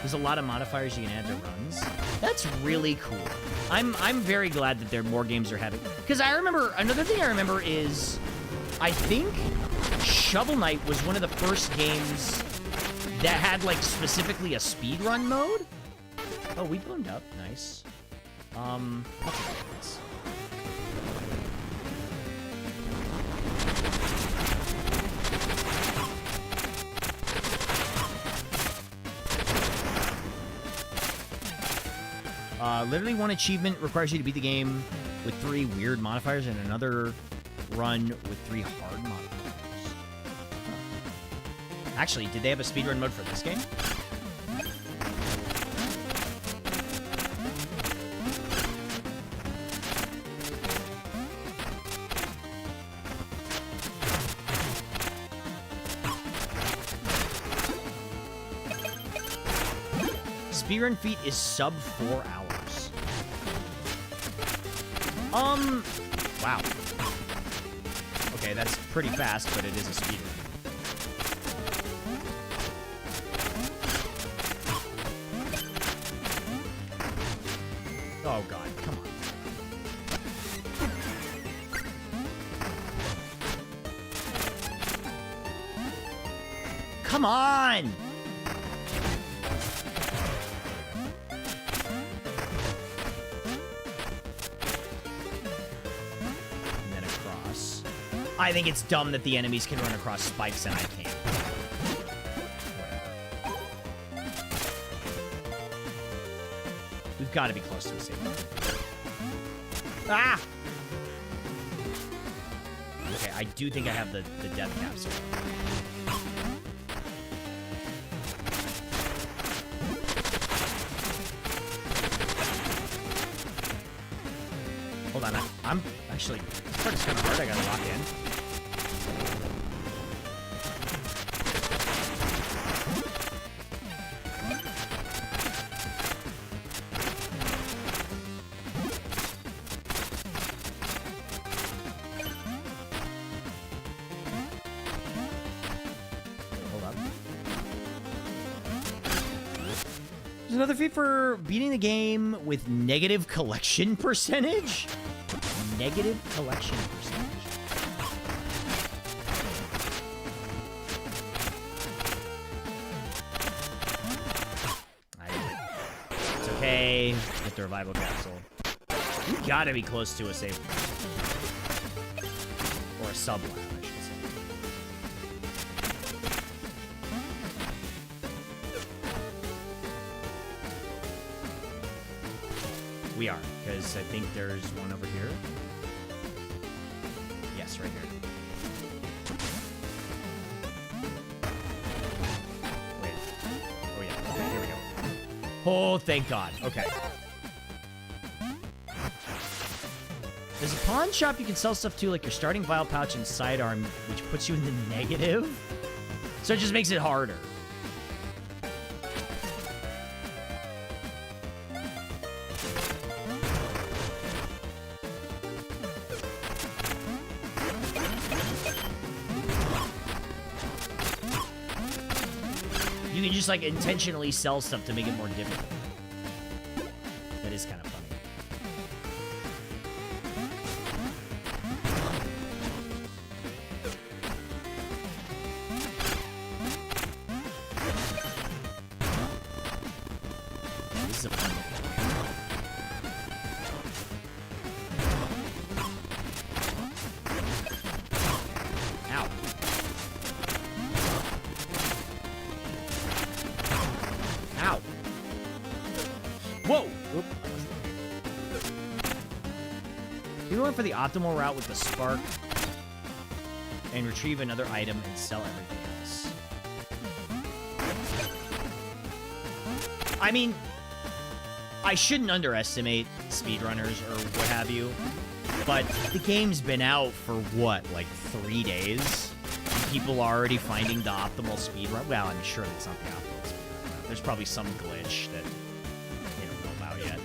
[SPEAKER 3] There's a lot of modifiers you can add to runs. That's really cool. I'm very glad that more games are having... Because I remember... Another thing I remember is... I think Shovel Knight was one of the first games that had, like, specifically a speedrun mode. Oh, we ballooned up. Nice. I'll take this. Literally one achievement requires you to beat the game with 3 weird modifiers and another run with 3 hard modifiers. Actually, did they have a speedrun mode for this game? Speedrun feat is sub 4 hours. Wow. Okay, that's pretty fast, but it is a speedrun. Oh god, come on. Come on! I think it's dumb that the enemies can run across spikes and I can't. Whatever. We've got to be close to a save. Ah! Okay, I do think I have the death capsule. Hold on, I'm actually... This part is kind of hard. I gotta lock in. There's another feat for beating the game with negative collection percentage? Negative collection percentage. It's okay. Get the revival capsule. You gotta be close to a save. Or a sub-lab, I should say. We are, because I think there's one over here. Yes, right here. Wait. Oh, yeah. Okay, here we go. Oh, thank God. Okay. There's a pawn shop you can sell stuff to, like your starting vial pouch and sidearm, which puts you in the negative. So it just makes it harder. You can just, like, intentionally sell stuff to make it more difficult. That is kind of funny. This is a fun looking game. Ow. Ow. Whoa! Oop. You went for the optimal route with the spark and retrieve another item and sell everything else. I mean, I shouldn't underestimate speedrunners or what have you, but the game's been out for what, like 3 days? And people are already finding the optimal speedrun. Well, I'm sure it's not the optimal speedrun. There's probably some glitch that they don't know about yet.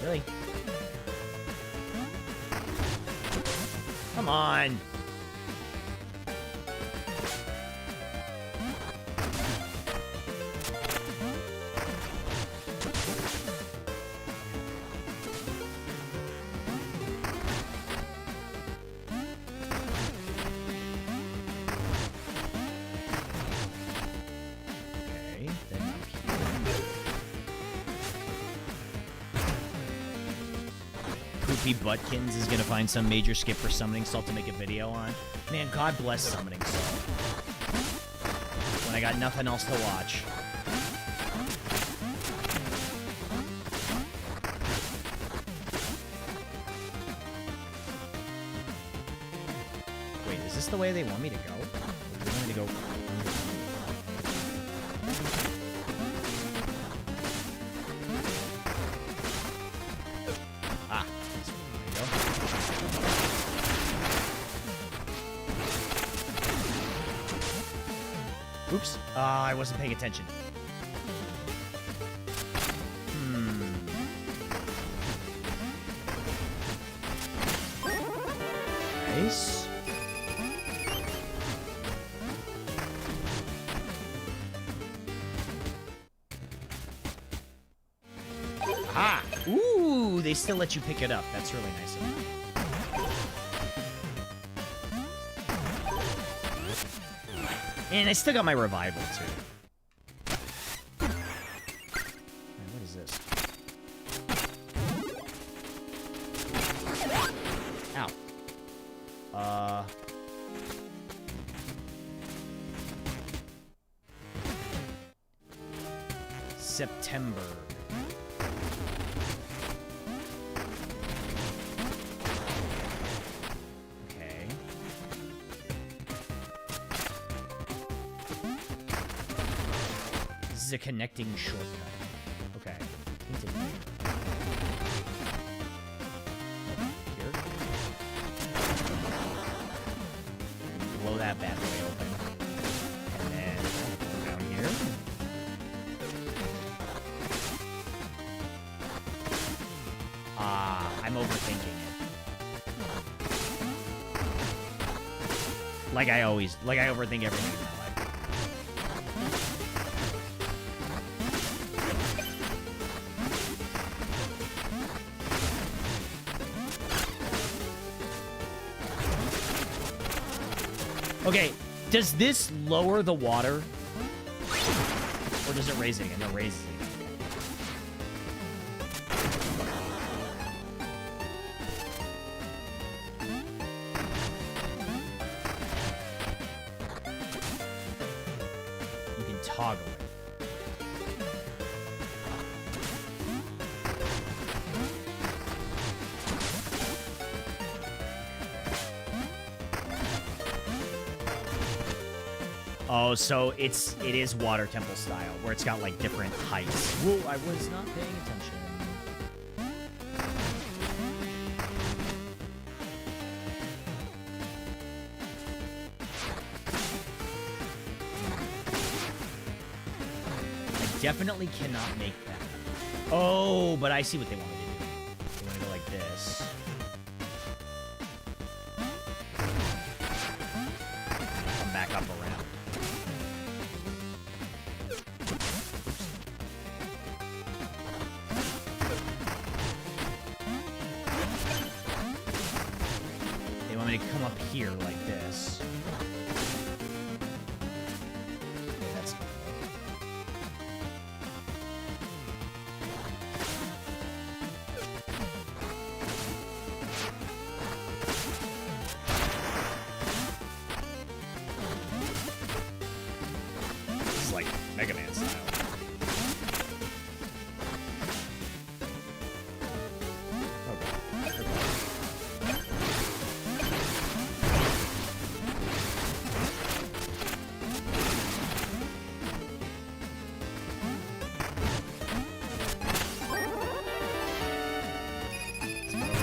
[SPEAKER 3] Really? Come on. Okay, then up here. Poopy Buttkins is gonna find some major skip for summoning salt to make a video on. Man, God bless summoning salt. When I got nothing else to watch. Wait, is this the way they want me to go? Or do they want me to go? Ah, this is where we go. Oops. I wasn't paying attention. Nice. Ah! Ooh, they still let you pick it up. That's really nice of them. And I still got my revival, too. Man, what is this? Ow. September. Okay. This is a connecting shortcut. Okay. Continue. Here. Blow that bad boy open. And then down here. Like I overthink everything in my life. Okay, does this lower the water? Or does it raise it again? No, it raises it again. You can toggle it. Oh, so it is water temple style, where it's got like different heights. Whoa, I was not paying attention. I definitely cannot make that. Oh, but I see what they want me to do. They want to go like this. Come back up around. They want me to come up here like this. Okay, that's this is like Mega Man style.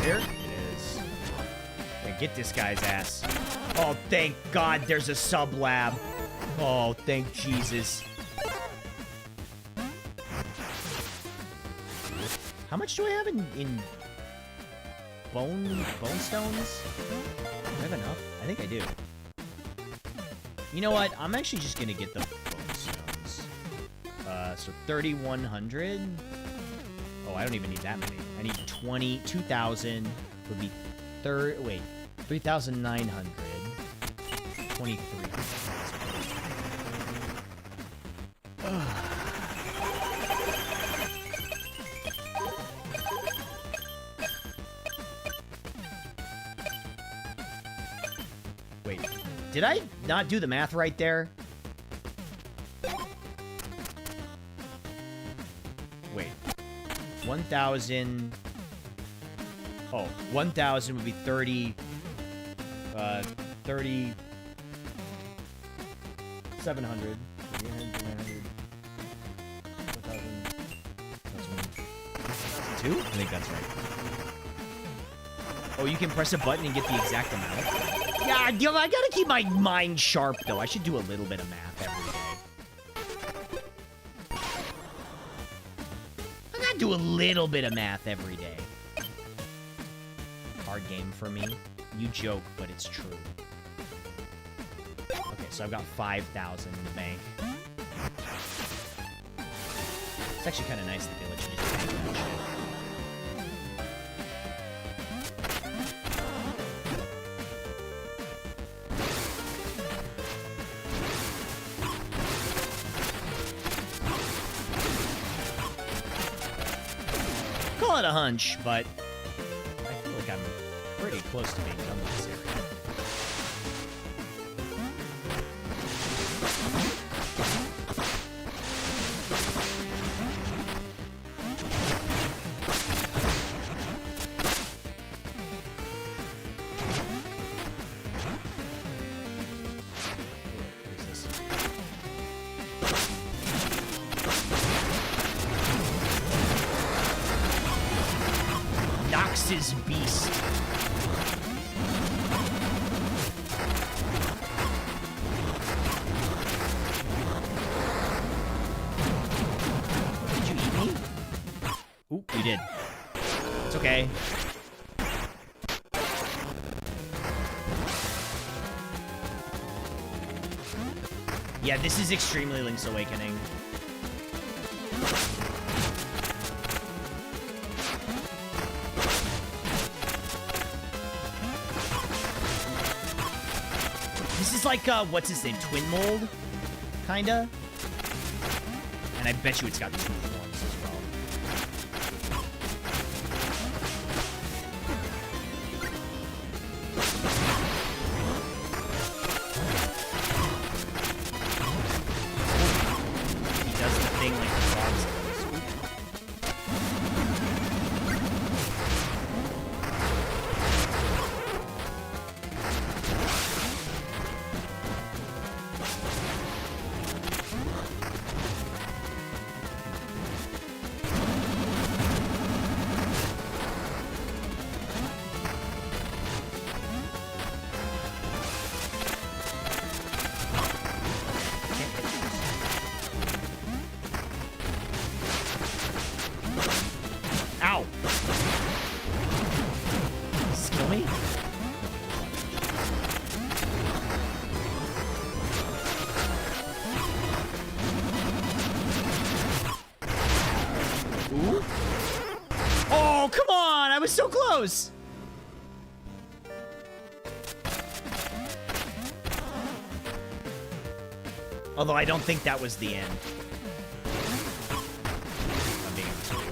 [SPEAKER 3] Here it is. Yeah, get this guy's ass. Oh, thank God there's a sub-lab. Oh, thank Jesus. How much do I have in bone stones? Do I have enough? I think I do. You know what? I'm actually just gonna get the bone stones. So 3,100. Oh, I don't even need that many. I need 2,000 would be 3,900. 23. Wait, did I not do the math right there? Wait, 1,000. Oh, 1,000 would be 30. 3,700. 3,900. 4,000. 2? I think that's right. Oh, you can press a button and get the exact amount. Yeah, yo, I gotta keep my mind sharp, though. I should do a little bit of math every day. I gotta do a little bit of math every day. Hard game for me. You joke, but it's true. Okay, so I've got 5,000 in the bank. It's actually kind of nice that they let you just do that shit. Call it a hunch, but I feel like I'm pretty close to being done with this area. What is this? Nox's Beast. Did you eat me? Ooh, you did. It's okay. Yeah, this is extremely Link's Awakening. This is like, what's his name? Twin Mold? Kinda? And I bet you it's got two forms as well. He does the thing like the frogs does. Ow! Does this kill me? Ooh. Oh, come on! I was so close! Although I don't think that was the end. I'm being honest with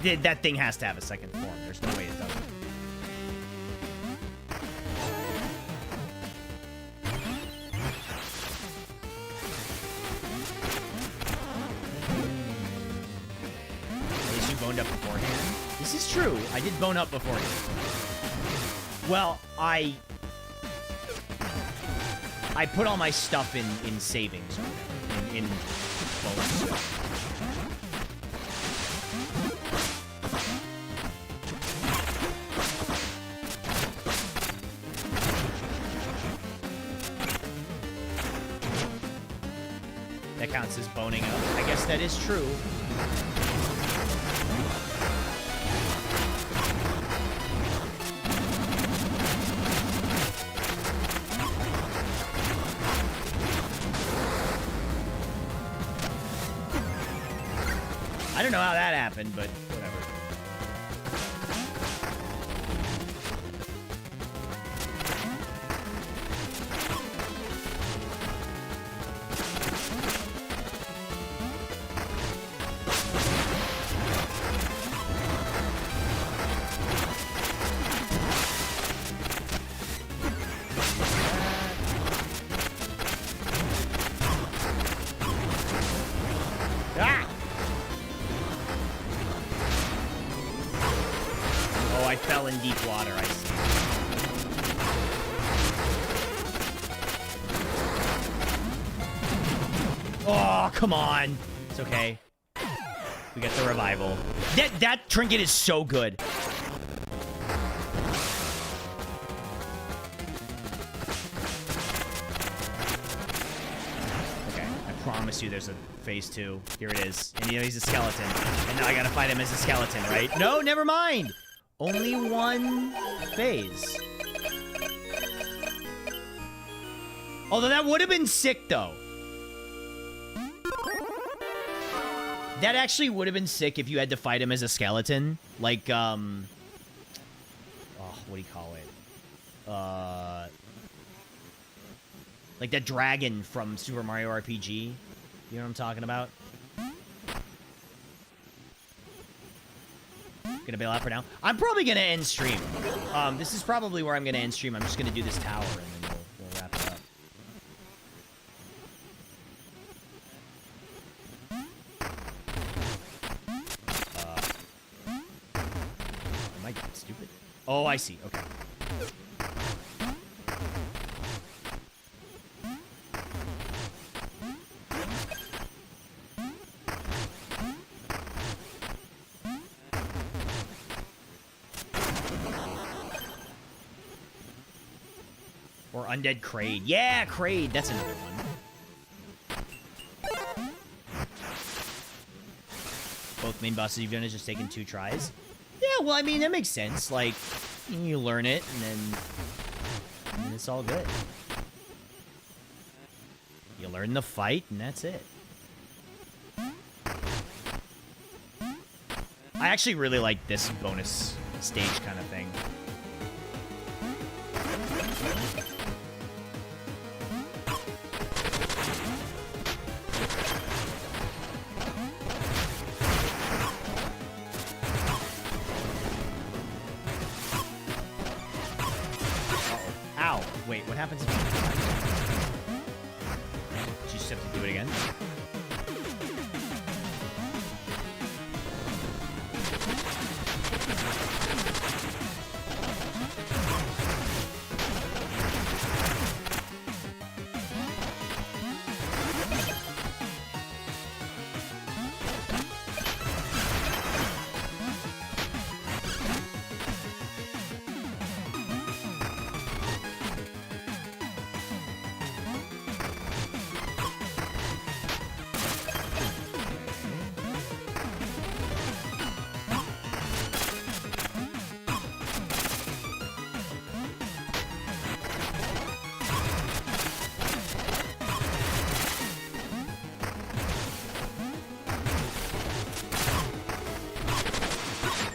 [SPEAKER 3] you. That thing has to have a second form. There's no way it doesn't. At least you boned up beforehand. This is true. I did bone up beforehand. Well, I put all my stuff in savings or whatever. In bonus. That counts as boning up. I guess that is true. I don't know how that happened, but whatever. Ah! Oh, I fell in deep water, I see. Oh, come on. It's okay. We got the revival. That trinket is so good. Okay, I promise you there's a phase 2. Here it is. And you know he's a skeleton. And now I gotta fight him as a skeleton, right? No, never mind. Only one phase. Although that would have been sick, though. That actually would have been sick if you had to fight him as a skeleton. Like, oh, what do you call it? Like that dragon from Super Mario RPG. You know what I'm talking about? Gonna bail out for now. I'm probably gonna end stream. This is probably where I'm gonna end stream. I'm just gonna do this tower and then we'll wrap it up. Am I stupid? Oh, I see. Okay. Or Undead Kraid. Yeah, Kraid. That's another one. both main bosses you've done has just taken 2 tries. Yeah, well, I mean, that makes sense. Like, you learn it, and then it's all good. You learn the fight, and that's it. I actually really like this bonus stage kind of thing. Ow. Wait, what happens if you... Do you just have to do it again?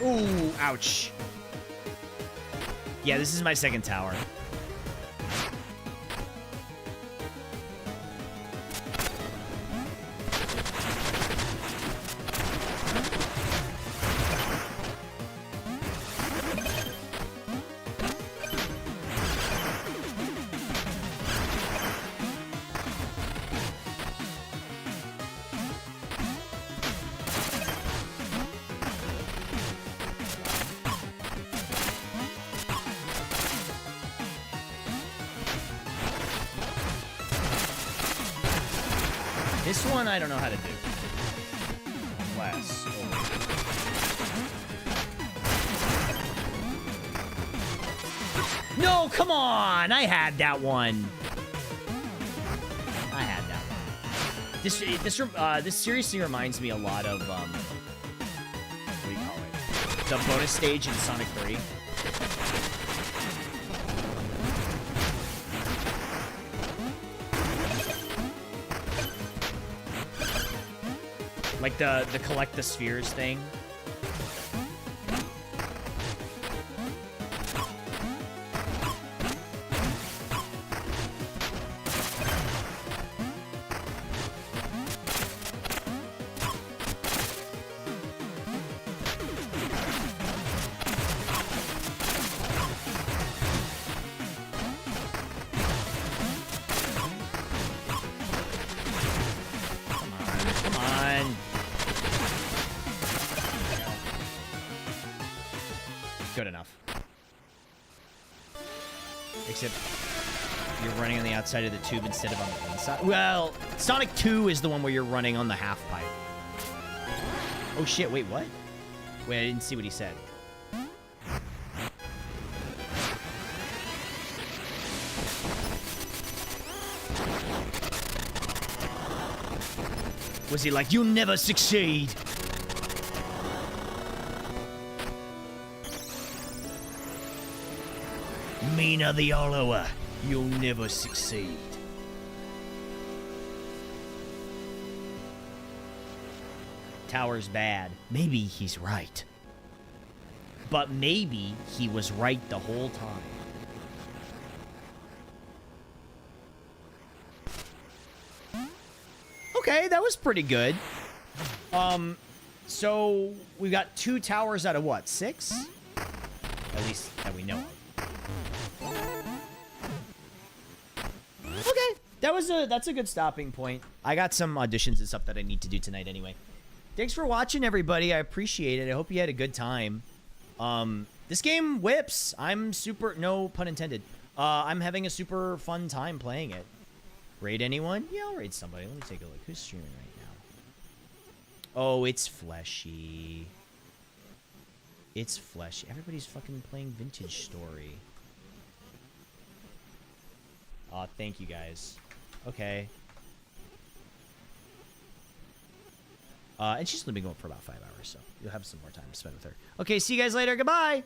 [SPEAKER 3] Ooh, ouch. Yeah, this is my second tower. This one I don't know how to do. Unless... Oh. No, come on! I had that one. I had that one. This seriously reminds me a lot of what do you call it? The bonus stage in Sonic 3. Like the collect the spheres thing. Good enough. Except you're running on the outside of the tube instead of on the inside. Well, Sonic 2 is the one where you're running on the half pipe. Oh shit, wait, what? Wait, I didn't see what he said. Was he like, you'll never succeed? Mina the Hollower, you'll never succeed. Tower's bad. Maybe he's right. But maybe he was right the whole time. Okay, that was pretty good. So we got 2 towers out of what, 6? At least that we know of. Okay, that's a good stopping point. I got some auditions and stuff that I need to do tonight anyway. Thanks for watching, everybody. I appreciate it. I hope you had a good time. This game whips. I'm super, no pun intended. I'm having a super fun time playing it. Raid anyone? Yeah, I'll raid somebody. Let me take a look. Who's streaming right now? Oh, it's Fleshy. It's Fleshy. Everybody's fucking playing Vintage Story. Aw, thank you guys. Okay. And she's only been going for about 5 hours, so you'll have some more time to spend with her. Okay, see you guys later. Goodbye.